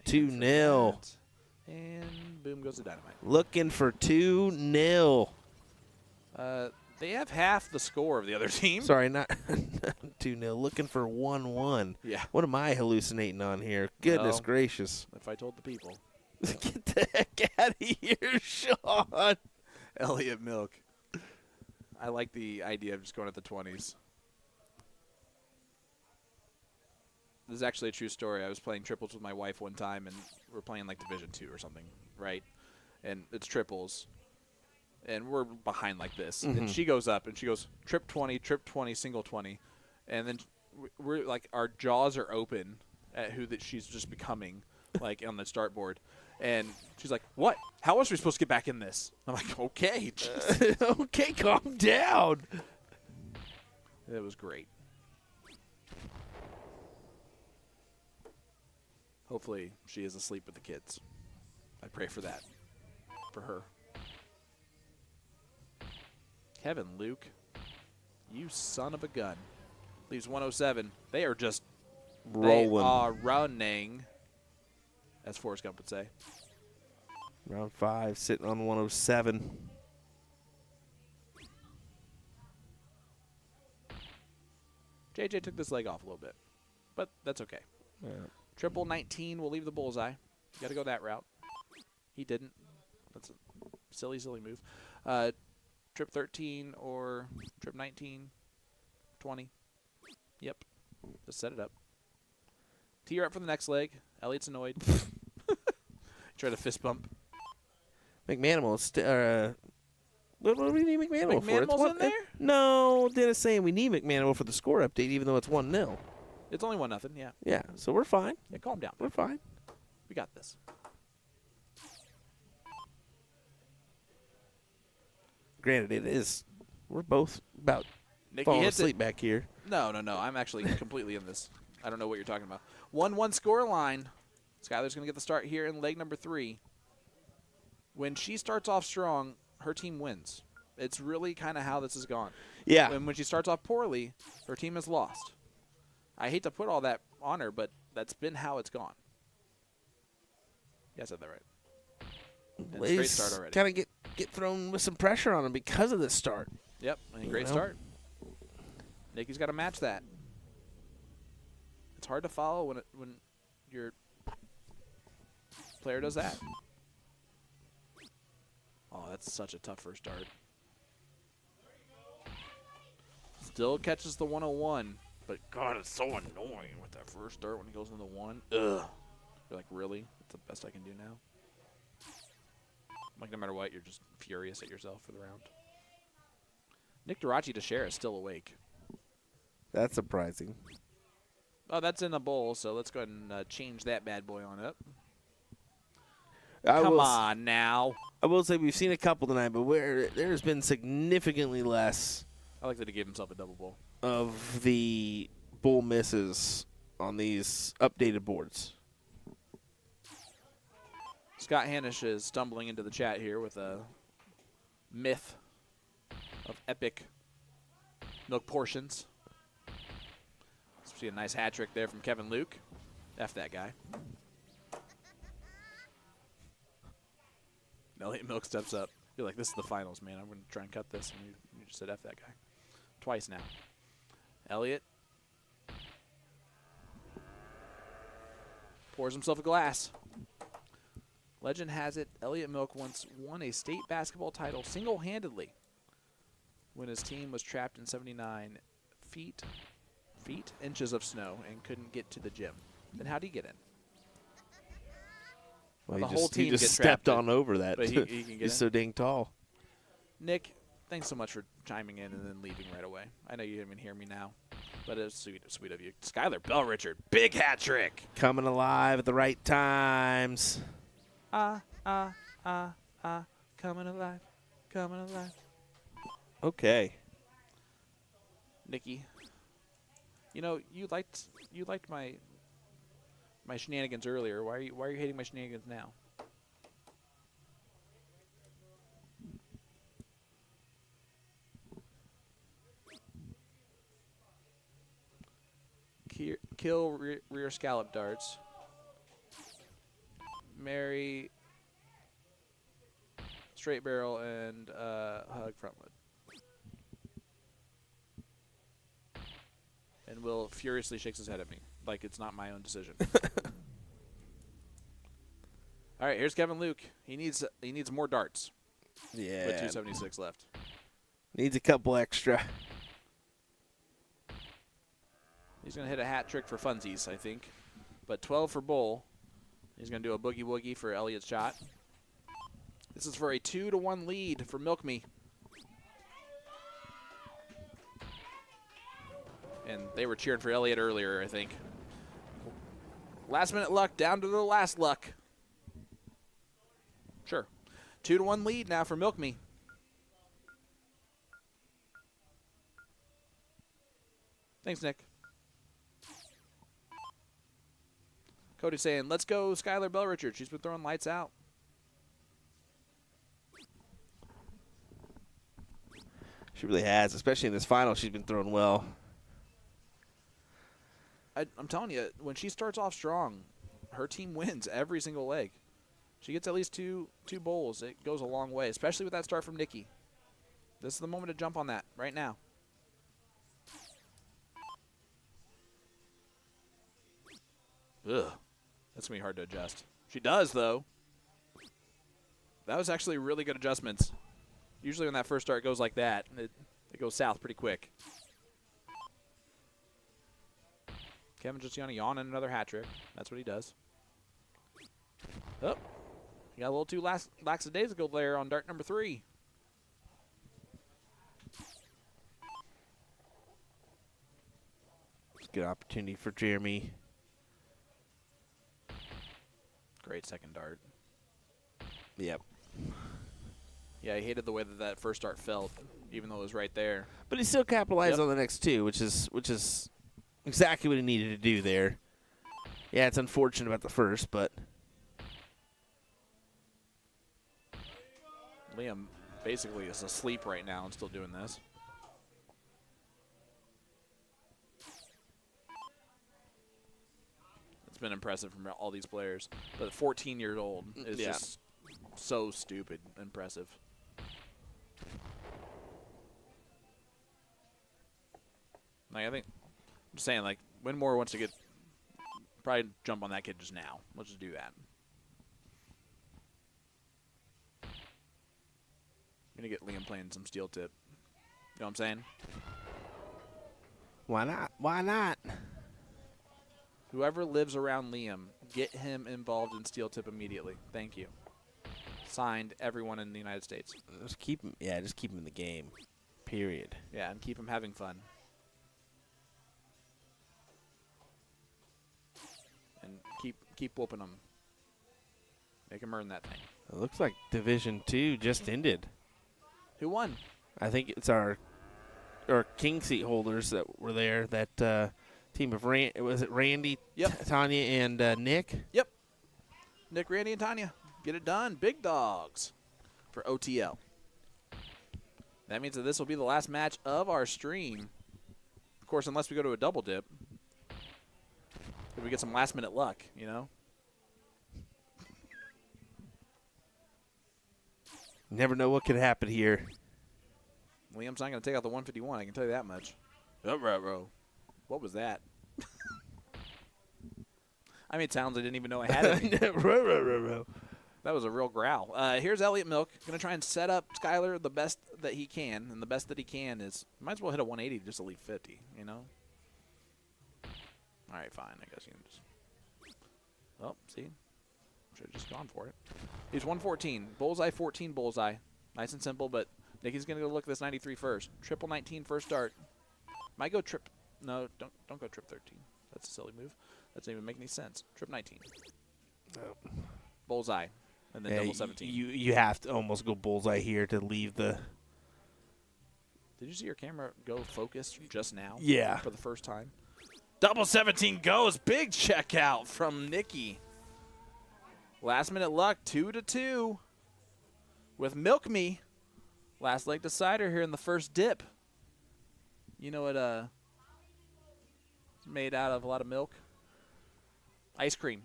2-0. And boom goes the dynamite. Looking for 2-0. They have half the score of the other team. Sorry, not 2-0. Looking for 1-1. Yeah. What am I hallucinating on here? Goodness Well. gracious. If I told the people. Get the heck out of here, Sean. Elliot Milk. I like the idea of just going at the 20s. This is actually a true story. I was playing triples with my wife one time, and we're playing like Division 2 or something, right? And it's triples. And we're behind like this. And she goes up, and she goes, trip 20, single 20. And then we're like, our jaws are open at who that she's just becoming, like, on the start board. And she's like, what? How else are we supposed to get back in this? I'm like, okay. Okay, calm down. It was great. Hopefully she is asleep with the kids. I pray for that. For her. Kevin Luke, you son of a gun. Leaves 107. They are just Rolling. They are running, as Forrest Gump would say. Round 5, sitting on 107. JJ took this leg off a little bit, but that's okay. Yeah. Triple 19 will leave the bullseye. Got to go that route. He didn't. That's a silly, silly move. Trip 13 or trip 19, 20. Yep. Just set it up. Tee her up for the next leg. Elliot's annoyed. Try to fist bump. McManimal. What do we need McManimal for? McManimal's in there? No, Dennis saying we need McManimal for the score update, even though it's 1-0. It's only 1-0. Yeah. Yeah, so we're fine. Yeah. Calm down. We're fine. We got this. Granted, it is. We're both about Nikki falling hits asleep it. back here. No. I'm actually completely in this. I don't know what you're talking about. 1-1 score line. Skylar's going to get the start here in leg number 3. When she starts off strong, her team wins. It's really kind of how this has gone. Yeah. And when she starts off poorly, her team has lost. I hate to put all that on her, but that's been how it's gone. Yeah, I said that right. And great start already. Kind of get thrown with some pressure on him because of this start. Yep, and great start. Nikki's got to match that. It's hard to follow when your player does that. Oh, that's such a tough first start. Still catches the 101, but God, it's so annoying with that first start when he goes into 1. Ugh. You're like, really? That's the best I can do now? Like, no matter what, you're just furious at yourself for the round. Nick Dirachi Teixeira is still awake. That's surprising. Oh, that's in the bowl, so let's go ahead and change that bad boy on up. Come Come on now. I will say we've seen a couple tonight, but where there's been significantly less I like that he gave himself a double bowl. of the bull misses on these updated boards. Scott Hanish is stumbling into the chat here with a myth of epic milk portions. See a nice hat trick there from Kevin Luke. F that guy. Elliot Milk steps up. You're like, this is the finals, man. I'm going to try and cut this. And you just said F that guy. Twice now. Elliot pours himself a glass. Legend has it, Elliot Milk once won a state basketball title single-handedly when his team was trapped in 79 inches of snow and couldn't get to the gym. Then how'd he get in? Well, the he whole just, team he just gets stepped trapped on over that. but he can get He's in. so dang tall. Nick, thanks so much for chiming in and then leaving right away. I know you didn't even hear me now, but it was sweet of you. Skylar Bell Richard, big hat trick. Coming alive at the right times. Coming alive, coming alive. Okay. Nikki, you know you liked my shenanigans earlier. Why are you hating my shenanigans now? Kill rear scallop darts. Marry straight barrel and hug frontwood. And Will furiously shakes his head at me like it's not my own decision. All right, here's Kevin Luke. He needs more darts. Yeah. With 276 left. Needs a couple extra. He's going to hit a hat trick for funsies, I think. But 12 for Bull. He's going to do a boogie woogie for Elliot's shot. This is for a 2-1 lead for Milk Me. And they were cheering for Elliot earlier, I think. Last minute luck down to the last luck. Sure. 2-1 lead now for Milk Me. Thanks, Nick. Cody's saying, let's go Skylar Bell Richard. She's been throwing lights out. She really has, especially in this final. She's been throwing well. I'm telling you, when she starts off strong, her team wins every single leg. She gets at least two bowls. It goes a long way, especially with that start from Nikki. This is the moment to jump on that right now. Ugh. That's going to be hard to adjust. She does, though. That was actually really good adjustments. Usually when that first start goes like that, it goes south pretty quick. Kevin just going to yawn in another hat trick. That's what he does. Oh. He got a little too lackadaisical there on dart number 3. Good opportunity for Jeremy. Great second dart. Yep. Yeah, I hated the way that first dart felt, even though it was right there. But he still capitalized Yep. on the next two, which is exactly what he needed to do there. Yeah, it's unfortunate about the first, but Liam basically is asleep right now and still doing this. been impressive from all these players. But 14-year-old is just so stupid impressive. Like, I think, I'm just saying, like, Winmore wants to probably jump on that kid just now. Let's just do that. I'm going to get Liam playing some steel tip. You know what I'm saying? Why not? Why not? Whoever lives around Liam, get him involved in steel tip immediately. Thank you. Signed, everyone in the United States. Just keep him. Yeah, just keep him in the game. Period. Yeah, and keep him having fun. And keep whooping him. Make him earn that thing. It looks like Division 2 just ended. Who won? I think it's our king seat holders that were there. That team of was it Randy, Yep. Tanya, and Nick? Yep. Nick, Randy, and Tanya. Get it done. Big dogs for OTL. That means that this will be the last match of our stream. Of course, unless we go to a double dip. If we get some last-minute luck, you know? Never know what could happen here. Liam's not going to take out the 151, I can tell you that much. Bro. What was that? I made sounds I didn't even know I had any. That was a real growl. Here's Elliott Milk. Going to try and set up Skyler the best that he can. And the best that he can is, might as well hit a 180 just to leave 50, you know? All right, fine. I guess you can just. Oh, see? Should have just gone for it. He's 114. Bullseye, 14 bullseye. Nice and simple, but Nicky's going to go look at this 93 first. Triple 19 first start. Might go trip. No, don't go trip 13. That's a silly move. That doesn't even make any sense. Trip 19. No. Bullseye. And then double 17. You have to almost go bullseye here to leave the. Did you see your camera go focus just now? Yeah. For the first time. Double 17 goes. Big checkout from Nicky. Last minute luck, 2-2. With Milk Me. Last leg decider here in the first dip. You know what it's made out of a lot of milk? Ice cream.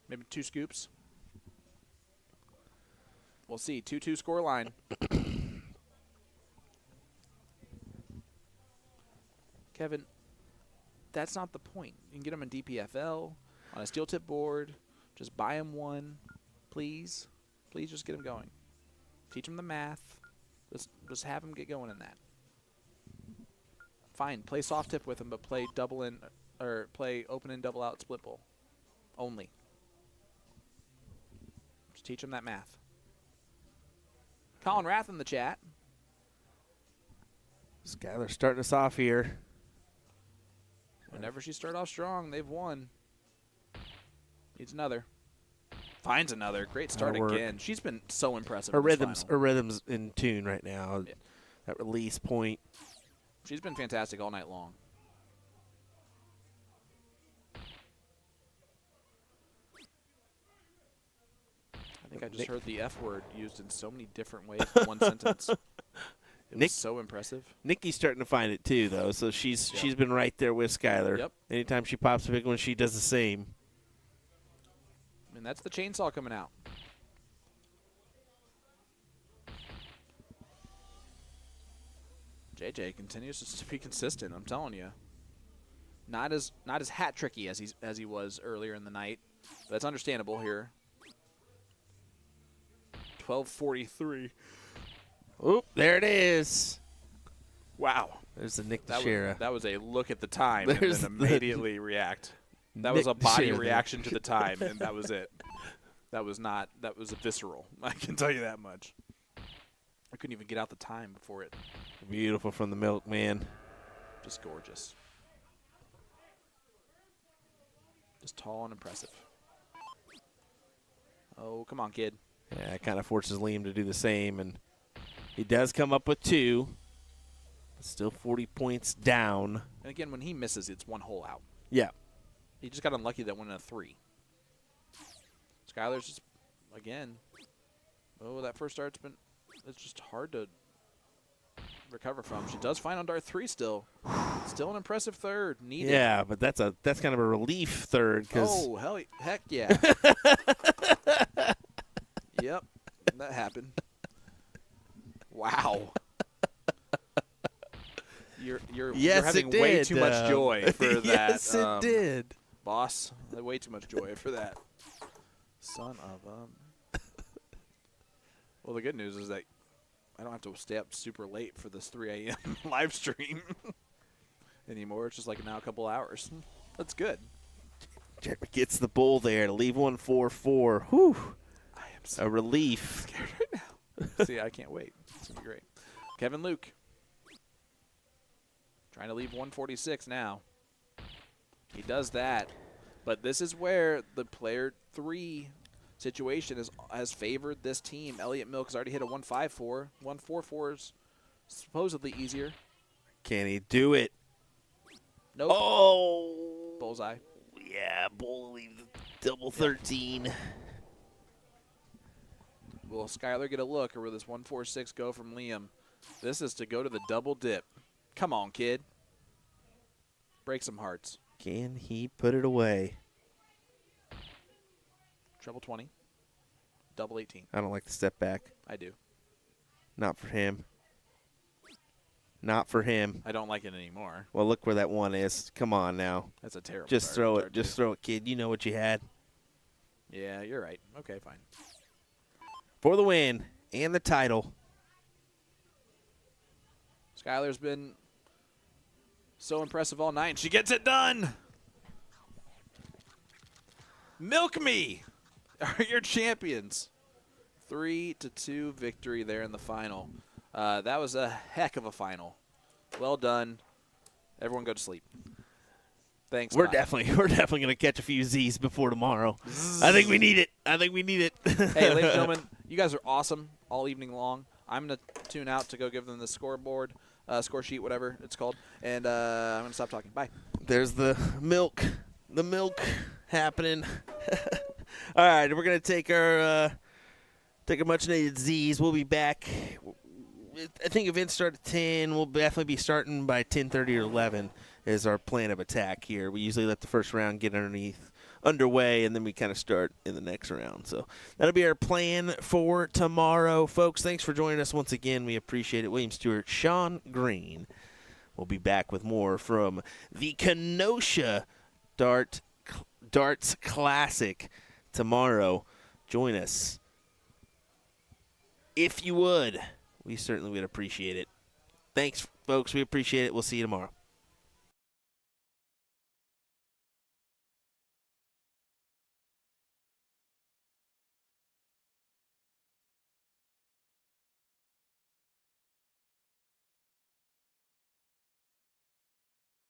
Maybe 2 scoops. We'll see. 2-2 score line. Kevin, that's not the point. You can get them in DPFL, on a steel tip board. Just buy them one, please. Please just get them going. Teach them the math. Just have them get going in that. Fine, play soft tip with them, but play double in or play open and double out split bowl only. Just teach them that math. Colin Rath in the chat. Skyler starting us off here. Whenever she started off strong, they've won. Needs another. Finds another. Great start again. She's been so impressive. Her in this final. rhythm's in tune right now. Yeah. That release point. She's been fantastic all night long. I think I just heard the F word used in so many different ways in one sentence. It was so impressive. Nikki's starting to find it too, though. So she's been right there with Skyler. Yep. Anytime she pops a big one, she does the same. And that's the chainsaw coming out. JJ continues to be consistent. I'm telling you, not as hat tricky as he was earlier in the night. But that's understandable here. 12:43. Oop, there it is. Wow. There's the Nick That Teixeira. was a look at the time and There's then immediately react. That was a Nick body Teixeira. reaction to the time, and that was it. That was a visceral. I can tell you that much. I couldn't even get out the time before it. Beautiful from the milkman. Just gorgeous. Just tall and impressive. Oh, come on, kid. Yeah, it kind of forces Liam to do the same, and he does come up with 2. Still 40 points down. And again, when he misses, it's one hole out. Yeah. He just got unlucky that went in a 3. Skyler's just, again, that first start's been, it's just hard to recover from. She does fine on dart 3 still. Still an impressive third. Needed. Yeah, but that's kind of a relief third because Oh, heck yeah. Yep, that happened. Wow. You're having way too much joy for that. Yes, it did. Boss, way too much joy for that. Son of a. Well, the good news is that I don't have to stay up super late for this 3 a.m. live stream anymore. It's just like now a couple hours. That's good. Jeremy gets the bull there to leave 1-4-4. Whew. I am so A relief. scared right now. See, I can't wait. It's going to be great. Kevin Luke. Trying to leave 146 now. He does that. But this is where the player 3 situation has favored this team. Elliott Milk has already hit a 154. 144 is supposedly easier. Can he do it? Nope. Oh. Bullseye. Yeah, bull leave the double 13. Will Skylar get a look, or will this 146 go from Liam? This is to go to the double dip. Come on, kid. Break some hearts. Can he put it away? Treble 20. Double 18. I don't like the step back. I do. Not for him. Not for him. I don't like it anymore. Well, look where that one is. Come on now. That's a terrible Just dart- throw it. dart Just too. throw it, kid. You know what you had. Yeah, you're right. Okay, fine. For the win and the title. Skylar's been so impressive all night. She gets it done. Milk Me are your champions. 3-2 victory there in the final. That was a heck of a final. Well done. Everyone go to sleep. Thanks. We're bye. definitely gonna catch a few Z's before tomorrow. I think we need it. Hey, ladies and gentlemen, you guys are awesome all evening long. I'm going to tune out to go give them the scoreboard, score sheet, whatever it's called, and I'm going to stop talking. Bye. There's the milk happening. All right, we're gonna take our much needed Z's. We'll be back. I think events start at 10. We'll definitely be starting by 10:30 or 11 is our plan of attack here. We usually let the first round get underway, and then we kind of start in the next round. So that'll be our plan for tomorrow. Folks, thanks for joining us once again. We appreciate it. William Stewart, Sean Green. We'll be back with more from the Kenosha Darts Classic tomorrow. Join us. If you would, we certainly would appreciate it. Thanks, folks. We appreciate it. We'll see you tomorrow.